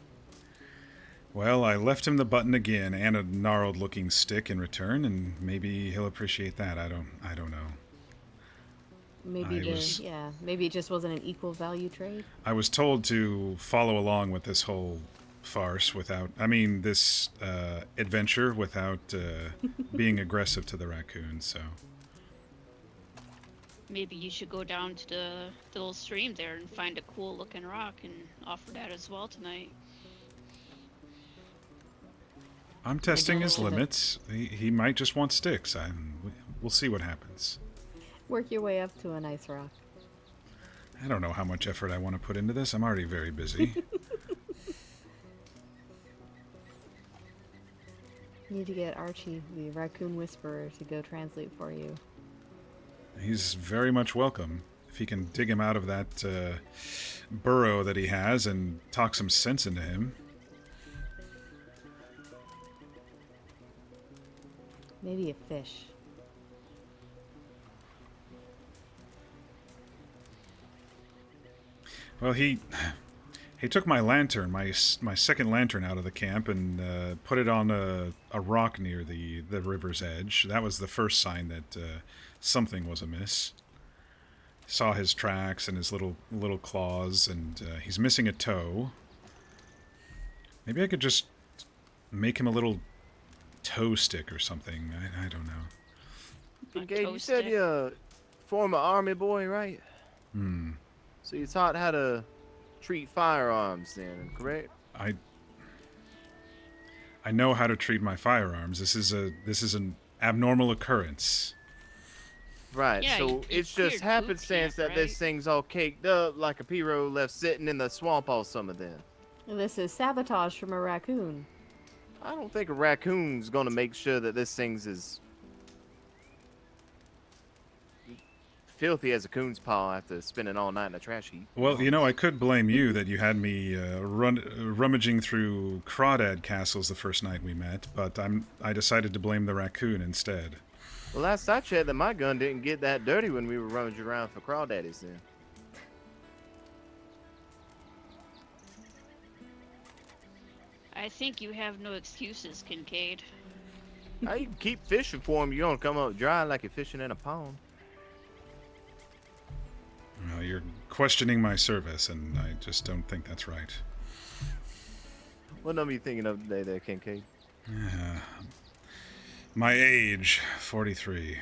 [SPEAKER 1] Well, I left him the button again and a gnarled-looking stick in return, and maybe he'll appreciate that. I don't know.
[SPEAKER 3] Maybe maybe it just wasn't an equal value trade.
[SPEAKER 1] I was told to follow along with this whole farce this adventure without being aggressive to the raccoon, so...
[SPEAKER 2] Maybe you should go down to the little stream there and find a cool looking rock and offer that as well tonight.
[SPEAKER 1] I'm testing his limits. He might just want sticks. We'll see what happens.
[SPEAKER 3] Work your way up to a nice rock.
[SPEAKER 1] I don't know how much effort I want to put into this. I'm already very busy.
[SPEAKER 3] Need to get Archie, the raccoon whisperer, to go translate for you.
[SPEAKER 1] He's very much welcome. If he can dig him out of that burrow that he has and talk some sense into him.
[SPEAKER 3] Maybe a fish.
[SPEAKER 1] Well, he took my lantern, my second lantern, out of the camp and put it on a rock near the river's edge. That was the first sign that something was amiss. Saw his tracks and his little claws, and he's missing a toe. Maybe I could just make him a little toe stick or something. I don't know.
[SPEAKER 5] Kincaid, you said you're a former army boy, right? So you taught how to treat firearms then, correct?
[SPEAKER 1] I know how to treat my firearms. This is an abnormal occurrence.
[SPEAKER 5] Right,
[SPEAKER 2] Yeah,
[SPEAKER 5] so
[SPEAKER 2] you
[SPEAKER 5] it's
[SPEAKER 2] cleared
[SPEAKER 5] just
[SPEAKER 2] boot
[SPEAKER 5] happenstance
[SPEAKER 2] camp,
[SPEAKER 5] that this
[SPEAKER 2] right?
[SPEAKER 5] thing's all caked up like a Piro left sitting in the swamp all summer then.
[SPEAKER 3] This is sabotage from a raccoon.
[SPEAKER 5] I don't think a raccoon's gonna make sure that this thing's as filthy as a coon's paw after spending all night in a trash heap.
[SPEAKER 1] Well, I could blame you that you had me rummaging through crawdad castles the first night we met, but I decided to blame the raccoon instead.
[SPEAKER 5] Well, last I checked, that my gun didn't get that dirty when we were rummaging around for crawdaddies then.
[SPEAKER 2] I think you have no excuses, Kincaid.
[SPEAKER 5] Now you can keep fishing for him. You're gonna come up dry like you're fishing in a pond.
[SPEAKER 1] Well, you're questioning my service, and I just don't think that's right.
[SPEAKER 5] What number are you thinking of today there, Kincaid?
[SPEAKER 1] My age, 43.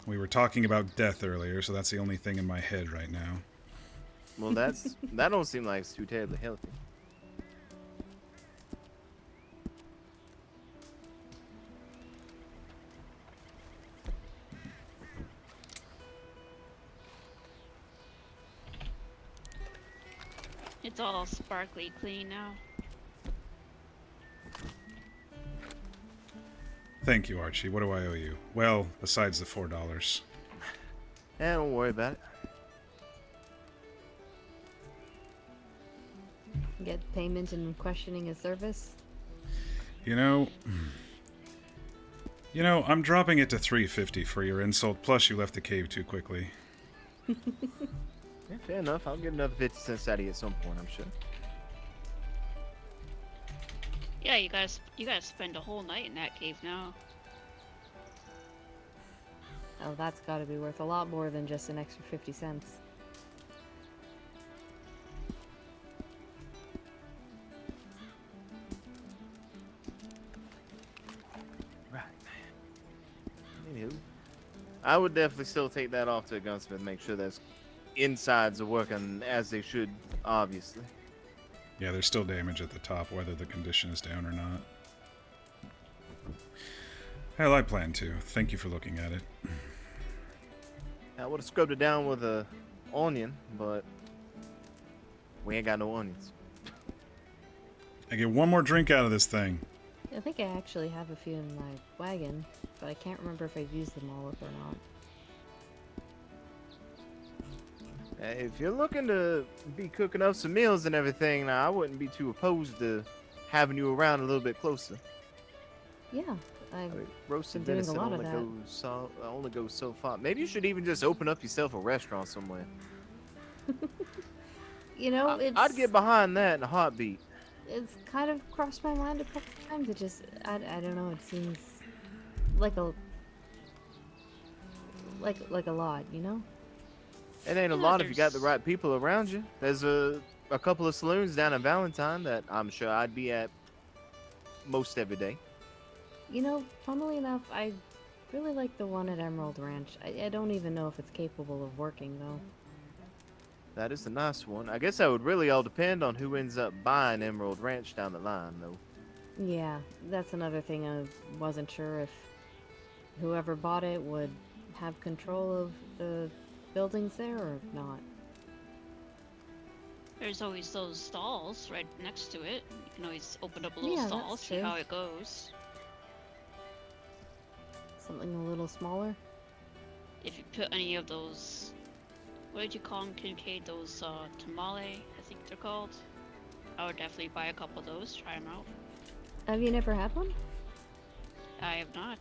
[SPEAKER 1] We were talking about death earlier, so that's the only thing in my head right now.
[SPEAKER 5] Well, that don't seem like it's too terribly healthy.
[SPEAKER 2] It's all sparkly clean now.
[SPEAKER 1] Thank you, Archie. What do I owe you? Well, besides the $4.
[SPEAKER 5] Don't worry about it.
[SPEAKER 3] Get payment and questioning his service.
[SPEAKER 1] You know, I'm dropping it to $3.50 for your insult. Plus, you left the cave too quickly.
[SPEAKER 5] Yeah, fair enough. I'll get another 50 cents out of you at some point, I'm sure.
[SPEAKER 2] Yeah, you guys spend a whole night in that cave now.
[SPEAKER 3] Oh, that's got to be worth a lot more than just an extra 50 cents.
[SPEAKER 5] Right. Anywho, I would definitely still take that off to a gunsmith, make sure those insides are working as they should, obviously.
[SPEAKER 1] Yeah, there's still damage at the top, whether the condition is down or not. Hell, I plan to. Thank you for looking at it.
[SPEAKER 5] I would have scrubbed it down with a onion, but we ain't got no onions.
[SPEAKER 1] I get one more drink out of this thing.
[SPEAKER 3] I think I actually have a few in my wagon, but I can't remember if I've used them all up or not.
[SPEAKER 5] If you're looking to be cooking up some meals and everything, now I wouldn't be too opposed to having you around a little bit closer.
[SPEAKER 3] Yeah,
[SPEAKER 5] I mean, roasted
[SPEAKER 3] been doing a
[SPEAKER 5] venison
[SPEAKER 3] lot of
[SPEAKER 5] only goes so far. Maybe you should even just open up yourself a restaurant somewhere.
[SPEAKER 3] You know,
[SPEAKER 5] I'd get behind that in a heartbeat.
[SPEAKER 3] It's kind of crossed my mind a couple times. It just, I don't know. It seems like a lot, you know.
[SPEAKER 5] It ain't a lot if you got the right people around you. There's a couple of saloons down in Valentine that I'm sure I'd be at most every day.
[SPEAKER 3] You know, funnily enough, I really like the one at Emerald Ranch. I don't even know if it's capable of working, though.
[SPEAKER 5] That is a nice one. I guess that would really all depend on who ends up buying Emerald Ranch down the line, though.
[SPEAKER 3] Yeah, that's another thing. I wasn't sure if whoever bought it would have control of the buildings there or not.
[SPEAKER 2] There's always those stalls right next to it. You can always open up a little
[SPEAKER 3] Yeah,
[SPEAKER 2] stall,
[SPEAKER 3] that's
[SPEAKER 2] see
[SPEAKER 3] true.
[SPEAKER 2] how it goes.
[SPEAKER 3] Something a little smaller.
[SPEAKER 2] If you put any of those, what did you call them, Kincaid? Those tamale, I think they're called. I would definitely buy a couple of those, try them out.
[SPEAKER 3] Have you never had one?
[SPEAKER 2] I have not.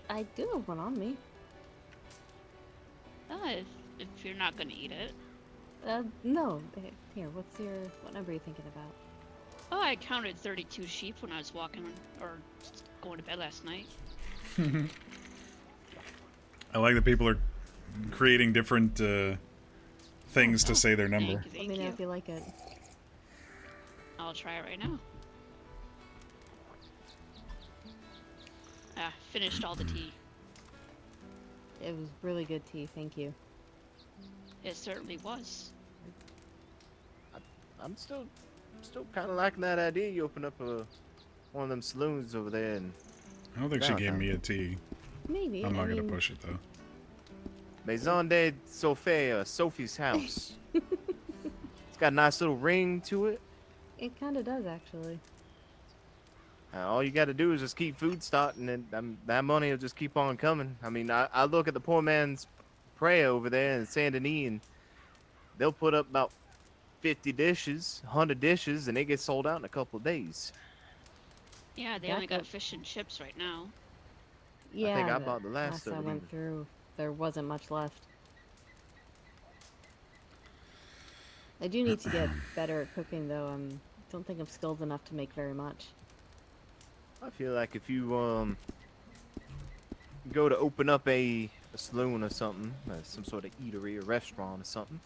[SPEAKER 3] I do have one on me.
[SPEAKER 2] If you're not gonna eat it.
[SPEAKER 3] No. Here, what number are you thinking about?
[SPEAKER 2] Oh, I counted 32 sheep when I was walking or going to bed last night.
[SPEAKER 1] I like that people are creating different things to say their number.
[SPEAKER 3] Let me know if you like it.
[SPEAKER 2] I'll try it right now. Finished all the tea.
[SPEAKER 3] It was really good tea, thank you.
[SPEAKER 2] It certainly was.
[SPEAKER 5] I'm still kind of liking that idea. You open up one of them saloons over there, and
[SPEAKER 1] I don't think she gave me a tea.
[SPEAKER 3] Maybe.
[SPEAKER 1] I'm not gonna push it though.
[SPEAKER 5] Maison de Sophie, Sophie's house. It's got a nice little ring to it.
[SPEAKER 3] It kind of does, actually.
[SPEAKER 5] All you got to do is just keep food stocked, and then that money will just keep on coming. I mean, I look at the poor man's prayer over there in Saint Denis, and they'll put up about 50 dishes, 100 dishes, and it gets sold out in a couple of days.
[SPEAKER 2] Yeah, they only got fish and chips right now.
[SPEAKER 3] Yeah,
[SPEAKER 5] I think I bought the last of
[SPEAKER 3] I
[SPEAKER 5] it
[SPEAKER 3] went
[SPEAKER 5] even.
[SPEAKER 3] through, there wasn't much left. I do need to get better at cooking, though. Don't think I'm skilled enough to make very much.
[SPEAKER 5] I feel like if you go to open up a a saloon or something, some sort of eatery or restaurant or something,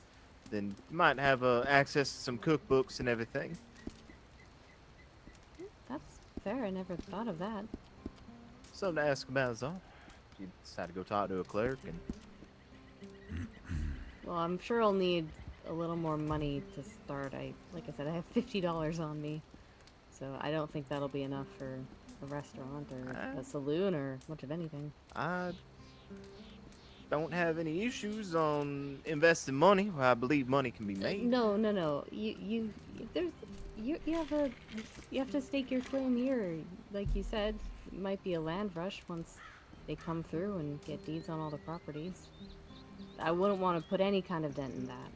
[SPEAKER 5] then you might have access to some cookbooks and everything.
[SPEAKER 3] That's fair. I never thought of that.
[SPEAKER 5] Something to ask about is all. You decide to go talk to a clerk, and
[SPEAKER 3] Well, I'm sure I'll need a little more money to start. Like I said, I have $50 on me, so I don't think that'll be enough for a restaurant or
[SPEAKER 5] I,
[SPEAKER 3] a saloon or much of anything.
[SPEAKER 5] I don't have any issues on investing money where I believe money can be made.
[SPEAKER 3] No, no, no. There's, you have a, you have to stake your claim here. Like you said, it might be a land rush once they come through and get deeds on all the properties. I wouldn't want to put any kind of dent in that.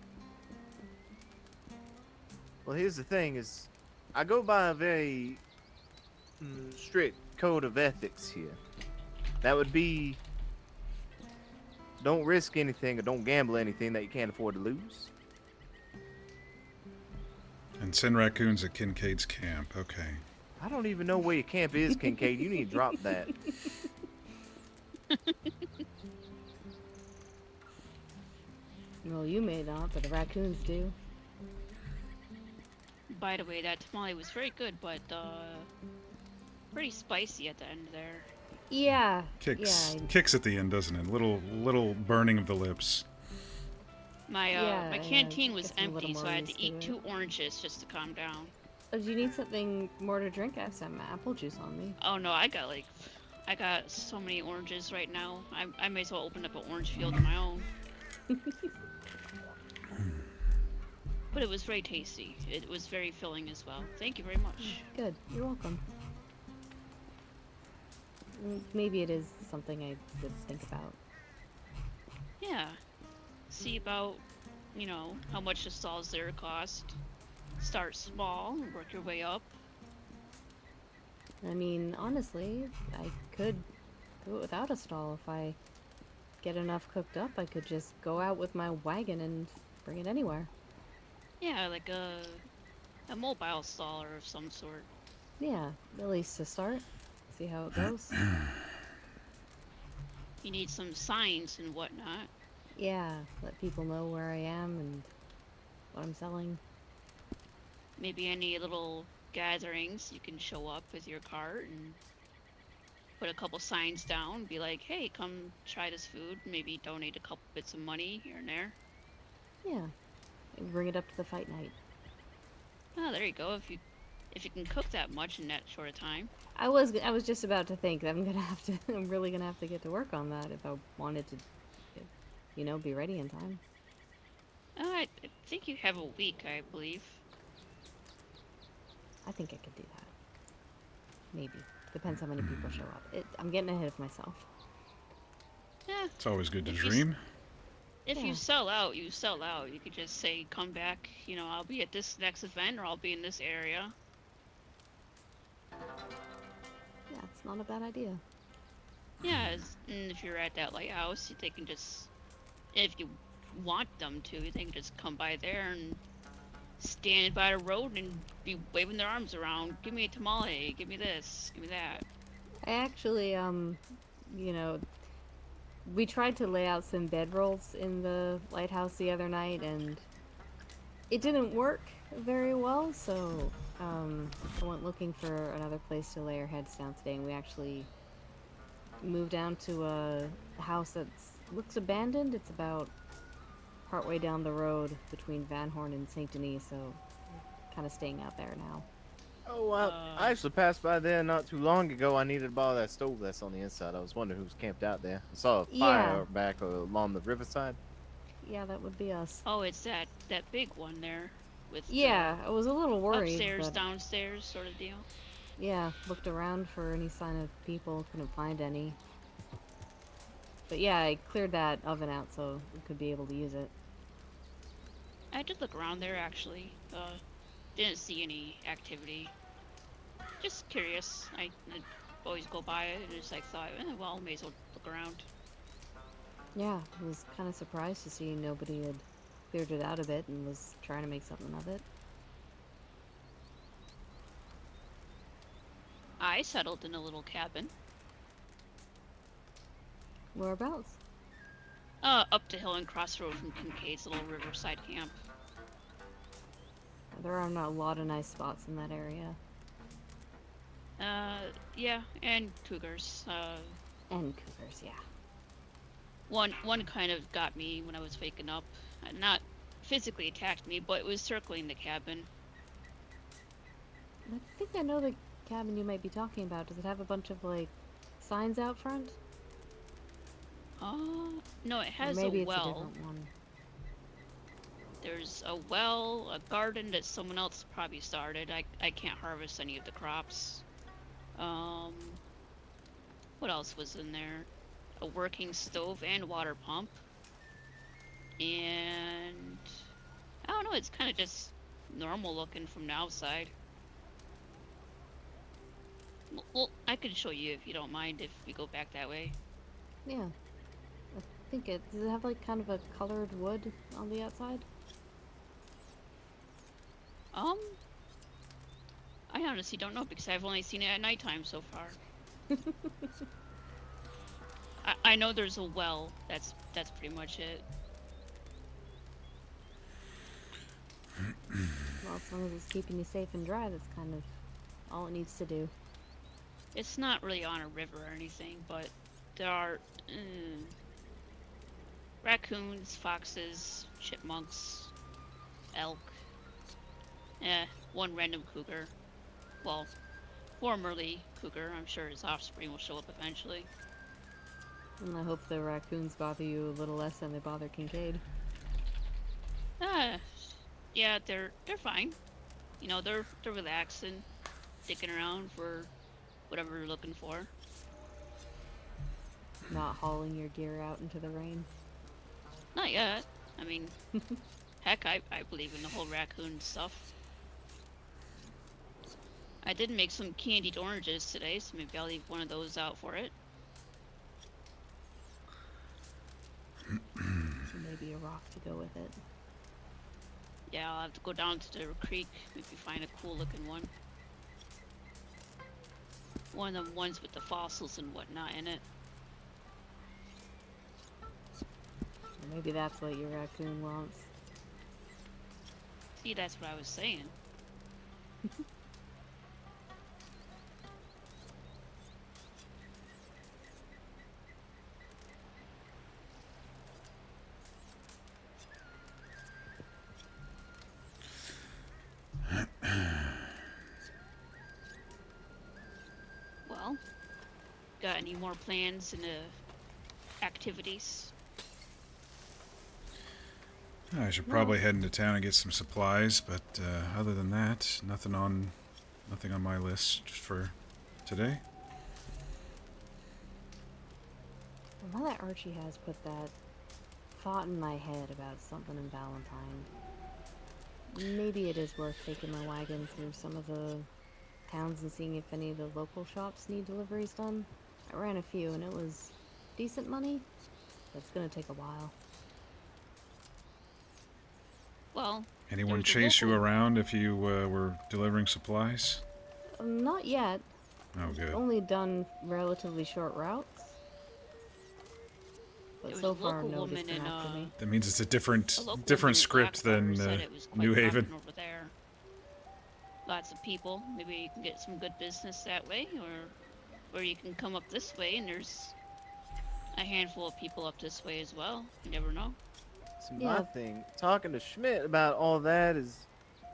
[SPEAKER 5] Well, here's the thing: is I go by a very strict code of ethics here. That would be don't risk anything or don't gamble anything that you can't afford to lose.
[SPEAKER 1] And send raccoons at Kincaid's camp. Okay.
[SPEAKER 5] I don't even know where your camp is, Kincaid. You need to drop that.
[SPEAKER 3] Well, you may not, but the raccoons do.
[SPEAKER 2] By the way, that tamale was very good, but pretty spicy at the end there.
[SPEAKER 3] Yeah.
[SPEAKER 1] Kicks
[SPEAKER 3] Yeah.
[SPEAKER 1] kicks at the end, doesn't it? Little burning of the lips.
[SPEAKER 2] My
[SPEAKER 3] Yeah,
[SPEAKER 2] canteen
[SPEAKER 3] yeah,
[SPEAKER 2] was
[SPEAKER 3] gets a little
[SPEAKER 2] empty, so
[SPEAKER 3] more
[SPEAKER 2] I had to
[SPEAKER 3] used to
[SPEAKER 2] eat
[SPEAKER 3] it.
[SPEAKER 2] 2 oranges just to calm down.
[SPEAKER 3] Oh, do you need something more to drink? I have some apple juice on me.
[SPEAKER 2] Oh no, I got so many oranges right now. I may as well open up an orange field of my own. But it was very tasty. It was very filling as well. Thank you very much.
[SPEAKER 3] Good. You're welcome. Maybe it is something I would think about.
[SPEAKER 2] Yeah. See about, how much the stalls there cost. Start small and work your way up.
[SPEAKER 3] I mean, honestly, I could do it without a stall. If I get enough cooked up, I could just go out with my wagon and bring it anywhere.
[SPEAKER 2] Yeah, like a mobile stall or of some sort.
[SPEAKER 3] Yeah, at least to start. See how it goes.
[SPEAKER 2] You need some signs and whatnot.
[SPEAKER 3] Yeah, let people know where I am and what I'm selling.
[SPEAKER 2] Maybe any little gatherings you can show up with your cart and put a couple signs down. Be like, hey, come try this food. Maybe donate a couple bits of money here and there.
[SPEAKER 3] Yeah, and bring it up to the fight night.
[SPEAKER 2] Oh, there you go. If you can cook that much in that short of time.
[SPEAKER 3] I was just about to think that I'm really gonna have to get to work on that if I wanted to, be ready in time.
[SPEAKER 2] I think you have a week, I believe.
[SPEAKER 3] I think I could do that. Maybe. Depends how many people show up. I'm getting ahead of myself.
[SPEAKER 2] Yeah.
[SPEAKER 1] It's always good to
[SPEAKER 2] If
[SPEAKER 1] dream.
[SPEAKER 2] If
[SPEAKER 3] Yeah.
[SPEAKER 2] you sell out, you sell out. You could just say, come back, I'll be at this next event or I'll be in this area.
[SPEAKER 3] Yeah, it's not a bad idea.
[SPEAKER 2] Yeah, and if you're at that lighthouse, they can just, if you want them to, they can just come by there and stand by the road and be waving their arms around. Give me a tamale, give me this, give me that.
[SPEAKER 3] I actually, we tried to lay out some bedrolls in the lighthouse the other night, and it didn't work very well, so I went looking for another place to lay our heads down today, and we actually moved down to a house that looks abandoned. It's about partway down the road between Van Horn and St. Denis, so kind of staying out there now.
[SPEAKER 5] Oh, I actually passed by there not too long ago. I needed to borrow that stove that's on the inside. I was wondering who's camped out there. I saw a fire
[SPEAKER 3] Yeah.
[SPEAKER 5] back along the riverside.
[SPEAKER 3] Yeah, that would be us.
[SPEAKER 2] Oh, it's that big one there with
[SPEAKER 3] Yeah, I was a little worried.
[SPEAKER 2] upstairs,
[SPEAKER 3] but
[SPEAKER 2] downstairs sort of deal.
[SPEAKER 3] yeah, looked around for any sign of people, couldn't find any. But yeah, I cleared that oven out so we could be able to use it.
[SPEAKER 2] I did look around there actually. Didn't see any activity. Just curious. I always go by it and just thought, well, may as well look around.
[SPEAKER 3] Yeah, I was kind of surprised to see nobody had cleared it out a bit and was trying to make something of it.
[SPEAKER 2] I settled in a little cabin.
[SPEAKER 3] Whereabouts?
[SPEAKER 2] Up the hill and cross the road from Kincaid's little riverside camp.
[SPEAKER 3] There are not a lot of nice spots in that area.
[SPEAKER 2] Yeah, and cougars.
[SPEAKER 3] And cougars, yeah.
[SPEAKER 2] One kind of got me when I was waking up. Not physically attacked me, but it was circling the cabin.
[SPEAKER 3] I think I know the cabin you might be talking about. Does it have a bunch of, like, signs out front?
[SPEAKER 2] No, it has
[SPEAKER 3] or maybe
[SPEAKER 2] a well.
[SPEAKER 3] It's a different one.
[SPEAKER 2] There's a well, a garden that someone else probably started. I can't harvest any of the crops. What else was in there? A working stove and water pump. And I don't know, it's kind of just normal looking from the outside. Well, I can show you if you don't mind if we go back that way.
[SPEAKER 3] Yeah. I think it... Does it have, like, kind of a colored wood on the outside?
[SPEAKER 2] I honestly don't know because I've only seen it at nighttime so far. I know there's a well. That's pretty much it.
[SPEAKER 3] Well, as long as it's keeping you safe and dry, that's kind of all it needs to do.
[SPEAKER 2] It's not really on a river or anything, but there are raccoons, foxes, chipmunks, elk. One random cougar. Well, formerly cougar. I'm sure his offspring will show up eventually.
[SPEAKER 3] And I hope the raccoons bother you a little less than they bother Kincaid.
[SPEAKER 2] Yeah, they're fine. You know, they're relaxing, sticking around for whatever they're looking for.
[SPEAKER 3] Not hauling your gear out into the rain.
[SPEAKER 2] Not yet. I mean, heck, I believe in the whole raccoon stuff. I did make some candied oranges today, so maybe I'll leave one of those out for it.
[SPEAKER 3] Maybe a rock to go with it.
[SPEAKER 2] Yeah, I'll have to go down to the creek, maybe find a cool looking one. One of them ones with the fossils and whatnot in it.
[SPEAKER 3] Or maybe that's what your raccoon wants.
[SPEAKER 2] See, that's what I was saying. Well, got any more plans and activities?
[SPEAKER 1] I should probably head into town and get some supplies, but other than that, nothing on my list for today.
[SPEAKER 3] Well, now that Archie has put that thought in my head about something in Valentine, maybe it is worth taking my wagon through some of the towns and seeing if any of the local shops need deliveries done. I ran a few and it was decent money, but it's gonna take a while.
[SPEAKER 2] Well,
[SPEAKER 1] Anyone chase you around if you were delivering supplies?
[SPEAKER 3] Not yet.
[SPEAKER 1] Oh, good.
[SPEAKER 3] Only done relatively short routes. But so far, nobody's been after me.
[SPEAKER 1] That means it's a different
[SPEAKER 2] woman in
[SPEAKER 1] script than
[SPEAKER 2] Blackwater said it was quite
[SPEAKER 1] New Haven.
[SPEAKER 2] popular over there. Lots of people. Maybe you can get some good business that way, or you can come up this way and there's a handful of people up this way as well. You never know.
[SPEAKER 5] See, my thing, talking to Schmidt about all that is,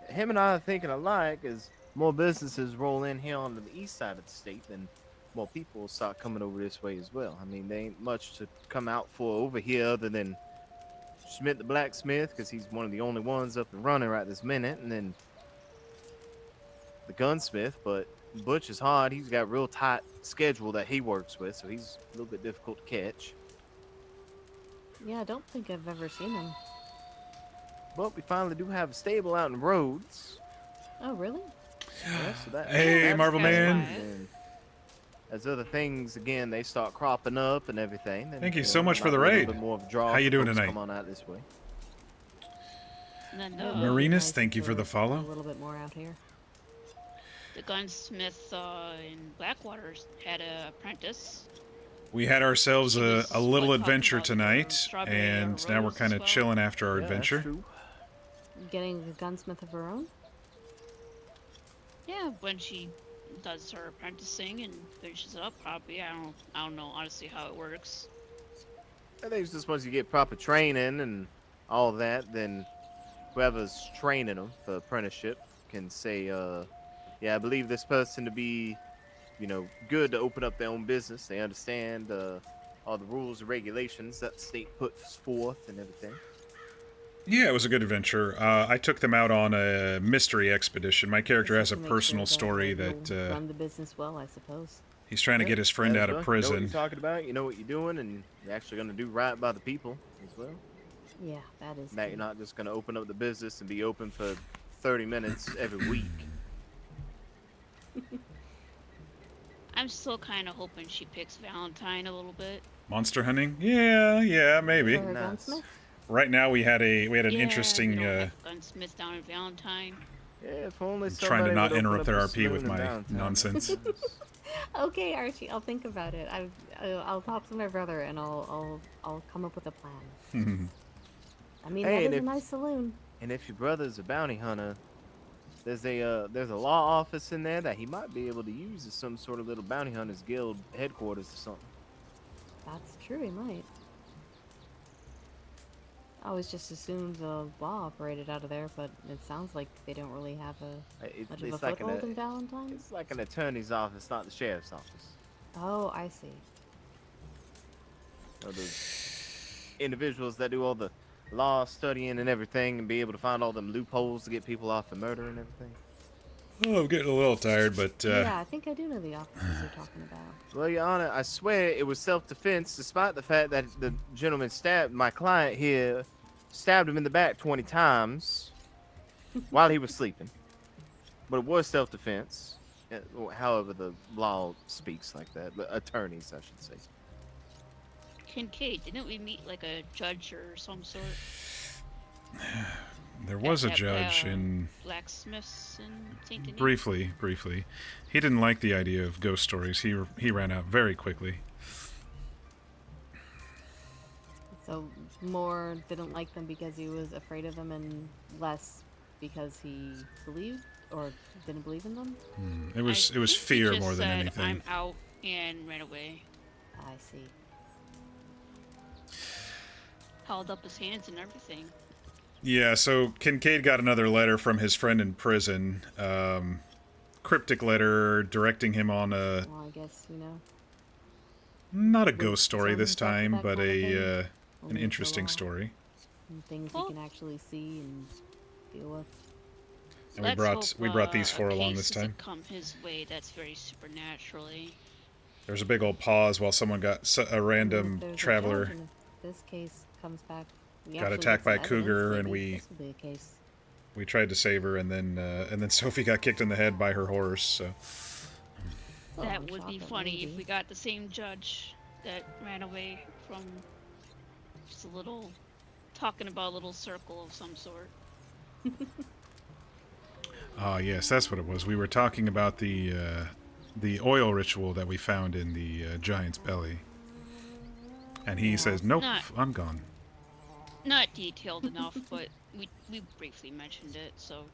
[SPEAKER 5] him and I are thinking alike. As more businesses roll in here onto the east side of the state, then more people will start coming over this way as well. I mean, there ain't much to come out for over here other than Schmidt the blacksmith, because he's one of the only ones up and running right this minute, and then the gunsmith. But Butch is hard. He's got a real tight schedule that he works with, so he's a little bit difficult to catch.
[SPEAKER 3] Yeah, I don't think I've ever seen him.
[SPEAKER 5] But we finally do have a stable out in Rhodes.
[SPEAKER 3] Oh, really?
[SPEAKER 5] Yeah, so
[SPEAKER 1] Hey,
[SPEAKER 5] that's
[SPEAKER 1] Marvel Man.
[SPEAKER 5] and as other things, again, they start cropping up and everything. Then,
[SPEAKER 1] Thank you so much for the
[SPEAKER 5] might be a
[SPEAKER 1] raid.
[SPEAKER 5] little bit more of a draw
[SPEAKER 1] How you
[SPEAKER 5] for
[SPEAKER 1] doing
[SPEAKER 5] folks to
[SPEAKER 1] tonight?
[SPEAKER 5] Come on out this way.
[SPEAKER 2] And then
[SPEAKER 1] Marinus, thank you for the follow.
[SPEAKER 3] A little bit more out here.
[SPEAKER 2] the gunsmith in Blackwater had an apprentice.
[SPEAKER 1] We had ourselves
[SPEAKER 2] She
[SPEAKER 1] a
[SPEAKER 2] was,
[SPEAKER 1] little
[SPEAKER 2] what, talking
[SPEAKER 1] adventure
[SPEAKER 2] about the
[SPEAKER 1] tonight,
[SPEAKER 2] strawberry
[SPEAKER 1] and now we're
[SPEAKER 2] rose
[SPEAKER 1] kind
[SPEAKER 2] as
[SPEAKER 1] of
[SPEAKER 2] well?
[SPEAKER 1] chilling after our
[SPEAKER 5] Yeah, that's
[SPEAKER 1] adventure.
[SPEAKER 5] true.
[SPEAKER 3] Getting a gunsmith of her own?
[SPEAKER 2] Yeah, when she does her apprenticing and finishes it up, probably. I don't know honestly how it works.
[SPEAKER 5] I think it's just once you get proper training and all that, then whoever's training them for apprenticeship can say, yeah, I believe this person to be, good to open up their own business. They understand all the rules and regulations that the state puts forth and everything.
[SPEAKER 1] Yeah, it was a good adventure. I took them out on a mystery expedition. My character has
[SPEAKER 3] Just
[SPEAKER 1] a
[SPEAKER 3] to make
[SPEAKER 1] personal
[SPEAKER 3] sure
[SPEAKER 1] story
[SPEAKER 3] you'll
[SPEAKER 1] that
[SPEAKER 3] run the business well, I suppose.
[SPEAKER 1] he's trying to
[SPEAKER 5] Yeah,
[SPEAKER 1] get his friend
[SPEAKER 5] as
[SPEAKER 1] out of
[SPEAKER 5] well. You know what you're
[SPEAKER 1] prison.
[SPEAKER 5] talking about. You know what you're doing, and you're actually going to do right by the people as well.
[SPEAKER 3] Yeah, that is
[SPEAKER 5] That
[SPEAKER 3] key.
[SPEAKER 5] you're not just going to open up the business and be open for 30 minutes every week.
[SPEAKER 2] I'm still kind of hoping she picks Valentine a little bit.
[SPEAKER 1] Monster hunting? Yeah, maybe.
[SPEAKER 3] For her
[SPEAKER 5] Nice.
[SPEAKER 3] gunsmith?
[SPEAKER 1] Right now we had an
[SPEAKER 2] We
[SPEAKER 1] interesting.
[SPEAKER 2] don't have a gunsmith down in Valentine.
[SPEAKER 5] Yeah, if only
[SPEAKER 1] I'm trying to
[SPEAKER 5] somebody
[SPEAKER 1] not
[SPEAKER 5] would open
[SPEAKER 1] interrupt
[SPEAKER 5] up
[SPEAKER 1] their
[SPEAKER 5] a
[SPEAKER 1] RP
[SPEAKER 5] saloon
[SPEAKER 1] with
[SPEAKER 5] in
[SPEAKER 1] my
[SPEAKER 5] Valentine.
[SPEAKER 1] nonsense.
[SPEAKER 3] Okay, Archie, I'll think about it. I'll talk to my brother and I'll come up with a plan. I mean,
[SPEAKER 5] Hey,
[SPEAKER 3] that
[SPEAKER 5] and
[SPEAKER 3] is a
[SPEAKER 5] if-
[SPEAKER 3] nice saloon.
[SPEAKER 5] And if your brother's a bounty hunter, there's a law office in there that he might be able to use as some sort of little bounty hunters guild headquarters or something.
[SPEAKER 3] That's true, he might. I always just assumed the law operated out of there, but it sounds like they don't really have much of a
[SPEAKER 5] Like
[SPEAKER 3] foothold in Valentine's.
[SPEAKER 5] it's like an attorney's office, not the sheriff's office.
[SPEAKER 3] Oh, I see.
[SPEAKER 5] Those individuals that do all the law studying and everything and be able to find all them loopholes to get people off for murder and everything.
[SPEAKER 1] Oh, I'm getting a little tired, but
[SPEAKER 3] Yeah, I think I do know the offices you're talking about.
[SPEAKER 5] Well, Your Honor, I swear it was self-defense, despite the fact that the gentleman stabbed my client here, stabbed him in the back 20 times while he was sleeping. But it was self-defense. However, the law speaks like that. The attorneys, I should say.
[SPEAKER 2] Kincaid, didn't we meet like a judge or some sort?
[SPEAKER 1] there was a
[SPEAKER 2] At,
[SPEAKER 1] judge
[SPEAKER 2] uh,
[SPEAKER 1] in
[SPEAKER 2] Blacksmiths in St. Denis?
[SPEAKER 1] briefly. He didn't like the idea of ghost stories. He ran out very quickly.
[SPEAKER 3] So more didn't like them because he was afraid of them, and less because he believed or didn't believe in them.
[SPEAKER 1] It was
[SPEAKER 2] I think he
[SPEAKER 1] fear
[SPEAKER 2] just
[SPEAKER 1] more than
[SPEAKER 2] said,
[SPEAKER 1] anything.
[SPEAKER 2] I'm out and ran away.
[SPEAKER 3] I see.
[SPEAKER 2] Held up his hands and everything.
[SPEAKER 1] Yeah, so Kincaid got another letter from his friend in prison. Cryptic letter directing him on a
[SPEAKER 3] Well, I guess,
[SPEAKER 1] not a
[SPEAKER 3] Would
[SPEAKER 1] ghost story
[SPEAKER 3] tell
[SPEAKER 1] this
[SPEAKER 3] himself
[SPEAKER 1] time,
[SPEAKER 3] that
[SPEAKER 1] but
[SPEAKER 3] kind of thing?
[SPEAKER 1] an
[SPEAKER 3] Only
[SPEAKER 1] interesting
[SPEAKER 3] the law.
[SPEAKER 1] story.
[SPEAKER 3] And things
[SPEAKER 2] Well-
[SPEAKER 3] he can actually see and deal with.
[SPEAKER 1] And
[SPEAKER 2] Let's
[SPEAKER 1] we
[SPEAKER 2] hope,
[SPEAKER 1] brought these
[SPEAKER 2] a
[SPEAKER 1] four along
[SPEAKER 2] case
[SPEAKER 1] this
[SPEAKER 2] doesn't
[SPEAKER 1] time.
[SPEAKER 2] come his way that's very supernaturally.
[SPEAKER 1] There was a big old pause while someone got a
[SPEAKER 3] I mean,
[SPEAKER 1] random
[SPEAKER 3] if there's a
[SPEAKER 1] traveler
[SPEAKER 3] judge, and if this case comes back, we
[SPEAKER 1] got
[SPEAKER 3] actually
[SPEAKER 1] attacked
[SPEAKER 3] get
[SPEAKER 1] by
[SPEAKER 3] some
[SPEAKER 1] a cougar,
[SPEAKER 3] evidence,
[SPEAKER 1] and
[SPEAKER 3] maybe
[SPEAKER 1] we
[SPEAKER 3] this will be a case.
[SPEAKER 1] we tried to save her, and then Sophie got kicked in the head by her horse. So
[SPEAKER 3] Oh,
[SPEAKER 2] That
[SPEAKER 3] I'm
[SPEAKER 2] would
[SPEAKER 3] shocked,
[SPEAKER 2] be
[SPEAKER 3] but
[SPEAKER 2] funny if
[SPEAKER 3] maybe.
[SPEAKER 2] we got the same judge that ran away from just a little, talking about a little circle of some sort.
[SPEAKER 1] yes, that's what it was. We were talking about the oil ritual that we found in the giant's belly, and he says, "Nope,
[SPEAKER 2] Not-
[SPEAKER 1] I'm gone."
[SPEAKER 2] Not detailed enough, but we briefly mentioned it, so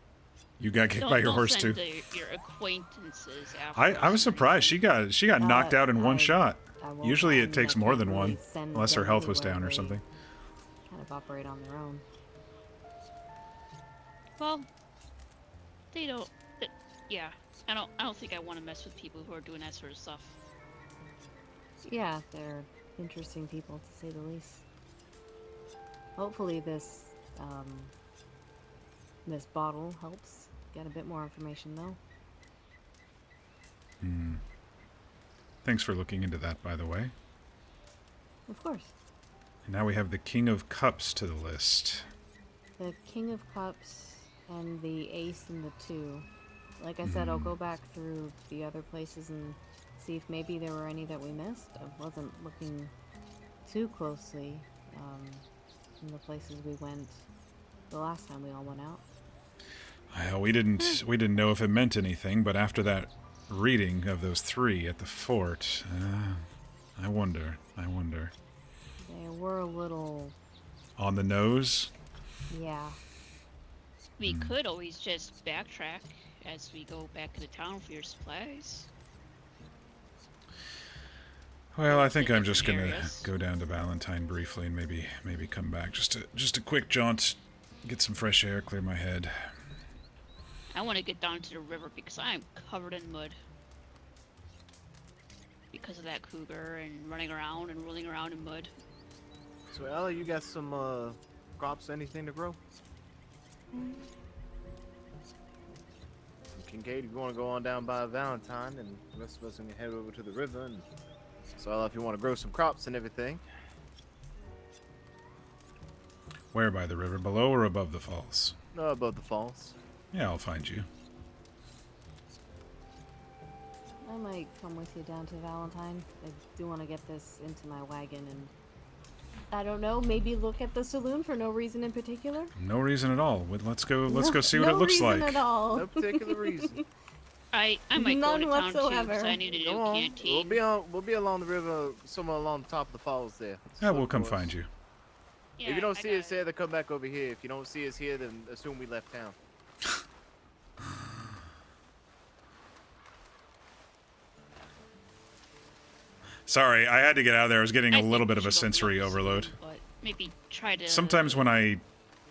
[SPEAKER 1] You got kicked
[SPEAKER 2] don't,
[SPEAKER 1] by your
[SPEAKER 2] don't
[SPEAKER 1] horse
[SPEAKER 2] send
[SPEAKER 1] too.
[SPEAKER 2] your acquaintances after
[SPEAKER 1] I was
[SPEAKER 2] us or
[SPEAKER 1] surprised.
[SPEAKER 2] anything.
[SPEAKER 1] She got knocked out in one shot.
[SPEAKER 3] I won't-
[SPEAKER 1] Usually
[SPEAKER 3] I
[SPEAKER 1] it
[SPEAKER 3] mean,
[SPEAKER 1] takes
[SPEAKER 3] I
[SPEAKER 1] more
[SPEAKER 3] can't
[SPEAKER 1] than
[SPEAKER 3] really
[SPEAKER 1] one,
[SPEAKER 3] send
[SPEAKER 1] unless her
[SPEAKER 3] them
[SPEAKER 1] health was
[SPEAKER 3] anywhere.
[SPEAKER 1] down or
[SPEAKER 3] They
[SPEAKER 1] something.
[SPEAKER 3] Kind of operate on their own.
[SPEAKER 2] Well, they don't. Yeah, I don't think I want to mess with people who are doing that sort of stuff.
[SPEAKER 3] Yeah, they're interesting people to say the least. Hopefully this this bottle helps get a bit more information though.
[SPEAKER 1] Thanks for looking into that, by the way.
[SPEAKER 3] Of course.
[SPEAKER 1] And now we have the King of Cups to the list.
[SPEAKER 3] The King of Cups and the Ace and the Two. Like I said, I'll go back through the other places and see if maybe there were any that we missed. I wasn't looking too closely in the places we went the last time we all went out.
[SPEAKER 1] We didn't know if it meant anything, but after that reading of those three at the fort, I wonder.
[SPEAKER 3] They were a little...
[SPEAKER 1] On the nose?
[SPEAKER 3] Yeah.
[SPEAKER 2] We could always just backtrack as we go back to the town for your supplies.
[SPEAKER 1] Well, I think
[SPEAKER 2] To
[SPEAKER 1] I'm just
[SPEAKER 2] different
[SPEAKER 1] gonna
[SPEAKER 2] areas.
[SPEAKER 1] go down to Valentine briefly and maybe come back. Just a quick jaunt, get some fresh air, clear my head.
[SPEAKER 2] I want to get down to the river because I am covered in mud. Because of that cougar and running around and rolling around in mud.
[SPEAKER 5] So, Ella, you got some crops, anything to grow? Kincaid, you want to go on down by Valentine, and the rest of us can head over to the river. And so, Ella, if you want to grow some crops and everything.
[SPEAKER 1] Where by the river? Below or above the falls?
[SPEAKER 5] No, above the falls.
[SPEAKER 1] Yeah, I'll find you.
[SPEAKER 3] I might come with you down to Valentine. I do want to get this into my wagon and... I don't know, maybe look at the saloon for no reason in particular?
[SPEAKER 1] No reason at all. Let's go see what
[SPEAKER 3] no
[SPEAKER 1] it looks
[SPEAKER 3] reason
[SPEAKER 1] like.
[SPEAKER 3] at all.
[SPEAKER 5] No particular reason.
[SPEAKER 2] I might go
[SPEAKER 3] None
[SPEAKER 2] to town too
[SPEAKER 3] whatsoever.
[SPEAKER 2] because I need a
[SPEAKER 5] Come
[SPEAKER 2] new
[SPEAKER 5] on,
[SPEAKER 2] canteen.
[SPEAKER 5] we'll be along the river, somewhere along the top of the falls there.
[SPEAKER 1] Yeah,
[SPEAKER 5] Look
[SPEAKER 1] we'll come
[SPEAKER 5] for us.
[SPEAKER 1] find you.
[SPEAKER 2] Yeah,
[SPEAKER 5] If you don't
[SPEAKER 2] I
[SPEAKER 5] see us
[SPEAKER 2] got it.
[SPEAKER 5] here, then come back over here. If you don't see us here, then assume we left town.
[SPEAKER 1] Sorry, I had to get out of there. I was getting
[SPEAKER 2] I
[SPEAKER 1] a
[SPEAKER 2] think
[SPEAKER 1] little
[SPEAKER 2] we
[SPEAKER 1] bit of a
[SPEAKER 2] should go
[SPEAKER 1] sensory
[SPEAKER 2] look
[SPEAKER 1] overload.
[SPEAKER 2] soon, but maybe try to.
[SPEAKER 1] Sometimes when I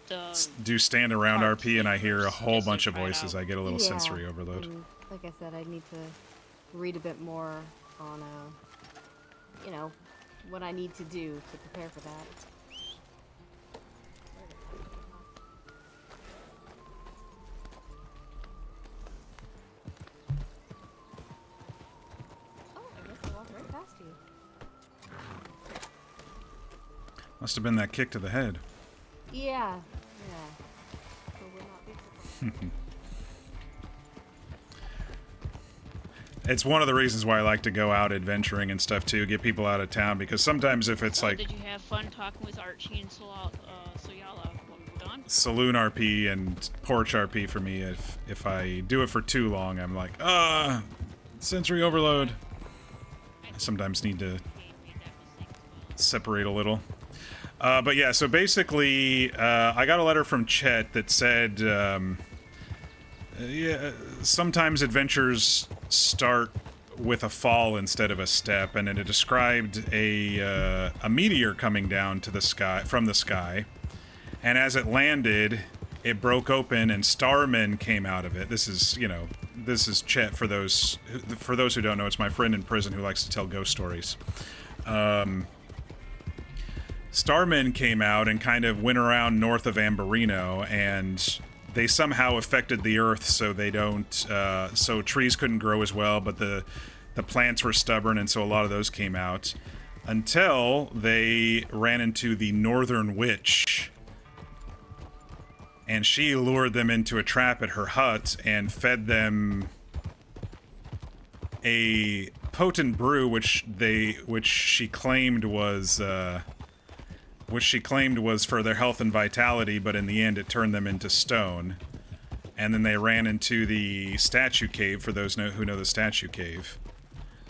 [SPEAKER 2] the
[SPEAKER 1] do stand around
[SPEAKER 2] parts
[SPEAKER 1] RP and I hear a
[SPEAKER 2] first,
[SPEAKER 1] whole
[SPEAKER 2] just to
[SPEAKER 1] bunch of
[SPEAKER 2] try it
[SPEAKER 1] voices,
[SPEAKER 2] out.
[SPEAKER 1] I get a little
[SPEAKER 3] Yeah,
[SPEAKER 1] sensory overload.
[SPEAKER 3] and like I said, I need to read a bit more on, you know, what I need to do to prepare for that. Oh, I guess I walked right past you.
[SPEAKER 1] Must have been that kick to the head.
[SPEAKER 3] Yeah. So we'll not be surprised.
[SPEAKER 1] It's one of the reasons why I like to go out adventuring and stuff too, get people out of town, because sometimes if it's like
[SPEAKER 2] Did you have fun talking with Archie and Soyala when we're done?
[SPEAKER 1] saloon RP and porch RP for me, if I do it for too long, I'm like, sensory overload. I sometimes need to
[SPEAKER 2] Made that mistake as well.
[SPEAKER 1] separate a little. But yeah, so basically, I got a letter from Chet that said, yeah, sometimes adventures start with a fall instead of a step, and it described a meteor coming down to the sky from the sky, and as it landed, it broke open and starmen came out of it. This is, this is Chet for those who don't know. It's my friend in prison who likes to tell ghost stories. Starmen came out and kind of went around north of Amberino, and they somehow affected the earth so they don't, so trees couldn't grow as well, but the plants were stubborn, and so a lot of those came out, until they ran into the Northern Witch, and she lured them into a trap at her hut and fed them a potent brew, which she claimed was for their health and vitality, but in the end it turned them into stone. And then they ran into the statue cave, for those who know the statue cave,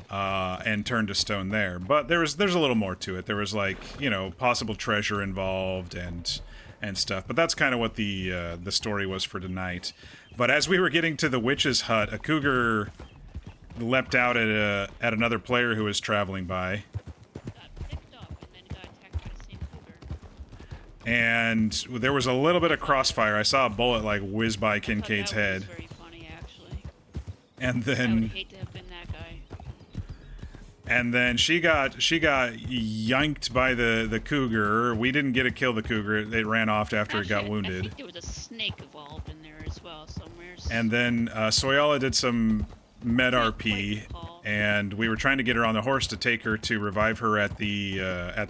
[SPEAKER 1] and turned to stone there. But there's a little more to it. There was possible treasure involved and stuff. But that's kind of what the story was for tonight. But as we were getting to the witch's hut, a cougar leapt out at another player who was traveling by.
[SPEAKER 2] Got picked up and then got attacked by the same cougar.
[SPEAKER 1] And there was a little bit of crossfire. I saw a bullet whiz by
[SPEAKER 2] I thought
[SPEAKER 1] Kincaid's
[SPEAKER 2] that
[SPEAKER 1] head.
[SPEAKER 2] was very funny, actually.
[SPEAKER 1] And
[SPEAKER 2] I would
[SPEAKER 1] then
[SPEAKER 2] hate to have been that guy.
[SPEAKER 1] she got yanked by the cougar. We didn't get to kill the cougar. It ran off after it got
[SPEAKER 2] Actually, I
[SPEAKER 1] wounded.
[SPEAKER 2] think there was a snake involved in there as well somewhere.
[SPEAKER 1] And then Soyala did some med
[SPEAKER 2] Not
[SPEAKER 1] RP,
[SPEAKER 2] quite recall.
[SPEAKER 1] and we were trying to get her on the horse to take her to revive her at the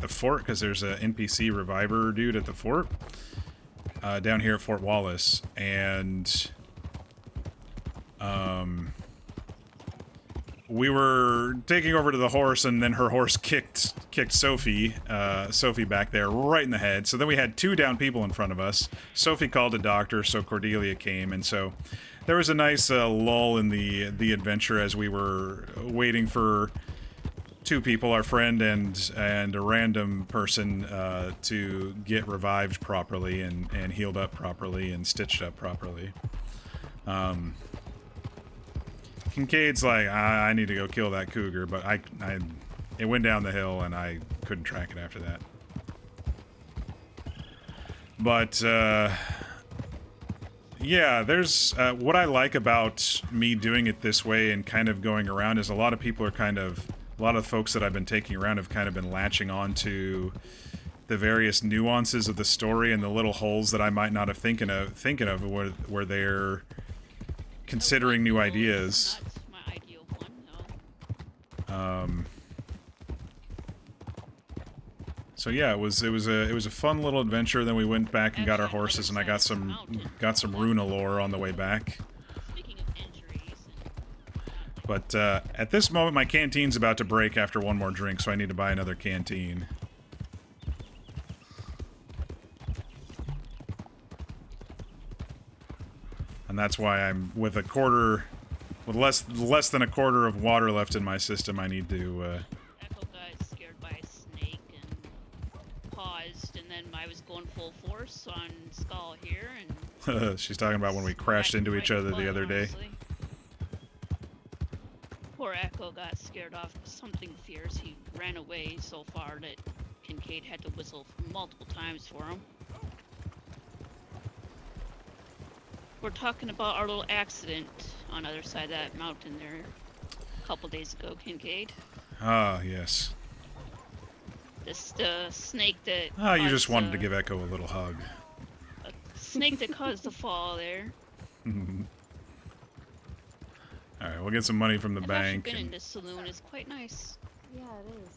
[SPEAKER 1] fort, because there's an NPC reviver dude at the fort down here at Fort Wallace, and we were taking over to the horse, and then her horse kicked Sophie back there right in the head. So then we had 2 down people in front of us. Sophie called a doctor, so Cordelia came, and so there was a nice lull in the adventure as we were waiting to two people, our friend and a random person, to get revived properly and healed up properly and stitched up properly. Kincaid's like, I need to go kill that cougar, but it went down the hill and I couldn't track it after that. But, yeah, there's, what I like about me doing it this way and kind of going around is a lot of people are kind of, a lot of folks that I've been taking around have kind of been latching on to the various nuances of the story and the little holes that I might not have thinking of where they're considering new ideas.
[SPEAKER 2] Not my ideal one, no.
[SPEAKER 1] So yeah, it was a fun little adventure. Then we went back and got our horses, and I got some runa lore on the way back.
[SPEAKER 2] Speaking of injuries and
[SPEAKER 1] But at this moment, my canteen's about to break after one more drink, so I need to buy another canteen. And that's why I'm with less than a quarter of water left in my system. I need to.
[SPEAKER 2] Echo got scared by a snake and paused, and then I was going full force on Skull here, and
[SPEAKER 1] She's talking about when we crashed into each other the other day.
[SPEAKER 2] honestly. Poor Echo got scared off something fierce. He ran away so far that Kincaid had to whistle multiple times for him. We're talking about our little accident on the other side of that mountain there a couple days ago, Kincaid.
[SPEAKER 1] Ah, yes.
[SPEAKER 2] The snake that
[SPEAKER 1] Ah, you just
[SPEAKER 2] caused,
[SPEAKER 1] wanted to give Echo a little hug.
[SPEAKER 2] a snake that caused the fall there.
[SPEAKER 1] Alright, we'll get some money from the
[SPEAKER 2] I've
[SPEAKER 1] bank.
[SPEAKER 2] actually been in this saloon. It's quite nice.
[SPEAKER 3] Yeah, it is.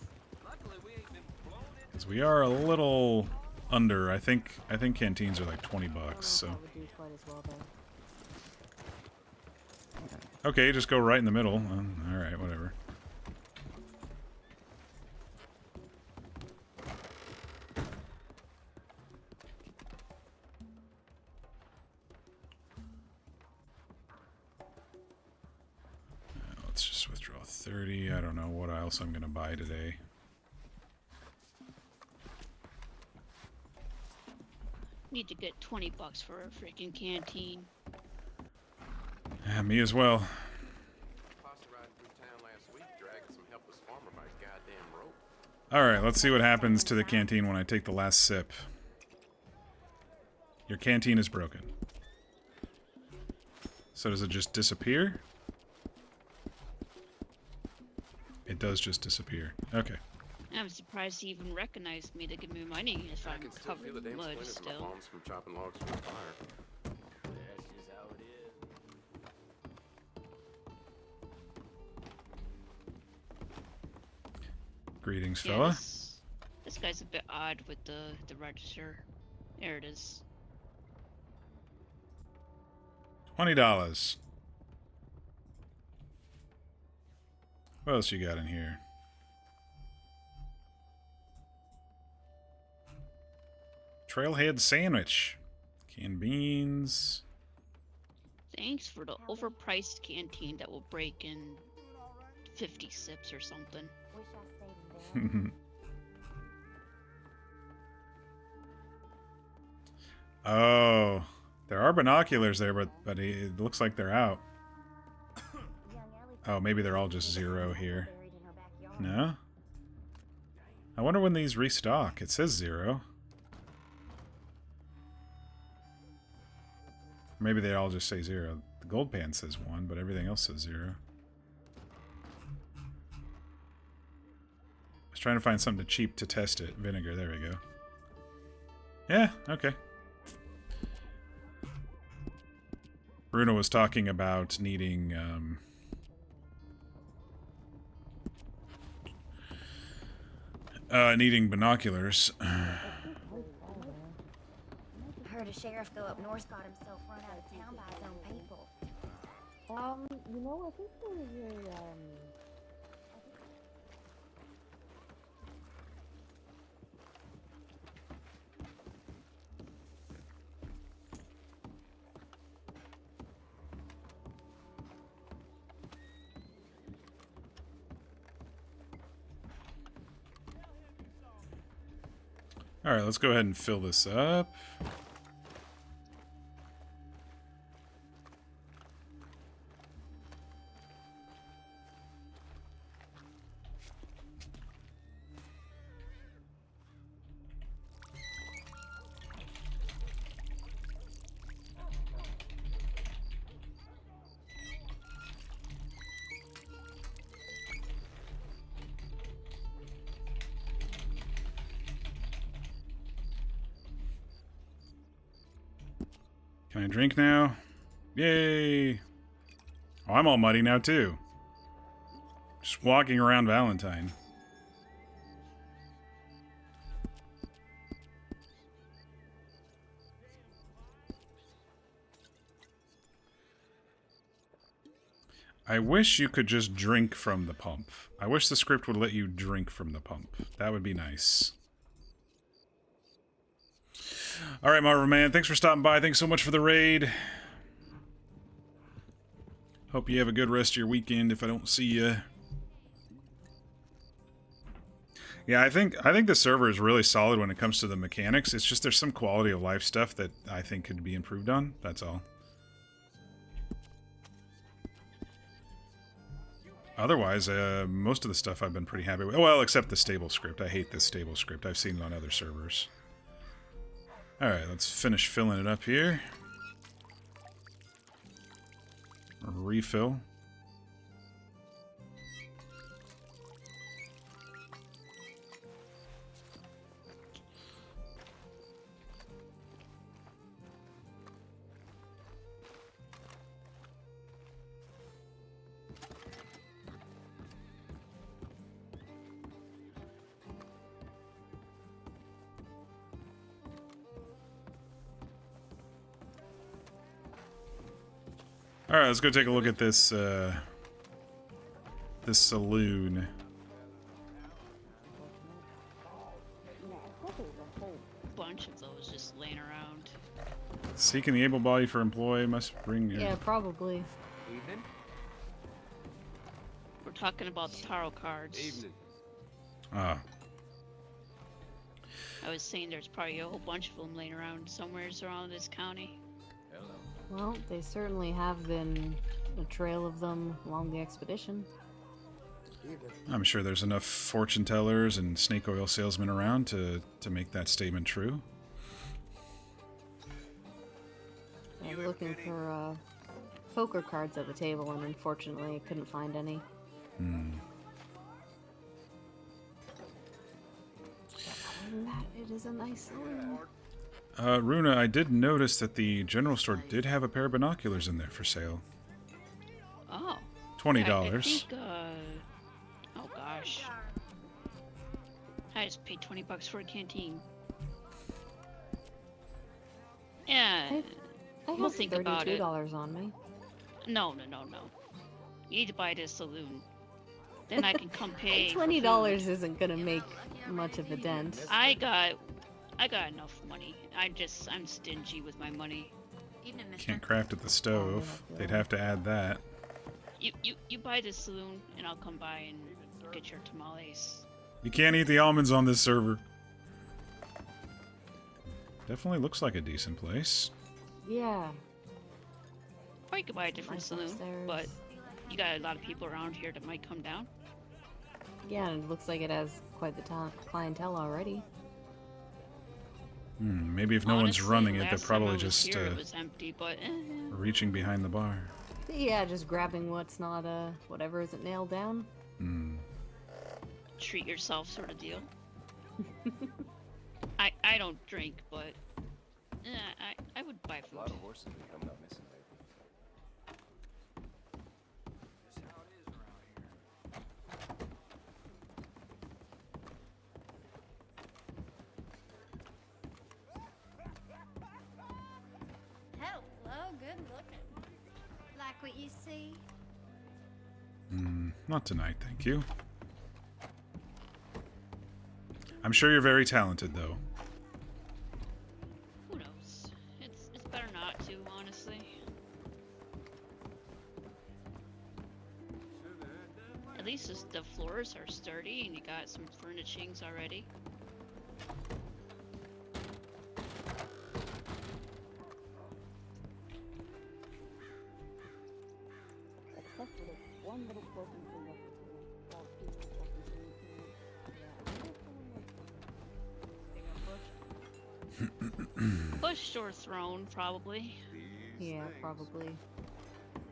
[SPEAKER 1] Because we are a little under. I think canteens are like $20, so.
[SPEAKER 3] I would do quite as well there.
[SPEAKER 1] Okay, just go right in the middle. Alright, whatever. Let's just withdraw 30. I don't know what else I'm gonna buy today.
[SPEAKER 2] Need to get $20 for a freaking canteen.
[SPEAKER 1] Yeah, me as well. Alright, let's see what happens to the canteen when I take the last sip. Your canteen is broken. So does it just disappear? It does just disappear. Okay.
[SPEAKER 2] I'm surprised he even recognized me to give me money if I'm covered in mud still.
[SPEAKER 10] From chopping logs from the fire. That's just how it is.
[SPEAKER 1] Greetings,
[SPEAKER 2] Yeah,
[SPEAKER 1] fella.
[SPEAKER 2] this guy's a bit odd with the register. There it is.
[SPEAKER 1] $20. What else you got in here? Trailhead sandwich. Canned beans.
[SPEAKER 2] Thanks for the overpriced canteen that will break in 50 sips or something.
[SPEAKER 7] Wish I stayed in there.
[SPEAKER 1] Oh, there are binoculars there, but it looks like they're out. Oh, maybe they're all just zero here. No? I wonder when these restock. It says zero. Maybe they all just say zero. The gold pan says 1, but everything else says 0. I was trying to find something cheap to test it. Vinegar, there we go. Yeah, okay. Bruno was talking about needing, needing binoculars.
[SPEAKER 11] Heard a sheriff go up north got himself run out of town by his own people.
[SPEAKER 4] You know, I think there was a,
[SPEAKER 1] Alright, let's go ahead and fill this up. Can I drink now? Yay! Oh, I'm all muddy now, too. Just walking around Valentine. I wish you could just drink from the pump. I wish the script would let you drink from the pump. That would be nice. Alright, Marvel Man, thanks for stopping by. Thanks so much for the raid. Hope you have a good rest of your weekend if I don't see you. Yeah, I think the server is really solid when it comes to the mechanics. It's just there's some quality of life stuff that I think could be improved on. That's all. Otherwise, most of the stuff I've been pretty happy with. Well, except the stable script. I hate this stable script. I've seen it on other servers. Alright, let's finish filling it up here. Refill. Alright, let's go take a look at this, this saloon.
[SPEAKER 2] Bunch of those just laying around.
[SPEAKER 1] Seeking the able body for employee must bring your...
[SPEAKER 3] Yeah, probably.
[SPEAKER 10] Evening.
[SPEAKER 2] We're talking about the tarot cards.
[SPEAKER 10] Evening.
[SPEAKER 1] Ah.
[SPEAKER 2] I was saying there's probably a whole bunch of them laying around somewhere around this county.
[SPEAKER 10] Hello.
[SPEAKER 3] Well, they certainly have been a trail of them along the expedition.
[SPEAKER 1] I'm sure there's enough fortune tellers and snake oil salesmen around to make that statement true.
[SPEAKER 3] I was looking for poker cards at the table, and unfortunately, I couldn't find any.
[SPEAKER 1] Hmm.
[SPEAKER 3] Other than that, it is a nice saloon.
[SPEAKER 1] Runa, I did notice that the general store did have a pair of binoculars in there for sale.
[SPEAKER 2] Oh.
[SPEAKER 1] $20.
[SPEAKER 2] I think, oh gosh. I just paid $20 for a canteen. Yeah.
[SPEAKER 3] I
[SPEAKER 2] We'll
[SPEAKER 3] have
[SPEAKER 2] think about it.
[SPEAKER 3] $32 on me.
[SPEAKER 2] No. You need to buy this saloon. Then I can come pay.
[SPEAKER 3] $20 isn't gonna make much of a dent.
[SPEAKER 2] I got enough money. I'm stingy with my money.
[SPEAKER 11] Evening, mister.
[SPEAKER 1] Can't craft at the stove. They'd have to add that.
[SPEAKER 2] You buy this saloon, and I'll come by and get your tamales.
[SPEAKER 1] You can't eat the almonds on this server. Definitely looks like a decent place.
[SPEAKER 3] Yeah.
[SPEAKER 2] Or you could buy a different
[SPEAKER 3] Nice
[SPEAKER 2] saloon,
[SPEAKER 3] upstairs.
[SPEAKER 2] but you got a lot of people around here that might come down.
[SPEAKER 3] Yeah, and it looks like it has quite the clientele already.
[SPEAKER 1] Maybe if no one's
[SPEAKER 2] Honestly,
[SPEAKER 1] running it, they're
[SPEAKER 2] last time
[SPEAKER 1] probably
[SPEAKER 2] I was
[SPEAKER 1] just
[SPEAKER 2] here, it was empty, but
[SPEAKER 1] reaching behind the bar.
[SPEAKER 3] Yeah, just grabbing what's not, whatever isn't nailed down.
[SPEAKER 2] treat yourself sort of deal. I don't drink, but I would buy food.
[SPEAKER 10] A lot of horses are coming up missing lately. Just how it is around here.
[SPEAKER 11] Hello, good looking. Like what you see?
[SPEAKER 1] Not tonight, thank you. I'm sure you're very talented, though.
[SPEAKER 2] Who knows? It's better not to, honestly. At least the floors are sturdy and you got some furnishings already.
[SPEAKER 4] one little broken thing up the hill. Well, two little broken things here. Yeah, I wonder if someone like
[SPEAKER 2] Pushed or thrown, probably.
[SPEAKER 3] Yeah, probably.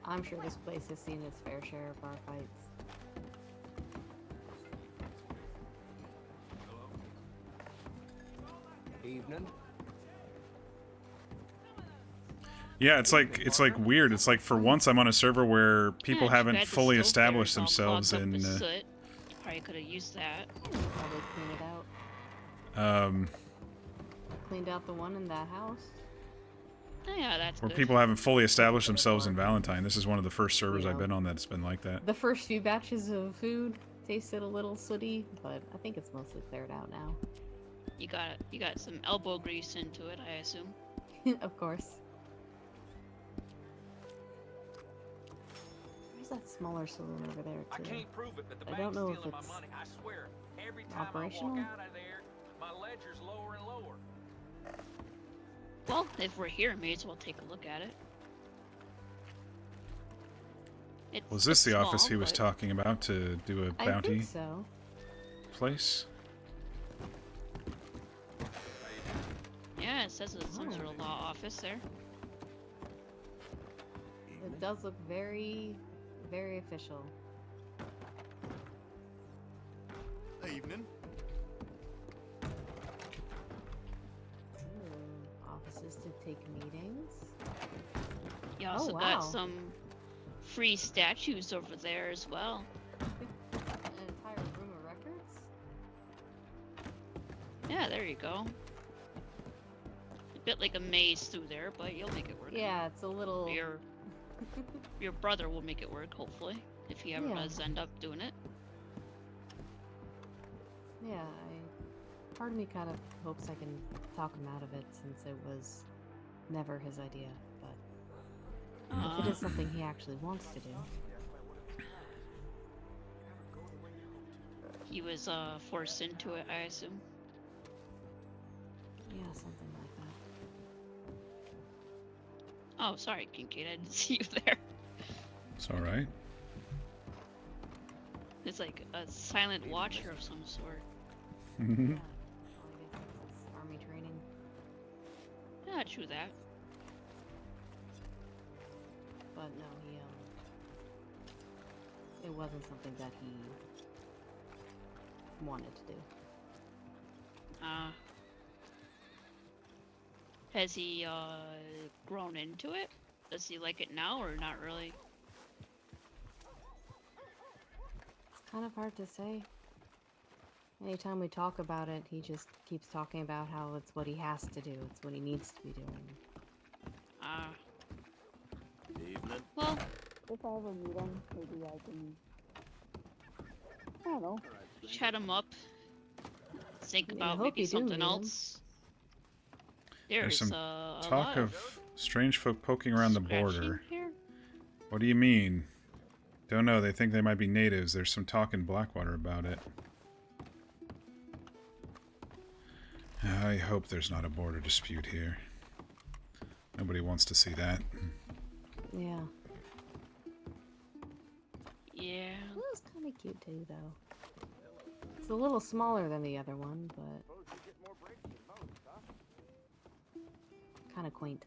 [SPEAKER 3] I'm sure this place has seen its fair share of bar fights.
[SPEAKER 10] Evening.
[SPEAKER 1] Yeah, it's like weird. It's like for once I'm on a server where people
[SPEAKER 2] Yeah, too
[SPEAKER 1] haven't
[SPEAKER 2] bad the
[SPEAKER 1] fully
[SPEAKER 2] stove
[SPEAKER 1] established
[SPEAKER 2] there is all
[SPEAKER 1] themselves
[SPEAKER 2] clogged up
[SPEAKER 1] in.
[SPEAKER 2] with soot. Probably could have used that.
[SPEAKER 3] Probably clean it out.
[SPEAKER 1] Um,
[SPEAKER 3] Cleaned out the one in that house.
[SPEAKER 2] Oh, yeah, that's
[SPEAKER 1] where
[SPEAKER 2] good.
[SPEAKER 1] people haven't fully established themselves in Valentine. This is one of the first servers I've
[SPEAKER 3] Yeah.
[SPEAKER 1] been on that's been like that.
[SPEAKER 3] The first few batches of food tasted a little sooty, but I think it's mostly cleared out now.
[SPEAKER 2] You got some elbow grease into it, I assume.
[SPEAKER 3] Of course. There's that smaller saloon over there
[SPEAKER 10] I
[SPEAKER 3] too.
[SPEAKER 10] can't prove it, but the
[SPEAKER 3] I don't
[SPEAKER 10] bank's
[SPEAKER 3] know if
[SPEAKER 10] stealing my
[SPEAKER 3] it's
[SPEAKER 10] money. I swear. Every time
[SPEAKER 3] operational.
[SPEAKER 10] I walk out of there, my ledger's lower and lower.
[SPEAKER 2] Well, if we're here, may as well take a look at it.
[SPEAKER 1] Was this
[SPEAKER 2] it's
[SPEAKER 1] the office
[SPEAKER 2] small,
[SPEAKER 1] he was
[SPEAKER 2] but-
[SPEAKER 1] talking about to do a
[SPEAKER 3] I
[SPEAKER 1] bounty
[SPEAKER 3] think so.
[SPEAKER 1] place?
[SPEAKER 2] Yeah, it says it's some
[SPEAKER 3] Oh.
[SPEAKER 2] sort of law office there.
[SPEAKER 3] It does look very, very official.
[SPEAKER 5] Evening.
[SPEAKER 3] Offices to take meetings.
[SPEAKER 2] You also
[SPEAKER 3] wow.
[SPEAKER 2] got some free statues over there as well.
[SPEAKER 3] An entire room of records?
[SPEAKER 2] Yeah, there you go. A bit like a maze through there, but you'll make it work.
[SPEAKER 3] Yeah, it's a little...
[SPEAKER 2] Your brother will make it work, hopefully, if he ever
[SPEAKER 3] Yeah.
[SPEAKER 2] does end up doing it.
[SPEAKER 3] Yeah, part of me kind of hopes I can talk him out of it since it was never his idea, but if it is something he actually wants to do.
[SPEAKER 2] He was forced into it, I assume.
[SPEAKER 3] Yeah, something like that.
[SPEAKER 2] Oh, sorry, Kincaid, I didn't see you there.
[SPEAKER 1] It's all right.
[SPEAKER 2] It's like a silent watcher of some sort.
[SPEAKER 3] Yeah, well, I guess that's his army training.
[SPEAKER 2] Yeah, true that.
[SPEAKER 3] But no, it wasn't something that he wanted to do.
[SPEAKER 2] Has he grown into it? Does he like it now or not really?
[SPEAKER 3] It's kind of hard to say. Anytime we talk about it, he just keeps talking about how it's what he has to do. It's what he needs to be doing.
[SPEAKER 5] Evening.
[SPEAKER 2] Well,
[SPEAKER 4] if I ever meet him, maybe I can. I don't know.
[SPEAKER 2] chat him up. Think
[SPEAKER 3] I
[SPEAKER 2] about
[SPEAKER 3] hope
[SPEAKER 2] maybe
[SPEAKER 3] you do
[SPEAKER 2] something
[SPEAKER 3] meet him.
[SPEAKER 2] else.
[SPEAKER 1] There's
[SPEAKER 2] There's
[SPEAKER 1] some
[SPEAKER 2] a
[SPEAKER 1] talk
[SPEAKER 2] lot
[SPEAKER 1] of strange folk poking around the border.
[SPEAKER 2] scratching here.
[SPEAKER 1] What do you mean? Don't know. They think they might be natives. There's some talk in Blackwater about it. I hope there's not a border dispute here. Nobody wants to see that.
[SPEAKER 3] Yeah.
[SPEAKER 2] Yeah.
[SPEAKER 3] It was kind of cute too, though. It's a little smaller than the other one, but kind of quaint.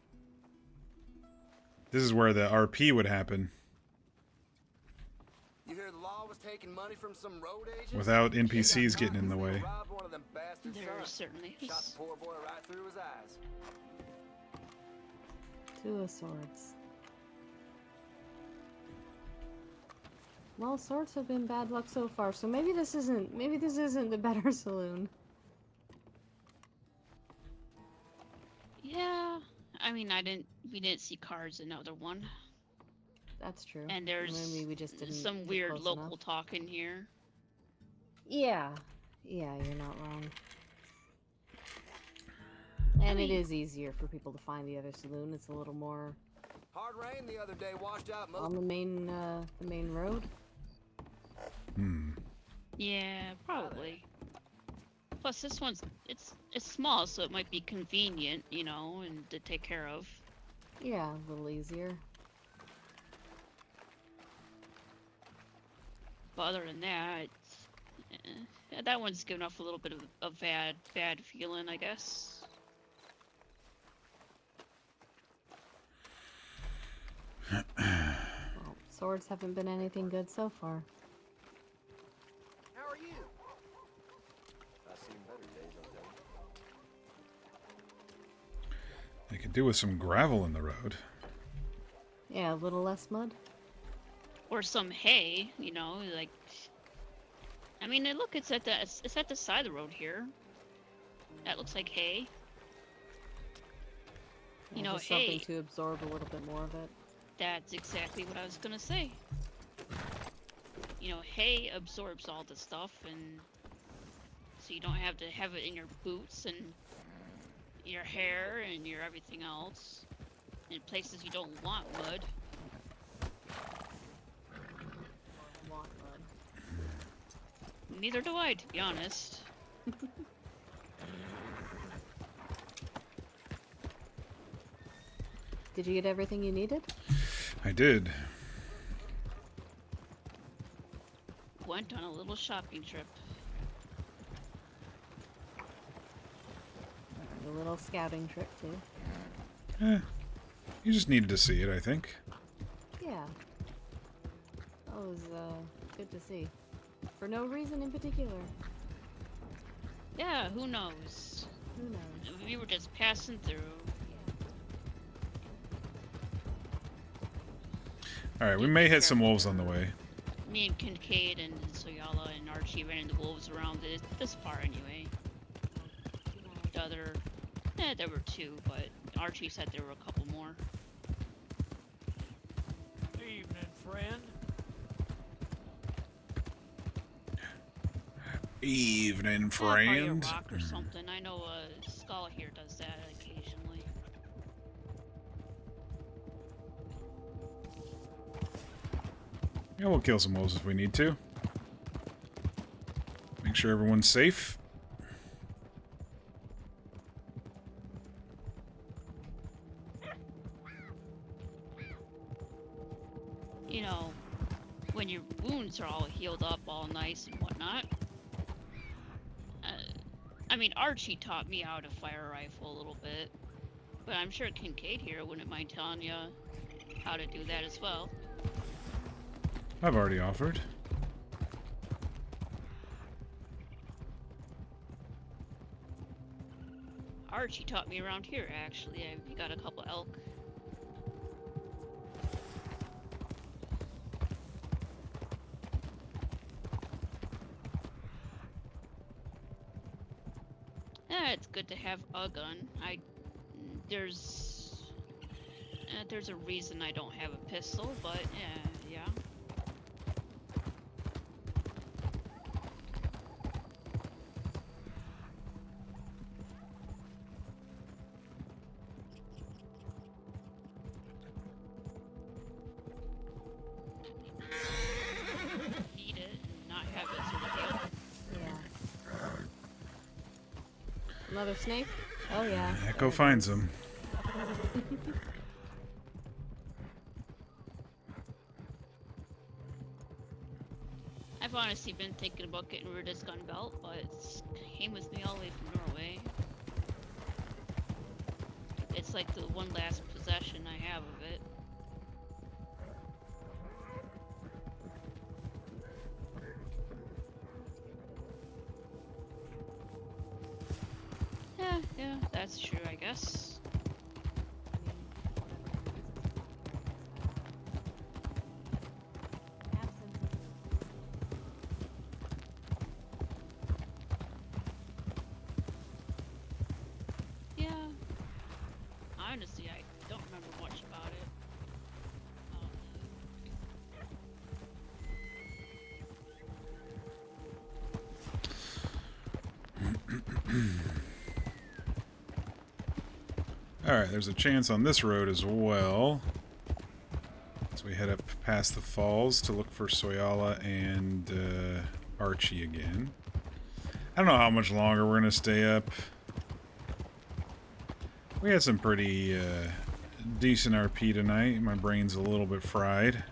[SPEAKER 1] This is where the RP would happen.
[SPEAKER 10] You hear the law was taking money from some road agents?
[SPEAKER 1] Without NPCs getting in the way.
[SPEAKER 10] Robbed one of them bastards'
[SPEAKER 2] There
[SPEAKER 10] sons.
[SPEAKER 2] certainly
[SPEAKER 10] Shot
[SPEAKER 2] is.
[SPEAKER 10] the poor boy right through his eyes.
[SPEAKER 3] Two of Swords. Well, swords have been bad luck so far, so maybe this isn't the better saloon.
[SPEAKER 2] Yeah. I mean, we didn't see cars in the other one.
[SPEAKER 3] That's true.
[SPEAKER 2] And there's
[SPEAKER 3] Maybe we just didn't
[SPEAKER 2] some
[SPEAKER 3] get
[SPEAKER 2] weird
[SPEAKER 3] close
[SPEAKER 2] local
[SPEAKER 3] enough.
[SPEAKER 2] talk in here.
[SPEAKER 3] Yeah. Yeah, you're not wrong. And it is easier for people to find the other saloon. It's a little more
[SPEAKER 10] Hard rain the other day washed out most.
[SPEAKER 3] on the main road.
[SPEAKER 1] Hmm.
[SPEAKER 2] Yeah, probably. Plus, this one's it's small, so it might be convenient, you know, and to take care of.
[SPEAKER 3] Yeah, a little easier.
[SPEAKER 2] But other than that, yeah, that one's giving off a little bit of a bad feeling, I guess.
[SPEAKER 3] Well, swords haven't been anything good so far.
[SPEAKER 10] How are you? I've seen better days, I'll tell you.
[SPEAKER 1] They could do with some gravel in the road.
[SPEAKER 3] Yeah, a little less mud.
[SPEAKER 2] Or some hay, you know, like. I mean, look, it's at the side of the road here. That looks like hay.
[SPEAKER 3] Yeah,
[SPEAKER 2] You know,
[SPEAKER 3] just
[SPEAKER 2] hay.
[SPEAKER 3] something to absorb a little bit more of it.
[SPEAKER 2] That's exactly what I was gonna say. You know, hay absorbs all the stuff, and so you don't have to have it in your boots and your hair and your everything else. In places you don't want mud.
[SPEAKER 3] Want mud.
[SPEAKER 2] Neither do I, to be honest.
[SPEAKER 3] Did you get everything you needed?
[SPEAKER 1] I did.
[SPEAKER 2] Went on a little shopping trip.
[SPEAKER 3] A little scouting trip, too.
[SPEAKER 1] You just needed to see it, I think.
[SPEAKER 3] Yeah. That was, good to see. For no reason in particular.
[SPEAKER 2] Yeah, who knows?
[SPEAKER 3] Who knows?
[SPEAKER 2] We were just passing through.
[SPEAKER 1] Alright, we may hit some wolves on the way.
[SPEAKER 2] Me and Kincaid and Soyala and Archie ran into wolves around this far anyway. The other, there were two, but Archie said there were a couple more.
[SPEAKER 8] Evening, friend.
[SPEAKER 1] Evening,
[SPEAKER 2] Probably a
[SPEAKER 1] friend.
[SPEAKER 2] rock or something. I know Skull here does that occasionally.
[SPEAKER 1] Yeah, we'll kill some wolves if we need to. Make sure everyone's safe.
[SPEAKER 2] You know, when your wounds are all healed up, all nice and whatnot. I mean, Archie taught me how to fire a rifle a little bit, but I'm sure Kincaid here wouldn't mind telling you how to do that as well.
[SPEAKER 1] I've already offered.
[SPEAKER 2] Archie taught me around here, actually. We got a couple elk. Yeah, it's good to have a gun. There's a reason I don't have a pistol, but yeah. Need it and not have it sort of deal.
[SPEAKER 3] Yeah. Another snake? Oh, yeah.
[SPEAKER 1] Echo finds them.
[SPEAKER 2] I've honestly been thinking about getting rid of this gun belt, but it came with me all the way from Norway. It's like the one last possession I have of it. Yeah, that's true, I guess. Yeah. Honestly, I don't remember much about it.
[SPEAKER 1] Alright, there's a chance on this road as well. As we head up past the falls to look for Soyala and Archie again. I don't know how much longer we're going to stay up. We had some pretty decent RP tonight. My brain's a little bit fried.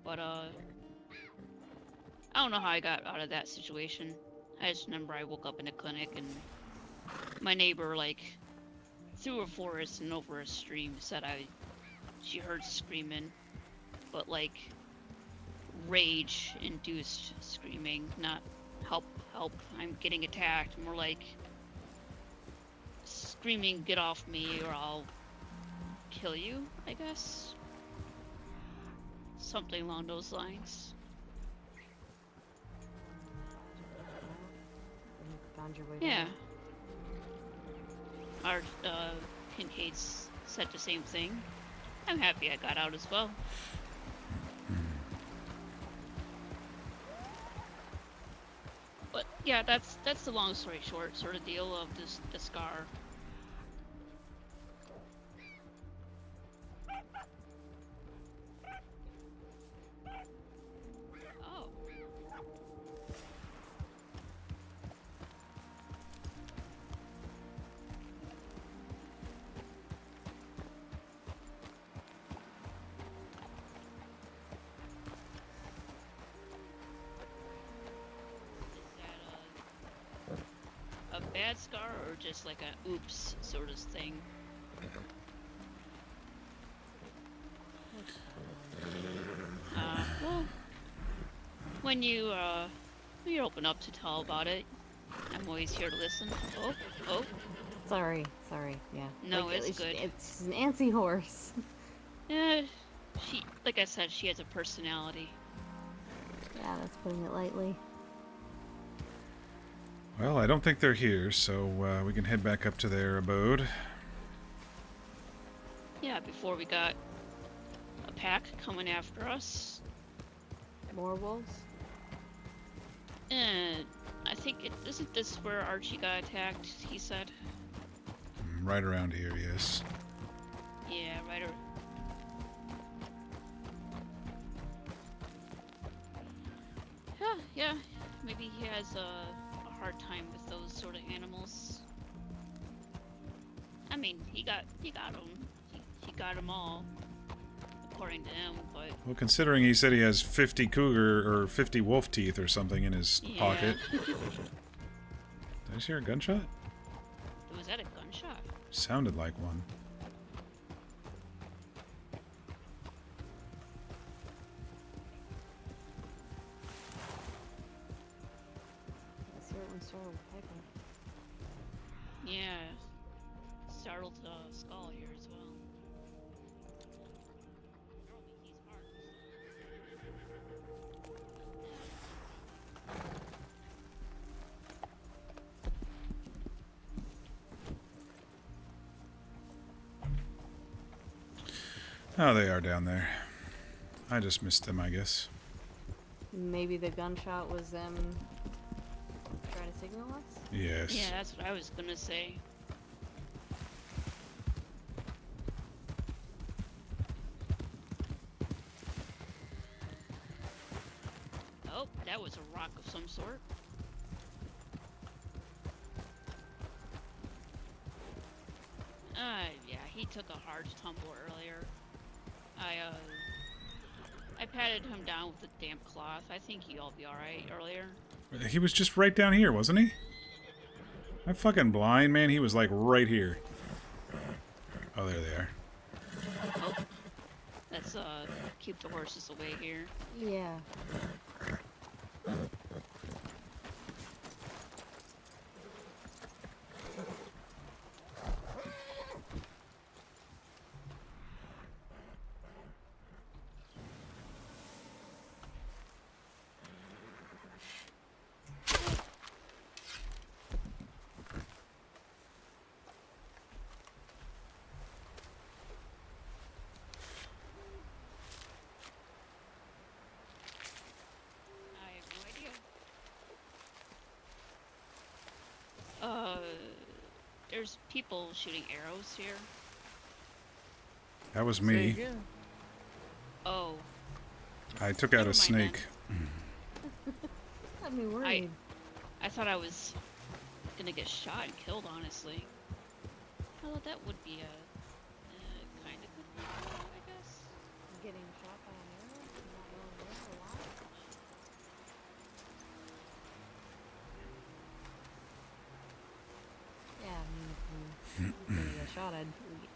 [SPEAKER 2] But I don't know how I got out of that situation. I just remember I woke up in a clinic and my neighbor, like, through a forest and over a stream, said she heard screaming, but like rage-induced screaming, not help, help, I'm getting attacked. More like screaming, get off me or I'll kill you, I guess. Something along those lines.
[SPEAKER 3] And you found your way
[SPEAKER 2] Yeah.
[SPEAKER 3] down.
[SPEAKER 2] Our Kincaid said the same thing. I'm happy I got out as well. But yeah, that's the long story short sort of deal of the scar. Oh. A bad scar or just like a oops sort of thing? Well, when you open up to tell about it, I'm always here to listen. Oh.
[SPEAKER 3] Sorry, yeah.
[SPEAKER 2] No,
[SPEAKER 3] Like,
[SPEAKER 2] it's good.
[SPEAKER 3] It's an antsy horse.
[SPEAKER 2] Yeah, like I said, she has a personality.
[SPEAKER 3] Yeah, that's putting it lightly.
[SPEAKER 1] Well, I don't think they're here, so we can head back up to their abode.
[SPEAKER 2] Yeah, before we got a pack coming after us.
[SPEAKER 3] More wolves?
[SPEAKER 2] And I think isn't this where Archie got attacked, he said?
[SPEAKER 1] Right around here, yes.
[SPEAKER 2] Yeah, right around. Yeah, maybe he has a hard time with those sort of animals. I mean, he got them. He got them all, according to him, but...
[SPEAKER 1] Well, considering he said he has 50 cougar or 50 wolf teeth or something in his pocket. Did I just hear a gunshot?
[SPEAKER 2] Was that a gunshot?
[SPEAKER 1] Sounded like one.
[SPEAKER 3] That certainly startled Piper.
[SPEAKER 2] Yeah. Startled Skull here as well. He's hard.
[SPEAKER 1] Oh, they are down there. I just missed them, I guess.
[SPEAKER 3] Maybe the gunshot was them trying to signal us?
[SPEAKER 1] Yes.
[SPEAKER 2] Yeah, that's what I was gonna say. Oh, that was a rock of some sort. Yeah, he took a hard tumble earlier. I patted him down with a damp cloth. I think he'll be alright earlier.
[SPEAKER 1] He was just right down here, wasn't he? I'm fucking blind, man. He was like right here. Oh, there they are.
[SPEAKER 2] Oh, let's keep the horses away here.
[SPEAKER 3] Yeah.
[SPEAKER 2] There's people shooting arrows here.
[SPEAKER 1] That was me.
[SPEAKER 2] Oh.
[SPEAKER 1] I took out a snake.
[SPEAKER 3] Got me worried.
[SPEAKER 2] I thought I was gonna get shot and killed, honestly. Well, that would be a kind of good, I guess.
[SPEAKER 3] Getting shot by an arrow? Not knowing shot, I'd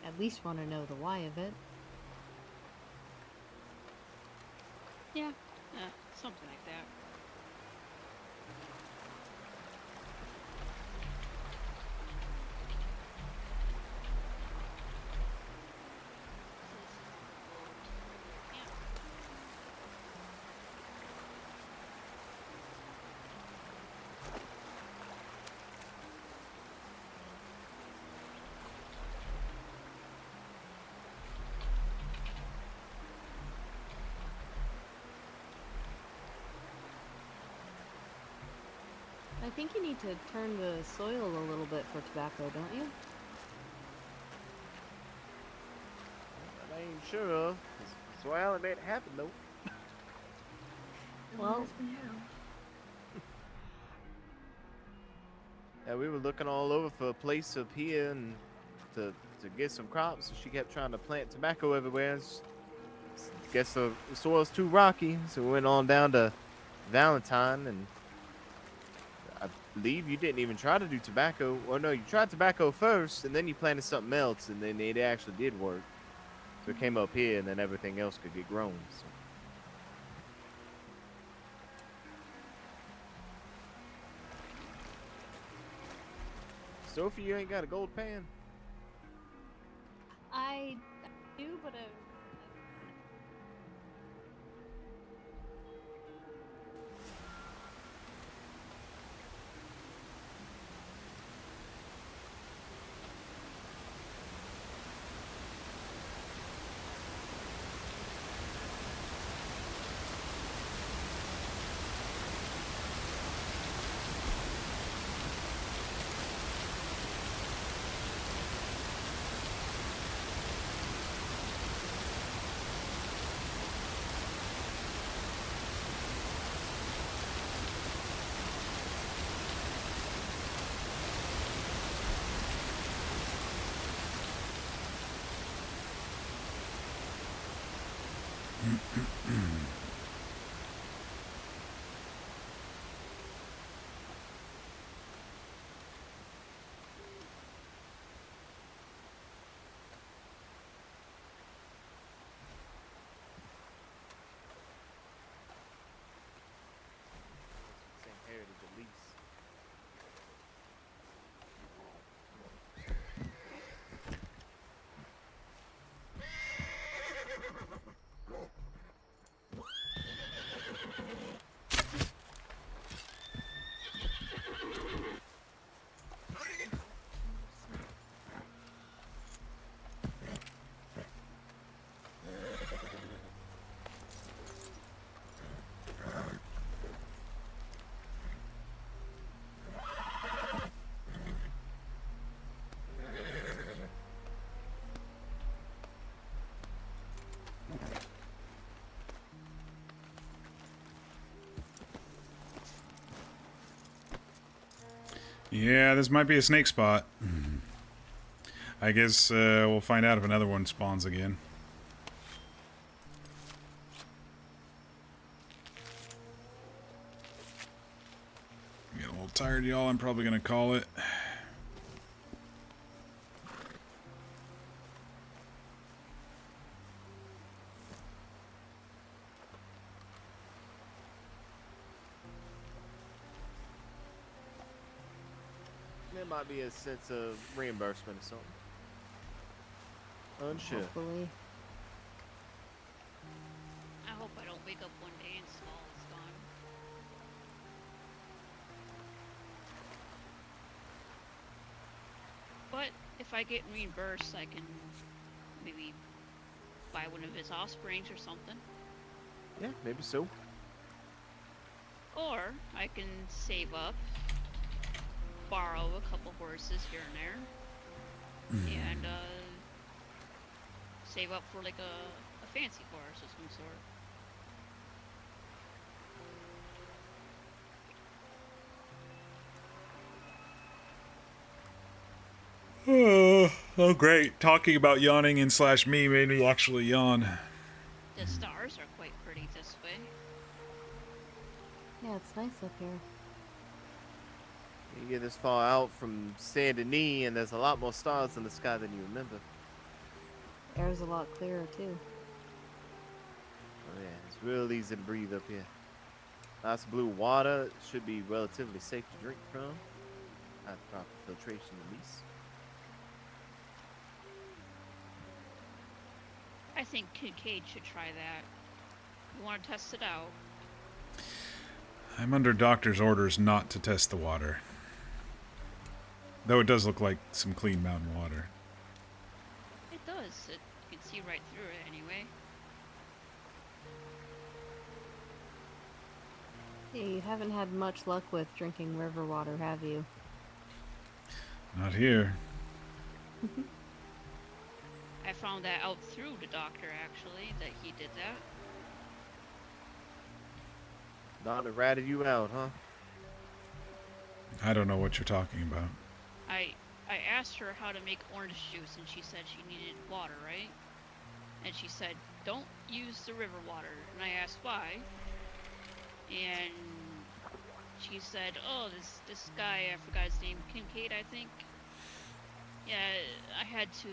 [SPEAKER 3] at least want to know the why of it.
[SPEAKER 2] Yeah, something like that.
[SPEAKER 3] I think you need to turn the soil a little bit for tobacco, don't you?
[SPEAKER 5] I ain't sure of. Well, it ain't happened though.
[SPEAKER 3] Well,
[SPEAKER 6] Ask me how.
[SPEAKER 5] Yeah, we were looking all over for a place up here and to get some crops, and she kept trying to plant tobacco everywhere. Guess the soil's too rocky, so we went on down to Valentine, and I believe you didn't even try to do tobacco. Well, no, you tried tobacco first, and then you planted something else, and then it actually did work. So it came up here, and then everything else could get grown. So. Sophie, you ain't got a gold pan?
[SPEAKER 3] I do, but
[SPEAKER 5] Same heritage at least.
[SPEAKER 1] Yeah, this might be a snake spot. I guess we'll find out if another one spawns again. Getting a little tired, y'all. I'm probably gonna call it.
[SPEAKER 5] There might be a sense of reimbursement or something. Unsure.
[SPEAKER 3] hopefully.
[SPEAKER 2] I hope I don't wake up one day and Small is gone. But if I get reimbursed, I can maybe buy one of his offsprings or something.
[SPEAKER 5] Yeah, maybe so.
[SPEAKER 2] Or I can save up, borrow a couple horses here and there, and save up for like a fancy horse of some sort.
[SPEAKER 1] Oh, great. Talking about yawning and slash me made me actually yawn.
[SPEAKER 2] The stars are quite pretty this way.
[SPEAKER 3] Yeah, it's nice up here.
[SPEAKER 5] You get this far out from Saint Denis, and there's a lot more stars in the sky than you remember.
[SPEAKER 3] Air's a lot clearer too.
[SPEAKER 5] Oh yeah, it's real easy to breathe up here. Lots of blue water. Should be relatively safe to drink from. Have proper filtration at least.
[SPEAKER 2] I think Kincaid should try that. You want to test it out?
[SPEAKER 1] I'm under doctor's orders not to test the water. Though it does look like some clean mountain water.
[SPEAKER 2] It does. You can see right through it anyway.
[SPEAKER 3] Yeah, you haven't had much luck with drinking river water, have you?
[SPEAKER 1] Not here.
[SPEAKER 2] I found that out through the doctor, actually, that he did that.
[SPEAKER 5] Doctor ratted you out, huh?
[SPEAKER 1] I don't know what you're talking about.
[SPEAKER 2] I asked her how to make orange juice, and she said she needed water, right? And she said, don't use the river water. And I asked why. And she said, oh, this guy, I forgot his name, Kincaid, I think. Yeah, I had to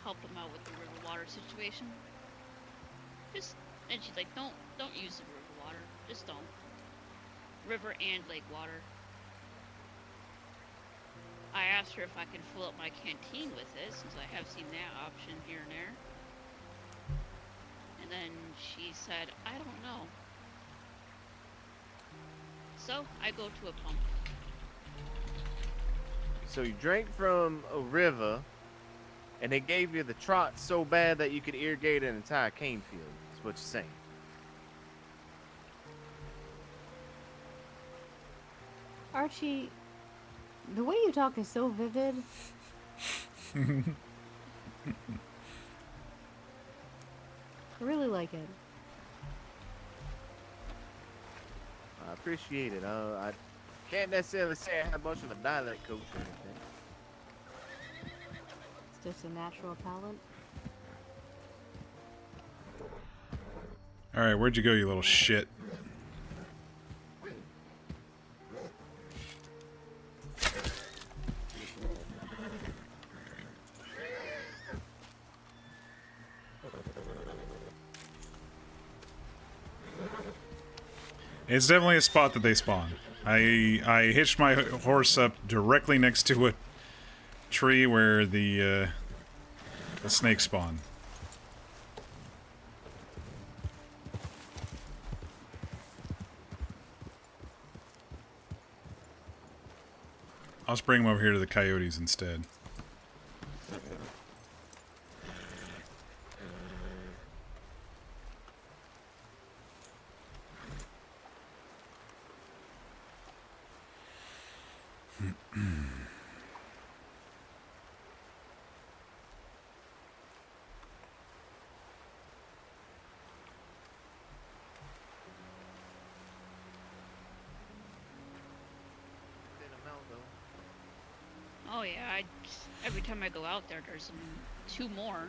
[SPEAKER 2] help him out with the river water situation. And she's like, don't use the river water. Just don't. River and lake water. I asked her if I could fill up my canteen with it, since I have seen that option here and there. And then she said, I don't know. So, I go to a pump.
[SPEAKER 5] So you drank from a river, and they gave you the trot so bad that you could irrigate an entire cane field. That's what you're saying.
[SPEAKER 3] Archie, the way you talk is so vivid. I really like it.
[SPEAKER 5] I appreciate it. I can't necessarily say I have much of a dialect coach or anything.
[SPEAKER 3] It's just a natural talent.
[SPEAKER 1] Alright, where'd you go, you little shit? It's definitely a spot that they spawn. I hitched my horse up directly next to a tree where the snakes spawn. I'll just bring them over here to the coyotes instead.
[SPEAKER 2] Oh yeah, every time I go out there, there's two more.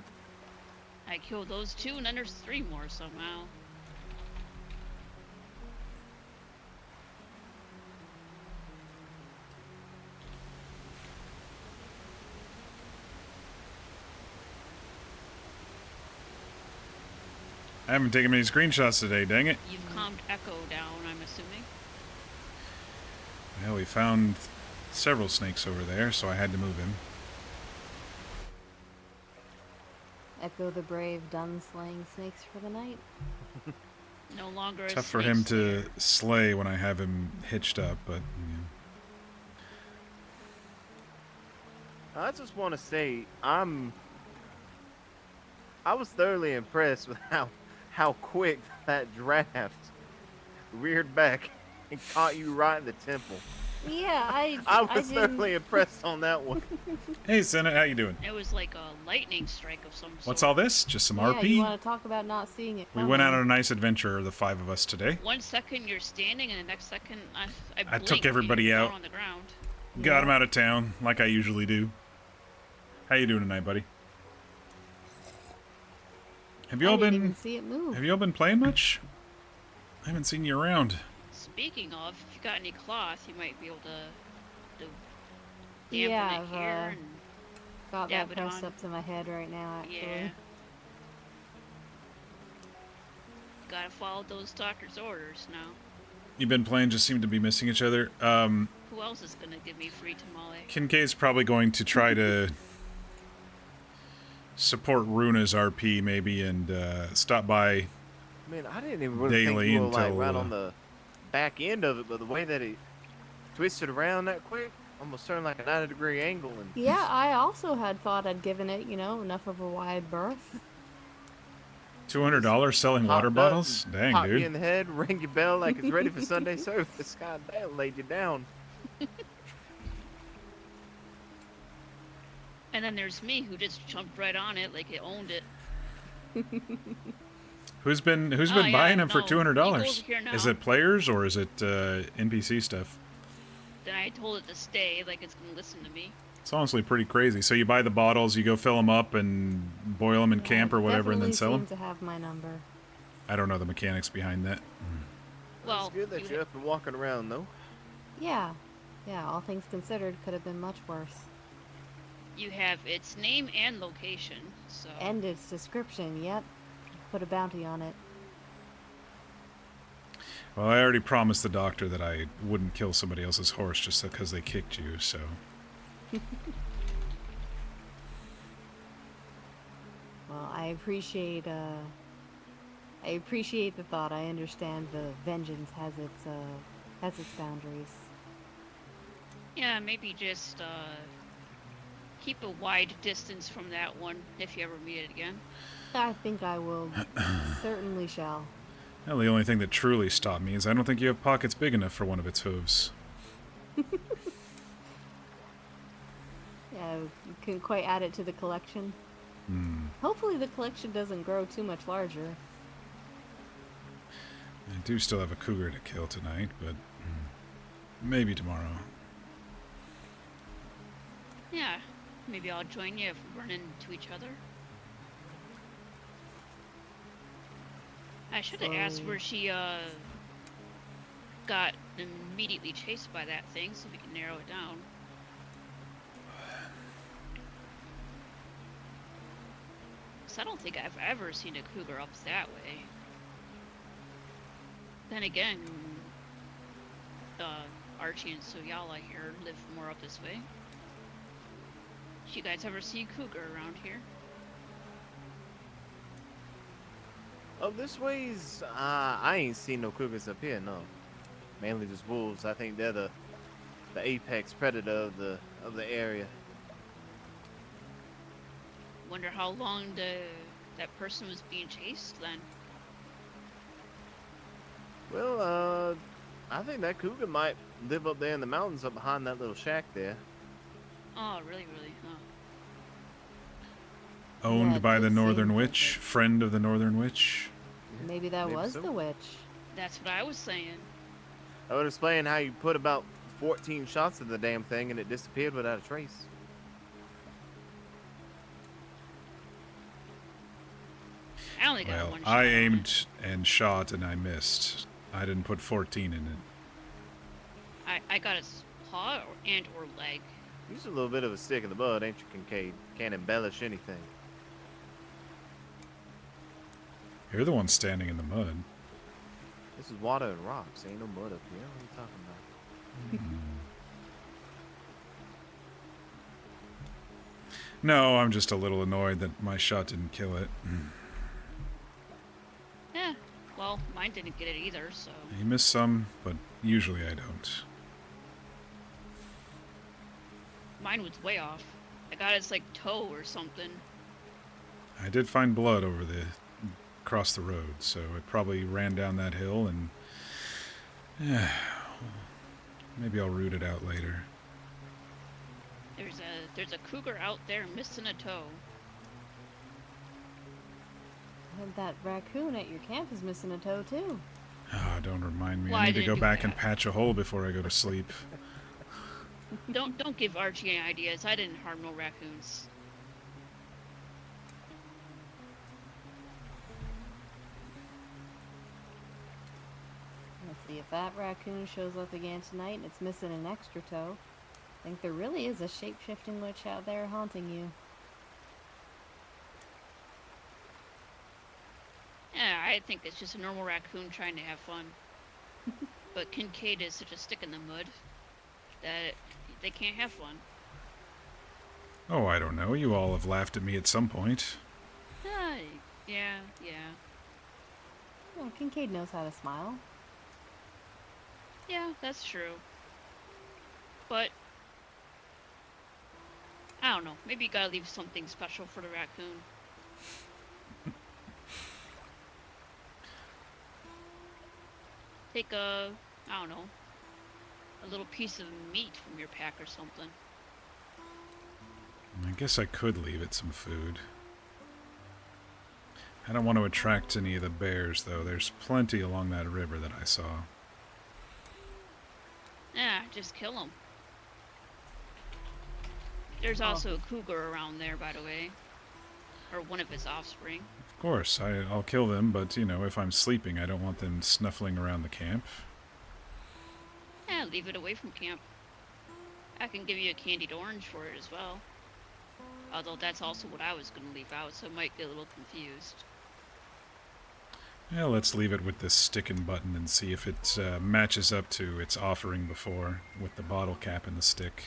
[SPEAKER 2] I kill those two, and then there's three more somehow.
[SPEAKER 1] I haven't taken many screenshots today, dang it.
[SPEAKER 2] You've calmed Echo down, I'm assuming.
[SPEAKER 1] Well, we found several snakes over there, so I had to move him.
[SPEAKER 3] Echo the Brave done slaying snakes for the night.
[SPEAKER 2] No longer a
[SPEAKER 1] Tough for him to slay when I have him hitched up, but
[SPEAKER 5] I just want to say I was thoroughly impressed with how quick that draft reared back and caught you right in the temple.
[SPEAKER 3] Yeah,
[SPEAKER 5] I was thoroughly impressed on that one.
[SPEAKER 1] Hey, Senna, how you doing?
[SPEAKER 2] It was like a lightning strike of some sort.
[SPEAKER 1] What's all this? Just some
[SPEAKER 3] Yeah,
[SPEAKER 1] RP?
[SPEAKER 3] you want to talk about not seeing it
[SPEAKER 1] We
[SPEAKER 3] coming.
[SPEAKER 1] went out on a nice adventure, the five of us today.
[SPEAKER 2] 1 second you're standing, and the next second I
[SPEAKER 1] I took
[SPEAKER 2] blinked and
[SPEAKER 1] everybody
[SPEAKER 2] you're
[SPEAKER 1] out.
[SPEAKER 2] down on the ground.
[SPEAKER 1] Got him out of town, like I usually do. How you doing tonight, buddy? Have you all
[SPEAKER 3] didn't
[SPEAKER 1] been
[SPEAKER 3] even see it move.
[SPEAKER 1] Have you all been playing much? I haven't seen you around.
[SPEAKER 2] Speaking of, if you got any cloth, you might be able to to dampen
[SPEAKER 3] Yeah,
[SPEAKER 2] it here
[SPEAKER 3] I've
[SPEAKER 2] and
[SPEAKER 3] got
[SPEAKER 2] dab
[SPEAKER 3] that
[SPEAKER 2] it
[SPEAKER 3] pressed
[SPEAKER 2] on.
[SPEAKER 3] up to my head right now, actually.
[SPEAKER 2] Yeah. Gotta follow those doctor's orders now.
[SPEAKER 1] You've been playing, just seem to be missing each other.
[SPEAKER 2] Who else is gonna give me free tamale?
[SPEAKER 1] Kincaid's probably going to try to support Runa's RP maybe and stop by
[SPEAKER 5] Man, I didn't even really think
[SPEAKER 1] daily
[SPEAKER 5] you were like
[SPEAKER 1] until
[SPEAKER 5] right on the back end of it, but the way that it twisted around that quick, almost turned like a 90-degree angle. And
[SPEAKER 3] Yeah, I also had thought I'd given it, you know, enough of a wide berth.
[SPEAKER 1] $200 selling water
[SPEAKER 5] popped up
[SPEAKER 1] bottles.
[SPEAKER 5] and
[SPEAKER 1] Dang,
[SPEAKER 5] popped you
[SPEAKER 1] dude.
[SPEAKER 5] in the head, ring your bell like it's ready for Sunday service. God damn, laid you down.
[SPEAKER 2] And then there's me who just jumped right on it like it owned it.
[SPEAKER 1] Who's been
[SPEAKER 2] yeah,
[SPEAKER 1] buying them for
[SPEAKER 2] no, you go
[SPEAKER 1] $200?
[SPEAKER 2] over here
[SPEAKER 1] Is
[SPEAKER 2] now.
[SPEAKER 1] it players or is it NPC stuff?
[SPEAKER 2] Then I told it to stay, like it's gonna listen to me.
[SPEAKER 1] It's honestly pretty crazy. So you buy the bottles, you go fill them up and boil them in camp or whatever, and then sell them?
[SPEAKER 3] Definitely seem to have my number.
[SPEAKER 1] I don't know the mechanics behind that.
[SPEAKER 2] Well,
[SPEAKER 5] it's good that you're up and walking around, though.
[SPEAKER 3] Yeah. Yeah, all things considered, could have been much worse.
[SPEAKER 2] You have its name and location, so...
[SPEAKER 3] And its description, yep. Put a bounty on it.
[SPEAKER 1] Well, I already promised the doctor that I wouldn't kill somebody else's horse just because they kicked you, so...
[SPEAKER 3] Well, I appreciate the thought. I understand the vengeance has its boundaries.
[SPEAKER 2] Yeah, maybe just, keep a wide distance from that one if you ever meet it again.
[SPEAKER 3] I think I will. Certainly shall.
[SPEAKER 1] Well, the only thing that truly stopped me is I don't think you have pockets big enough for one of its hooves.
[SPEAKER 3] Yeah, you couldn't quite add it to the collection. Hopefully the collection doesn't grow too much larger.
[SPEAKER 1] I do still have a cougar to kill tonight, but maybe tomorrow.
[SPEAKER 2] Yeah, maybe I'll join you if we run into each other. I should have asked where she, got immediately chased by that thing so we can narrow it down. Because I don't think I've ever seen a cougar up that way. Then again, Archie and Soyala here live more up this way. Do you guys ever see a cougar around here?
[SPEAKER 5] Oh, this way's... I ain't seen no cougars up here, no. Mainly just wolves. I think they're the apex predator of the area.
[SPEAKER 2] Wonder how long that person was being chased then.
[SPEAKER 5] Well, I think that cougar might live up there in the mountains up behind that little shack there.
[SPEAKER 2] Oh, really? Oh.
[SPEAKER 1] Owned
[SPEAKER 3] Yeah,
[SPEAKER 1] by the
[SPEAKER 3] did
[SPEAKER 1] Northern
[SPEAKER 3] seem
[SPEAKER 1] Witch,
[SPEAKER 3] like it.
[SPEAKER 1] friend of the Northern Witch.
[SPEAKER 3] Maybe that
[SPEAKER 5] Maybe
[SPEAKER 3] was
[SPEAKER 5] so.
[SPEAKER 3] the witch.
[SPEAKER 2] That's what I was saying.
[SPEAKER 5] I would explain how you put about 14 shots of the damn thing and it disappeared without a trace.
[SPEAKER 2] I only got
[SPEAKER 1] Well,
[SPEAKER 2] one shot.
[SPEAKER 1] I
[SPEAKER 2] on it.
[SPEAKER 1] aimed and shot and I missed. I didn't put 14 in it.
[SPEAKER 2] I got a paw or leg.
[SPEAKER 5] You're a little bit of a stick in the bud, ain't you, Kincaid? Can't embellish anything.
[SPEAKER 1] You're the one standing in the mud.
[SPEAKER 5] This is water and rocks. Ain't no mud up here. What are you talking about?
[SPEAKER 1] No, I'm just a little annoyed that my shot didn't kill it.
[SPEAKER 2] Yeah, well, mine didn't get it either, so...
[SPEAKER 1] You miss some, but usually I don't.
[SPEAKER 2] Mine was way off. I got its, like, toe or something.
[SPEAKER 1] I did find blood across the road, so it probably ran down that hill and... maybe I'll root it out later.
[SPEAKER 2] There's a cougar out there missing a toe.
[SPEAKER 3] And that raccoon at your camp is missing a toe, too.
[SPEAKER 1] Oh, don't remind me.
[SPEAKER 2] Well,
[SPEAKER 1] I
[SPEAKER 2] I
[SPEAKER 1] need to
[SPEAKER 2] didn't
[SPEAKER 1] go
[SPEAKER 2] do
[SPEAKER 1] back and
[SPEAKER 2] that.
[SPEAKER 1] patch a hole before I go to sleep.
[SPEAKER 2] Don't give Archie any ideas. I didn't harm no raccoons.
[SPEAKER 3] Let's see if that raccoon shows up again tonight and it's missing an extra toe. think there really is a shape-shifting witch out there haunting you.
[SPEAKER 2] Yeah, I think it's just a normal raccoon trying to have fun. But Kincaid is such a stick in the mud that they can't have fun.
[SPEAKER 1] Oh, I don't know. You all have laughed at me at some point.
[SPEAKER 2] Yeah.
[SPEAKER 3] Well, Kincaid knows how to smile.
[SPEAKER 2] Yeah, that's true. But I don't know. Maybe you gotta leave something special for the raccoon. Take I don't know, a little piece of meat from your pack or something.
[SPEAKER 1] I guess I could leave it some food. I don't want to attract any of the bears, though. There's plenty along that river that I saw.
[SPEAKER 2] Yeah, just kill them. There's also a cougar around there, by the way. Or one of his offspring.
[SPEAKER 1] Of course, I'll kill them, but, you know, if I'm sleeping, I don't want them snuffling around the camp.
[SPEAKER 2] Yeah, leave it away from camp. I can give you a candied orange for it as well. Although that's also what I was going to leave out, so I might get a little confused.
[SPEAKER 1] Yeah, let's leave it with this stick and button and see if it matches up to its offering before, with the bottle cap and the stick.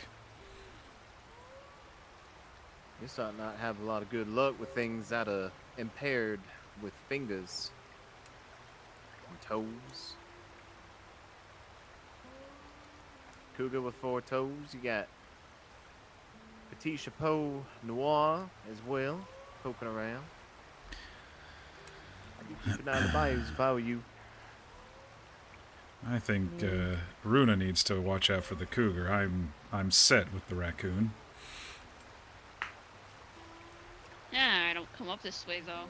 [SPEAKER 5] You start not have a lot of good luck with things that are impaired with fingers and toes. Cougar with 4 toes. You got Petit Chapeau Noir as well, poking around. I'd be keeping out of the bayous if I were you.
[SPEAKER 1] I think Runa needs to watch out for the cougar. I'm set with the raccoon.
[SPEAKER 2] Yeah, I don't come up this way, though.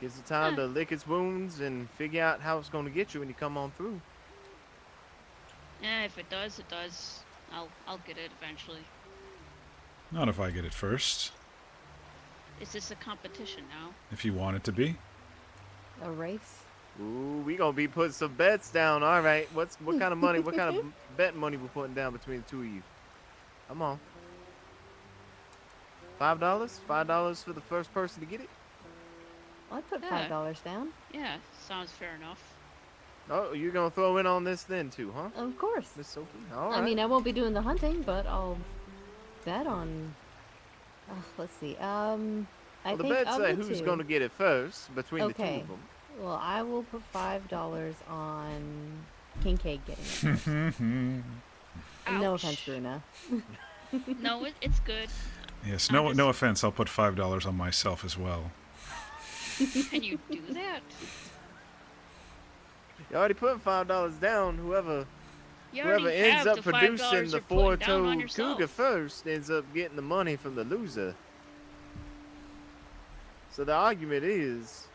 [SPEAKER 5] Gives it time to lick its wounds and figure out how it's going to get you when you come on through.
[SPEAKER 2] Yeah, if it does, it does. I'll get it eventually.
[SPEAKER 1] Not if I get it first.
[SPEAKER 2] Is this a competition now?
[SPEAKER 1] If you want it to be.
[SPEAKER 3] A race?
[SPEAKER 5] Ooh, we gonna be putting some bets down. All right, what kind of money? What kind of bet money we're putting down between the two of you? Come on. $5? $5 for the first person to get it?
[SPEAKER 3] I'd put $5 down.
[SPEAKER 2] Yeah, sounds fair enough.
[SPEAKER 5] Oh, you're gonna throw in on this then too, huh?
[SPEAKER 3] Of course.
[SPEAKER 5] Miss Sophie. All right.
[SPEAKER 3] I mean, I won't be doing the hunting, but I'll bet on. Let's see. I
[SPEAKER 5] Well, the
[SPEAKER 3] think
[SPEAKER 5] bet
[SPEAKER 3] of
[SPEAKER 5] say
[SPEAKER 3] the
[SPEAKER 5] who's
[SPEAKER 3] two-
[SPEAKER 5] gonna get it first between the two
[SPEAKER 3] Okay.
[SPEAKER 5] of them.
[SPEAKER 3] Well, I will put $5 on Kincaid getting it first. No offense, Bruna.
[SPEAKER 2] No, it's good.
[SPEAKER 1] Yes, no offense. I'll put $5 on myself as well.
[SPEAKER 2] Can you do that?
[SPEAKER 5] You already put $5 down. Whoever
[SPEAKER 2] You already
[SPEAKER 5] ends
[SPEAKER 2] have
[SPEAKER 5] up
[SPEAKER 2] the
[SPEAKER 5] producing
[SPEAKER 2] $5
[SPEAKER 5] the
[SPEAKER 2] you're putting down on
[SPEAKER 5] 4-toed
[SPEAKER 2] yourself.
[SPEAKER 5] cougar first ends up getting the money from the loser. So the argument is,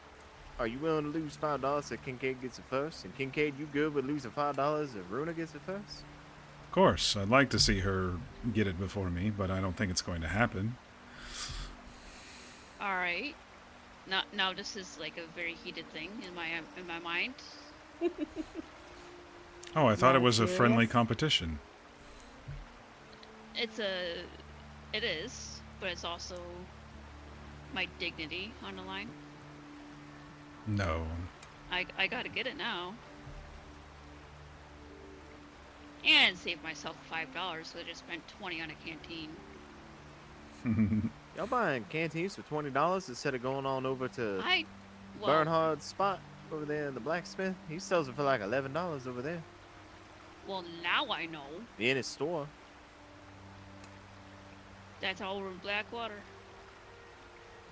[SPEAKER 5] are you willing to lose $5 so Kincaid gets it first? And Kincaid, you good with losing $5 if Runa gets it first?
[SPEAKER 1] Of course, I'd like to see her get it before me, but I don't think it's going to happen.
[SPEAKER 2] All right. Now this is like a very heated thing in my mind.
[SPEAKER 1] Oh, I thought it
[SPEAKER 3] Not
[SPEAKER 1] was a friendly
[SPEAKER 3] serious?
[SPEAKER 1] competition.
[SPEAKER 2] It is, but it's also my dignity on the line.
[SPEAKER 1] No.
[SPEAKER 2] I gotta get it now. And save myself $5, so I just spent $20 on a canteen.
[SPEAKER 5] Y'all buying canteens for $20 instead of going on over to
[SPEAKER 2] Well,
[SPEAKER 5] Bernhard's spot over there in the blacksmith? He sells it for like $11 over there.
[SPEAKER 2] well, now I know.
[SPEAKER 5] In his store.
[SPEAKER 2] That's all over in Blackwater.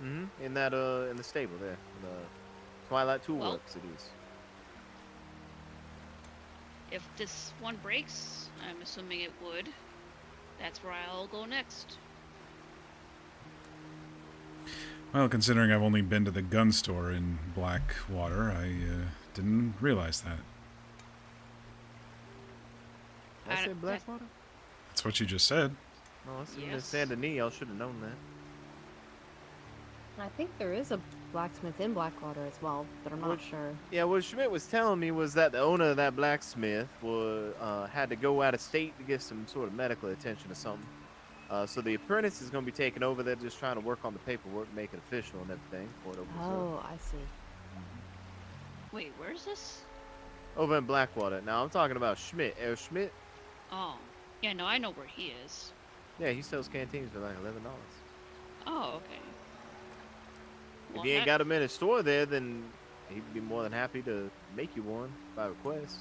[SPEAKER 5] Mm-hmm. In the stable there. The Twilight Tool
[SPEAKER 2] Well-
[SPEAKER 5] Works it is.
[SPEAKER 2] If this one breaks, I'm assuming it would. That's where I'll go next.
[SPEAKER 1] Well, considering I've only been to the gun store in Blackwater, I didn't realize that.
[SPEAKER 5] Did I
[SPEAKER 2] I
[SPEAKER 5] say
[SPEAKER 2] don't-
[SPEAKER 5] Blackwater?
[SPEAKER 1] That's what you just said.
[SPEAKER 5] No, I said
[SPEAKER 2] Yes.
[SPEAKER 5] Saint Denis. I should have known that.
[SPEAKER 3] I think there is a blacksmith in Blackwater as well, but I'm not
[SPEAKER 5] What?
[SPEAKER 3] sure.
[SPEAKER 5] Yeah, what Schmidt was telling me was that the owner of that blacksmith had to go out of state to get some sort of medical attention or something. So the apprentice is going to be taking over. They're just trying to work on the paperwork, make it official and everything before it opens up.
[SPEAKER 3] Oh, I see.
[SPEAKER 2] Wait, where's this?
[SPEAKER 5] Over in Blackwater. Now I'm talking about Schmidt. Schmidt.
[SPEAKER 2] Oh, yeah, no, I know where he is.
[SPEAKER 5] Yeah, he sells canteens for like $11.
[SPEAKER 2] Oh, okay.
[SPEAKER 5] If you ain't got him in a store there, then he'd be more than happy to make you one by request.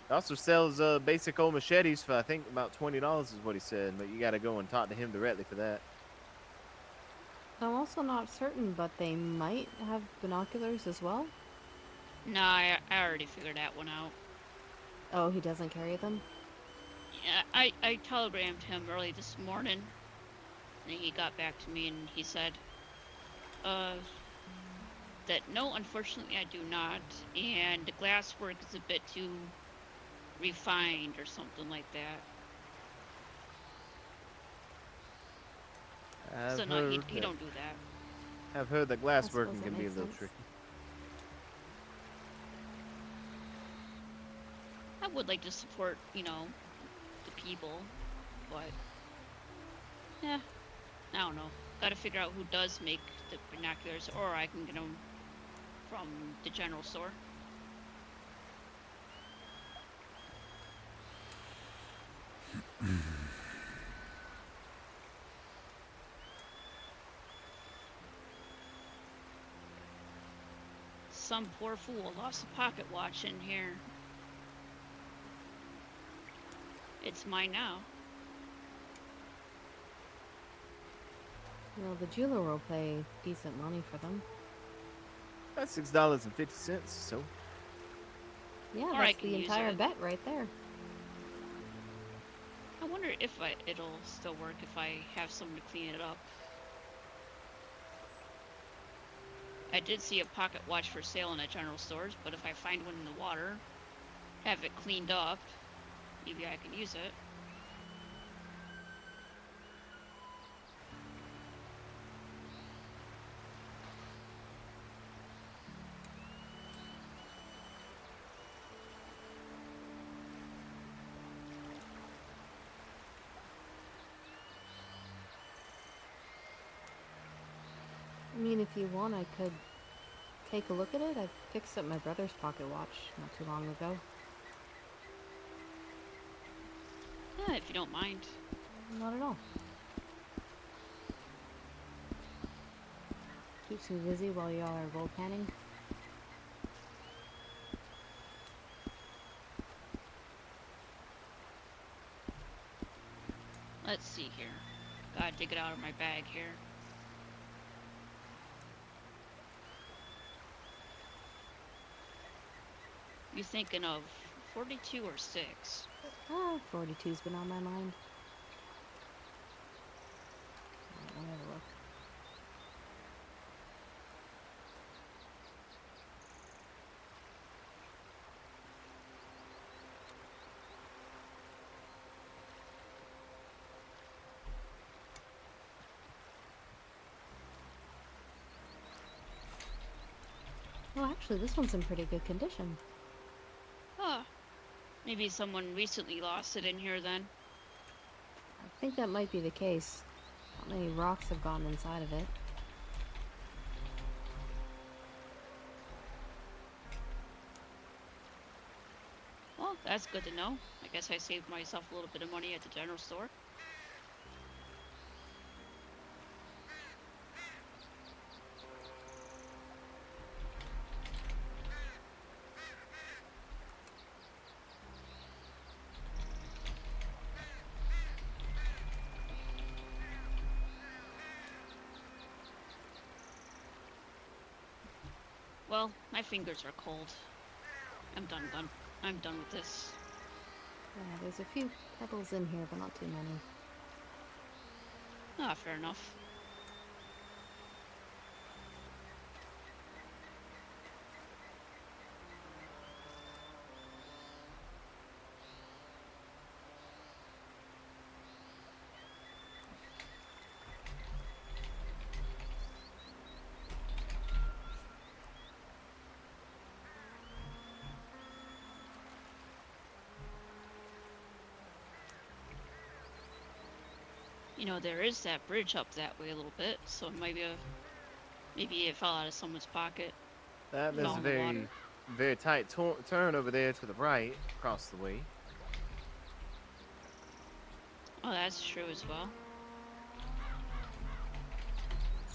[SPEAKER 5] He also sells basic old machetes for I think about $20 is what he said, but you got to go and talk to him directly for that.
[SPEAKER 3] I'm also not certain, but they might have binoculars as well.
[SPEAKER 2] Nah, I already figured that one out.
[SPEAKER 3] Oh, he doesn't carry them?
[SPEAKER 2] Yeah, I telegrammed him early this morning, and he got back to me and he said, that no, unfortunately I do not, and the glass work is a bit too refined or something like that. So no, he don't do that.
[SPEAKER 5] I've heard that glass working can be a little tricky.
[SPEAKER 2] I would like to support, you know, the people, but yeah, I don't know. Gotta figure out who does make the binoculars, or I can get them from the general store. Some poor fool lost a pocket watch in here. It's mine now.
[SPEAKER 3] Well, the jeweler will pay decent money for them.
[SPEAKER 5] That's $6.50. So.
[SPEAKER 3] Yeah,
[SPEAKER 2] Or
[SPEAKER 3] that's the entire bet right there.
[SPEAKER 2] I wonder if it'll still work if I have someone to clean it up. I did see a pocket watch for sale in the general stores, but if I find one in the water, have it cleaned up, maybe I can use it.
[SPEAKER 3] I mean, if you want, I could take a look at it. I fixed up my brother's pocket watch not too long ago.
[SPEAKER 2] Yeah, if you don't mind.
[SPEAKER 3] Not at all. Keeps me busy while y'all are roll canning.
[SPEAKER 2] Let's see here. Gotta dig it out of my bag here. You thinking of 42 or 6?
[SPEAKER 3] 42's been on my mind. Let me have a look. Well, actually, this one's in pretty good condition.
[SPEAKER 2] Huh. Maybe someone recently lost it in here then.
[SPEAKER 3] I think that might be the case. Not many rocks have gone inside of it.
[SPEAKER 2] Well, that's good to know. I guess I saved myself a little bit of money at the general store. Well, my fingers are cold. I'm done. I'm done with this.
[SPEAKER 3] Yeah, there's a few pebbles in here, but not too many.
[SPEAKER 2] Ah, fair enough. You know, there is that bridge up that way a little bit, so maybe it fell out of someone's pocket.
[SPEAKER 5] There's a
[SPEAKER 2] Along the water.
[SPEAKER 5] very tight turn over there to the right, across the way.
[SPEAKER 2] Oh, that's true as well.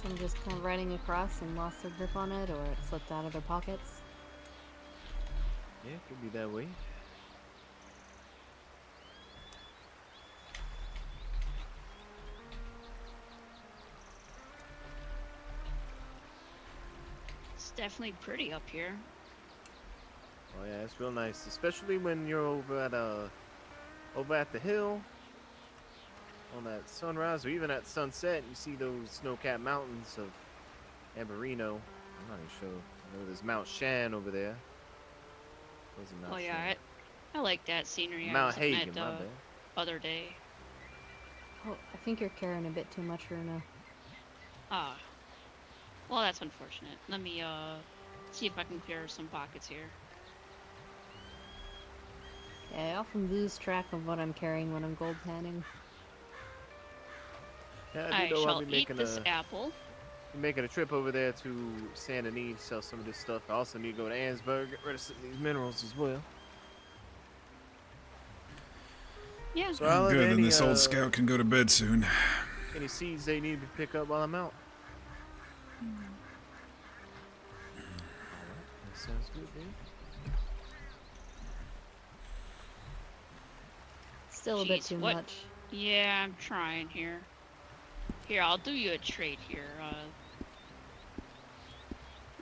[SPEAKER 3] Some just kind of riding across and lost their grip on it, or it slipped out of their pockets.
[SPEAKER 5] Yeah, it could be that way.
[SPEAKER 2] It's definitely pretty up here.
[SPEAKER 5] Oh yeah, it's real nice, especially when you're over at the hill on that sunrise, or even at sunset. You see those snow-capped mountains of Amberino. I'm not even sure. I know there's Mount Shan over there. Where's the Mount
[SPEAKER 2] Oh
[SPEAKER 5] Shan?
[SPEAKER 2] yeah, I like that scenery. I
[SPEAKER 5] Mount
[SPEAKER 2] was looking
[SPEAKER 5] Hagen,
[SPEAKER 2] at
[SPEAKER 5] my
[SPEAKER 2] the
[SPEAKER 5] bad.
[SPEAKER 2] other day.
[SPEAKER 3] Oh, I think you're carrying a bit too much, Runa.
[SPEAKER 2] Ah. Well, that's unfortunate. Let me see if I can clear some pockets here.
[SPEAKER 3] Yeah, I often lose track of what I'm carrying when I'm gold panning.
[SPEAKER 5] Yeah,
[SPEAKER 2] I
[SPEAKER 5] do know I'll
[SPEAKER 2] shall
[SPEAKER 5] be
[SPEAKER 2] eat this apple.
[SPEAKER 5] making a trip over there to Saint Denis to sell some of this stuff. I also need to go to Ansburg, get rid of some of these minerals as well.
[SPEAKER 2] Yeah.
[SPEAKER 5] So I'll have
[SPEAKER 1] Good, then
[SPEAKER 5] any,
[SPEAKER 1] this old scout can go to bed soon.
[SPEAKER 5] any seeds they need to pick up while I'm out. Alright, that sounds good, then.
[SPEAKER 3] Still a bit
[SPEAKER 2] Jeez,
[SPEAKER 3] too
[SPEAKER 2] what?
[SPEAKER 3] much.
[SPEAKER 2] Yeah, I'm trying here. Here, I'll do you a trade here.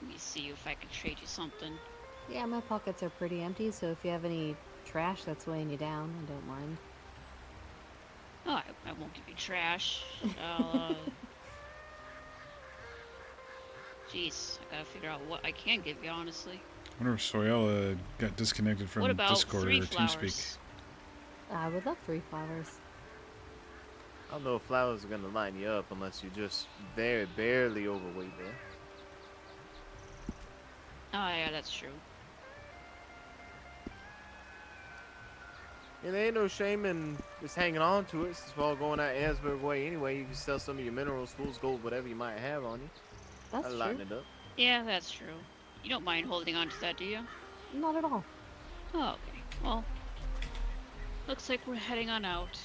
[SPEAKER 2] Let me see if I can trade you something.
[SPEAKER 3] Yeah, my pockets are pretty empty, so if you have any trash that's weighing you down, I don't mind.
[SPEAKER 2] Oh, I won't give you trash. I'll, Jeez, I gotta figure out what I can give you, honestly.
[SPEAKER 1] I wonder if Soyella got disconnected from
[SPEAKER 2] What about
[SPEAKER 1] Discord
[SPEAKER 2] 3
[SPEAKER 1] or TeamSpeak.
[SPEAKER 2] flowers?
[SPEAKER 3] I would love 3 flowers.
[SPEAKER 5] I don't know if flowers are gonna lighten you up unless you're just very barely overweight there.
[SPEAKER 2] Oh yeah, that's true.
[SPEAKER 5] And there ain't no shame in just hanging on to it since we're all going out Ansburg way anyway. You can sell some of your minerals, fool's gold, whatever you might have on you.
[SPEAKER 3] That's
[SPEAKER 5] That'll
[SPEAKER 3] true.
[SPEAKER 5] lighten it up.
[SPEAKER 2] Yeah, that's true. You don't mind holding on to that, do you?
[SPEAKER 3] Not at all.
[SPEAKER 2] Oh, okay. Well, looks like we're heading on out.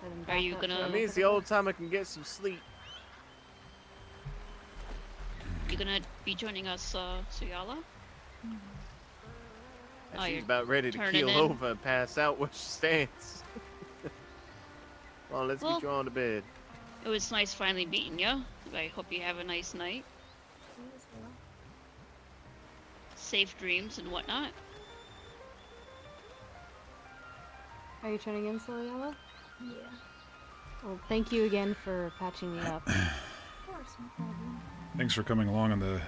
[SPEAKER 3] Heading
[SPEAKER 2] Are
[SPEAKER 3] back
[SPEAKER 2] you
[SPEAKER 3] up
[SPEAKER 2] gonna-
[SPEAKER 3] to
[SPEAKER 5] That means the old timer can get some sleep.
[SPEAKER 2] You gonna be joining us, Suyala? Oh,
[SPEAKER 5] She's
[SPEAKER 2] you're
[SPEAKER 5] about ready to
[SPEAKER 2] turning
[SPEAKER 5] keel
[SPEAKER 2] in?
[SPEAKER 5] over and pass out where she stands. Well, let's
[SPEAKER 2] Well-
[SPEAKER 5] get you on to bed.
[SPEAKER 2] It was nice finally meeting you. I hope you have a nice night.
[SPEAKER 6] You as well.
[SPEAKER 2] Safe dreams and whatnot.
[SPEAKER 3] Are you turning in, Soyella?
[SPEAKER 6] Yeah.
[SPEAKER 3] Well, thank you again for patching me up.
[SPEAKER 6] Of course, no problem.
[SPEAKER 1] Thanks for coming along on the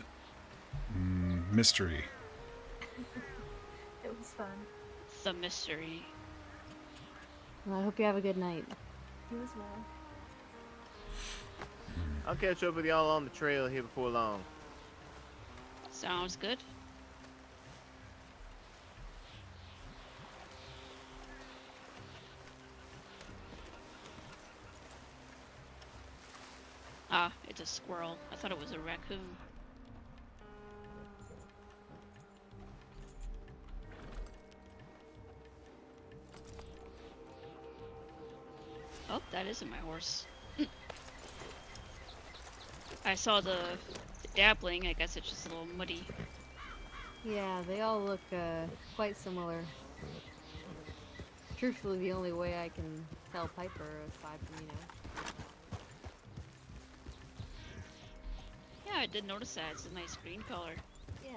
[SPEAKER 1] mystery.
[SPEAKER 6] It was fun.
[SPEAKER 2] The mystery.
[SPEAKER 3] Well, I hope you have a good night.
[SPEAKER 6] You as well.
[SPEAKER 5] I'll catch up with y'all on the trail here before long.
[SPEAKER 2] Sounds good. Ah, it's a squirrel. I thought it was a raccoon. Oh, that isn't my horse. I saw the dappling. I guess it's just a little muddy.
[SPEAKER 3] Yeah, they all look quite similar. Truthfully, the only way I can tell Piper, aside from,
[SPEAKER 2] Yeah, I did notice that. It's a nice green color.
[SPEAKER 3] yeah.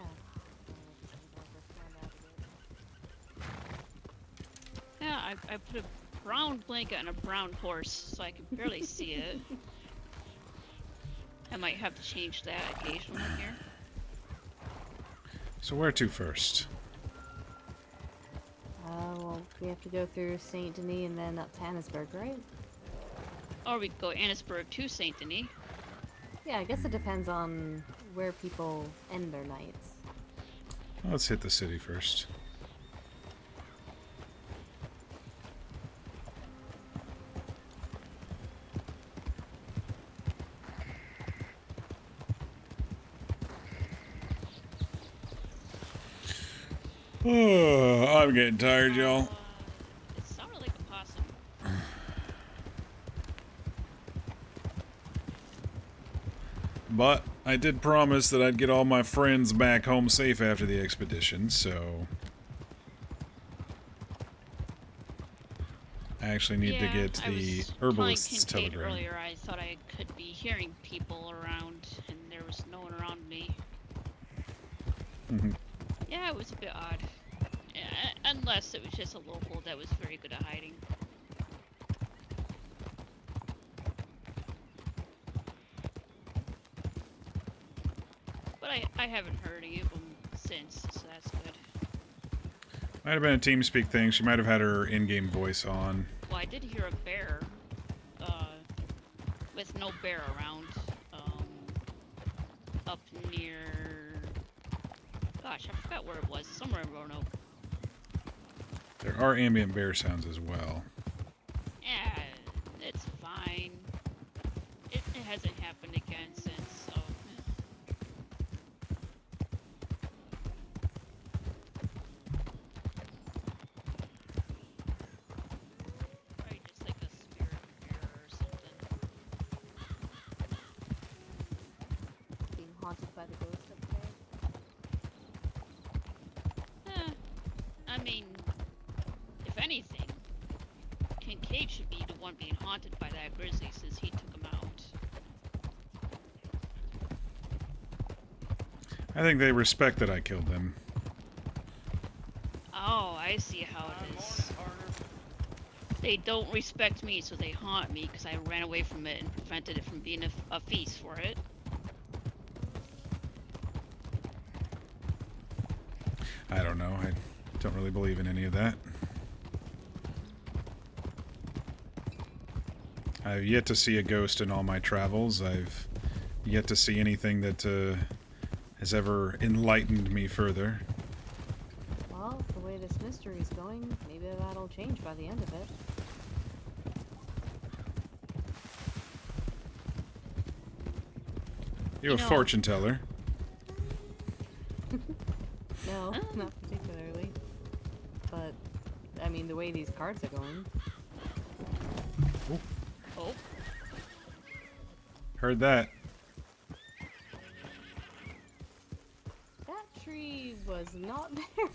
[SPEAKER 2] Yeah, I put a brown blanket on a brown horse, so I can barely see it. I might have to change that occasionally here.
[SPEAKER 1] So where to first?
[SPEAKER 3] Well, we have to go through Saint Denis and then up to Annisburg, right?
[SPEAKER 2] Or we could go Annisburg to Saint Denis.
[SPEAKER 3] Yeah, I guess it depends on where people end their nights.
[SPEAKER 1] Let's hit the city first. Oh, I'm getting tired, y'all.
[SPEAKER 2] It sounded like a possum.
[SPEAKER 1] But I did promise that I'd get all my friends back home safe after the expedition, so... I actually need to get
[SPEAKER 2] I
[SPEAKER 1] the
[SPEAKER 2] was
[SPEAKER 1] herbalist's
[SPEAKER 2] telling Kincaid
[SPEAKER 1] telegram.
[SPEAKER 2] earlier, I thought I could be hearing people around, and there was no one around me. Yeah, it was a bit odd. Unless it was just a local that was very good at hiding. But I haven't heard any of them since, so that's good.
[SPEAKER 1] Might have been a TeamSpeak thing. She might have had her in-game voice on.
[SPEAKER 2] Well, I did hear a bear, with no bear around, up near... Gosh, I forgot where it was. Somewhere in Roanoke.
[SPEAKER 1] There are ambient bear sounds as well.
[SPEAKER 2] Yeah, it's fine. It hasn't happened again since, so... Probably just like a spirit bear or something.
[SPEAKER 3] Being haunted by the ghost up there.
[SPEAKER 2] I mean, if anything, Kincaid should be the one being haunted by that grizzly since he took him out.
[SPEAKER 1] I think they respect that I killed them.
[SPEAKER 2] Oh, I see how it is. They don't respect me, so they haunt me because I ran away from it and prevented it from being a feast for it.
[SPEAKER 1] I don't know. I don't really believe in any of that. I've yet to see a ghost in all my travels. I've yet to see anything that has ever enlightened me further.
[SPEAKER 3] Well, the way this mystery's going, maybe that'll change by the end of it.
[SPEAKER 1] You a fortune teller?
[SPEAKER 3] No, not particularly. But, I mean, the way these cards are going.
[SPEAKER 2] Oh.
[SPEAKER 1] Heard that.
[SPEAKER 3] That tree was not there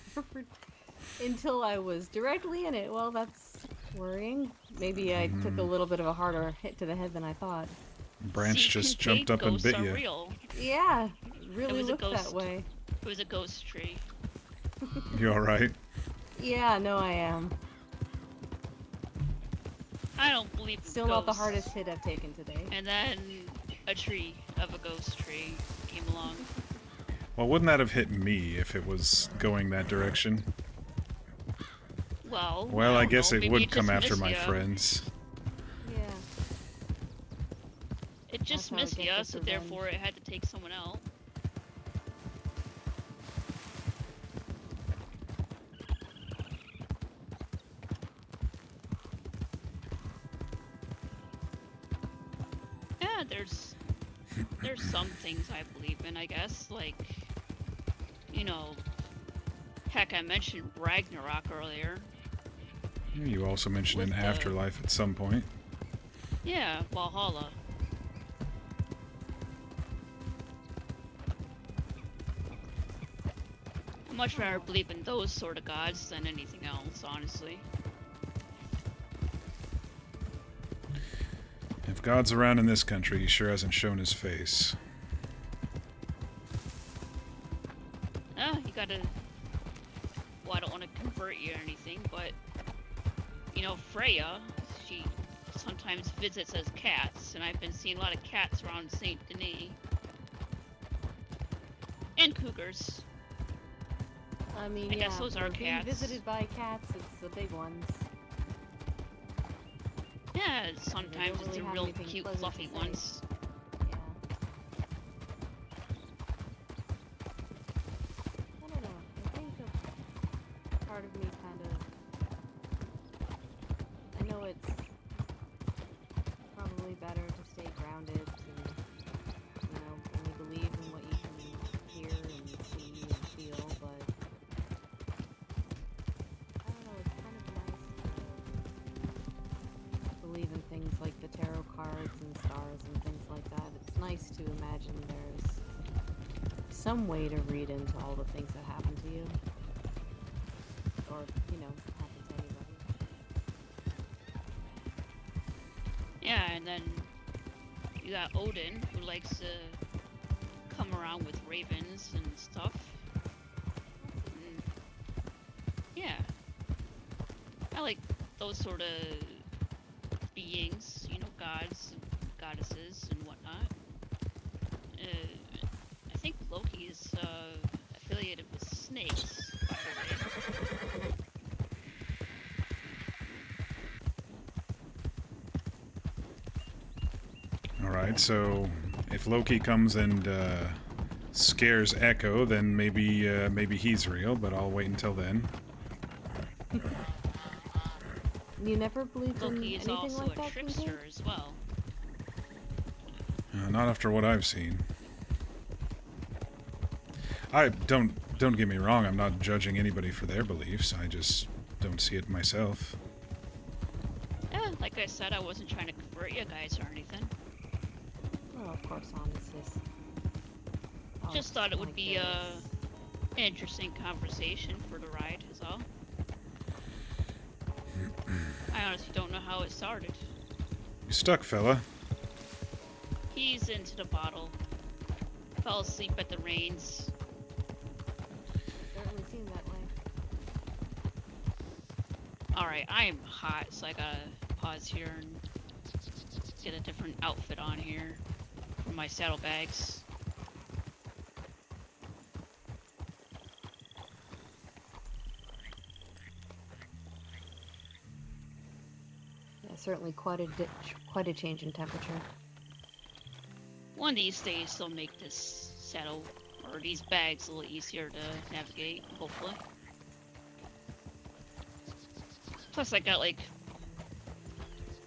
[SPEAKER 3] until I was directly in it. Well, that's worrying. Maybe I took a little bit of a harder hit to the head than I thought.
[SPEAKER 1] Branch just jumped up and bit you.
[SPEAKER 2] Real.
[SPEAKER 3] Yeah, really looked that way.
[SPEAKER 2] It was a ghost tree.
[SPEAKER 1] You alright?
[SPEAKER 3] Yeah, no, I am.
[SPEAKER 2] I don't believe in
[SPEAKER 3] Still not the
[SPEAKER 2] ghosts.
[SPEAKER 3] hardest hit I've taken today.
[SPEAKER 2] And then a tree of a ghost tree came along.
[SPEAKER 1] Well, wouldn't that have hit me if it was going that direction?
[SPEAKER 2] Well,
[SPEAKER 1] I guess
[SPEAKER 2] don't know.
[SPEAKER 1] it
[SPEAKER 2] Maybe
[SPEAKER 1] would come after my
[SPEAKER 2] ya.
[SPEAKER 1] friends.
[SPEAKER 3] Yeah.
[SPEAKER 2] It just
[SPEAKER 3] That's how it
[SPEAKER 2] missed
[SPEAKER 3] gets
[SPEAKER 2] you,
[SPEAKER 3] its
[SPEAKER 2] so
[SPEAKER 3] revenge.
[SPEAKER 2] therefore it had to take someone out. Yeah, there's some things I believe in, I guess, like, you know, heck, I mentioned Ragnarok earlier.
[SPEAKER 1] You also mentioned an afterlife at some point.
[SPEAKER 2] Yeah, Valhalla. I much rather believe in those sort of gods than anything else, honestly.
[SPEAKER 1] If God's around in this country, he sure hasn't shown his face.
[SPEAKER 2] You gotta... Well, I don't want to convert you or anything, but... You know, Freya, she sometimes visits as cats, and I've been seeing a lot of cats around St. Denis. And cougars.
[SPEAKER 3] I mean,
[SPEAKER 2] I guess those are
[SPEAKER 3] being
[SPEAKER 2] cats.
[SPEAKER 3] visited by cats, it's the big ones.
[SPEAKER 2] Yeah, sometimes
[SPEAKER 3] don't
[SPEAKER 2] it's the
[SPEAKER 3] really have
[SPEAKER 2] real
[SPEAKER 3] anything
[SPEAKER 2] cute,
[SPEAKER 3] pleasant to
[SPEAKER 2] fluffy
[SPEAKER 3] say.
[SPEAKER 2] ones.
[SPEAKER 3] Yeah. I don't know. I think a part of me kind of... I know it's probably better to stay grounded, to, you know, only believe in what you can hear and see and feel, but nice to imagine there's some way to read into all the things that happen to you. Or, happen to anybody.
[SPEAKER 2] Yeah, and then you got Odin, who likes to come around with ravens and stuff. And yeah. I like those sort of beings, gods and goddesses and whatnot. I think Loki is affiliated with snakes, by the way.
[SPEAKER 1] Alright, so if Loki comes and scares Echo, then maybe he's real, but I'll wait until then.
[SPEAKER 3] You never believed in
[SPEAKER 2] Loki is
[SPEAKER 3] anything
[SPEAKER 2] also
[SPEAKER 3] like
[SPEAKER 2] a
[SPEAKER 3] that,
[SPEAKER 2] trickster
[SPEAKER 3] Kincaid?
[SPEAKER 2] as well.
[SPEAKER 1] Not after what I've seen. I don't get me wrong, I'm not judging anybody for their beliefs, I just don't see it myself.
[SPEAKER 2] Yeah, like I said, I wasn't trying to convert you guys or anything.
[SPEAKER 3] Well, of course not. It's just...
[SPEAKER 2] Just thought it would be an interesting conversation for the ride, is all. I honestly don't know how it started.
[SPEAKER 1] You stuck, fella.
[SPEAKER 2] He's into the bottle. Fell asleep at the reins.
[SPEAKER 3] Certainly seemed that way.
[SPEAKER 2] Alright, I am hot, so I gotta pause here and get a different outfit on here for my saddlebags.
[SPEAKER 3] Yeah, certainly quite a change in temperature.
[SPEAKER 2] One of these days they'll make this saddle or these bags a little easier to navigate, hopefully. Plus I got like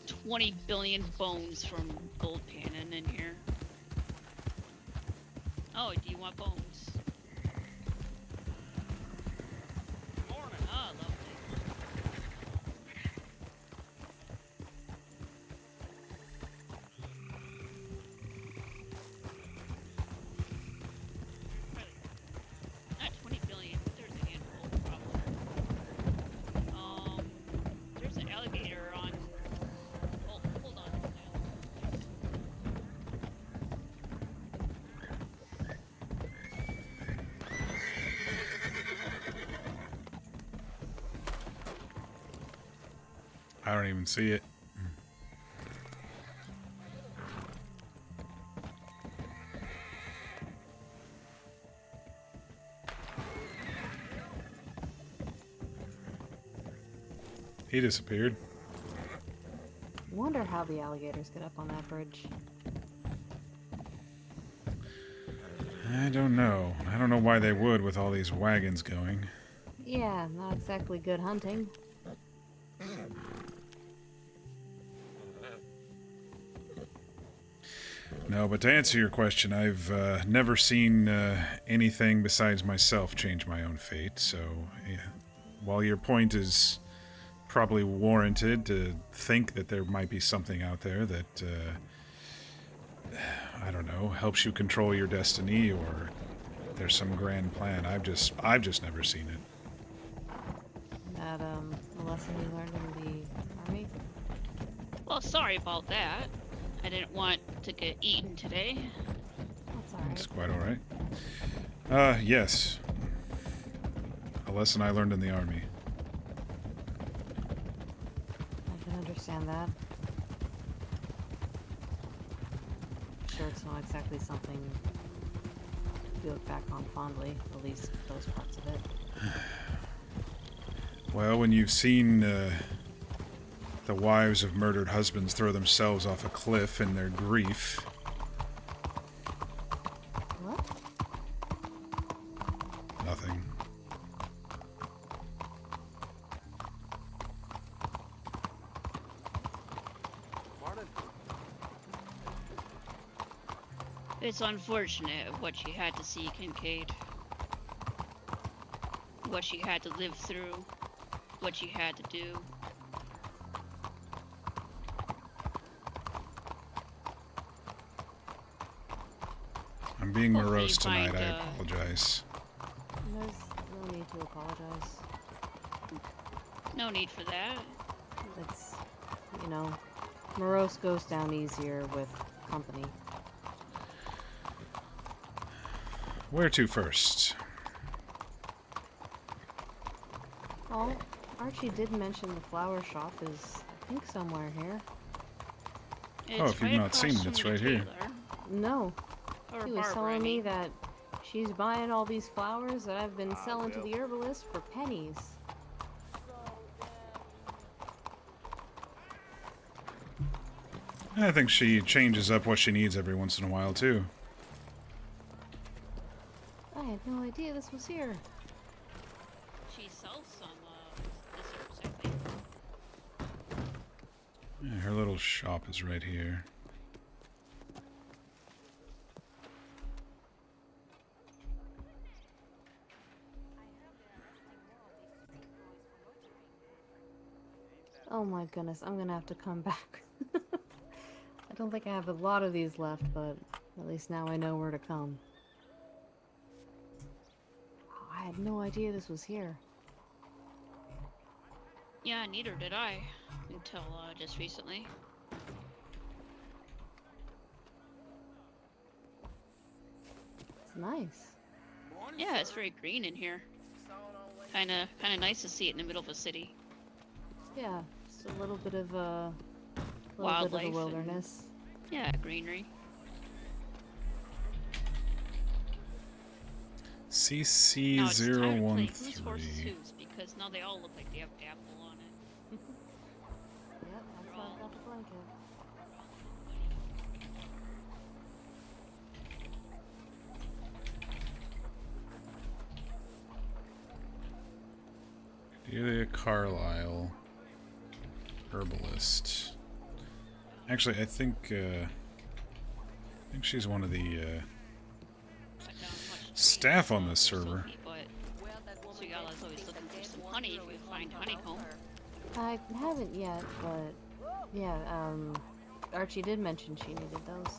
[SPEAKER 2] 20 billion bones from gold panning in here. Oh, do you want bones? Morning. Ah, lovely. Not 20 billion, but there's a handful, probably. There's an alligator on... Oh, hold on.
[SPEAKER 1] I don't even see it. He disappeared.
[SPEAKER 3] Wonder how the alligators get up on that bridge.
[SPEAKER 1] I don't know. I don't know why they would with all these wagons going.
[SPEAKER 3] Yeah, not exactly good hunting.
[SPEAKER 1] No, but to answer your question, I've never seen anything besides myself change my own fate, so yeah. While your point is probably warranted to think that there might be something out there that, I don't know, helps you control your destiny, or there's some grand plan, I've just never seen it.
[SPEAKER 3] That, a lesson you learned in the army?
[SPEAKER 2] Well, sorry about that. I didn't want to get eaten today.
[SPEAKER 3] That's alright.
[SPEAKER 1] It's quite alright. Yes. A lesson I learned in the army.
[SPEAKER 3] I can understand that. Sure, it's not exactly something you look back on fondly, at least those parts of it.
[SPEAKER 1] Well, when you've seen the wives of murdered husbands throw themselves off a cliff in their grief.
[SPEAKER 3] What?
[SPEAKER 1] Nothing.
[SPEAKER 10] Morning.
[SPEAKER 2] It's unfortunate what she had to see, Kincaid. What she had to live through. What she had to do.
[SPEAKER 1] I'm being
[SPEAKER 2] Hopefully
[SPEAKER 1] morose
[SPEAKER 2] you
[SPEAKER 1] tonight.
[SPEAKER 2] find,
[SPEAKER 1] I apologize.
[SPEAKER 3] There's no need to apologize.
[SPEAKER 2] No need for that.
[SPEAKER 3] It's, you know, morose goes down easier with company.
[SPEAKER 1] Where to first?
[SPEAKER 3] Oh, Archie did mention the flower shop is, I think, somewhere here.
[SPEAKER 1] Oh,
[SPEAKER 2] It's
[SPEAKER 1] if you've
[SPEAKER 2] right
[SPEAKER 1] not
[SPEAKER 2] across
[SPEAKER 1] seen it,
[SPEAKER 2] from
[SPEAKER 1] it's
[SPEAKER 2] the
[SPEAKER 1] right here.
[SPEAKER 2] tailor.
[SPEAKER 3] No,
[SPEAKER 2] Or
[SPEAKER 3] he was
[SPEAKER 2] barber,
[SPEAKER 3] telling
[SPEAKER 2] I
[SPEAKER 3] me
[SPEAKER 2] mean.
[SPEAKER 3] that she's buying all these flowers that I've been selling to
[SPEAKER 5] well.
[SPEAKER 3] the herbalist for pennies.
[SPEAKER 1] I think she changes up what she needs every once in a while, too.
[SPEAKER 3] I had no idea this was here.
[SPEAKER 2] She sells some desserts, I think.
[SPEAKER 1] Yeah, her little shop is right here.
[SPEAKER 3] Oh my goodness, I'm gonna have to come back. I don't think I have a lot of these left, but at least now I know where to come. Oh, I had no idea this was here.
[SPEAKER 2] Yeah, neither did I. Until just recently.
[SPEAKER 3] It's nice.
[SPEAKER 2] Yeah, it's very green in here. Kinda nice to see it in the middle of a city.
[SPEAKER 3] Yeah, just a little bit of a
[SPEAKER 2] Wildlife and-
[SPEAKER 3] wilderness.
[SPEAKER 2] Yeah, greenery. Now it's time to play Whose Horse is
[SPEAKER 1] CC013.
[SPEAKER 2] Whose, because now they all look like they have apple on it.
[SPEAKER 3] Yep, that's why I got the blanket.
[SPEAKER 1] Delia Carlisle, herbalist. Actually, I think she's one of the staff on this server.
[SPEAKER 2] So y'all is always looking for some honey if you find honeycomb.
[SPEAKER 3] I haven't yet, but yeah, Archie did mention she needed those.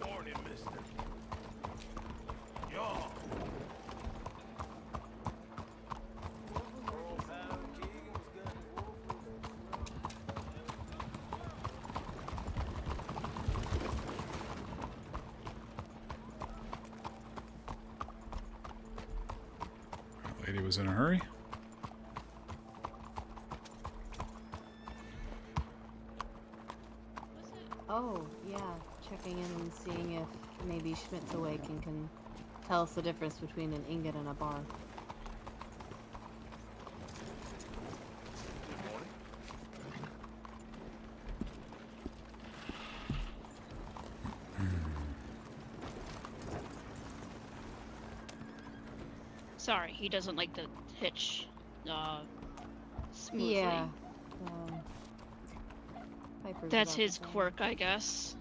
[SPEAKER 10] Morning, mister. Yo.
[SPEAKER 1] Lady was in a hurry.
[SPEAKER 3] Oh, yeah, checking in and seeing if maybe Schmidt's awake and can tell us the difference between an ingot and a bar.
[SPEAKER 2] Sorry, he doesn't like the hitch smoothly.
[SPEAKER 3] Yeah. Piper's
[SPEAKER 2] That's
[SPEAKER 3] about the
[SPEAKER 2] his
[SPEAKER 3] same.
[SPEAKER 2] quirk, I guess.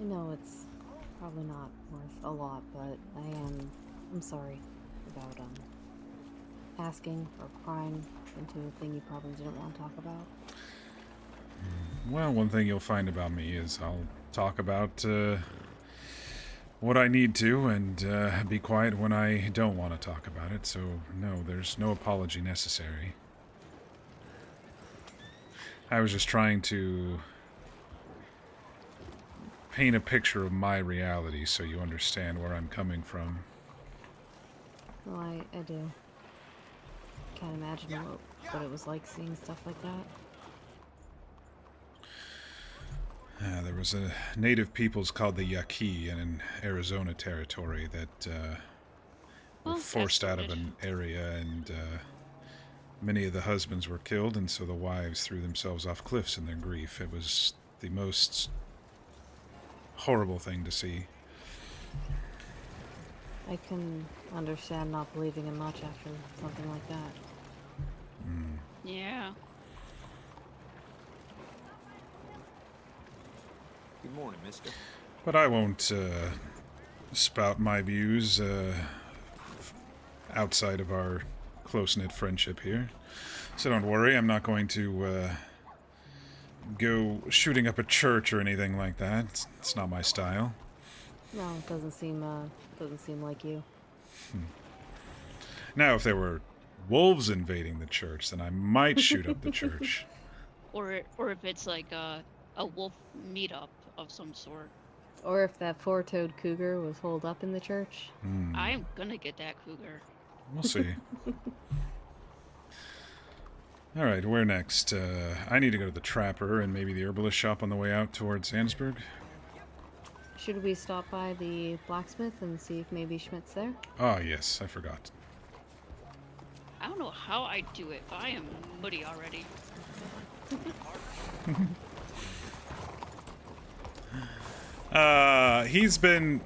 [SPEAKER 3] I know it's probably not worth a lot, but I'm sorry about asking or prying into a thing you probably didn't want to talk about.
[SPEAKER 1] Well, one thing you'll find about me is I'll talk about what I need to and be quiet when I don't want to talk about it, so no, there's no apology necessary. I was just trying to paint a picture of my reality so you understand where I'm coming from.
[SPEAKER 3] Well, I do. Can't imagine what it was like seeing stuff like that.
[SPEAKER 1] There was a native peoples called the Yaqui in Arizona territory that were forced out of an area, and many of the husbands were killed, and so the wives threw themselves off cliffs in their grief. It was the most horrible thing to see.
[SPEAKER 3] I can understand not believing in much after something like that.
[SPEAKER 2] Yeah.
[SPEAKER 10] Good morning, mister.
[SPEAKER 1] But I won't spout my views outside of our close-knit friendship here. So don't worry, I'm not going to go shooting up a church or anything like that. It's not my style.
[SPEAKER 3] No, it doesn't seem like you.
[SPEAKER 1] Now, if there were wolves invading the church, then I might shoot up the church.
[SPEAKER 2] Or if it's like a wolf meetup of some sort.
[SPEAKER 3] Or if that four-toed cougar was holed up in the church.
[SPEAKER 2] I'm gonna get that cougar.
[SPEAKER 1] We'll see. Alright, where next? I need to go to the Trapper and maybe the herbalist shop on the way out towards Annesburg.
[SPEAKER 3] Should we stop by the blacksmith and see if maybe Schmidt's there?
[SPEAKER 1] Ah, yes, I forgot.
[SPEAKER 2] I don't know how I do it, but I am moody already.
[SPEAKER 1] He's been...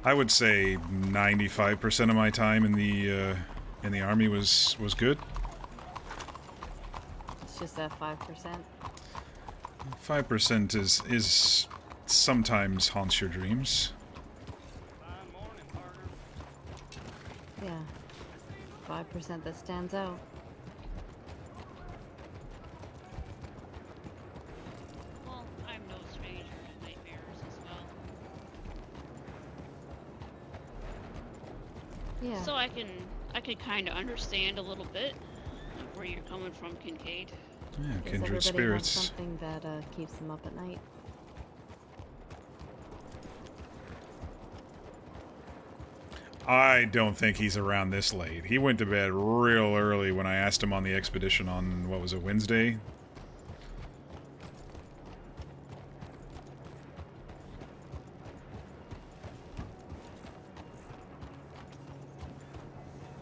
[SPEAKER 1] I would say 95% of my time in the army was good.
[SPEAKER 3] It's just that 5%.
[SPEAKER 1] 5% is sometimes haunts your dreams.
[SPEAKER 3] Yeah. 5% that stands out.
[SPEAKER 2] Well, I'm no stranger to nightmares as well.
[SPEAKER 3] Yeah.
[SPEAKER 2] So I can kind of understand a little bit of where you're coming from, Kincaid.
[SPEAKER 1] Yeah,
[SPEAKER 3] Guess
[SPEAKER 1] kindred
[SPEAKER 3] everybody
[SPEAKER 1] spirits.
[SPEAKER 3] has something that keeps them up at night.
[SPEAKER 1] I don't think he's around this late. He went to bed real early when I asked him on the expedition on, what was it, Wednesday?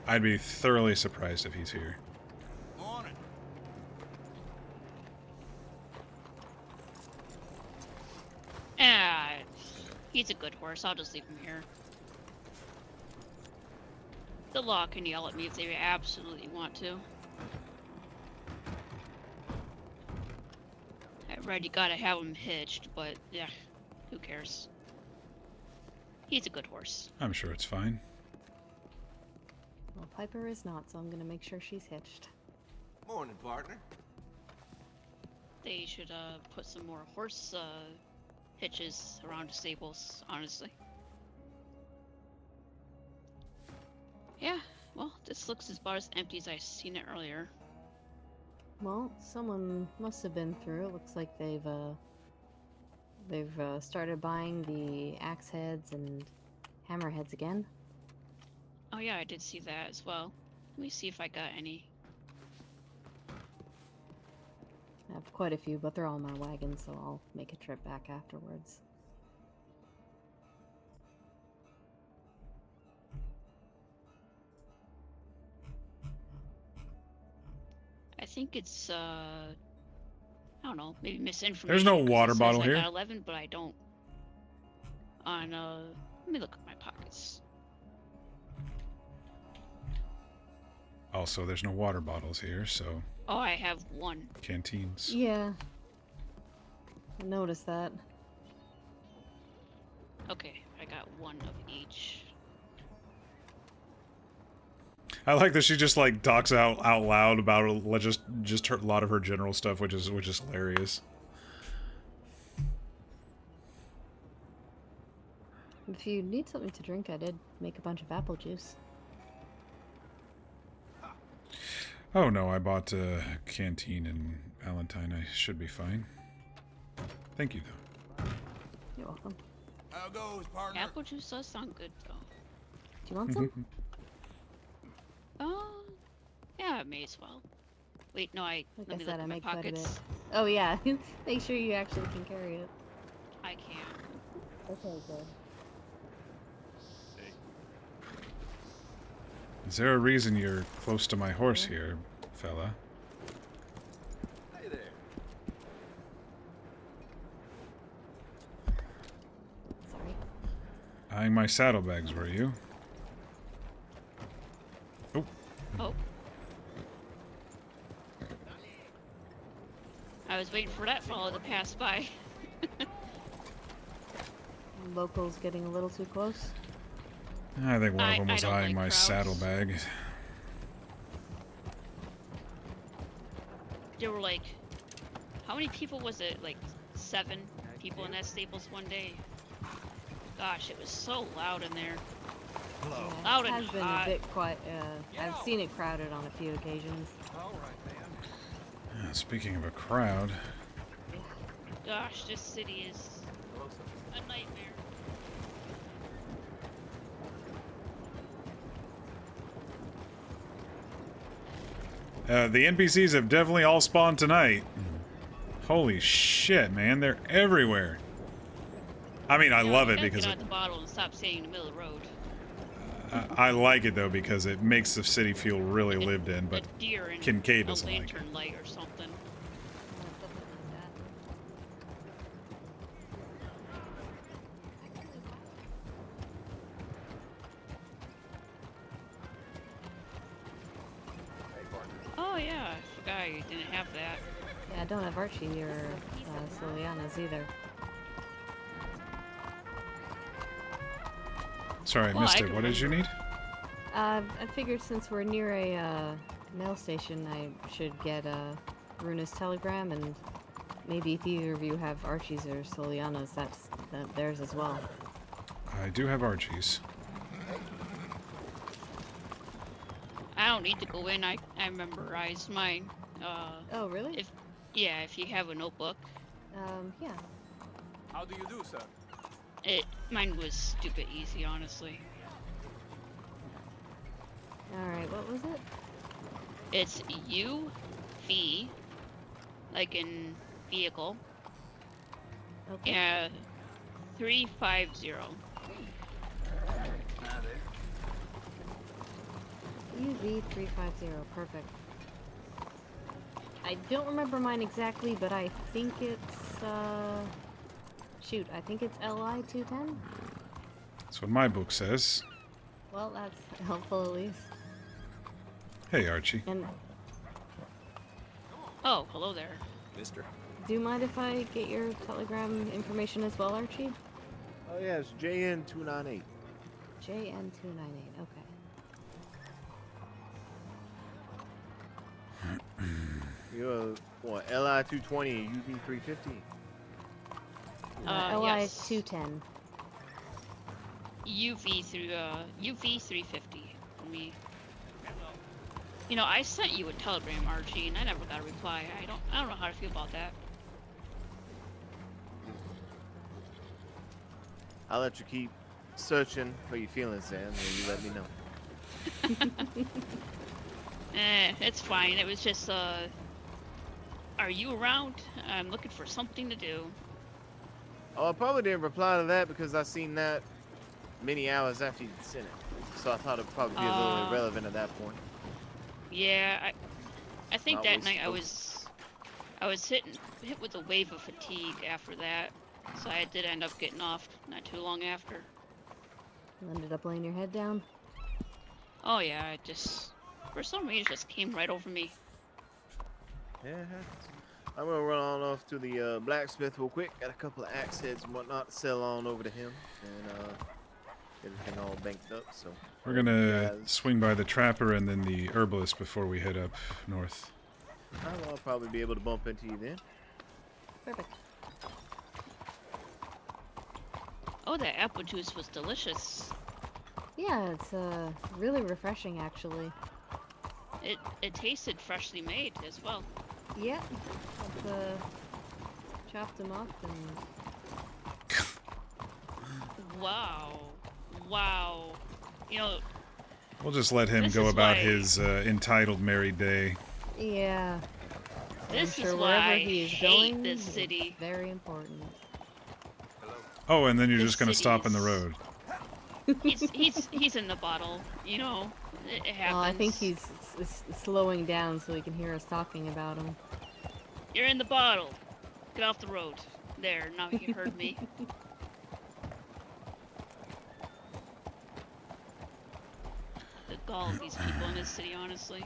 [SPEAKER 1] I'd be thoroughly surprised if he's here.
[SPEAKER 10] Morning.
[SPEAKER 2] Ah, he's a good horse. I'll just leave him here. The law can yell at me if they absolutely want to. Right, you gotta have him hitched, but yeah, who cares? He's a good horse.
[SPEAKER 1] I'm sure it's fine.
[SPEAKER 3] Well, Piper is not, so I'm gonna make sure she's hitched.
[SPEAKER 10] Morning, partner.
[SPEAKER 2] They should put some more horse hitches around the stables, honestly. Yeah, well, this looks about as empty as I seen it earlier.
[SPEAKER 3] Well, someone must have been through. It looks like they've started buying the axe heads and hammer heads again.
[SPEAKER 2] Oh yeah, I did see that as well. Let me see if I got any.
[SPEAKER 3] I have quite a few, but they're all in my wagon, so I'll make a trip back afterwards.
[SPEAKER 2] I think it's I don't know, maybe misinformation.
[SPEAKER 1] There's no
[SPEAKER 2] 'cause
[SPEAKER 1] water
[SPEAKER 2] it says
[SPEAKER 1] bottle
[SPEAKER 2] I
[SPEAKER 1] here.
[SPEAKER 2] got 11, but I don't. On let me look at my pockets.
[SPEAKER 1] Also, there's no water bottles here, so
[SPEAKER 2] Oh, I have one.
[SPEAKER 1] canteens.
[SPEAKER 3] Yeah. I noticed that.
[SPEAKER 2] Okay, I got one of each.
[SPEAKER 1] I like that she just like talks out loud about just her, a lot of her general stuff, which is hilarious.
[SPEAKER 3] If you need something to drink, I did make a bunch of apple juice.
[SPEAKER 1] Oh no, I bought a canteen in Valentine. I should be fine. Thank you though.
[SPEAKER 3] You're welcome.
[SPEAKER 10] How goes, partner?
[SPEAKER 2] Apple juice does sound good though.
[SPEAKER 3] Do you want some?
[SPEAKER 2] Yeah, may as well. Wait, no,
[SPEAKER 3] Like
[SPEAKER 2] let
[SPEAKER 3] I
[SPEAKER 2] me
[SPEAKER 3] said,
[SPEAKER 2] look
[SPEAKER 3] I
[SPEAKER 2] at my
[SPEAKER 3] make quite a bit.
[SPEAKER 2] pockets.
[SPEAKER 3] Oh yeah, make sure you actually can carry it.
[SPEAKER 2] I can.
[SPEAKER 3] Okay, good.
[SPEAKER 1] Is there a reason you're close to my horse here, fella?
[SPEAKER 10] Hey there.
[SPEAKER 1] Buying my saddlebags, were you? Oh.
[SPEAKER 2] Oh. I was waiting for that fellow to pass by.
[SPEAKER 3] Locals getting a little too close.
[SPEAKER 1] I think one of them
[SPEAKER 2] I
[SPEAKER 1] was
[SPEAKER 2] don't
[SPEAKER 1] eyeing
[SPEAKER 2] like
[SPEAKER 1] my
[SPEAKER 2] crowds.
[SPEAKER 1] saddlebag.
[SPEAKER 2] There were like, how many people was it? Like 7 people in that Staples one day. Gosh, it was so loud in there.
[SPEAKER 10] Hello.
[SPEAKER 3] Yeah,
[SPEAKER 2] Loud
[SPEAKER 3] it
[SPEAKER 2] and
[SPEAKER 3] has been
[SPEAKER 2] hot.
[SPEAKER 3] a bit quiet. I've seen it crowded on a few occasions.
[SPEAKER 10] All right, man.
[SPEAKER 1] Speaking of a crowd,
[SPEAKER 2] Gosh, this city is a nightmare.
[SPEAKER 1] the NPCs have definitely all spawned tonight. Holy shit, man, they're everywhere. I mean, I love it because
[SPEAKER 2] Get out the bottle and stop saying in the middle of the road.
[SPEAKER 1] I like it though because it makes the city feel really
[SPEAKER 2] Like
[SPEAKER 1] lived in. But
[SPEAKER 2] a deer in
[SPEAKER 1] Kincaid
[SPEAKER 2] a
[SPEAKER 1] doesn't like it.
[SPEAKER 2] lantern light or something. Oh yeah, I forgot you didn't have that.
[SPEAKER 3] Yeah, I don't have Archie or Soliana's either.
[SPEAKER 1] Sorry, I
[SPEAKER 2] Well,
[SPEAKER 1] missed
[SPEAKER 2] I
[SPEAKER 1] it.
[SPEAKER 2] can
[SPEAKER 1] What did you need?
[SPEAKER 3] I figured since we're near a mail station, I should get Runa's telegram, and maybe if either of you have Archie's or Soliana's, that's theirs as well.
[SPEAKER 1] I do have Archie's.
[SPEAKER 2] I don't need to go in. I memorized mine.
[SPEAKER 3] Oh, really?
[SPEAKER 2] If you have a notebook.
[SPEAKER 3] Yeah.
[SPEAKER 10] How do you do, sir?
[SPEAKER 2] Mine was stupid easy, honestly.
[SPEAKER 3] Alright, what was it?
[SPEAKER 2] It's UV, like in vehicle.
[SPEAKER 3] Okay.
[SPEAKER 2] Yeah, 350.
[SPEAKER 3] UV350, perfect. I don't remember mine exactly, but I think it's, shoot, I think it's LI210?
[SPEAKER 1] That's what my book says.
[SPEAKER 3] Well, that's helpful at least.
[SPEAKER 1] Hey, Archie.
[SPEAKER 3] And
[SPEAKER 2] Oh, hello there.
[SPEAKER 10] Mister.
[SPEAKER 3] do you mind if I get your telegram information as well, Archie?
[SPEAKER 5] Oh yeah, it's JN298.
[SPEAKER 3] JN298, okay.
[SPEAKER 5] You're what? LI220 and UV350.
[SPEAKER 2] Yes.
[SPEAKER 3] LI210.
[SPEAKER 2] UV350 for me. You know, I sent you a telegram, Archie, and I never got a reply. I don't know how to feel about that.
[SPEAKER 5] I'll let you keep searching for your feelings, Sam, and you let me know.
[SPEAKER 2] It's fine. It was just, are you around? I'm looking for something to do.
[SPEAKER 5] Oh, I probably didn't reply to that because I seen that many hours after you sent it. So I thought it'd probably be a little irrelevant at that point.
[SPEAKER 2] Yeah, I think
[SPEAKER 5] Not
[SPEAKER 2] that
[SPEAKER 5] waste
[SPEAKER 2] night
[SPEAKER 5] those.
[SPEAKER 2] I was hit with a wave of fatigue after that, so I did end up getting off not too long after.
[SPEAKER 3] You ended up laying your head down?
[SPEAKER 2] Oh yeah, it just for some reason it just came right over me.
[SPEAKER 5] Yeah, it happens. I'm gonna run on off to the blacksmith real quick. Got a couple of axe heads and whatnot to sell on over to him, and get everything all banked up. So
[SPEAKER 1] We're gonna
[SPEAKER 5] guys-
[SPEAKER 1] swing by the trapper and then the herbalist before we head up north.
[SPEAKER 5] I'll probably be able to bump into you then.
[SPEAKER 3] Perfect.
[SPEAKER 2] Oh, that apple juice was delicious.
[SPEAKER 3] Yeah, it's really refreshing actually.
[SPEAKER 2] It tasted freshly made as well.
[SPEAKER 3] Yeah. Let's chop them up and
[SPEAKER 2] Wow. You know,
[SPEAKER 1] We'll just let him
[SPEAKER 2] This
[SPEAKER 1] go
[SPEAKER 2] is
[SPEAKER 1] about
[SPEAKER 2] why-
[SPEAKER 1] his entitled married day.
[SPEAKER 3] yeah.
[SPEAKER 2] this
[SPEAKER 3] I'm sure
[SPEAKER 2] is
[SPEAKER 3] wherever
[SPEAKER 2] why I
[SPEAKER 3] he is
[SPEAKER 2] hate
[SPEAKER 3] going,
[SPEAKER 2] this
[SPEAKER 3] it's
[SPEAKER 2] city.
[SPEAKER 3] very important.
[SPEAKER 1] Oh, and then you're
[SPEAKER 2] This
[SPEAKER 1] just gonna stop in the
[SPEAKER 2] city's-
[SPEAKER 1] road.
[SPEAKER 2] He's in the bottle, you know. It happens.
[SPEAKER 3] Well, I think he's slowing down so he can hear us talking about him.
[SPEAKER 2] You're in the bottle. Get off the road. There, now you heard me. all of these people in this city, honestly.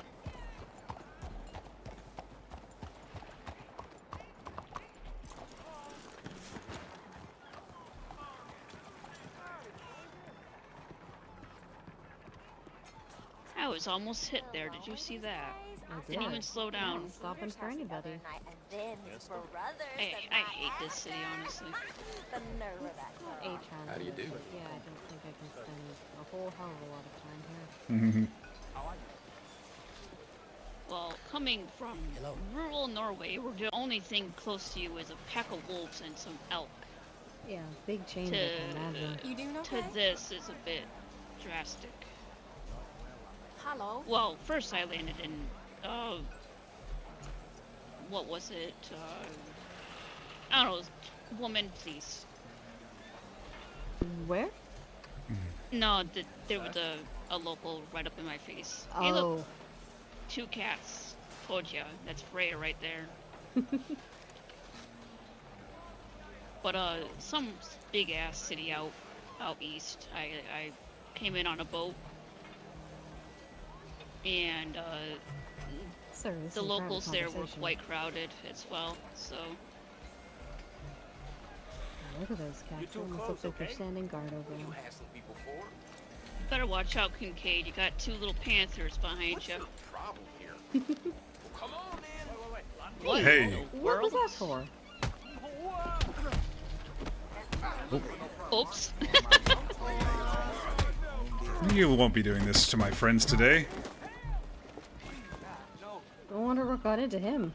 [SPEAKER 2] I was almost hit there. Did you see that?
[SPEAKER 3] I
[SPEAKER 2] Didn't
[SPEAKER 3] did.
[SPEAKER 2] even slow down.
[SPEAKER 3] Not stopping for anybody.
[SPEAKER 2] I hate this city, honestly.
[SPEAKER 11] The nerve of that
[SPEAKER 3] Not
[SPEAKER 11] girl.
[SPEAKER 3] a challenge.
[SPEAKER 10] How do you do?
[SPEAKER 3] But yeah, I don't think I can spend a whole hell of a lot of time here.
[SPEAKER 1] Mhm.
[SPEAKER 2] Well, coming from rural Norway, where the only thing close to you is a pack of wolves and some elk,
[SPEAKER 3] Yeah, big change, I can imagine.
[SPEAKER 11] You doing
[SPEAKER 2] to
[SPEAKER 11] okay?
[SPEAKER 2] this is a bit drastic.
[SPEAKER 11] Hello.
[SPEAKER 2] Well, first I landed in, what was it? I don't know, woman, please.
[SPEAKER 3] Where?
[SPEAKER 2] No, there was a local right up in my face. Hey, look,
[SPEAKER 3] Oh,
[SPEAKER 2] 2 cats. Told ya, that's Freya right there. But some big ass city out east. I came in on a boat, and
[SPEAKER 3] sir, this
[SPEAKER 2] the
[SPEAKER 3] is a private
[SPEAKER 2] locals there were
[SPEAKER 3] conversation.
[SPEAKER 2] quite crowded as well. So
[SPEAKER 3] Look at those cats. They almost look like they're standing guard over them.
[SPEAKER 10] hassle people for?
[SPEAKER 2] better watch out, Kincaid. You got 2 little panthers behind
[SPEAKER 10] What's
[SPEAKER 2] you.
[SPEAKER 10] your problem here? Come on, man.
[SPEAKER 2] What?
[SPEAKER 1] Hey.
[SPEAKER 2] in the
[SPEAKER 3] What was
[SPEAKER 2] world?
[SPEAKER 3] that for?
[SPEAKER 2] Oops.
[SPEAKER 1] You won't be doing this to my friends today.
[SPEAKER 3] I wonder what got into him.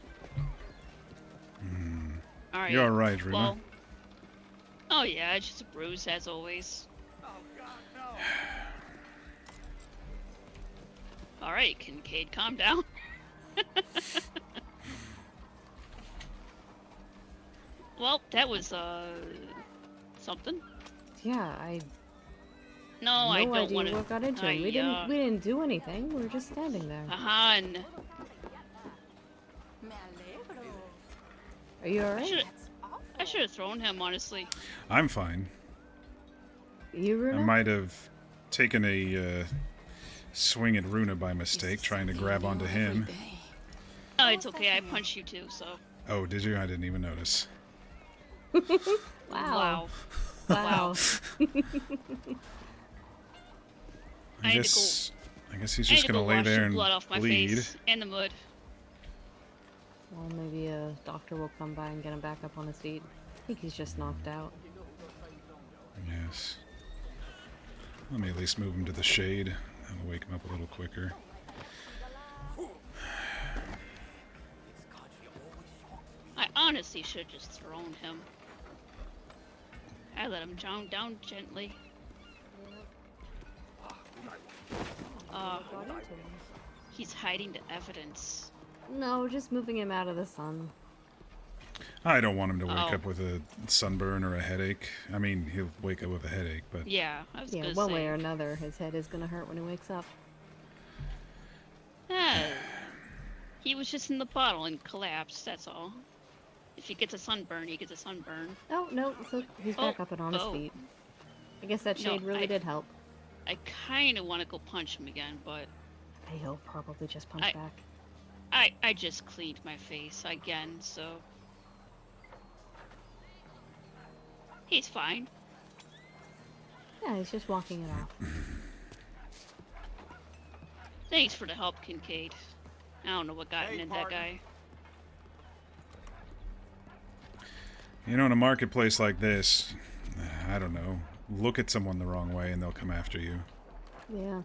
[SPEAKER 2] All right.
[SPEAKER 1] You're all right, Runa.
[SPEAKER 2] Well. Oh yeah, it's just a bruise as always. All right, Kincaid, calm down. Well, that was something.
[SPEAKER 3] Yeah, I
[SPEAKER 2] No,
[SPEAKER 3] no
[SPEAKER 2] I don't
[SPEAKER 3] idea
[SPEAKER 2] want to.
[SPEAKER 3] what got into him. We didn't do anything. We were just standing there.
[SPEAKER 2] And
[SPEAKER 3] Are you alright?
[SPEAKER 2] I should have thrown him, honestly.
[SPEAKER 1] I'm fine.
[SPEAKER 3] You, Runa?
[SPEAKER 1] I might have taken a swing at Runa by mistake, trying to grab onto him.
[SPEAKER 2] Oh, it's okay. I punched you too, so.
[SPEAKER 1] Oh, did you? I didn't even notice.
[SPEAKER 3] Wow.
[SPEAKER 2] Wow.
[SPEAKER 3] Wow.
[SPEAKER 1] I
[SPEAKER 2] I had to
[SPEAKER 1] guess he's
[SPEAKER 2] I had
[SPEAKER 1] just
[SPEAKER 2] to
[SPEAKER 1] gonna
[SPEAKER 2] go
[SPEAKER 1] lay
[SPEAKER 2] wash
[SPEAKER 1] there
[SPEAKER 2] the
[SPEAKER 1] and
[SPEAKER 2] blood off my
[SPEAKER 1] bleed.
[SPEAKER 2] face and the mud.
[SPEAKER 3] Well, maybe a doctor will come by and get him back up on his feet. I think he's just knocked out.
[SPEAKER 1] Yes. Let me at least move him to the shade. That'll wake him up a little quicker.
[SPEAKER 2] I honestly should have just thrown him. I let him down gently.
[SPEAKER 3] What got into him?
[SPEAKER 2] He's hiding the evidence.
[SPEAKER 3] No, just moving him out of the sun.
[SPEAKER 1] I don't want him to wake
[SPEAKER 2] Oh.
[SPEAKER 1] up with a sunburn or a headache. I mean, he'll wake up with a headache, but
[SPEAKER 2] Yeah, I was
[SPEAKER 3] Yeah,
[SPEAKER 2] gonna
[SPEAKER 3] one
[SPEAKER 2] say.
[SPEAKER 3] way or another, his head is gonna hurt when he wakes up.
[SPEAKER 2] Ah, he was just in the bottle and collapsed, that's all. If he gets a sunburn, he gets a sunburn.
[SPEAKER 3] Oh, no, so he's back
[SPEAKER 2] Oh,
[SPEAKER 3] up and on his
[SPEAKER 2] oh.
[SPEAKER 3] feet. I guess that
[SPEAKER 2] No,
[SPEAKER 3] shade really
[SPEAKER 2] I-
[SPEAKER 3] did help.
[SPEAKER 2] I kinda wanna go punch him again, but
[SPEAKER 3] He'll probably just punch
[SPEAKER 2] I-
[SPEAKER 3] back.
[SPEAKER 2] I just cleaned my face again, so. He's fine.
[SPEAKER 3] Yeah, he's just walking it off.
[SPEAKER 2] Thanks for the help, Kincaid. I don't know what got into that guy.
[SPEAKER 1] you know, in a marketplace like this, I don't know, look at someone the wrong way and they'll come after you.
[SPEAKER 3] Yeah.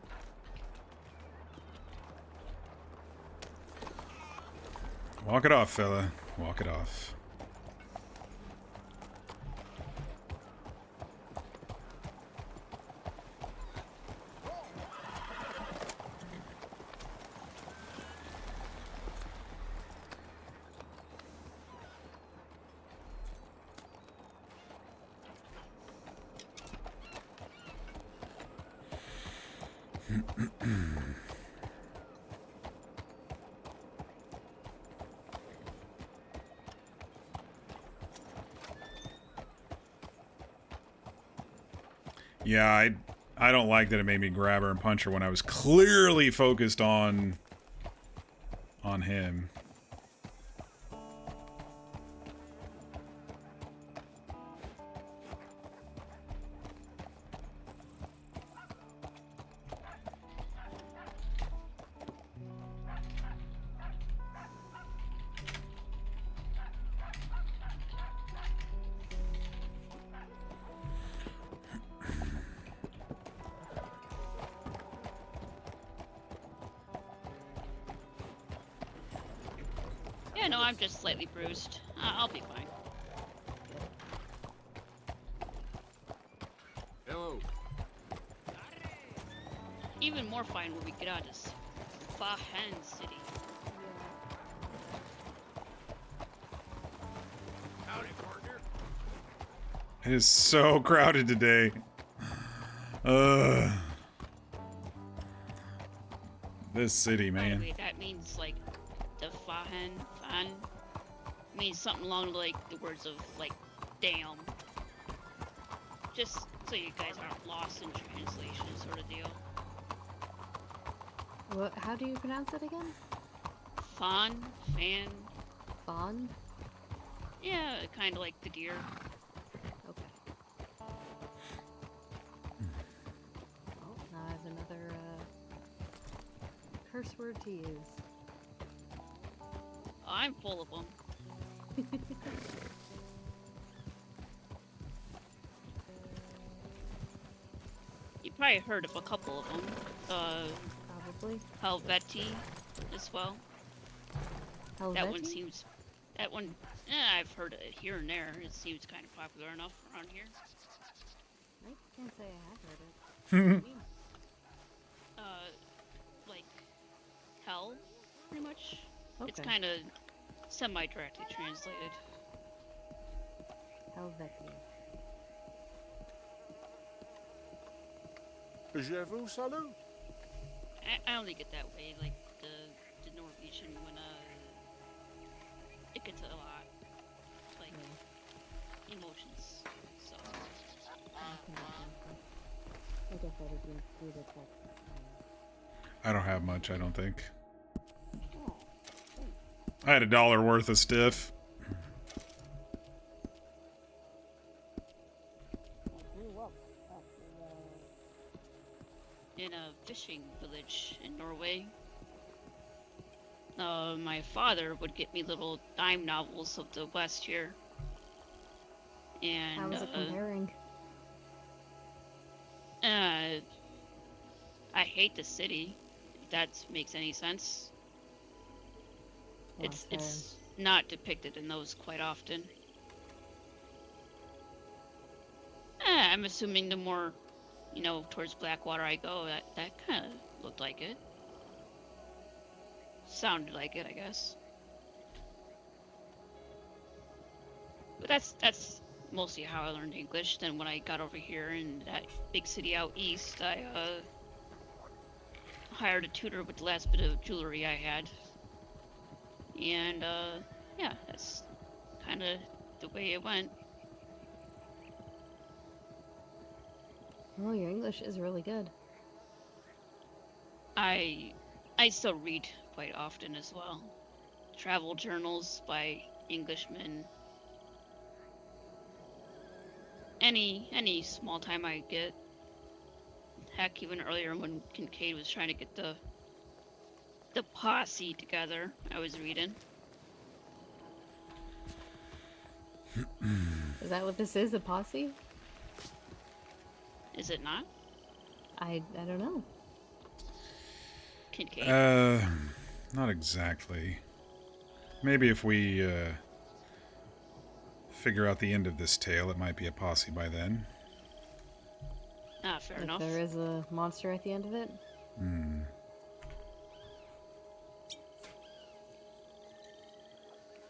[SPEAKER 1] Walk it off, fella. Walk it off. Yeah, I don't like that it made me grab her and punch her when I was clearly focused on him.
[SPEAKER 2] Yeah, no, I'm just slightly bruised. I'll be fine.
[SPEAKER 10] Hello.
[SPEAKER 2] Even more fine when we get out of this Fahan city.
[SPEAKER 10] Howdy, partner.
[SPEAKER 1] It is so crowded today. This city,
[SPEAKER 2] By the
[SPEAKER 1] man.
[SPEAKER 2] way, that means like the Fahan means something along like the words of like damn. Just so you guys aren't lost in translation sort of deal.
[SPEAKER 3] What? How do you pronounce it again?
[SPEAKER 2] Fan.
[SPEAKER 3] Fawn?
[SPEAKER 2] Yeah, kind of like the deer.
[SPEAKER 3] Okay. Oh, now I have another curse word to use.
[SPEAKER 2] I'm full of them. You probably heard of a couple of them.
[SPEAKER 3] Probably.
[SPEAKER 2] Helveti as well.
[SPEAKER 3] Helveti?
[SPEAKER 2] That one, I've heard it here and there. It seems kind of popular enough around here.
[SPEAKER 3] I can't say I have heard it.
[SPEAKER 2] Like hell, pretty much.
[SPEAKER 3] Okay.
[SPEAKER 2] It's kind of semi-directly translated.
[SPEAKER 3] Helveti.
[SPEAKER 10] Je vous salue.
[SPEAKER 2] I only get that way, like the Norwegian when it gets a lot like emotions. So
[SPEAKER 3] I guess I didn't do the text.
[SPEAKER 1] I don't have much, I don't think. I had $1 worth of stiff.
[SPEAKER 2] in a fishing village in Norway. My father would get me little dime novels of the West here. And
[SPEAKER 3] How is it comparing?
[SPEAKER 2] I hate the city, if that makes any sense.
[SPEAKER 3] Well,
[SPEAKER 2] It's not depicted in those quite often. I'm assuming the more, towards Blackwater I go, that kind of looked like it. Sounded like it, I guess. But that's mostly how I learned English. Then when I got over here in that big city out east, I hired a tutor with the last bit of jewelry I had. And yeah, that's kind of the way it went.
[SPEAKER 3] Well, your English is really good.
[SPEAKER 2] I still read quite often as well. Travel journals by Englishmen. Any small time I get. Heck, even earlier when Kincaid was trying to get the posse together, I was reading.
[SPEAKER 3] Is that what this is? A posse?
[SPEAKER 2] Is it not?
[SPEAKER 3] I don't know.
[SPEAKER 2] Kincaid?
[SPEAKER 1] Not exactly. Maybe if we figure out the end of this tale, it might be a posse by then.
[SPEAKER 2] Fair
[SPEAKER 3] If
[SPEAKER 2] enough.
[SPEAKER 3] there is a monster at the end of it?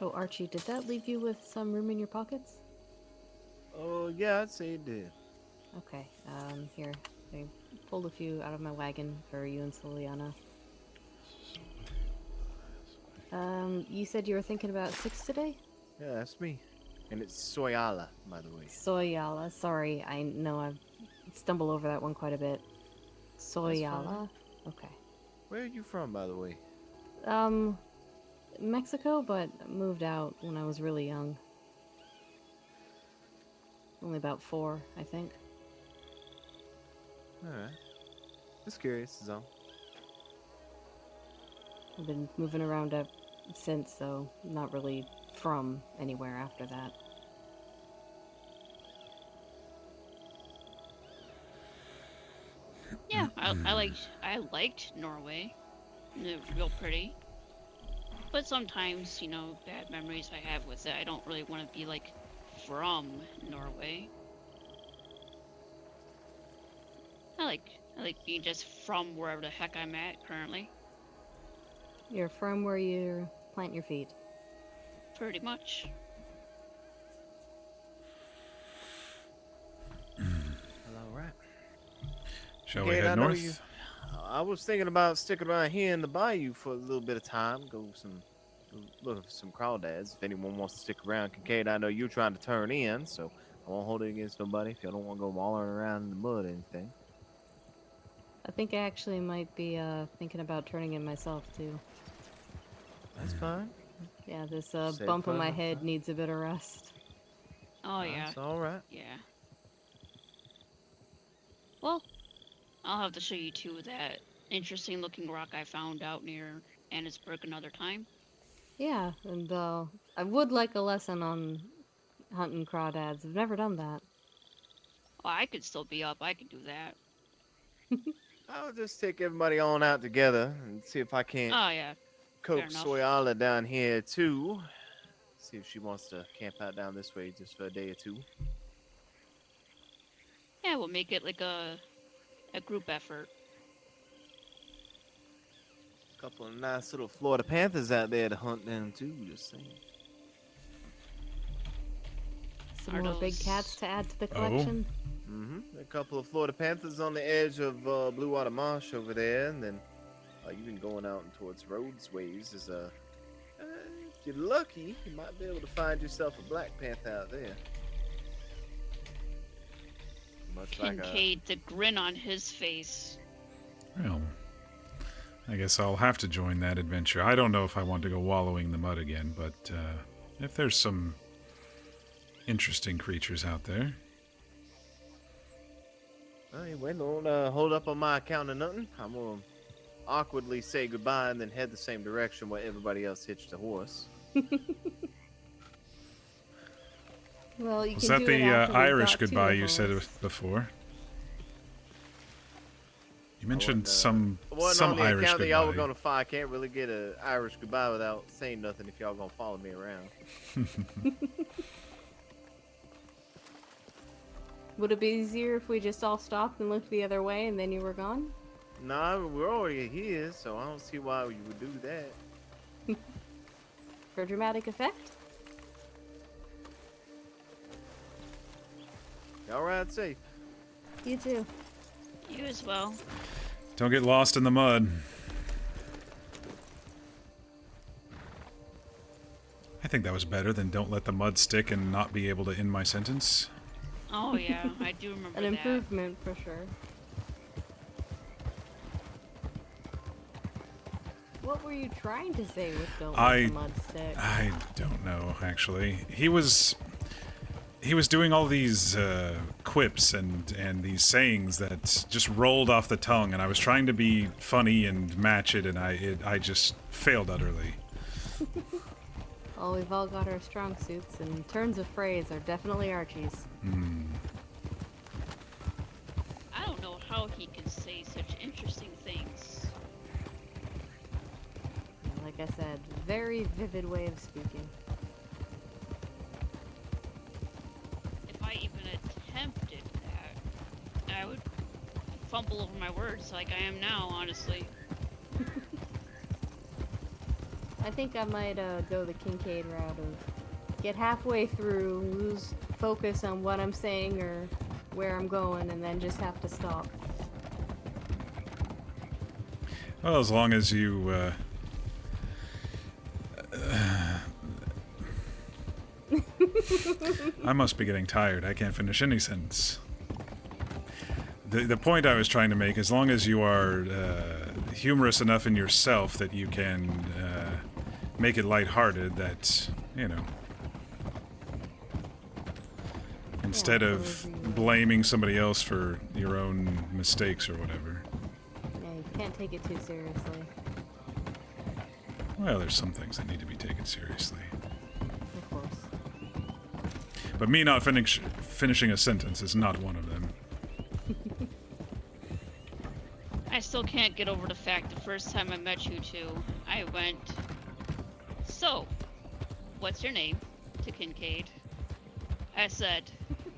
[SPEAKER 3] Oh, Archie, did that leave you with some room in your pockets?
[SPEAKER 5] Oh, yeah, I'd say it did.
[SPEAKER 3] Okay, here. I pulled a few out of my wagon for you and Soliana. You said you were thinking about 6 today?
[SPEAKER 5] Yeah, that's me. And it's Soyala, by the way.
[SPEAKER 3] Soyala, sorry, I know I've stumble over that one quite a bit. Soyala? Okay.
[SPEAKER 5] Where are you from, by the way?
[SPEAKER 3] Mexico, but moved out when I was really young. Only about 4, I think.
[SPEAKER 5] Alright. Just curious, is all.
[SPEAKER 3] I've been moving around since, so not really from anywhere after that.
[SPEAKER 2] Yeah, I liked Norway. They're real pretty. But sometimes, you know, bad memories I have with it. I don't really want to be like from Norway. I like being just from wherever the heck I'm at currently.
[SPEAKER 3] You're from where you plant your feet.
[SPEAKER 2] Pretty much.
[SPEAKER 5] Well, alright.
[SPEAKER 1] Shall we head north?
[SPEAKER 5] I was thinking about sticking around here in the bayou for a little bit of time, look for some crawdads. If anyone wants to stick around, Kincaid, I know you're trying to turn in, so I won't hold it against nobody if you don't want to go wallowing around in the mud or anything.
[SPEAKER 3] I think I actually might be thinking about turning in myself too.
[SPEAKER 5] That's fine.
[SPEAKER 3] Yeah, this
[SPEAKER 5] Safe
[SPEAKER 3] bump on
[SPEAKER 5] fun,
[SPEAKER 3] my
[SPEAKER 5] that's
[SPEAKER 3] head
[SPEAKER 5] fine.
[SPEAKER 3] needs a bit of rest.
[SPEAKER 2] Oh yeah.
[SPEAKER 5] That's alright.
[SPEAKER 2] Yeah. Well, I'll have to show you too that interesting looking rock I found out near Annisburg another time.
[SPEAKER 3] Yeah, and I would like a lesson on hunting crawdads. I've never done that.
[SPEAKER 2] Oh, I could still be up. I could do that.
[SPEAKER 5] I'll just take everybody on out together and see if I can't
[SPEAKER 2] Oh yeah.
[SPEAKER 5] coax
[SPEAKER 2] enough.
[SPEAKER 5] Soyala down here too. See if she wants to camp out down this way just for a day or two.
[SPEAKER 2] Yeah, we'll make it like a group effort.
[SPEAKER 5] Couple of nice little Florida Panthers out there to hunt down too, just saying.
[SPEAKER 3] Some
[SPEAKER 2] Are
[SPEAKER 3] more big
[SPEAKER 2] those-
[SPEAKER 3] cats to add to the
[SPEAKER 1] Oh.
[SPEAKER 3] collection.
[SPEAKER 5] A couple of Florida Panthers on the edge of Blue Water Marsh over there, and then even going out and towards Rhodes ways is if you're lucky, you might be able to find yourself a Black Panther out there. Much like
[SPEAKER 2] Kincaid, the grin on his face.
[SPEAKER 1] Well, I guess I'll have to join that adventure. I don't know if I want to go wallowing in the mud again, but if there's some interesting creatures out there.
[SPEAKER 5] Anyway, don't hold up on my account or nothing. I'm gonna awkwardly say goodbye and then head the same direction where everybody else hitched a horse.
[SPEAKER 3] Well, you
[SPEAKER 1] Was
[SPEAKER 3] can
[SPEAKER 1] that
[SPEAKER 3] do it
[SPEAKER 1] the
[SPEAKER 3] after we've
[SPEAKER 1] Irish
[SPEAKER 3] got to
[SPEAKER 1] goodbye
[SPEAKER 3] the
[SPEAKER 1] you said
[SPEAKER 3] horse.
[SPEAKER 1] before? You mentioned
[SPEAKER 5] Some
[SPEAKER 1] some
[SPEAKER 5] on the
[SPEAKER 1] Irish
[SPEAKER 5] account that y'all were
[SPEAKER 1] goodbye.
[SPEAKER 5] gonna fly. I can't really get an Irish goodbye without saying nothing if y'all gonna follow me around.
[SPEAKER 3] Would it be easier if we just all stopped and looked the other way and then you were gone?
[SPEAKER 5] Nah, we're already here, so I don't see why you would do that.
[SPEAKER 3] For dramatic effect?
[SPEAKER 5] Y'all ride safe.
[SPEAKER 3] You too.
[SPEAKER 2] You as well.
[SPEAKER 1] Don't get lost in the mud. I think that was better than don't let the mud stick and not be able to end my sentence.
[SPEAKER 2] Oh yeah, I do remember
[SPEAKER 3] An
[SPEAKER 2] that.
[SPEAKER 3] improvement for sure. What were you trying to say with don't let the mud stick?
[SPEAKER 1] I don't know, actually. He was doing all these quips and these sayings that just rolled off the tongue, and I was trying to be funny and match it, and I just failed utterly.
[SPEAKER 3] Well, we've all got our strong suits, and turns of phrase are definitely Archie's.
[SPEAKER 2] I don't know how he can say such interesting things.
[SPEAKER 3] Like I said, very vivid way of speaking.
[SPEAKER 2] If I even attempted that, I would fumble over my words like I am now, honestly.
[SPEAKER 3] I think I might go the Kincaid route of get halfway through, lose focus on what I'm saying or where I'm going, and then just have to stop.
[SPEAKER 1] Well, as long as you I must be getting tired. I can't finish any sentence. The point I was trying to make, as long as you are humorous enough in yourself that you can make it lighthearted, that, you know, instead
[SPEAKER 3] Yeah,
[SPEAKER 1] of
[SPEAKER 3] so you-
[SPEAKER 1] blaming somebody else for your own mistakes or whatever.
[SPEAKER 3] Yeah, you can't take it too seriously.
[SPEAKER 1] Well, there's some things that need to be taken seriously.
[SPEAKER 3] Of course.
[SPEAKER 1] But me not finishing a sentence is not one of them.
[SPEAKER 2] I still can't get over the fact the first time I met you two, I went, "So, what's your name?" to Kincaid. I said,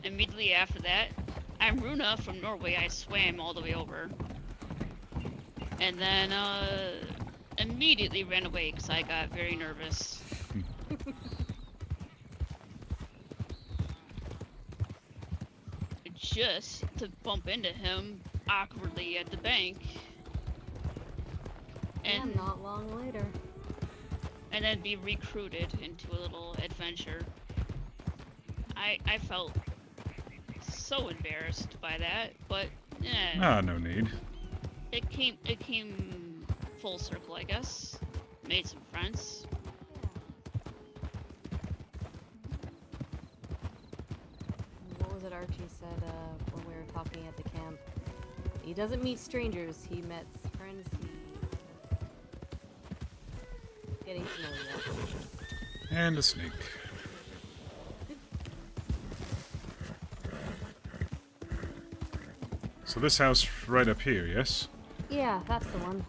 [SPEAKER 2] immediately after that, "I'm Runa from Norway, I swam all the way over." And then, immediately ran away because I got very nervous. Just to bump into him awkwardly at the bank. And
[SPEAKER 3] yeah, not long later.
[SPEAKER 2] and then be recruited into a little adventure. I felt so embarrassed by that, but
[SPEAKER 1] Ah, no need.
[SPEAKER 2] it came full circle, I guess. Made some friends.
[SPEAKER 3] What was it Archie said when we were talking at the camp? He doesn't meet strangers, he meets friends he getting to know you.
[SPEAKER 1] And a snake. So this house right up here, yes?
[SPEAKER 3] Yeah, that's the one.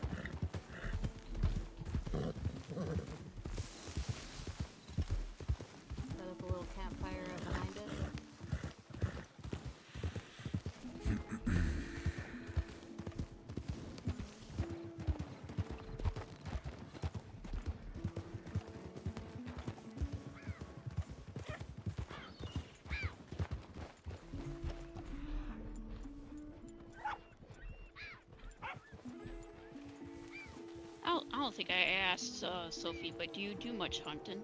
[SPEAKER 3] Set up a little campfire right behind it.
[SPEAKER 2] I don't think I asked Sophie, but do you do much hunting?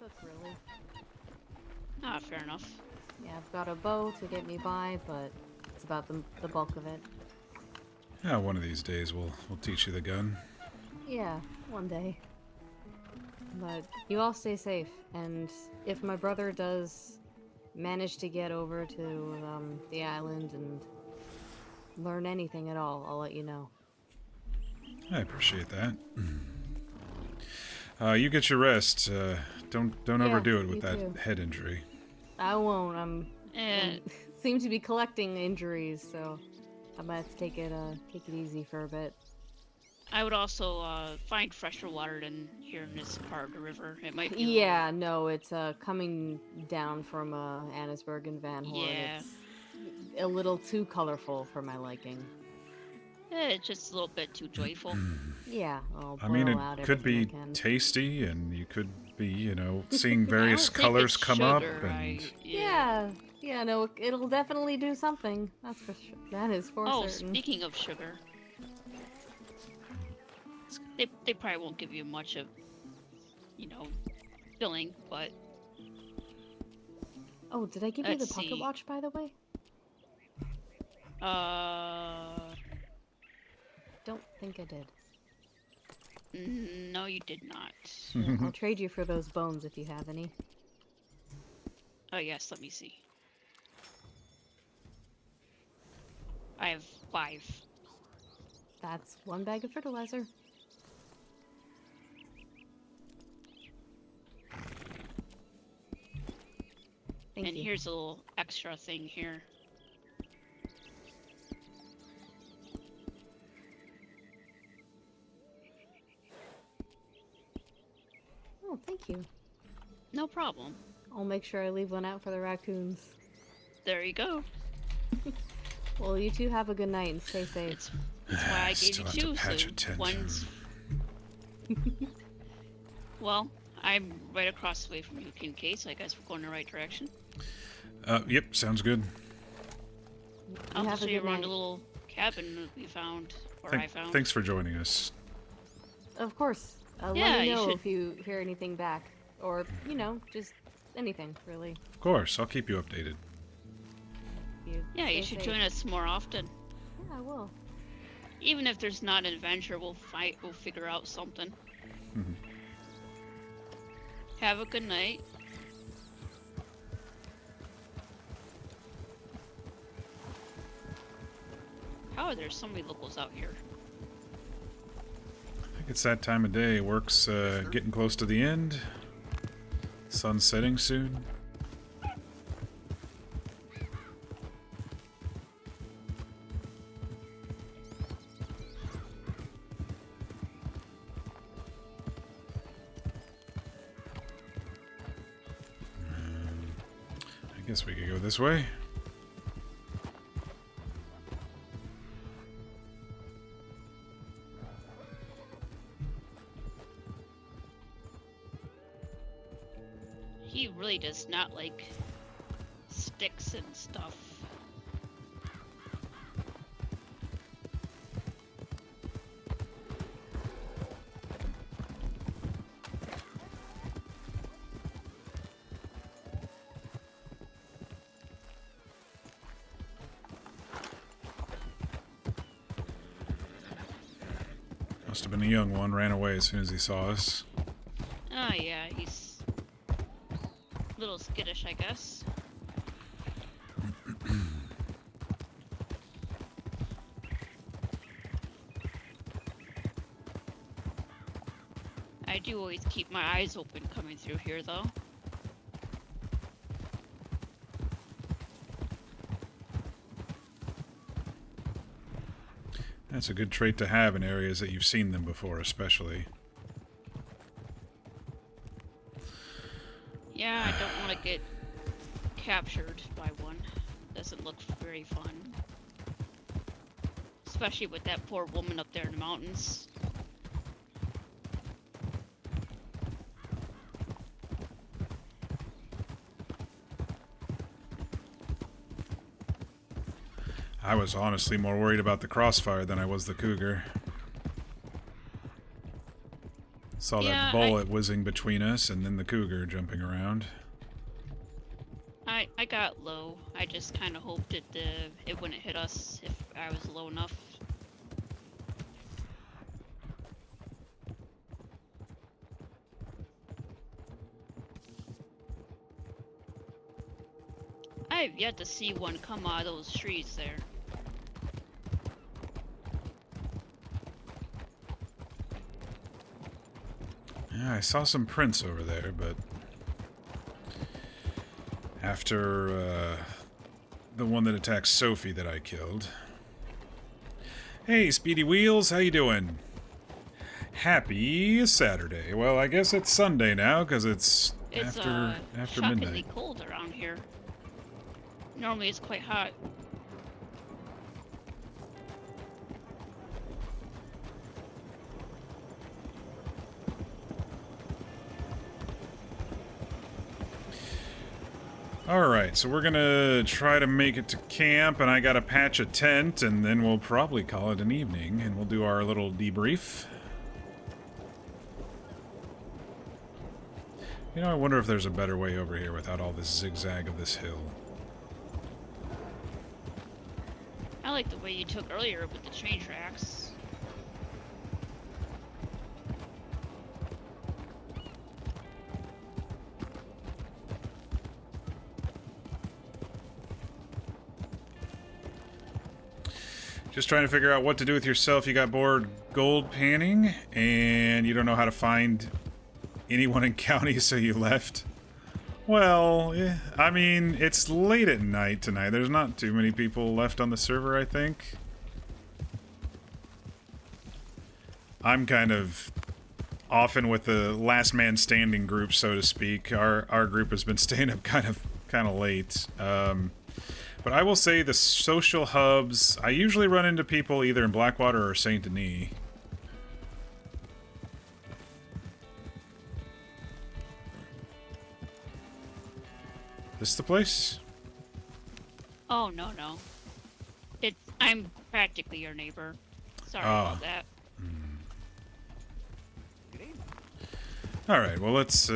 [SPEAKER 3] Cook, really.
[SPEAKER 2] Ah, fair enough.
[SPEAKER 3] Yeah, I've got a bow to get me by, but it's about the bulk of it.
[SPEAKER 1] Yeah, one of these days we'll teach you the gun.
[SPEAKER 3] Yeah, one day. But you all stay safe, and if my brother does manage to get over to the island and learn anything at all, I'll let you know.
[SPEAKER 1] I appreciate that. You get your rest. Don't
[SPEAKER 3] Yeah,
[SPEAKER 1] overdo it with
[SPEAKER 3] you
[SPEAKER 1] that
[SPEAKER 3] too.
[SPEAKER 1] head injury.
[SPEAKER 3] I won't. I'm
[SPEAKER 2] And
[SPEAKER 3] seem to be collecting injuries, so I might have to take it easy for a bit.
[SPEAKER 2] I would also find fresher water than here in this part of the river. It might be
[SPEAKER 3] Yeah, no, it's coming down from Annisburg and Van Horn.
[SPEAKER 2] Yeah.
[SPEAKER 3] It's a little too colorful for my liking.
[SPEAKER 2] it's just a little bit too joyful.
[SPEAKER 3] Yeah, I'll
[SPEAKER 1] I mean,
[SPEAKER 3] boil
[SPEAKER 1] it
[SPEAKER 3] out
[SPEAKER 1] could be
[SPEAKER 3] everything I can.
[SPEAKER 1] tasty, and you could be, you know, seeing
[SPEAKER 2] I
[SPEAKER 1] various
[SPEAKER 2] don't think
[SPEAKER 1] colors
[SPEAKER 2] it's
[SPEAKER 1] come up,
[SPEAKER 2] sugar,
[SPEAKER 1] and
[SPEAKER 3] Yeah, no, it'll definitely do something. That's for sure. That is for
[SPEAKER 2] Oh,
[SPEAKER 3] certain.
[SPEAKER 2] speaking of sugar, they probably won't give you much of, you know, filling, but
[SPEAKER 3] Oh, did I give you the
[SPEAKER 2] let's
[SPEAKER 3] pocket
[SPEAKER 2] see.
[SPEAKER 3] watch, by the way? Don't think I did.
[SPEAKER 2] No, you did not.
[SPEAKER 3] Yeah, I'll trade you for those bones if you have any.
[SPEAKER 2] Oh yes, let me see. I have 5.
[SPEAKER 3] That's one bag of fertilizer. Thank
[SPEAKER 2] And
[SPEAKER 3] you.
[SPEAKER 2] here's a little extra thing here.
[SPEAKER 3] Oh, thank you.
[SPEAKER 2] No problem.
[SPEAKER 3] I'll make sure I leave one out for the raccoons.
[SPEAKER 2] There you go.
[SPEAKER 3] Well, you two have a good night and stay safe.
[SPEAKER 2] That's why I gave
[SPEAKER 1] Still
[SPEAKER 2] you
[SPEAKER 1] have to
[SPEAKER 2] 2,
[SPEAKER 1] patch
[SPEAKER 2] so
[SPEAKER 1] a tent.
[SPEAKER 2] one's... Well, I'm right across the way from you, Kincaid, so I guess we're going in the right direction.
[SPEAKER 1] Yep, sounds good.
[SPEAKER 2] I'll
[SPEAKER 3] have
[SPEAKER 2] show
[SPEAKER 3] a
[SPEAKER 2] you
[SPEAKER 3] good
[SPEAKER 2] around
[SPEAKER 3] night.
[SPEAKER 2] a little cabin that we found, or I found.
[SPEAKER 1] Thanks for joining us.
[SPEAKER 3] Of course.
[SPEAKER 2] Yeah,
[SPEAKER 3] Let me
[SPEAKER 2] you
[SPEAKER 3] know
[SPEAKER 2] should-
[SPEAKER 3] if you hear anything back. Or, you know, just anything, really.
[SPEAKER 1] Of course, I'll keep you updated.
[SPEAKER 2] Yeah, you
[SPEAKER 3] stay
[SPEAKER 2] should
[SPEAKER 3] safe.
[SPEAKER 2] join us more often.
[SPEAKER 3] Yeah, I will.
[SPEAKER 2] Even if there's not an adventure, we'll figure out something.
[SPEAKER 1] Mhm.
[SPEAKER 2] Have a good night. How are there so many locals out here?
[SPEAKER 1] I think it's that time of day. Work's getting close to the end. Sun's setting soon. I guess we could go this way.
[SPEAKER 2] He really does not like sticks and stuff.
[SPEAKER 1] Must have been a young one, ran away as soon as he saw us.
[SPEAKER 2] Oh yeah, he's a little skittish, I guess. I do always keep my eyes open coming through here, though.
[SPEAKER 1] That's a good trait to have in areas that you've seen them before, especially.
[SPEAKER 2] Yeah, I don't want to get captured by one. Doesn't look very fun. Especially with that poor woman up there in the mountains.
[SPEAKER 1] I was honestly more worried about the crossfire than I was the cougar. Saw that bullet whizzing between us and then the cougar jumping around.
[SPEAKER 2] I got low. I just kind of hoped it wouldn't hit us if I was low enough. I have yet to see one come out of those trees there.
[SPEAKER 1] Yeah, I saw some prints over there, but after the one that attacked Sophie that I killed. Hey, Speedy Wheels, how you doing? Happy Saturday. Well, I guess it's Sunday now because it's after
[SPEAKER 2] shockingly
[SPEAKER 1] midnight.
[SPEAKER 2] cold around here. Normally it's quite hot.
[SPEAKER 1] Alright, so we're gonna try to make it to camp, and I gotta patch a tent, and then we'll probably call it an evening, and we'll do our little debrief. You know, I wonder if there's a better way over here without all this zigzag of this hill.
[SPEAKER 2] I like the way you took earlier with the train tracks.
[SPEAKER 1] Just trying to figure out what to do with yourself. You got bored gold panning, and you don't know how to find anyone in county, so you left. Well, yeah, I mean, it's late at night tonight. There's not too many people left on the server, I think. I'm kind of often with the last man standing group, so to speak. Our group has been staying up kind of late. But I will say the social hubs, I usually run into people either in Blackwater or Saint Denis. This the place?
[SPEAKER 2] Oh, no. I'm practically your neighbor. Sorry about that.
[SPEAKER 1] Alright, well let's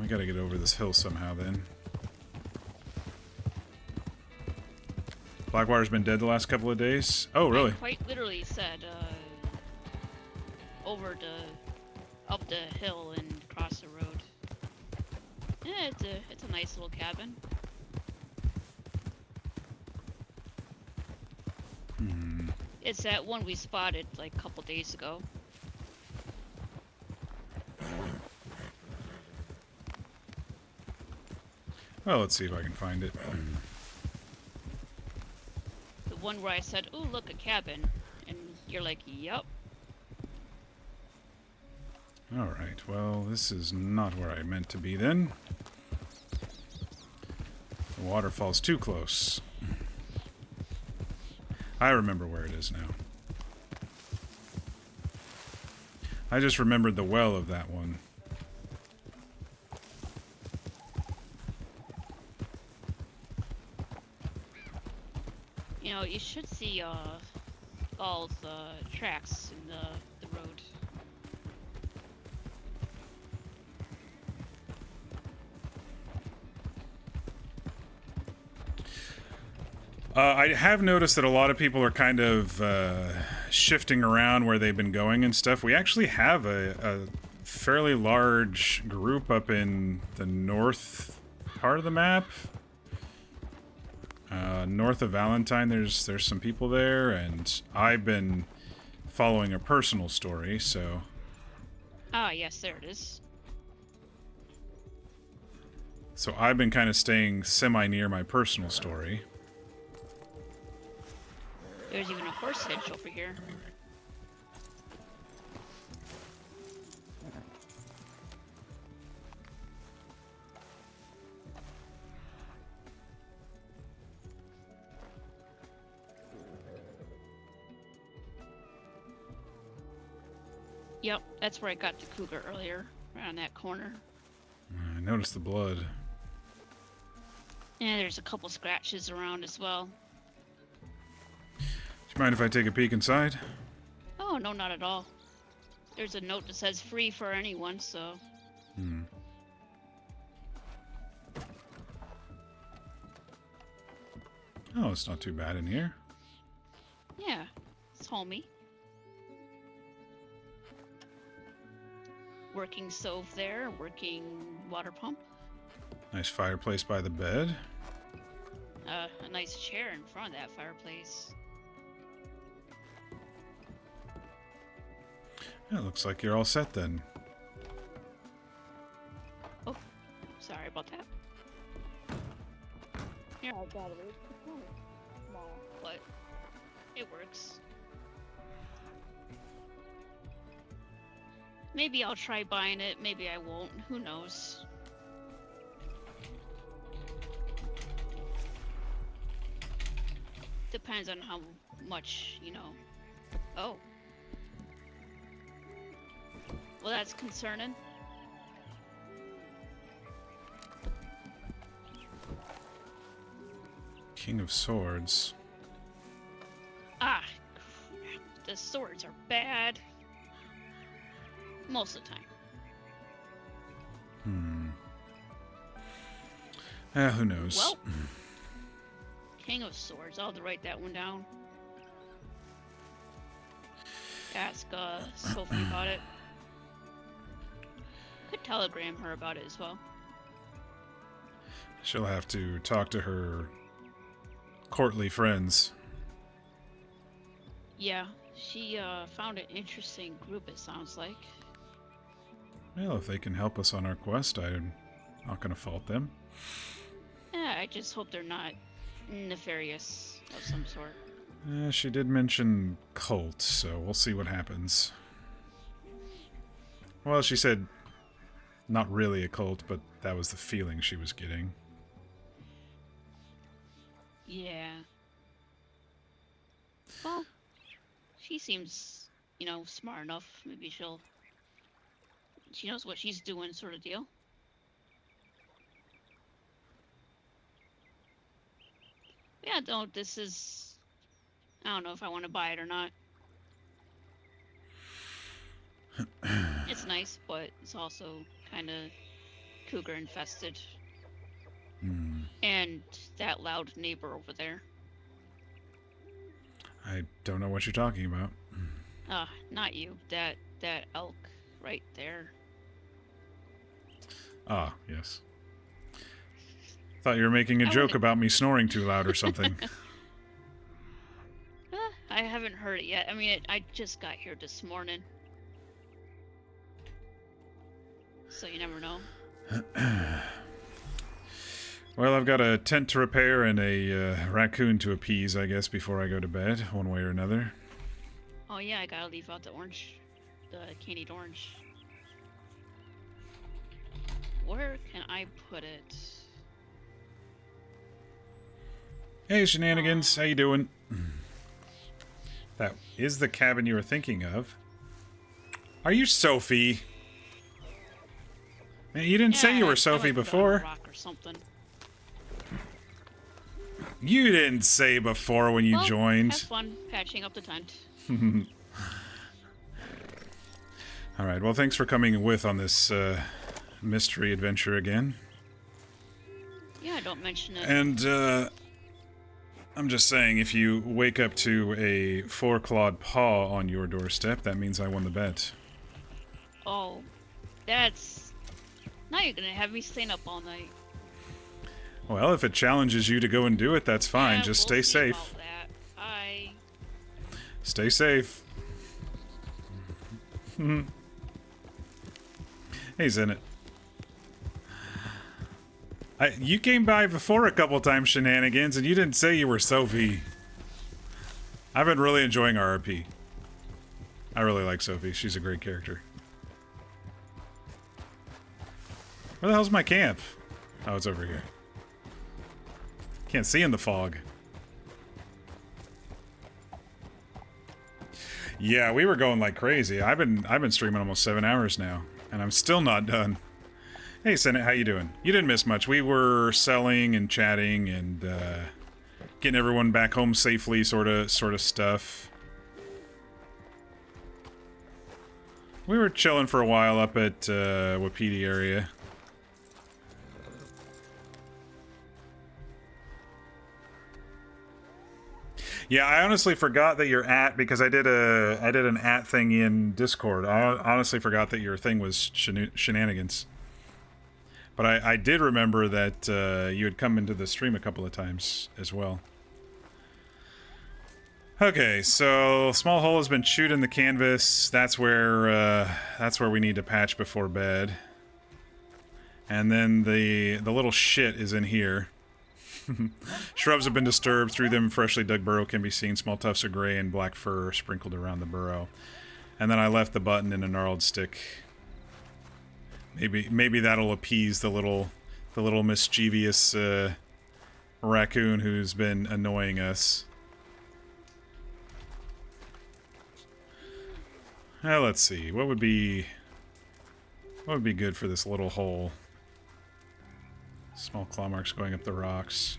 [SPEAKER 1] We gotta get over this hill somehow then. Blackwater's been dead the last couple of days? Oh, really?
[SPEAKER 2] I quite literally said, up the hill and across the road. Yeah, it's a nice little cabin.
[SPEAKER 1] Hmm.
[SPEAKER 2] It's that one we spotted like a couple days ago.
[SPEAKER 1] Well, let's see if I can find it.
[SPEAKER 2] The one where I said, "Ooh, look, a cabin," and you're like, "Yup."
[SPEAKER 1] Alright, well, this is not where I meant to be then. The waterfall's too close. I remember where it is now. I just remembered the well of that one.
[SPEAKER 2] You know, you should see all the tracks in the road.
[SPEAKER 1] I have noticed that a lot of people are kind of shifting around where they've been going and stuff. We actually have a fairly large group up in the north part of the map. North of Valentine, there's some people there, and I've been following a personal story, so...
[SPEAKER 2] Ah, yes, there it is.
[SPEAKER 1] So I've been kind of staying semi-near my personal story.
[SPEAKER 2] There's even a horse hitch over here. Yep, that's where I got the cougar earlier, around that corner.
[SPEAKER 1] I noticed the blood.
[SPEAKER 2] And there's a couple scratches around as well.
[SPEAKER 1] Do you mind if I take a peek inside?
[SPEAKER 2] Oh, no, not at all. There's a note that says free for anyone, so...
[SPEAKER 1] Hmm. Oh, it's not too bad in here.
[SPEAKER 2] Yeah, it's homey. Working stove there, working water pump.
[SPEAKER 1] Nice fireplace by the bed.
[SPEAKER 2] A nice chair in front of that fireplace.
[SPEAKER 1] Yeah, looks like you're all set then.
[SPEAKER 2] Oh, sorry about that. Here.
[SPEAKER 4] I got it. It's kind of small.
[SPEAKER 2] But it works. Maybe I'll try buying it, maybe I won't, who knows. Depends on how much, you know. Oh. Well, that's concerning.
[SPEAKER 1] King of Swords.
[SPEAKER 2] Ah, crap. The swords are bad. Most of the time.
[SPEAKER 1] Who knows?
[SPEAKER 2] Well, King of Swords. I'll have to write that one down. Ask Sophie about it. Could telegram her about it as well.
[SPEAKER 1] She'll have to talk to her courtly friends.
[SPEAKER 2] Yeah, she found an interesting group, it sounds like.
[SPEAKER 1] Well, if they can help us on our quest, I'm not going to fault them.
[SPEAKER 2] Yeah, I just hope they're not nefarious of some sort.
[SPEAKER 1] She did mention cult, so we'll see what happens. Well, she said not really a cult, but that was the feeling she was getting.
[SPEAKER 2] Yeah. Well, she seems, you know, smart enough. Maybe she knows what she's doing, sort of deal. Yeah, this is... I don't know if I want to buy it or not. It's nice, but it's also kind of cougar infested.
[SPEAKER 1] Hmm.
[SPEAKER 2] And that loud neighbor over there.
[SPEAKER 1] I don't know what you're talking about.
[SPEAKER 2] Not you. That elk right there.
[SPEAKER 1] Ah, yes. Thought you were making a joke about me snoring too loud or something.
[SPEAKER 2] I haven't heard it yet. I mean, I just got here this morning. So you never know.
[SPEAKER 1] Well, I've got a tent to repair and a raccoon to appease, I guess, before I go to bed, one way or another.
[SPEAKER 2] Oh yeah, I gotta leave out the candied orange. Where can I put it?
[SPEAKER 1] Hey, Shenanigans, how you doing? That is the cabin you were thinking of. Are you Sophie? Man, you didn't say you were Sophie before.
[SPEAKER 2] Rock or something.
[SPEAKER 1] You didn't say before when you joined.
[SPEAKER 2] Have fun patching up the tent.
[SPEAKER 1] Alright, well, thanks for coming with on this mystery adventure again.
[SPEAKER 2] Yeah, don't mention it.
[SPEAKER 1] And, I'm just saying, if you wake up to a four-clawed paw on your doorstep, that means I won the bet.
[SPEAKER 2] Oh, that's... Now you're gonna have me staying up all night.
[SPEAKER 1] Well, if it challenges you to go and do it, that's fine.
[SPEAKER 2] Yeah,
[SPEAKER 1] Just
[SPEAKER 2] we'll
[SPEAKER 1] stay
[SPEAKER 2] see
[SPEAKER 1] safe.
[SPEAKER 2] about that. Bye.
[SPEAKER 1] Stay safe. Hey, Zenit. You came by before a couple times, Shenanigans, and you didn't say you were Sophie. I've been really enjoying RRP. I really like Sophie. She's a great character. Where the hell's my camp? Oh, it's over here. Can't see in the fog. Yeah, we were going like crazy. I've been streaming almost 7 hours now, and I'm still not done. Hey, Senate, how you doing? You didn't miss much. We were selling and chatting and getting everyone back home safely, sort of stuff. We were chilling for a while up at Wapiti area. Yeah, I honestly forgot that you're at, because I did an at thing in Discord. I honestly forgot that your thing was Shenanigans. But I did remember that you had come into the stream a couple of times as well. Okay, so small hole has been chewed in the canvas. That's where we need to patch before bed. And then the little shit is in here. Shrubs have been disturbed. Through them, freshly dug burrow can be seen. Small tufts of gray and black fur sprinkled around the burrow. And then I left the button in a gnarled stick. Maybe that'll appease the little mischievous raccoon who's been annoying us. Let's see. What would be good for this little hole? Small claw marks going up the rocks.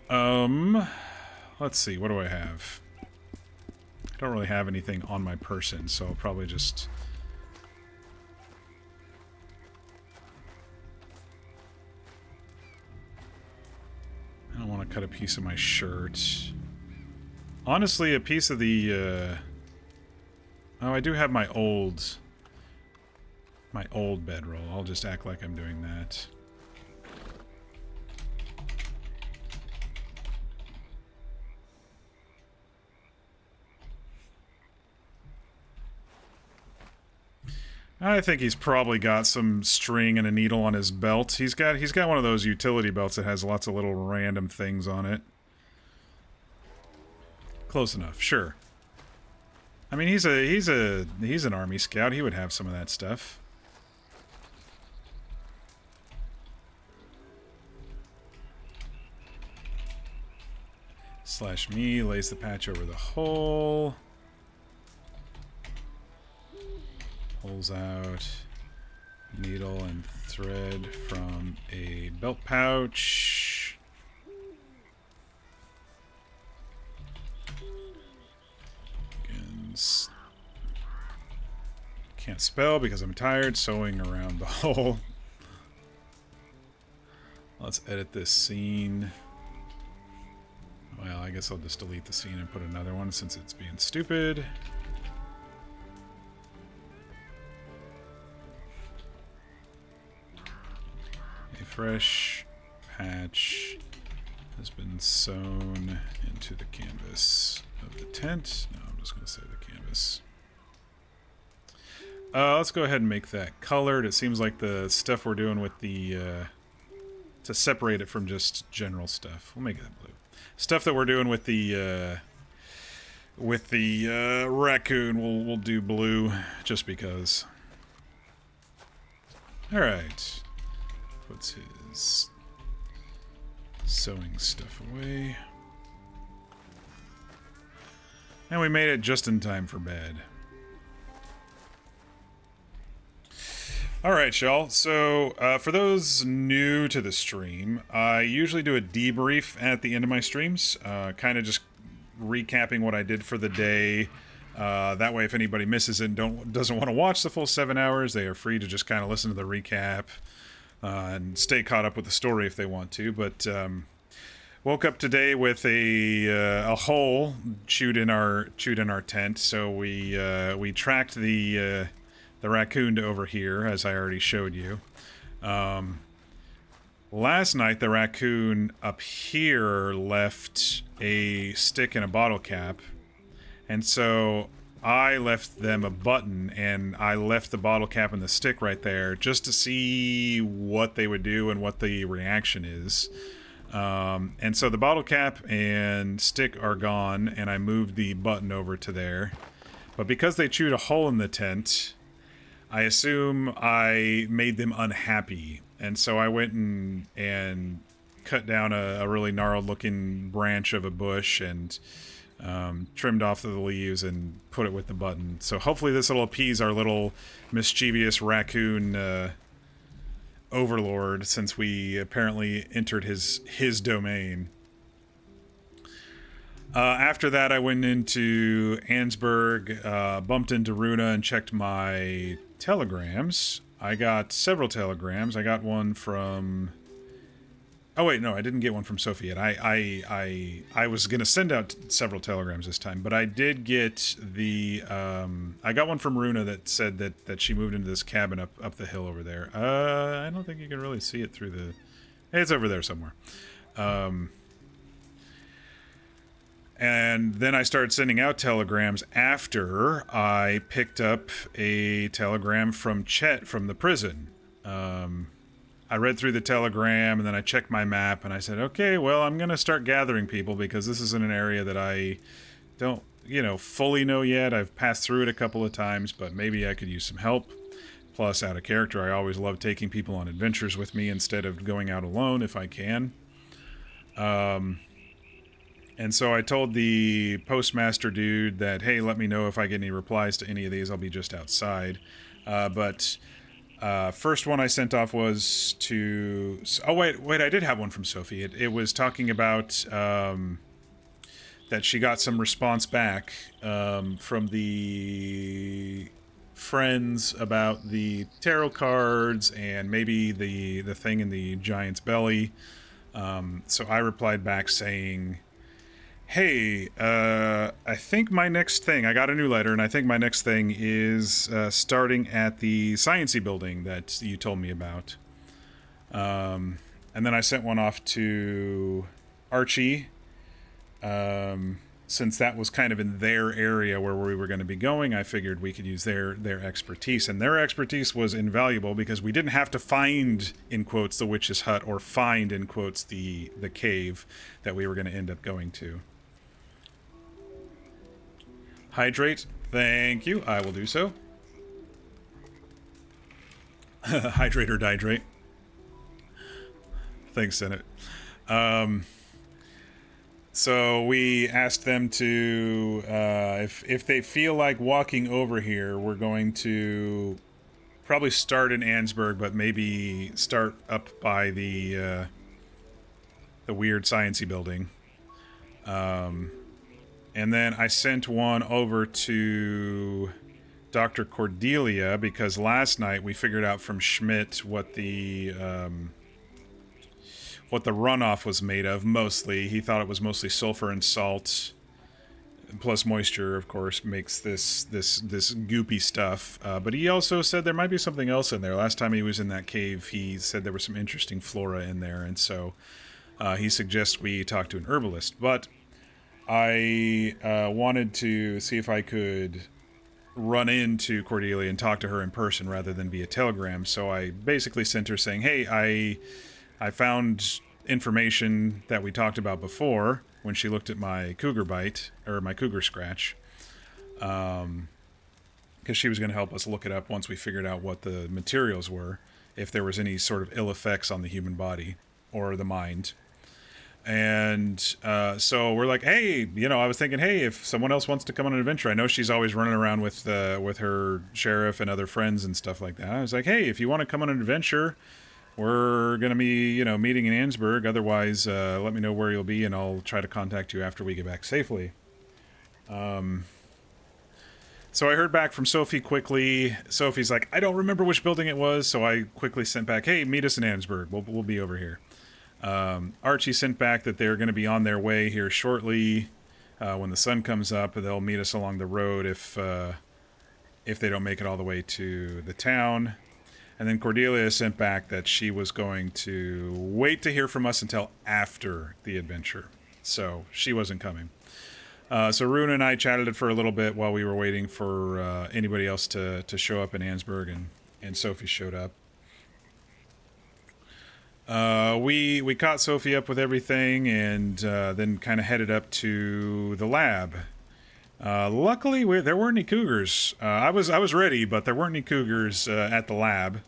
[SPEAKER 1] Let's see. What do I have? I don't really have anything on my person, so I'll probably just... I don't want to cut a piece of my shirt. Honestly, a piece of the, Oh, I do have my old bedroll. I'll just act like I'm doing that. I think he's probably got some string and a needle on his belt. He's got one of those utility belts that has lots of little random things on it. Close enough, sure. I mean, he's an army scout. He would have some of that stuff. Slash me lays the patch over the hole. Pulls out needle and thread from a belt pouch. Can't spell because I'm tired sewing around the hole. Let's edit this scene. Well, I guess I'll just delete the scene and put another one since it's being stupid. A fresh patch has been sewn into the canvas of the tent. No, I'm just going to say the canvas. Let's go ahead and make that colored. It seems like the stuff we're doing with the... to separate it from just general stuff. We'll make that blue. Stuff that we're doing with the raccoon, we'll do blue just because. All right. Puts his sewing stuff away. And we made it just in time for bed. Alright, y'all. So, for those new to the stream, I usually do a debrief at the end of my streams, kind of just recapping what I did for the day. That way, if anybody misses it and doesn't want to watch the full 7 hours, they are free to just kind of listen to the recap and stay caught up with the story if they want to. But woke up today with a hole chewed in our tent, so we tracked the raccoon to over here, as I already showed you. Last night, the raccoon up here left a stick and a bottle cap, and so I left them a button, and I left the bottle cap and the stick right there just to see what they would do and what the reaction is. And so the bottle cap and stick are gone, and I moved the button over to there. But because they chewed a hole in the tent, I assume I made them unhappy, and so I went and cut down a really gnarled looking branch of a bush and trimmed off the leaves and put it with the button. So hopefully this will appease our little mischievous raccoon overlord, since we apparently entered his domain. After that, I went into Ansburg, bumped into Runa, and checked my telegrams. I got several telegrams. I got one from... Oh wait, no, I didn't get one from Sophie yet. I was going to send out several telegrams this time, but I did get the... I got one from Runa that said that she moved into this cabin up the hill over there. I don't think you can really see it through the... It's over there somewhere. And then I started sending out telegrams after I picked up a telegram from Chet from the prison. I read through the telegram, and then I checked my map, and I said, okay, well, I'm going to start gathering people, because this isn't an area that I don't, fully know yet. I've passed through it a couple of times, but maybe I could use some help. Plus, out of character, I always love taking people on adventures with me instead of going out alone if I can. And so I told the postmaster dude that, hey, let me know if I get any replies to any of these. I'll be just outside. First one I sent off was to... Oh, wait, I did have one from Sophie. It was talking about that she got some response back from the friends about the tarot cards and maybe the thing in the giant's belly. So I replied back saying... Hey, I think my next thing, I got a new letter, and I think my next thing is starting at the Science-y building that you told me about. And then I sent one off to Archie, since that was kind of in their area where we were going to be going. I figured we could use their expertise, and their expertise was invaluable because we didn't have to find, in quotes, the witch's hut, or find, in quotes, the cave that we were going to end up going to. Hydrate. Thank you. I will do so. Hydrate or dihydrate. Thanks, Senate. So we asked them to, if they feel like walking over here, we're going to probably start in Ansburg, but maybe start up by the weird science-y building. And then I sent one over to Dr. Cordelia, because last night we figured out from Schmidt what the runoff was made of. Mostly, he thought it was mostly sulfur and salt, plus moisture, of course, makes this goopy stuff. But he also said there might be something else in there. Last time he was in that cave, he said there was some interesting flora in there, and so he suggests we talk to an herbalist. But I wanted to see if I could run into Cordelia and talk to her in person rather than via telegram. So I basically sent her saying, hey, I found information that we talked about before when she looked at my cougar bite, or my cougar scratch, because she was going to help us look it up once we figured out what the materials were, if there was any sort of ill effects on the human body or the mind. And so we're like, hey, I was thinking, hey, if someone else wants to come on an adventure, I know she's always running around with her sheriff and other friends and stuff like that. I was like, hey, if you want to come on an adventure, we're going to be, meeting in Ansburg. Otherwise, let me know where you'll be, and I'll try to contact you after we get back safely. So I heard back from Sophie quickly. Sophie's like, I don't remember which building it was, so I quickly sent back, hey, meet us in Ansburg. We'll be over here. Archie sent back that they're going to be on their way here shortly. When the sun comes up, they'll meet us along the road if they don't make it all the way to the town. And then Cordelia sent back that she was going to wait to hear from us until after the adventure. So she wasn't coming. So Runa and I chatted for a little bit while we were waiting for anybody else to show up in Ansburg, and Sophie showed up. We caught Sophie up with everything, and then kind of headed up to the lab. Luckily, there weren't any cougars. I was ready, but there weren't any cougars at the lab.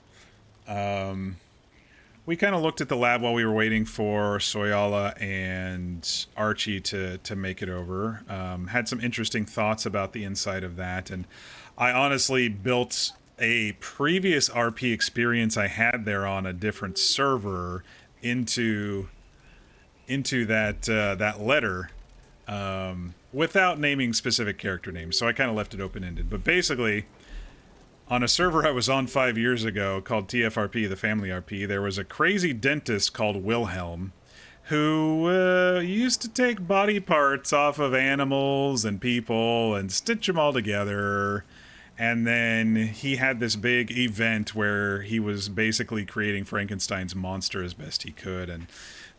[SPEAKER 1] We kind of looked at the lab while we were waiting for Soyala and Archie to make it over. Had some interesting thoughts about the inside of that, and I honestly built a previous RP experience I had there on a different server into that letter, without naming specific character names. So I kind of left it open-ended. But basically, on a server I was on 5 years ago called TFRP, the Family RP, there was a crazy dentist called Wilhelm who used to take body parts off of animals and people and stitch them all together. And then he had this big event where he was basically creating Frankenstein's monster as best he could. And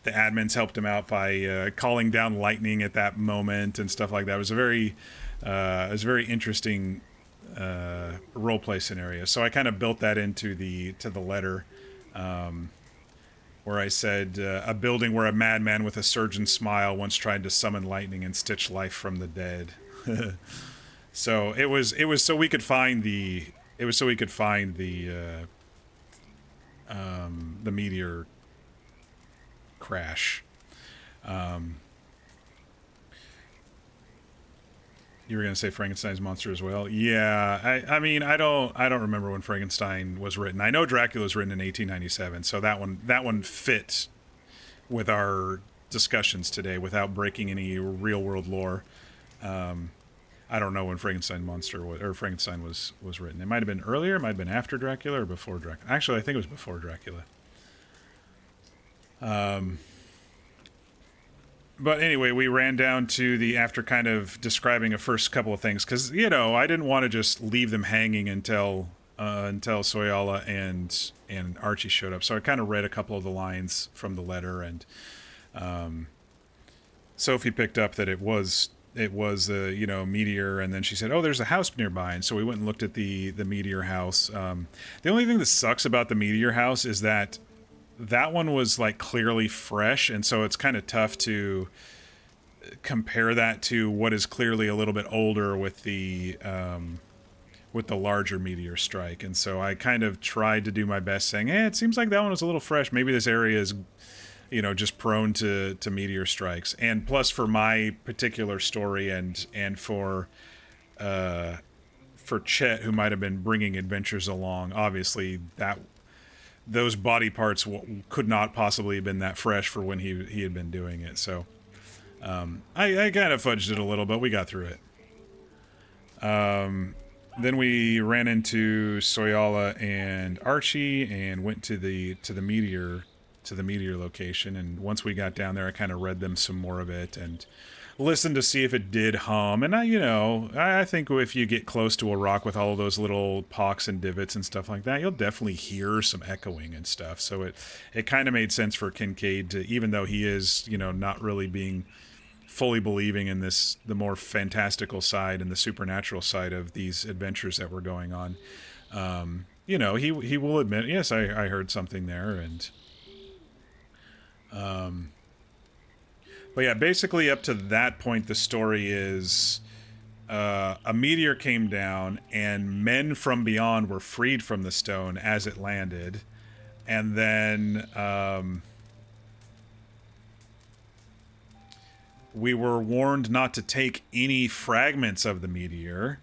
[SPEAKER 1] the admins helped him out by calling down lightning at that moment and stuff like that. It was a very interesting roleplay scenario. So I kind of built that into the letter, where I said a building where a madman with a surgeon's smile once tried to summon lightning and stitch life from the dead. So it was so we could find the meteor crash. You were gonna say Frankenstein's monster as well? Yeah, I mean I don't remember when Frankenstein was written. I know Dracula was written in 1897, so that one fit with our discussions today without breaking any real world lore. I don't know when Frankenstein was written. It might have been earlier, it might have been after Dracula or before Dracula. Actually, I think it was before Dracula. But anyway, we ran down to after kind of describing a first couple of things, because, I didn't want to just leave them hanging until Soyala and Archie showed up. So I kind of read a couple of the lines from the letter, and Sophie picked up that it was a meteor, and then she said, oh, there's a house nearby, and so we went and looked at the meteor house. The only thing that sucks about the meteor house is that one was like clearly fresh, and so it's kind of tough to compare that to what is clearly a little bit older with the larger meteor strike. And so I kind of tried to do my best saying, hey, it seems like that one was a little fresh. Maybe this area is just prone to meteor strikes. And plus, for my particular story and for Chet, who might have been bringing adventures along, obviously those body parts could not possibly have been that fresh for when he had been doing it. So I kind of fudged it a little, but we got through it. then we ran into Soyala and Archie and went to the meteor location. And once we got down there, I kind of read them some more of it and listened to see if it did hum. And I think if you get close to a rock with all of those little pocks and divots and stuff like that, you'll definitely hear some echoing and stuff. So it kind of made sense for Kincaid to, even though he is, not really being fully believing in the more fantastical side and the supernatural side of these adventures that were going on. He will admit, yes, I heard something there. And but yeah, basically up to that point, the story is a meteor came down and men from beyond were freed from the stone as it landed. And then we were warned not to take any fragments of the meteor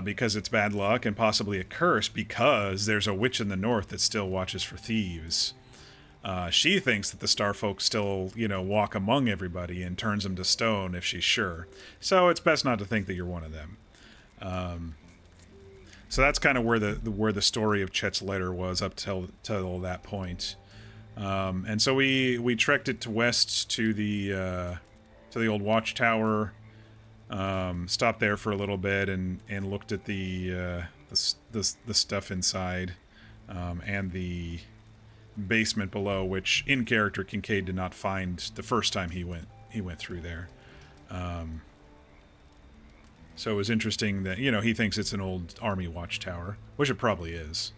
[SPEAKER 1] because it's bad luck and possibly a curse, because there's a witch in the north that still watches for thieves. She thinks that the Starfolk still, walk among everybody and turns them to stone if she's sure. So it's best not to think that you're one of them. So that's kind of where the story of Chet's letter was up till that point. And so we trekked it to west to the old watchtower, stopped there for a little bit and looked at the stuff inside, and the basement below, which in character Kincaid did not find the first time he went through there. So it was interesting that, he thinks it's an old army watchtower, which it probably is.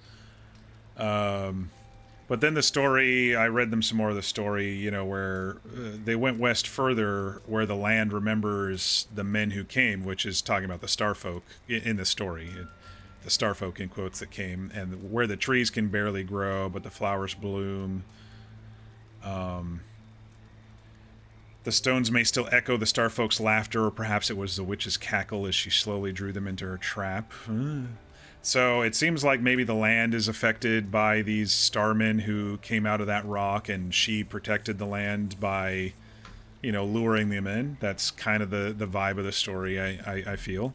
[SPEAKER 1] But then the story, I read them some more of the story, where they went west further, where the land remembers the men who came, which is talking about the Starfolk in the story. The Starfolk, in quotes, that came, and where the trees can barely grow, but the flowers bloom. The stones may still echo the Starfolk's laughter, or perhaps it was the witch's cackle as she slowly drew them into her trap. So it seems like maybe the land is affected by these starmen who came out of that rock, and she protected the land by, luring them in. That's kind of the vibe of the story, I feel.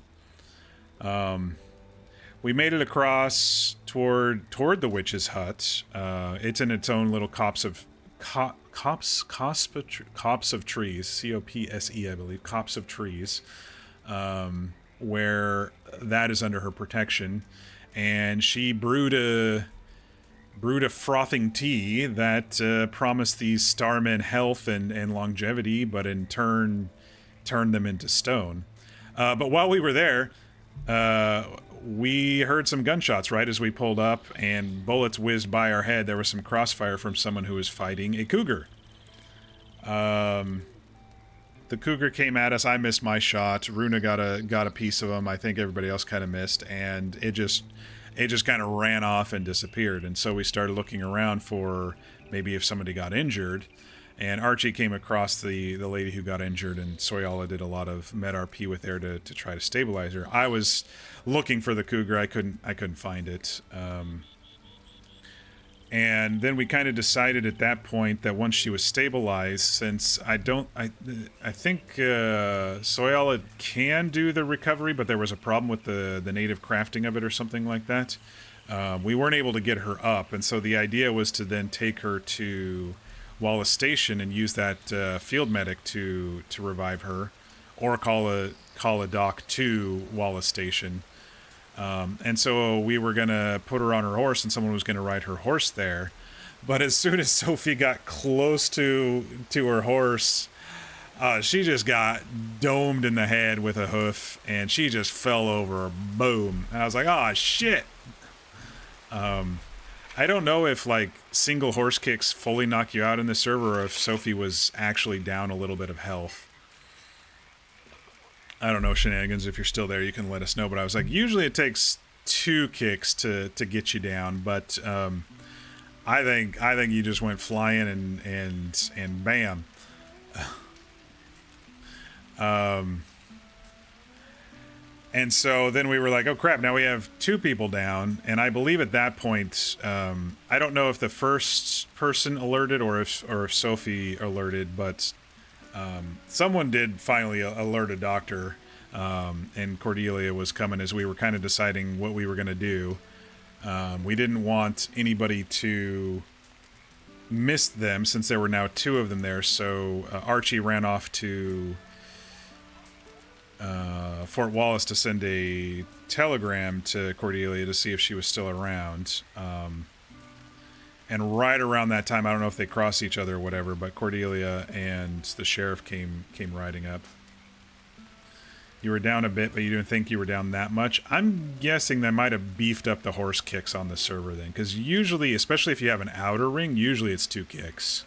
[SPEAKER 1] We made it across toward the witch's hut. It's in its own little copse of trees, C-O-P-S-E, I believe, copse of trees, where that is under her protection. And she brewed a frothing tea that promised these starmen health and longevity, but in turn turned them into stone. But while we were there, we heard some gunshots right as we pulled up, and bullets whizzed by our head. There was some crossfire from someone who was fighting a cougar. The cougar came at us. I missed my shot. Runa got a piece of him. I think everybody else kind of missed, and it just kind of ran off and disappeared. And so we started looking around for maybe if somebody got injured. And Archie came across the lady who got injured, and Soyala did a lot of med-RP with her to try to stabilize her. I was looking for the cougar. I couldn't find it. And then we kind of decided at that point that once she was stabilized, since I think Soyala can do the recovery, but there was a problem with the native crafting of it or something like that. We weren't able to get her up, and so the idea was to then take her to Wallace Station and use that field medic to revive her, or call a doc to Wallace Station. And so we were gonna put her on her horse, and someone was gonna ride her horse there. But as soon as Sophie got close to her horse, she just got domed in the head with a hoof, and she just fell over. Boom! And I was like, "Oh shit!" I don't know if like single horse kicks fully knock you out in the server, or if Sophie was actually down a little bit of health. I don't know, Shenanigans, if you're still there, you can let us know. But I was like, usually it takes 2 kicks to get you down, but I think you just went flying and bam. And so then we were like, oh crap, now we have 2 people down. And I believe at that point, I don't know if the first person alerted or if Sophie alerted, but someone did finally alert a doctor. and Cordelia was coming as we were kind of deciding what we were going to do. We didn't want anybody to miss them since there were now 2 of them there, so Archie ran off to Fort Wallace to send a telegram to Cordelia to see if she was still around. And right around that time, I don't know if they crossed each other or whatever, but Cordelia and the sheriff came riding up. You were down a bit, but you didn't think you were down that much. I'm guessing they might have beefed up the horse kicks on the server then, because usually, especially if you have an outer ring, usually it's 2 kicks.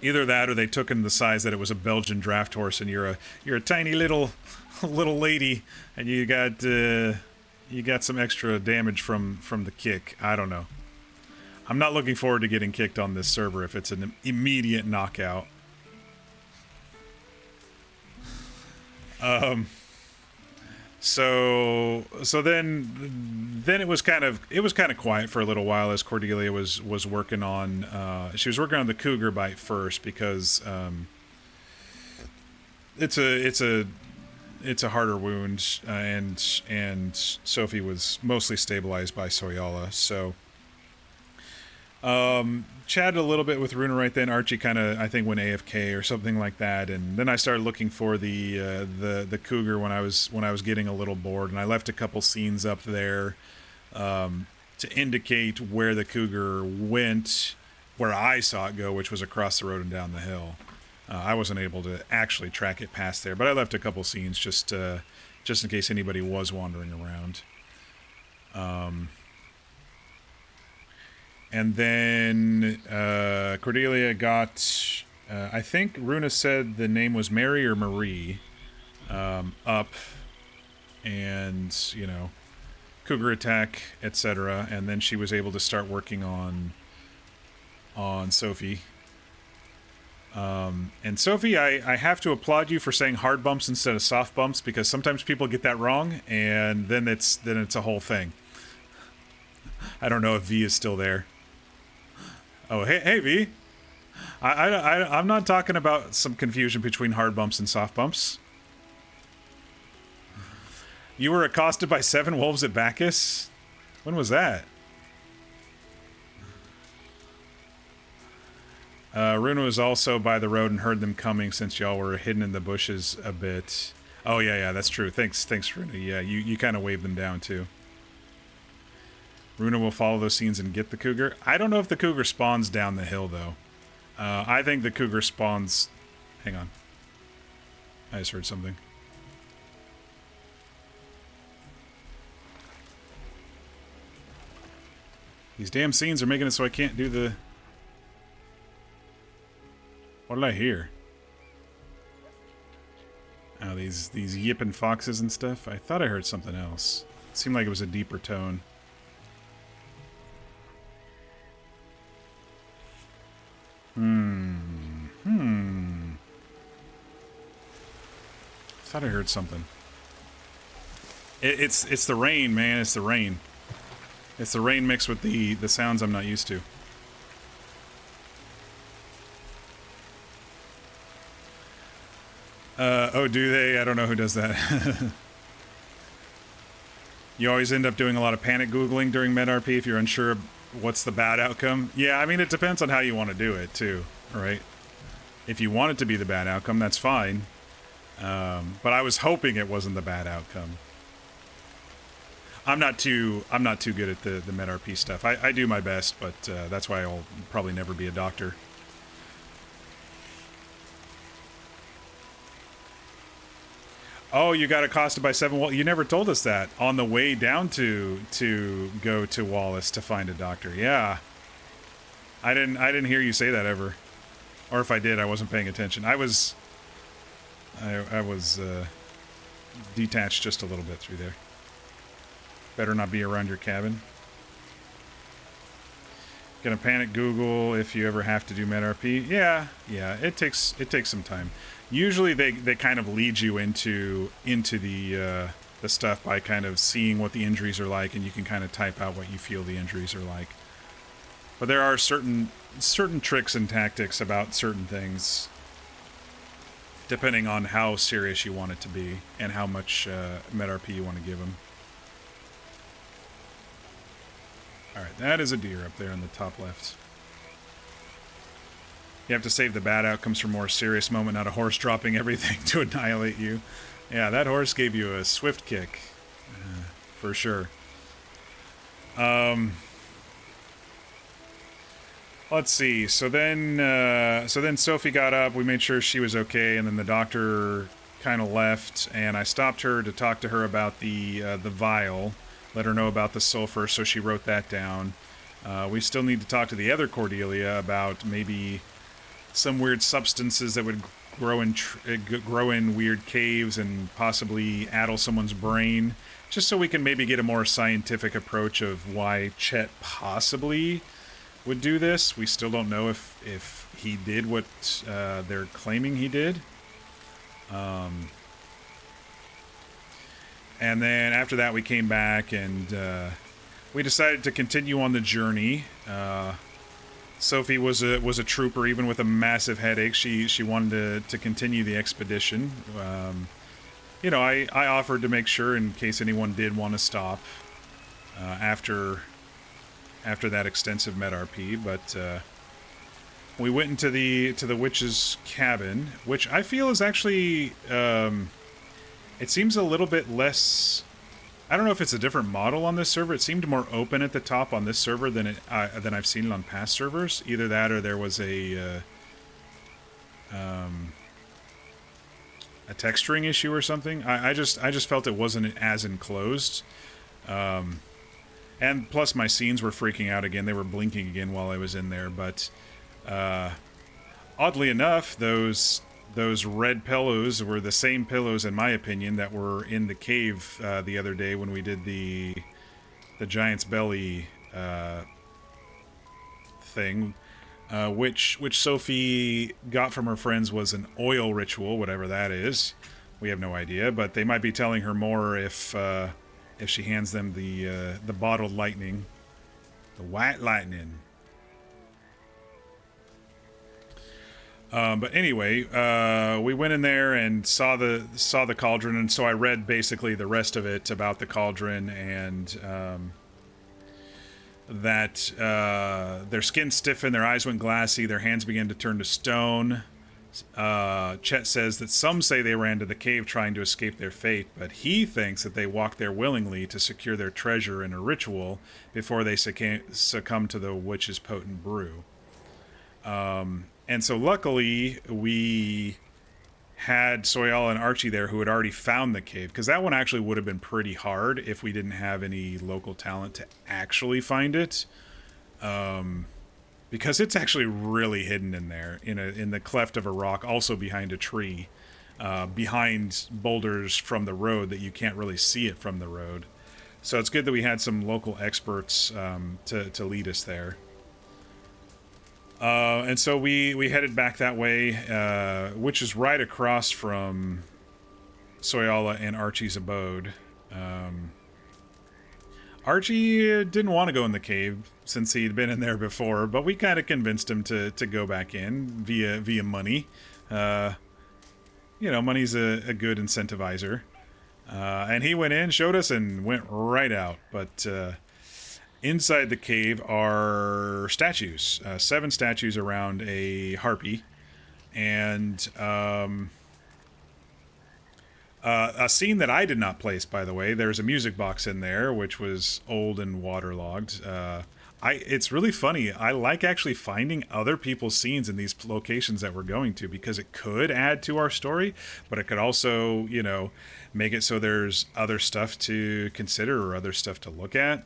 [SPEAKER 1] Either that, or they took in the size that it was a Belgian draft horse, and you're a tiny little lady, and you got some extra damage from the kick. I don't know. I'm not looking forward to getting kicked on this server if it's an immediate knockout. So then it was kind of quiet for a little while as Cordelia was working on she was working on the cougar bite first because it's a harder wound, and Sophie was mostly stabilized by Soyala. So chatted a little bit with Runa right then. Archie kind of, I think, went AFK or something like that, and then I started looking for the cougar when I was getting a little bored, and I left a couple scenes up there to indicate where the cougar went, where I saw it go, which was across the road and down the hill. I wasn't able to actually track it past there, but I left a couple scenes just in case anybody was wandering around. And then Cordelia got, I think Runa said the name was Mary or Marie, up, and, you know, cougar attack, etc. And then she was able to start working on Sophie. And Sophie, I have to applaud you for saying hard bumps instead of soft bumps, because sometimes people get that wrong, and then it's a whole thing. I don't know if V is still there. Oh, hey V. I'm not talking about some confusion between hard bumps and soft bumps. You were accosted by 7 wolves at Bacchus? When was that? Runa was also by the road and heard them coming since y'all were hidden in the bushes a bit. Oh, yeah, that's true. Thanks, Runa. Yeah, you kind of waved them down, too. Runa will follow those scenes and get the cougar. I don't know if the cougar spawns down the hill, though. I think the cougar spawns... Hang on. I just heard something. These damn scenes are making it so I can't do the... What did I hear? Oh, these yipping foxes and stuff. I thought I heard something else. It seemed like it was a deeper tone. Thought I heard something. It's the rain, man. It's the rain. It's the rain mixed with the sounds I'm not used to. Oh, do they? I don't know who does that. You always end up doing a lot of panic Googling during MedRP if you're unsure of what's the bad outcome. Yeah, I mean, it depends on how you want to do it, too, right? If you want it to be the bad outcome, that's fine. But I was hoping it wasn't the bad outcome. I'm not too good at the MedRP stuff. I do my best, but that's why I'll probably never be a doctor. Oh, you got accosted by 7 wolves. You never told us that on the way down to go to Wallace to find a doctor. Yeah, I didn't hear you say that ever, or if I did, I wasn't paying attention. I was detached just a little bit through there. Better not be around your cabin. Gonna panic Google if you ever have to do MedRP. Yeah, it takes some time. Usually they kind of lead you into the stuff by kind of seeing what the injuries are like, and you can kind of type out what you feel the injuries are like. But there are certain tricks and tactics about certain things. depending on how serious you want it to be and how much MedRP you want to give him. Alright, that is a deer up there in the top left. You have to save the bad outcomes for more serious moment, not a horse dropping everything to annihilate you. Yeah, that horse gave you a swift kick. For sure. Let's see. So then Sophie got up. We made sure she was okay, and then the doctor kind of left, and I stopped her to talk to her about the vial, let her know about the sulfur, so she wrote that down. We still need to talk to the other Cordelia about maybe some weird substances that would grow in weird caves and possibly addle someone's brain, just so we can maybe get a more scientific approach of why Chet possibly would do this. We still don't know if he did what they're claiming he did. And then after that we came back and we decided to continue on the journey. Sophie was a trooper, even with a massive headache. She wanted to continue the expedition. You know, I offered to make sure in case anyone did want to stop after that extensive MedRP, but we went into the witch's cabin, which I feel is actually it seems a little bit less. I don't know if it's a different model on this server. It seemed more open at the top on this server than I've seen it on past servers. Either that, or there was a texturing issue or something. I just felt it wasn't as enclosed. And plus my scenes were freaking out again. They were blinking again while I was in there. But oddly enough, those red pillows were the same pillows, in my opinion, that were in the cave the other day when we did the giant's belly thing, which Sophie got from her friends was an oil ritual, whatever that is. We have no idea, but they might be telling her more if she hands them the bottled lightning, the white lightning. But anyway, we went in there and saw the cauldron, and so I read basically the rest of it about the cauldron, and that their skin stiffened, their eyes went glassy, their hands began to turn to stone. Chet says that some say they ran to the cave trying to escape their fate, but he thinks that they walked there willingly to secure their treasure in a ritual before they succumb to the witch's potent brew. And so luckily we had Soyala and Archie there who had already found the cave, because that one actually would have been pretty hard if we didn't have any local talent to actually find it. Because it's actually really hidden in there, in the cleft of a rock, also behind a tree, behind boulders from the road that you can't really see it from the road. So it's good that we had some local experts to lead us there. And so we headed back that way, which is right across from Soyala and Archie's abode. Archie didn't want to go in the cave since he'd been in there before, but we kind of convinced him to go back in via money. You know, money's a good incentivizer. And he went in, showed us, and went right out. But inside the cave are statues, 7 statues around a harpy, and a scene that I did not place, by the way. There's a music box in there, which was old and waterlogged. It's really funny. I like actually finding other people's scenes in these locations that we're going to, because it could add to our story, but it could also, you know, make it so there's other stuff to consider or other stuff to look at.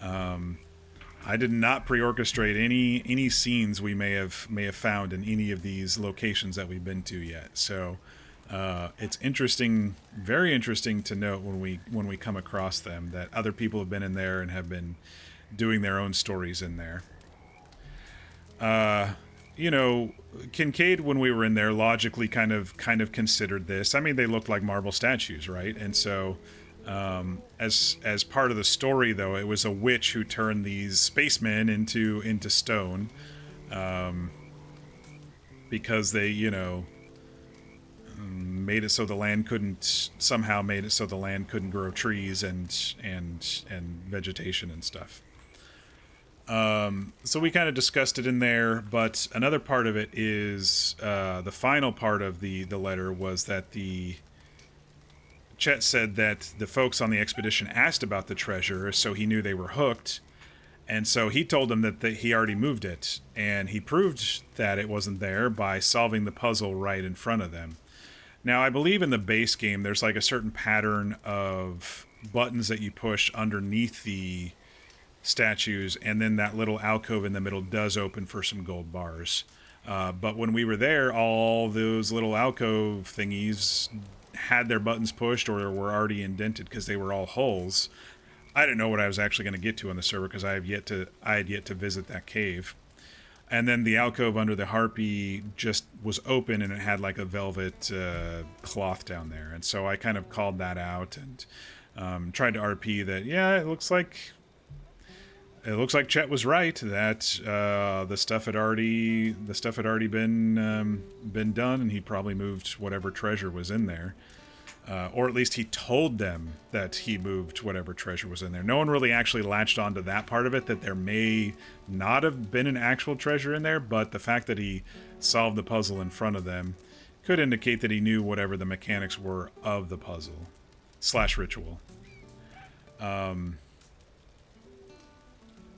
[SPEAKER 1] I did not pre-orchestrate any scenes we may have found in any of these locations that we've been to yet. So it's interesting, very interesting to note when we come across them that other people have been in there and have been doing their own stories in there. You know, Kincaid, when we were in there, logically kind of considered this. I mean, they looked like marble statues, right? And so as part of the story, though, it was a witch who turned these spacemen into stone, because they, you know, made it so the land couldn't grow trees and vegetation and stuff. So we kind of discussed it in there, but another part of it is the final part of the letter was that Chet said that the folks on the expedition asked about the treasure, so he knew they were hooked, and so he told them that he already moved it, and he proved that it wasn't there by solving the puzzle right in front of them. Now, I believe in the base game, there's like a certain pattern of buttons that you push underneath the statues, and then that little alcove in the middle does open for some gold bars. But when we were there, all those little alcove thingies had their buttons pushed or were already indented because they were all holes. I didn't know what I was actually going to get to on the server because I had yet to visit that cave. And then the alcove under the harpy just was open, and it had like a velvet cloth down there. And so I kind of called that out and tried to RP that, yeah, it looks like Chet was right, that the stuff had already been done, and he probably moved whatever treasure was in there. Or at least he told them that he moved whatever treasure was in there. No one really actually latched onto that part of it, that there may not have been an actual treasure in there, but the fact that he solved the puzzle in front of them could indicate that he knew whatever the mechanics were of the puzzle / ritual.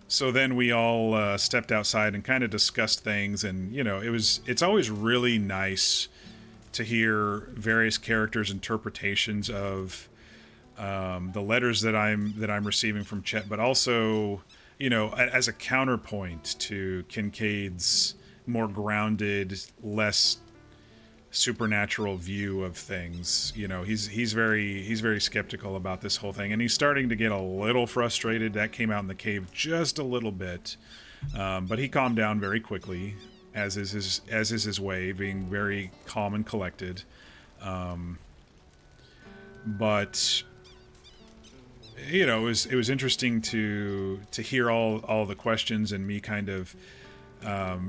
[SPEAKER 1] So then we all stepped outside and kind of discussed things, and it's always really nice to hear various characters' interpretations of the letters that I'm receiving from Chet, but also, as a counterpoint to Kincaid's more grounded, less supernatural view of things. He's very skeptical about this whole thing, and he's starting to get a little frustrated. That came out in the cave just a little bit, but he calmed down very quickly, as is his way, being very calm and collected. But it was interesting to hear all the questions, and me kind of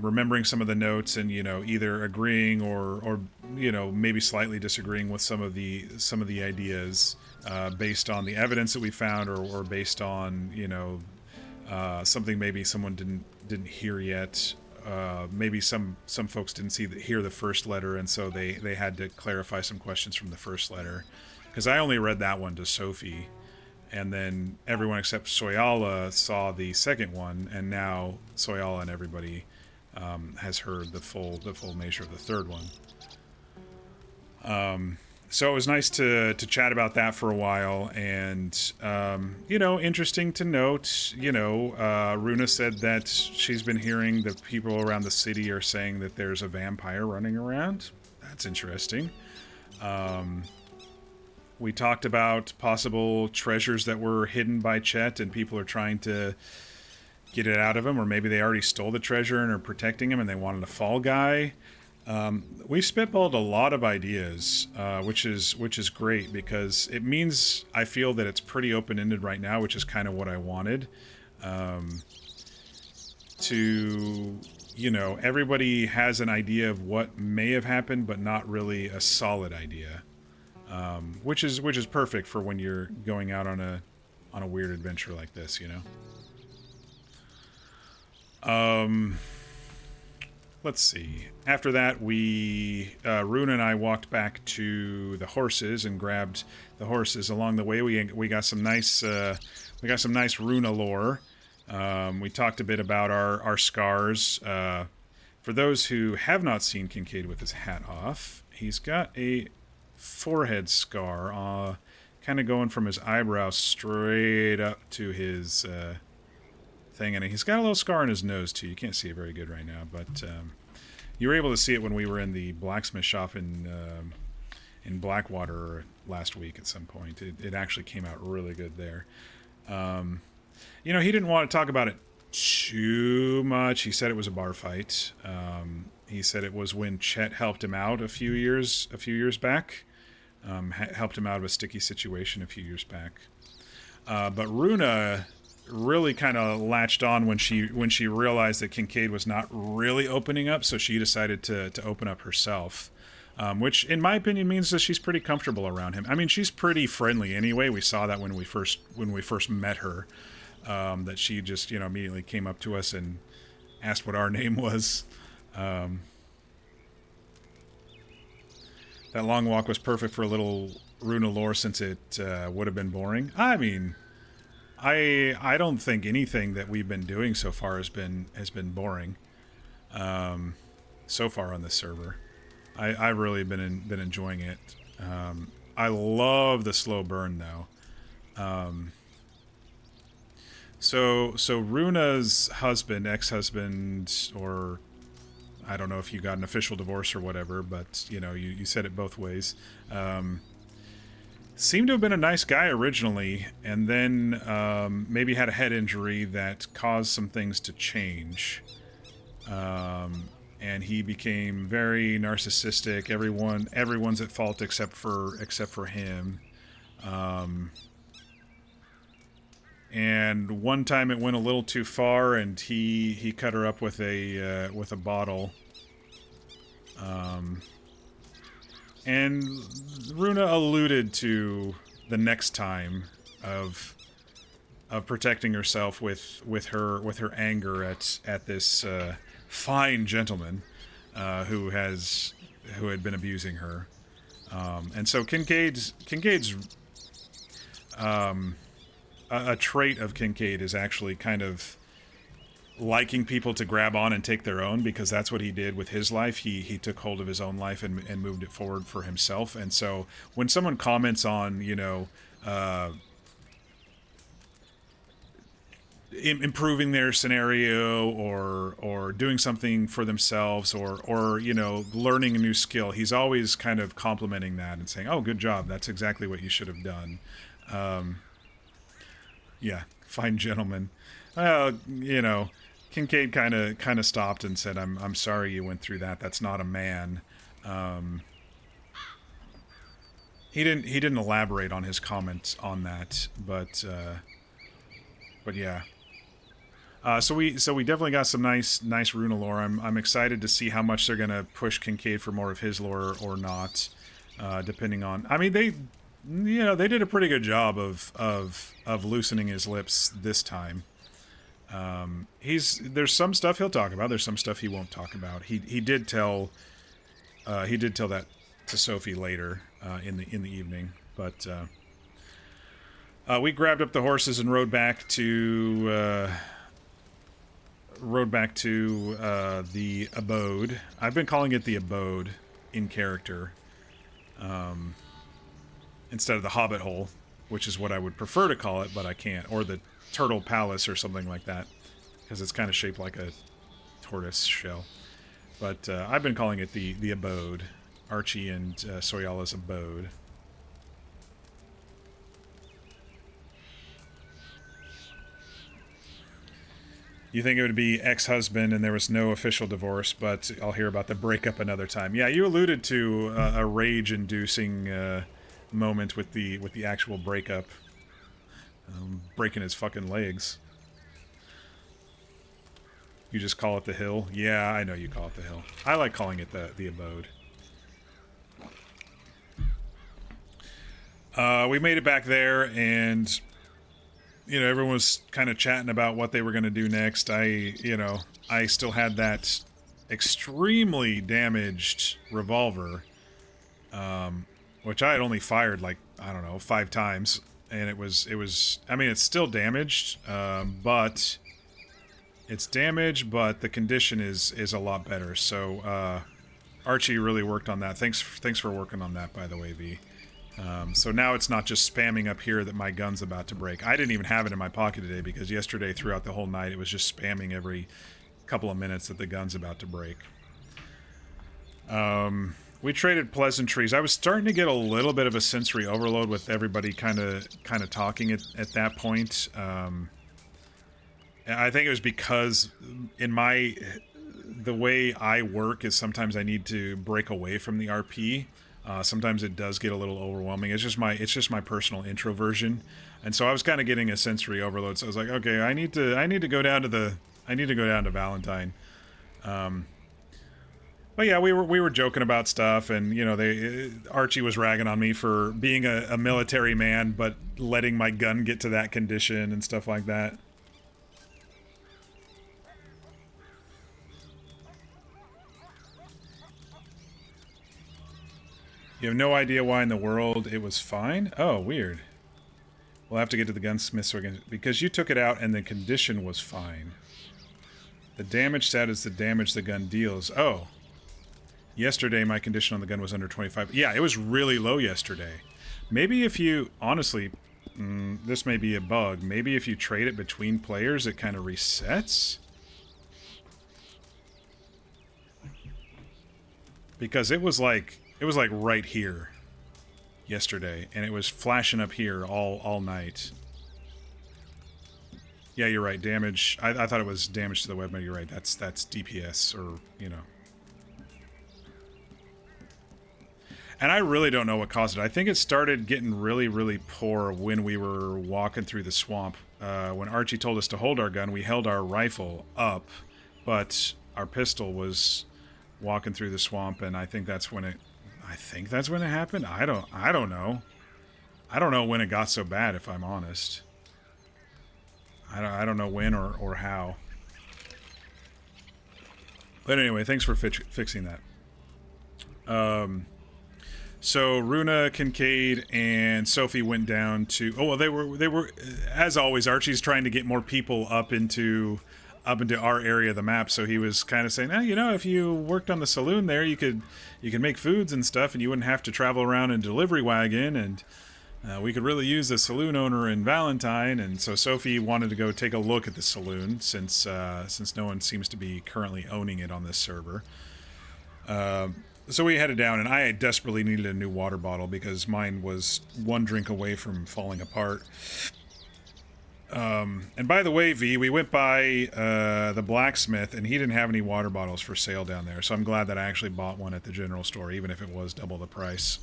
[SPEAKER 1] remembering some of the notes, and either agreeing or maybe slightly disagreeing with some of the ideas based on the evidence that we found, or based on something maybe someone didn't hear yet. Maybe some folks didn't hear the first letter, and so they had to clarify some questions from the first letter, because I only read that one to Sophie, and then everyone except Soyala saw the second one, and now Soyala and everybody has heard the full nature of the third one. So it was nice to chat about that for a while, and interesting to note. Runa said that she's been hearing that people around the city are saying that there's a vampire running around. That's interesting. We talked about possible treasures that were hidden by Chet, and people are trying to get it out of him, or maybe they already stole the treasure and are protecting him, and they wanted a fall guy. We spitballed a lot of ideas, which is great, because it means I feel that it's pretty open-ended right now, which is kind of what I wanted. Everybody has an idea of what may have happened, but not really a solid idea. Which is perfect for when you're going out on a weird adventure like this, Let's see. After that, Runa and I walked back to the horses and grabbed the horses. Along the way, we got some nice Runa lore. We talked a bit about our scars. For those who have not seen Kincaid with his hat off, he's got a forehead scar, kind of going from his eyebrow straight up to his thing, and he's got a little scar on his nose too. You can't see it very good right now, but you were able to see it when we were in the blacksmith shop in Blackwater last week at some point. It actually came out really good there. He didn't want to talk about it too much. He said it was a bar fight. He said it was when Chet helped him out a few years back. Helped him out of a sticky situation a few years back. But Runa really kind of latched on when she realized that Kincaid was not really opening up, so she decided to open up herself. which in my opinion means that she's pretty comfortable around him. I mean, she's pretty friendly anyway. We saw that when we first met her, that she just, you know, immediately came up to us and asked what our name was. That long walk was perfect for a little Runa lore since it would have been boring. I mean, I don't think anything that we've been doing so far has been boring. So far on this server, I've really been enjoying it. I love the slow burn though. So Runa's husband, ex-husband, or I don't know if you got an official divorce or whatever, but you know, you said it both ways. Seemed to have been a nice guy originally, and then maybe had a head injury that caused some things to change. And he became very narcissistic. Everyone's at fault except for him. And one time it went a little too far, and he cut her up with a bottle. And Runa alluded to the next time of protecting herself with her anger at this fine gentleman who had been abusing her. And so Kincaid's a trait of Kincaid is actually kind of liking people to grab on and take their own, because that's what he did with his life. He took hold of his own life and moved it forward for himself. And so when someone comments on, you know, improving their scenario or doing something for themselves or you know, learning a new skill, he's always kind of complimenting that and saying, oh, good job, that's exactly what you should have done. Yeah, fine gentleman. You know, Kincaid kind of stopped and said, I'm sorry you went through that. That's not a man. He didn't elaborate on his comments on that, but yeah. So we definitely got some nice Runa lore. I'm excited to see how much they're gonna push Kincaid for more of his lore or not, depending on. I mean, they did a pretty good job of loosening his lips this time. There's some stuff he'll talk about. There's some stuff he won't talk about. He did tell that to Sophie later in the evening, but we grabbed up the horses and rode back to the abode. I've been calling it the abode in character, instead of the Hobbit hole, which is what I would prefer to call it, but I can't, or the Turtle Palace or something like that, because it's kind of shaped like a tortoise shell. But I've been calling it the abode, Archie and Soyala's abode. You think it would be ex-husband and there was no official divorce, but I'll hear about the breakup another time. Yeah, you alluded to a rage-inducing moment with the actual breakup, breaking his fucking legs. You just call it the hill? Yeah, I know you call it the hill. I like calling it the abode. We made it back there, and you know, everyone was kind of chatting about what they were going to do next. I still had that extremely damaged revolver, which I had only fired like, I don't know, 5 times. And it was, I mean, it's still damaged, but it's damaged, but the condition is a lot better. So, Archie really worked on that. Thanks for working on that, by the way, V. So now it's not just spamming up here that my gun's about to break. I didn't even have it in my pocket today because yesterday throughout the whole night it was just spamming every couple of minutes that the gun's about to break. We traded pleasantries. I was starting to get a little bit of a sensory overload with everybody kind of talking at that point. I think it was because the way I work is sometimes I need to break away from the RP. Sometimes it does get a little overwhelming. It's just my personal introversion, and so I was kind of getting a sensory overload. So I was like, okay, I need to go down to Valentine. But yeah, we were joking about stuff, and you know, Archie was ragging on me for being a military man, but letting my gun get to that condition and stuff like that. You have no idea why in the world it was fine? Oh, weird. We'll have to get to the gunsmith so we can, because you took it out and the condition was fine. The damage stat is the damage the gun deals. Oh. Yesterday, my condition on the gun was under 25. Yeah, it was really low yesterday. Maybe if you, honestly, this may be a bug. Maybe if you trade it between players, it kind of resets? Because it was like right here yesterday, and it was flashing up here all night. Yeah, you're right. Damage. I thought it was damage to the webmail. You're right. That's DPS, or you know. And I really don't know what caused it. I think it started getting really, really poor when we were walking through the swamp. When Archie told us to hold our gun, we held our rifle up, but our pistol was walking through the swamp, and I think that's when it happened. I don't know. I don't know when it got so bad, if I'm honest. I don't know when or how. But anyway, thanks for fixing that. So Runa, Kincaid, and Sophie went down to. Oh well, they were as always. Archie's trying to get more people up into our area of the map. So he was kind of saying, you know, if you worked on the saloon there, you could make foods and stuff, and you wouldn't have to travel around in a delivery wagon, and we could really use the saloon owner in Valentine. And so Sophie wanted to go take a look at the saloon since no one seems to be currently owning it on this server. So we headed down, and I desperately needed a new water bottle because mine was one drink away from falling apart. And by the way, V, we went by the blacksmith, and he didn't have any water bottles for sale down there, so I'm glad that I actually bought one at the general store, even if it was double the price.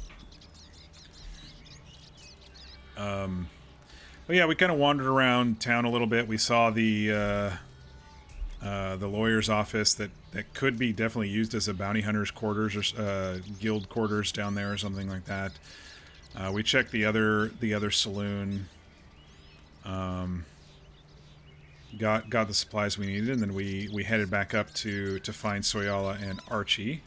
[SPEAKER 1] But yeah, we kind of wandered around town a little bit. We saw the lawyer's office that could be definitely used as a bounty hunter's quarters or guild quarters down there or something like that. We checked the other saloon. Got the supplies we needed, and then we headed back up to find Soyala and Archie.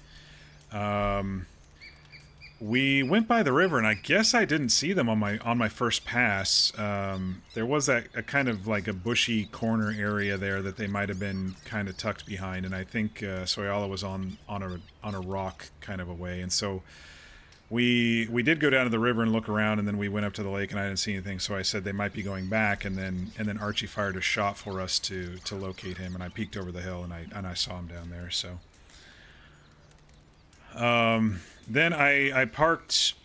[SPEAKER 1] We went by the river, and I guess I didn't see them on my first pass. There was a kind of like a bushy corner area there that they might have been kind of tucked behind, and I think Soyala was on a rock kind of a way, and so we did go down to the river and look around, and then we went up to the lake, and I didn't see anything, so I said they might be going back, and then Archie fired a shot for us to locate him, and I peeked over the hill, and I saw him down there. So then I parked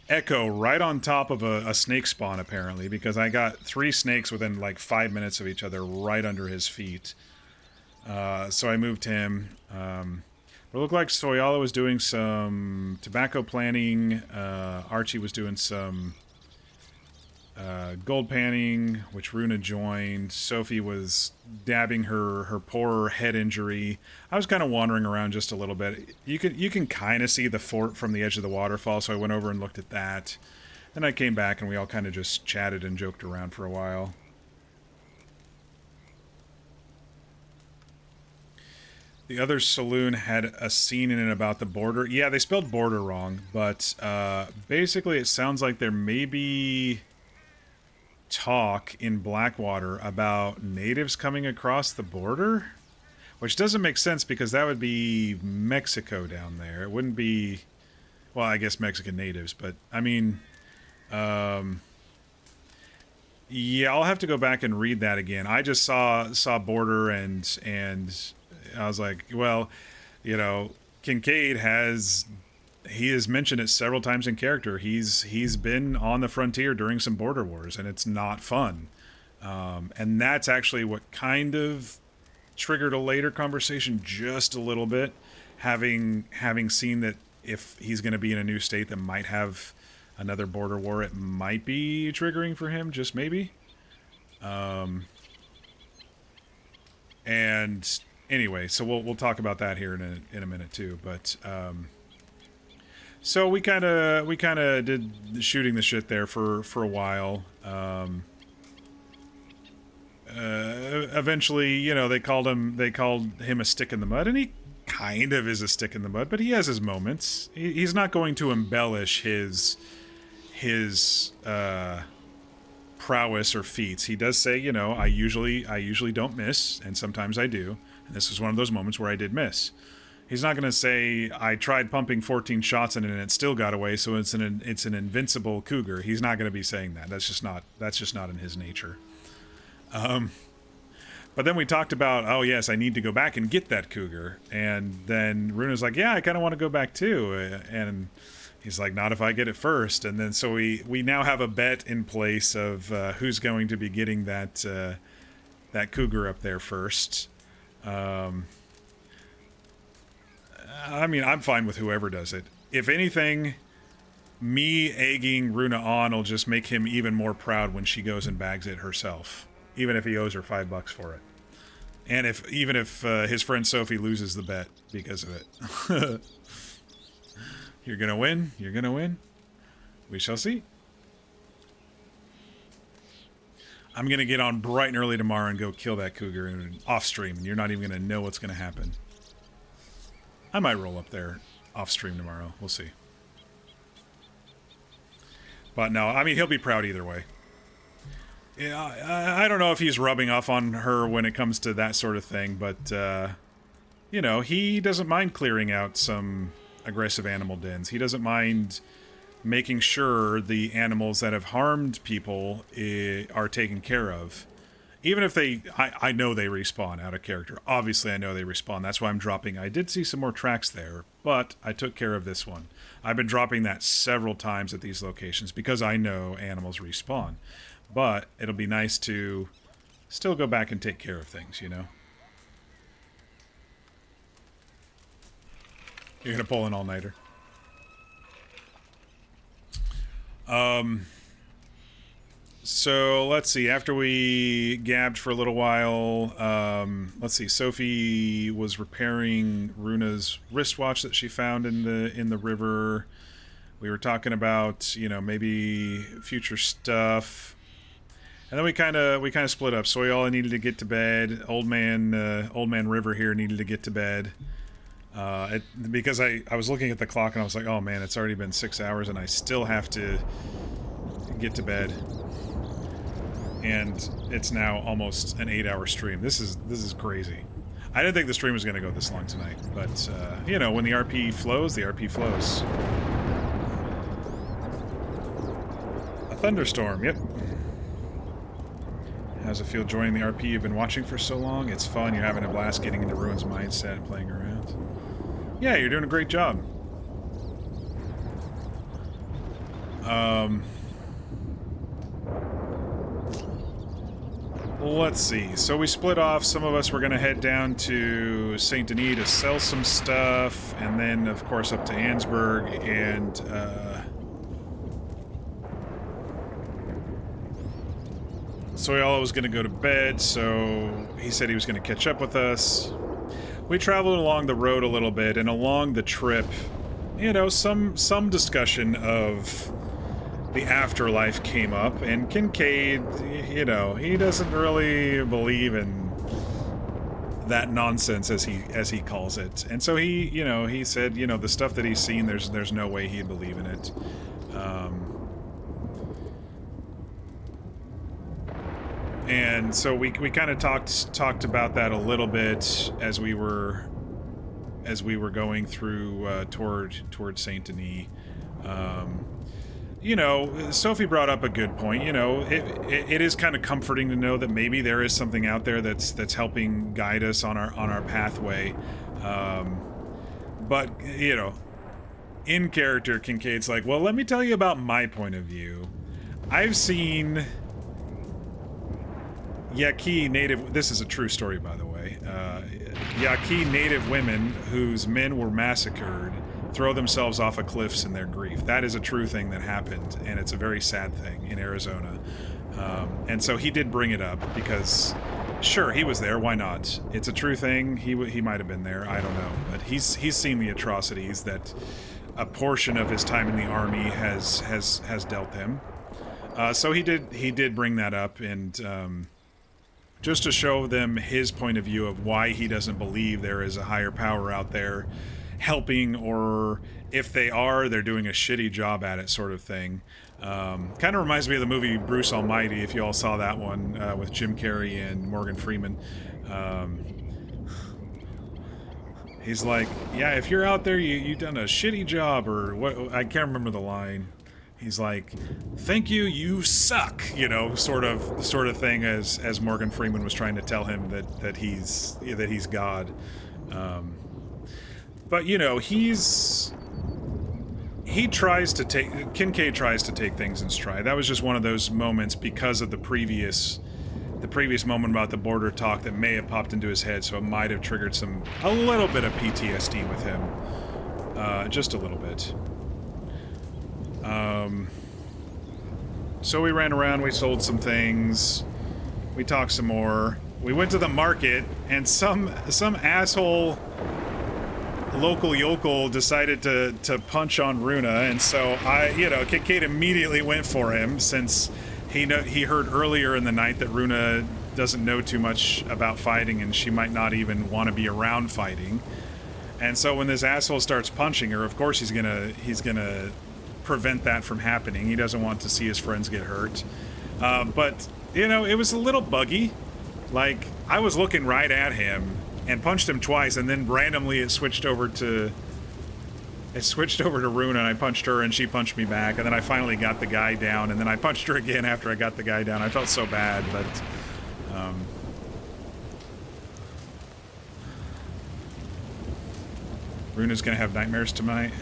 [SPEAKER 1] Echo right on top of a snake spawn, apparently, because I got 3 snakes within like 5 minutes of each other right under his feet. So I moved him. It looked like Soyala was doing some tobacco planting. Archie was doing some gold panning, which Runa joined. Sophie was dabbing her poor head injury. I was kind of wandering around just a little bit. You can kind of see the fort from the edge of the waterfall, so I went over and looked at that. Then I came back, and we all kind of just chatted and joked around for a while. The other saloon had a scene in it about the border. Yeah, they spelled border wrong, but basically it sounds like there may be talk in Blackwater about natives coming across the border, which doesn't make sense because that would be Mexico down there. It wouldn't be, well, I guess Mexican natives, but I mean, yeah, I'll have to go back and read that again. I just saw border and I was like, well, you know, Kincaid has mentioned it several times in character. He's been on the frontier during some border wars, and it's not fun. And that's actually what kind of triggered a later conversation just a little bit, having seen that if he's going to be in a new state that might have another border war, it might be triggering for him, just maybe. And anyway, so we'll talk about that here in a minute too. But so we kind of did shooting the shit there for a while. Eventually, you know, they called him a stick in the mud, and he kind of is a stick in the mud, but he has his moments. He's not going to embellish his prowess or feats. He does say, you know, I usually don't miss, and sometimes I do. And this was one of those moments where I did miss. He's not going to say I tried pumping 14 shots in it and it still got away, so it's an invincible cougar. He's not going to be saying that. That's just not in his nature. But then we talked about, oh yes, I need to go back and get that cougar. And then Runa's like, yeah, I kind of want to go back too. And he's like, not if I get it first. And then so we now have a bet in place of who's going to be getting that cougar up there first. I mean, I'm fine with whoever does it. If anything, me egging Runa on will just make him even more proud when she goes and bags it herself. Even if he owes her $5 for it. And even if his friend Sophie loses the bet because of it. You're gonna win? You're gonna win? We shall see. I'm gonna get on bright and early tomorrow and go kill that cougar off stream, and you're not even gonna know what's gonna happen. I might roll up there off stream tomorrow. We'll see. But no, I mean, he'll be proud either way. Yeah, I don't know if he's rubbing off on her when it comes to that sort of thing, but, you know, he doesn't mind clearing out some aggressive animal dens. He doesn't mind making sure the animals that have harmed people are taken care of. Even if I know they respawn out of character. Obviously, I know they respawn. That's why I'm dropping. I did see some more tracks there, but I took care of this one. I've been dropping that several times at these locations because I know animals respawn. But it'll be nice to still go back and take care of things, you know? You're gonna pull an all-nighter. So, let's see. After we gabbed for a little while, let's see. Sophie was repairing Runa's wristwatch that she found in the river. We were talking about, you know, maybe future stuff. And then we kind of split up. Soyala needed to get to bed. Old man River here needed to get to bed. Because I was looking at the clock and I was like, oh man, it's already been 6 hours and I still have to get to bed. And it's now almost an 8-hour stream. This is crazy. I didn't think the stream was going to go this long tonight, but you know, when the RP flows, the RP flows. A thunderstorm. Yep. How's it feel joining the RP you've been watching for so long? It's fun. You're having a blast getting into Ruin's mindset and playing around. Yeah, you're doing a great job. Let's see. So we split off. Some of us were going to head down to St. Denis to sell some stuff, and then, of course, up to Ansburg, and Soyala was going to go to bed, so he said he was going to catch up with us. We traveled along the road a little bit, and along the trip, you know, some discussion of the afterlife came up, and Kincaid, you know, he doesn't really believe in that nonsense as he calls it. And so he, you know, he said, you know, the stuff that he's seen, there's no way he'd believe in it. And so we kind of talked about that a little bit as we were going through toward Saint Denis. You know, Sophie brought up a good point. You know, it is kind of comforting to know that maybe there is something out there that's helping guide us on our pathway. But you know, in character, Kincaid's like, well, let me tell you about my point of view. I've seen Yaqui native, this is a true story by the way, Yaqui native women whose men were massacred throw themselves off of cliffs in their grief. That is a true thing that happened, and it's a very sad thing in Arizona. And so he did bring it up because Sure, he was there. Why not? It's a true thing. He might have been there. I don't know, but he's seen the atrocities that a portion of his time in the army has dealt him. So he did bring that up, and just to show them his point of view of why he doesn't believe there is a higher power out there helping, or if they are, they're doing a shitty job at it, sort of thing. Kind of reminds me of the movie Bruce Almighty, if you all saw that one, with Jim Carrey and Morgan Freeman. He's like, yeah, if you're out there, you've done a shitty job, or what? I can't remember the line. He's like, thank you, you suck, you know, sort of thing, as Morgan Freeman was trying to tell him that he's God. But you know, Kincaid tries to take things in stride. That was just one of those moments because of the previous moment about the border talk that may have popped into his head, so it might have triggered a little bit of PTSD with him. Just a little bit. So we ran around, we sold some things, we talked some more. We went to the market, and some asshole local yokel decided to punch on Runa, and so Kincaid immediately went for him, since he heard earlier in the night that Runa doesn't know too much about fighting, and she might not even want to be around fighting. And so when this asshole starts punching her, of course he's gonna prevent that from happening. He doesn't want to see his friends get hurt. But you know, it was a little buggy. Like, I was looking right at him and punched him twice, and then randomly it switched over to Runa, and I punched her, and she punched me back, and then I finally got the guy down, and then I punched her again after I got the guy down. I felt so bad, but Runa's gonna have nightmares tonight.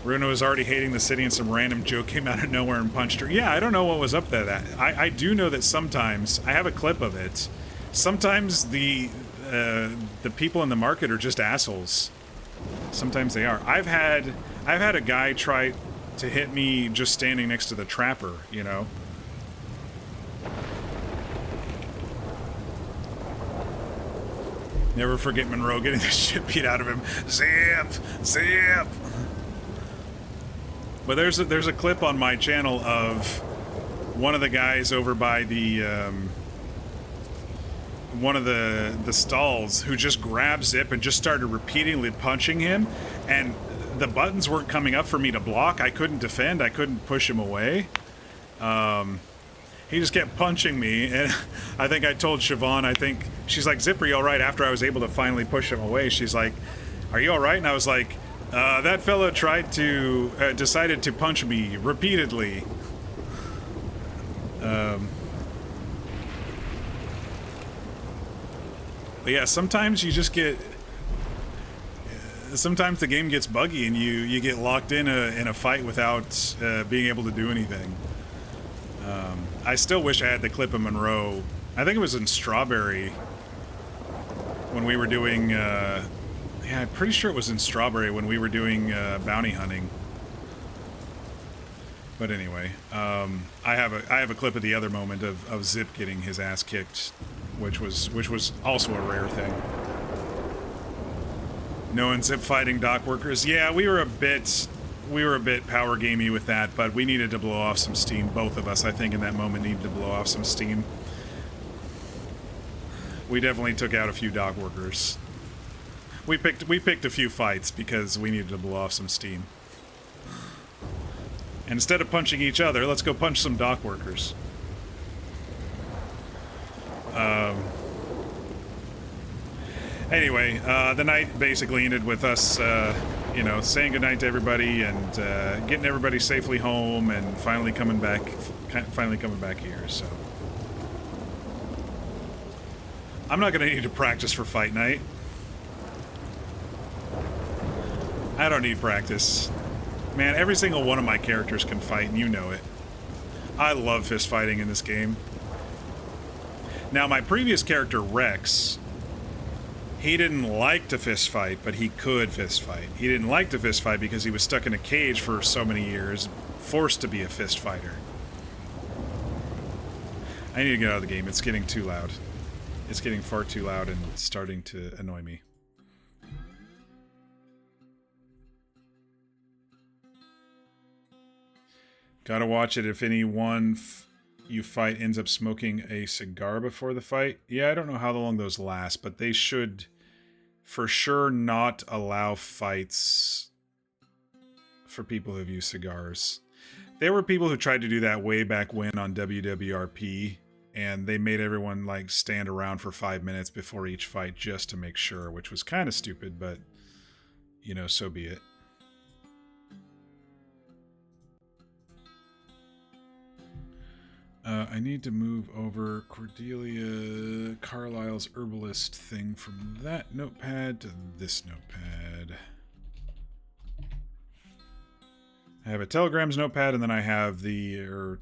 [SPEAKER 1] Runa was already hating the city, and some random Joe came out of nowhere and punched her. Yeah, I don't know what was up there. I do know that sometimes, I have a clip of it, sometimes the people in the market are just assholes. Sometimes they are. I've had a guy try to hit me just standing next to the trapper, you know. Never forget Monroe getting the shit beat out of him. Zip! Zip! But there's a clip on my channel of one of the guys over by the one of the stalls who just grabbed Zip and just started repeatedly punching him, and the buttons weren't coming up for me to block. I couldn't defend. I couldn't push him away. He just kept punching me, and I think I told Siobhan, she's like, Zip, are you all right? After I was able to finally push him away, she's like, are you all right? And I was like, that fellow decided to punch me repeatedly. But yeah, sometimes you just get... Sometimes the game gets buggy and you get locked in a fight without being able to do anything. I still wish I had the clip of Monroe. I think it was in Strawberry when we were doing... yeah, I'm pretty sure it was in Strawberry when we were doing bounty hunting. But anyway, I have a clip of the other moment of Zip getting his ass kicked, which was also a rare thing. Knowing Zip fighting dock workers, yeah, we were a bit power gamey with that, but we needed to blow off some steam. Both of us, I think, in that moment needed to blow off some steam. We definitely took out a few dock workers. We picked a few fights because we needed to blow off some steam. And instead of punching each other, let's go punch some dock workers. Anyway, the night basically ended with us, saying goodnight to everybody and getting everybody safely home, and finally coming back here. So I'm not gonna need to practice for fight night. I don't need practice. Man, every single one of my characters can fight, and you know it. I love fist fighting in this game. Now, my previous character, Rex, he didn't like to fist fight, but he could fist fight. He didn't like to fist fight because he was stuck in a cage for so many years, forced to be a fist fighter. I need to get out of the game. It's getting too loud. It's getting far too loud and starting to annoy me. Gotta watch it if anyone you fight ends up smoking a cigar before the fight. Yeah, I don't know how long those last, but they should for sure not allow fights for people who've used cigars. There were people who tried to do that way back when on WWRP, and they made everyone like stand around for 5 minutes before each fight just to make sure, which was kind of stupid, but you know, so be it. I need to move over Cordelia Carlisle's herbalist thing from that notepad to this notepad. I have a telegrams notepad, and then I have the,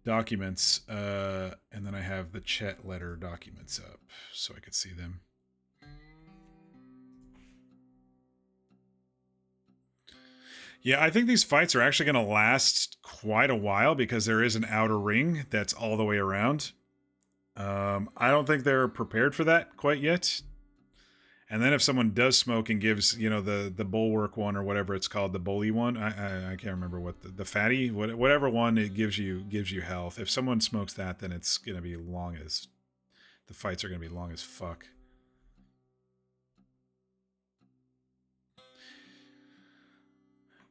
[SPEAKER 1] documents, and then I have the Chet letter documents up so I could see them. Yeah, I think these fights are actually going to last quite a while because there is an outer ring that's all the way around. I don't think they're prepared for that quite yet. And then if someone does smoke and gives, the bulwark one or whatever it's called, the bully one, I can't remember what the fatty, whatever one it gives you health. If someone smokes that, then it's going to be the fights are going to be long as fuck.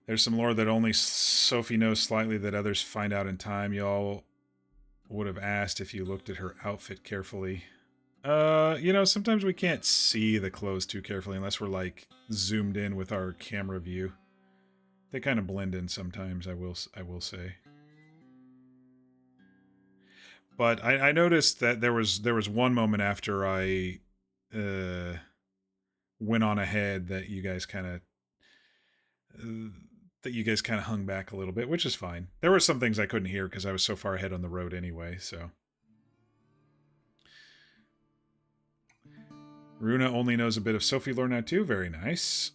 [SPEAKER 1] There's some lore that only Sophie knows slightly that others find out in time. Y'all would have asked if you looked at her outfit carefully. Sometimes we can't see the clothes too carefully unless we're like zoomed in with our camera view. They kind of blend in sometimes, I will say. But I noticed that there was one moment after I went on ahead that you guys kind of hung back a little bit, which is fine. There were some things I couldn't hear because I was so far ahead on the road anyway, so. Runa only knows a bit of Sophie lore now too. Very nice.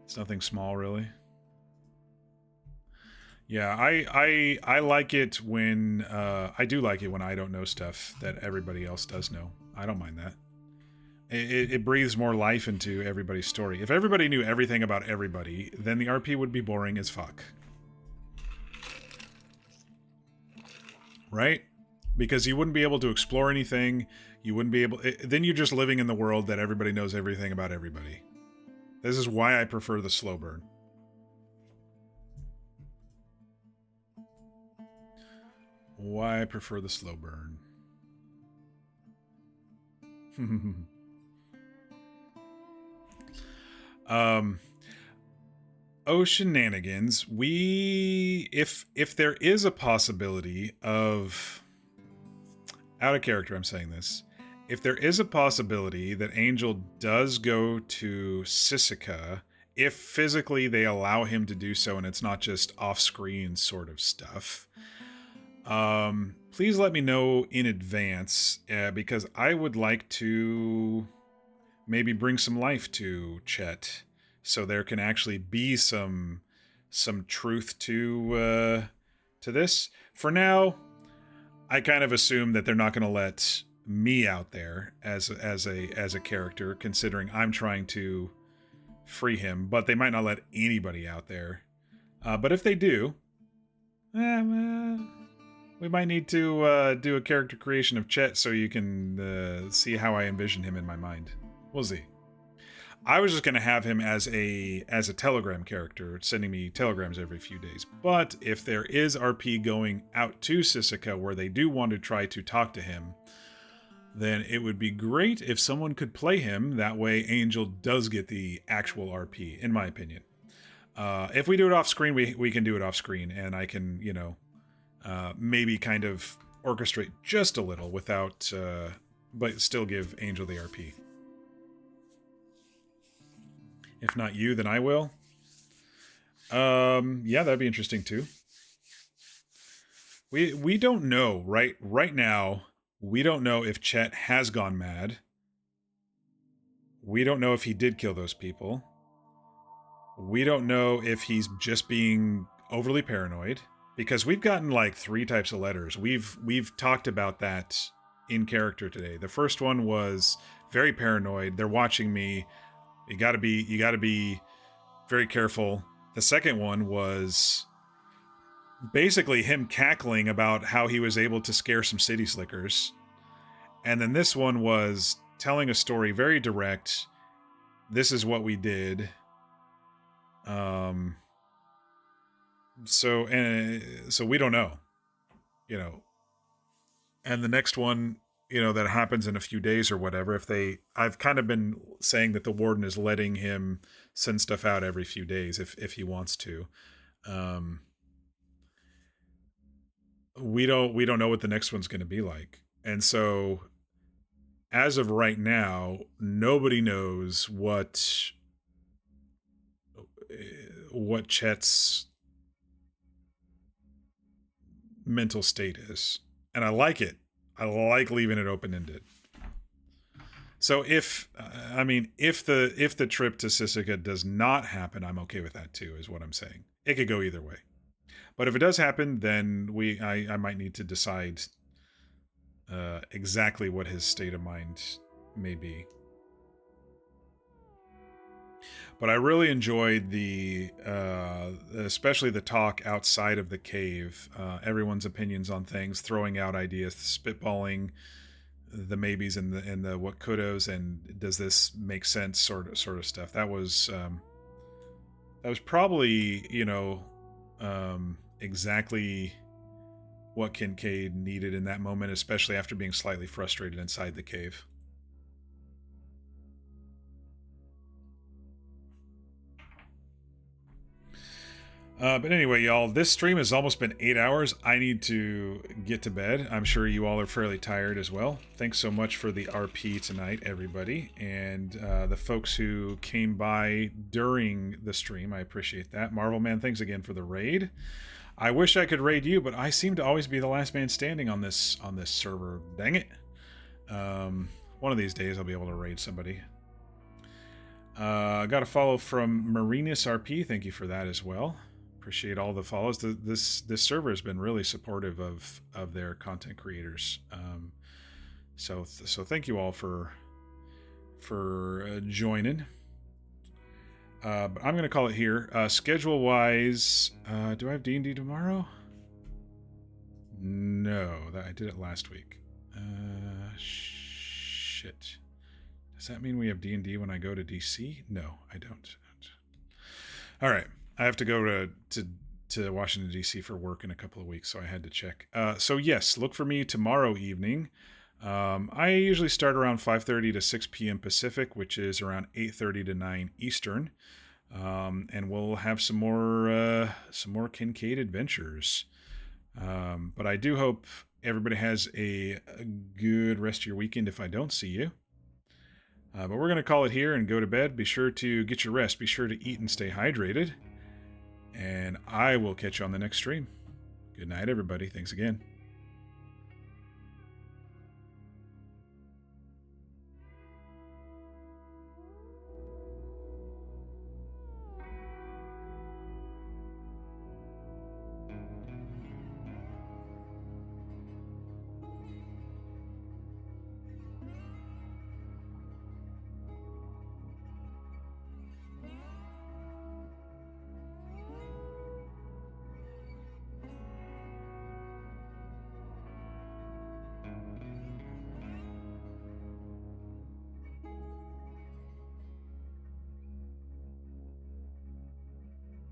[SPEAKER 1] It's nothing small, really. Yeah, I like it when I do like it when I don't know stuff that everybody else does know. I don't mind that. It breathes more life into everybody's story. If everybody knew everything about everybody, then the RP would be boring as fuck. Right? Because you wouldn't be able to explore anything. You wouldn't be able... Then you're just living in the world that everybody knows everything about everybody. This is why I prefer the slow burn. Why I prefer the slow burn. Shenanigans. If there is a possibility of, out of character I'm saying this, if there is a possibility that Angel does go to Sisika, if physically they allow him to do so and it's not just off-screen sort of stuff, please let me know in advance, because I would like to maybe bring some life to Chet, so there can actually be some truth to this. For now, I kind of assume that they're not going to let me out there as a character, considering I'm trying to free him, but they might not let anybody out there. But if they do, we might need to do a character creation of Chet so you can see how I envision him in my mind. We'll see. I was just going to have him as a telegram character, sending me telegrams every few days. But if there is RP going out to Sisika where they do want to try to talk to him, then it would be great if someone could play him. That way Angel does get the actual RP, in my opinion. If we do it off screen, we can do it off screen, and I can, maybe kind of orchestrate just a little without, but still give Angel the RP. If not you, then I will. Yeah, that'd be interesting too. We don't know, right now, we don't know if Chet has gone mad. We don't know if he did kill those people. We don't know if he's just being overly paranoid, because we've gotten like 3 types of letters. We've talked about that in character today. The first one was very paranoid. They're watching me. You got to be very careful. The second one was basically him cackling about how he was able to scare some city slickers. And then this one was telling a story, very direct. This is what we did. So we don't know, you know. And the next one, you know, that happens in a few days or whatever, I've kind of been saying that the warden is letting him send stuff out every few days if he wants to. We don't know what the next one's going to be like. And so as of right now, nobody knows what Chet's mental state is. And I like it. I like leaving it open-ended. So if the trip to Sisika does not happen, I'm okay with that too, is what I'm saying. It could go either way. But if it does happen, then I might need to decide exactly what his state of mind may be. But I really enjoyed especially the talk outside of the cave. Everyone's opinions on things, throwing out ideas, spitballing the maybes and the what could'ves, and does this make sense, sort of stuff. That was probably, you know, exactly what Kincaid needed in that moment, especially after being slightly frustrated inside the cave. But anyway, y'all, this stream has almost been 8 hours. I need to get to bed. I'm sure you all are fairly tired as well. Thanks so much for the RP tonight, everybody. And the folks who came by during the stream, I appreciate that. Marvel Man, thanks again for the raid. I wish I could raid you, but I seem to always be the last man standing on this server. Dang it. One of these days I'll be able to raid somebody. Got a follow from Marinus RP. Thank you for that as well. Appreciate all the follows. This server has been really supportive of their content creators. So thank you all for joining. But I'm gonna call it here. Schedule wise, do I have D&D tomorrow? No, I did it last week. Shit. Does that mean we have D&D when I go to DC? No, I don't. All right. I have to go to Washington, D.C. for work in a couple of weeks, so I had to check. So yes, look for me tomorrow evening. I usually start around 5:30 to 6 p.m. Pacific, which is around 8:30 to 9 Eastern. And we'll have some more Kincaid adventures. But I do hope everybody has a good rest of your weekend if I don't see you. But we're going to call it here and go to bed. Be sure to get your rest. Be sure to eat and stay hydrated. And I will catch you on the next stream. Good night, everybody. Thanks again.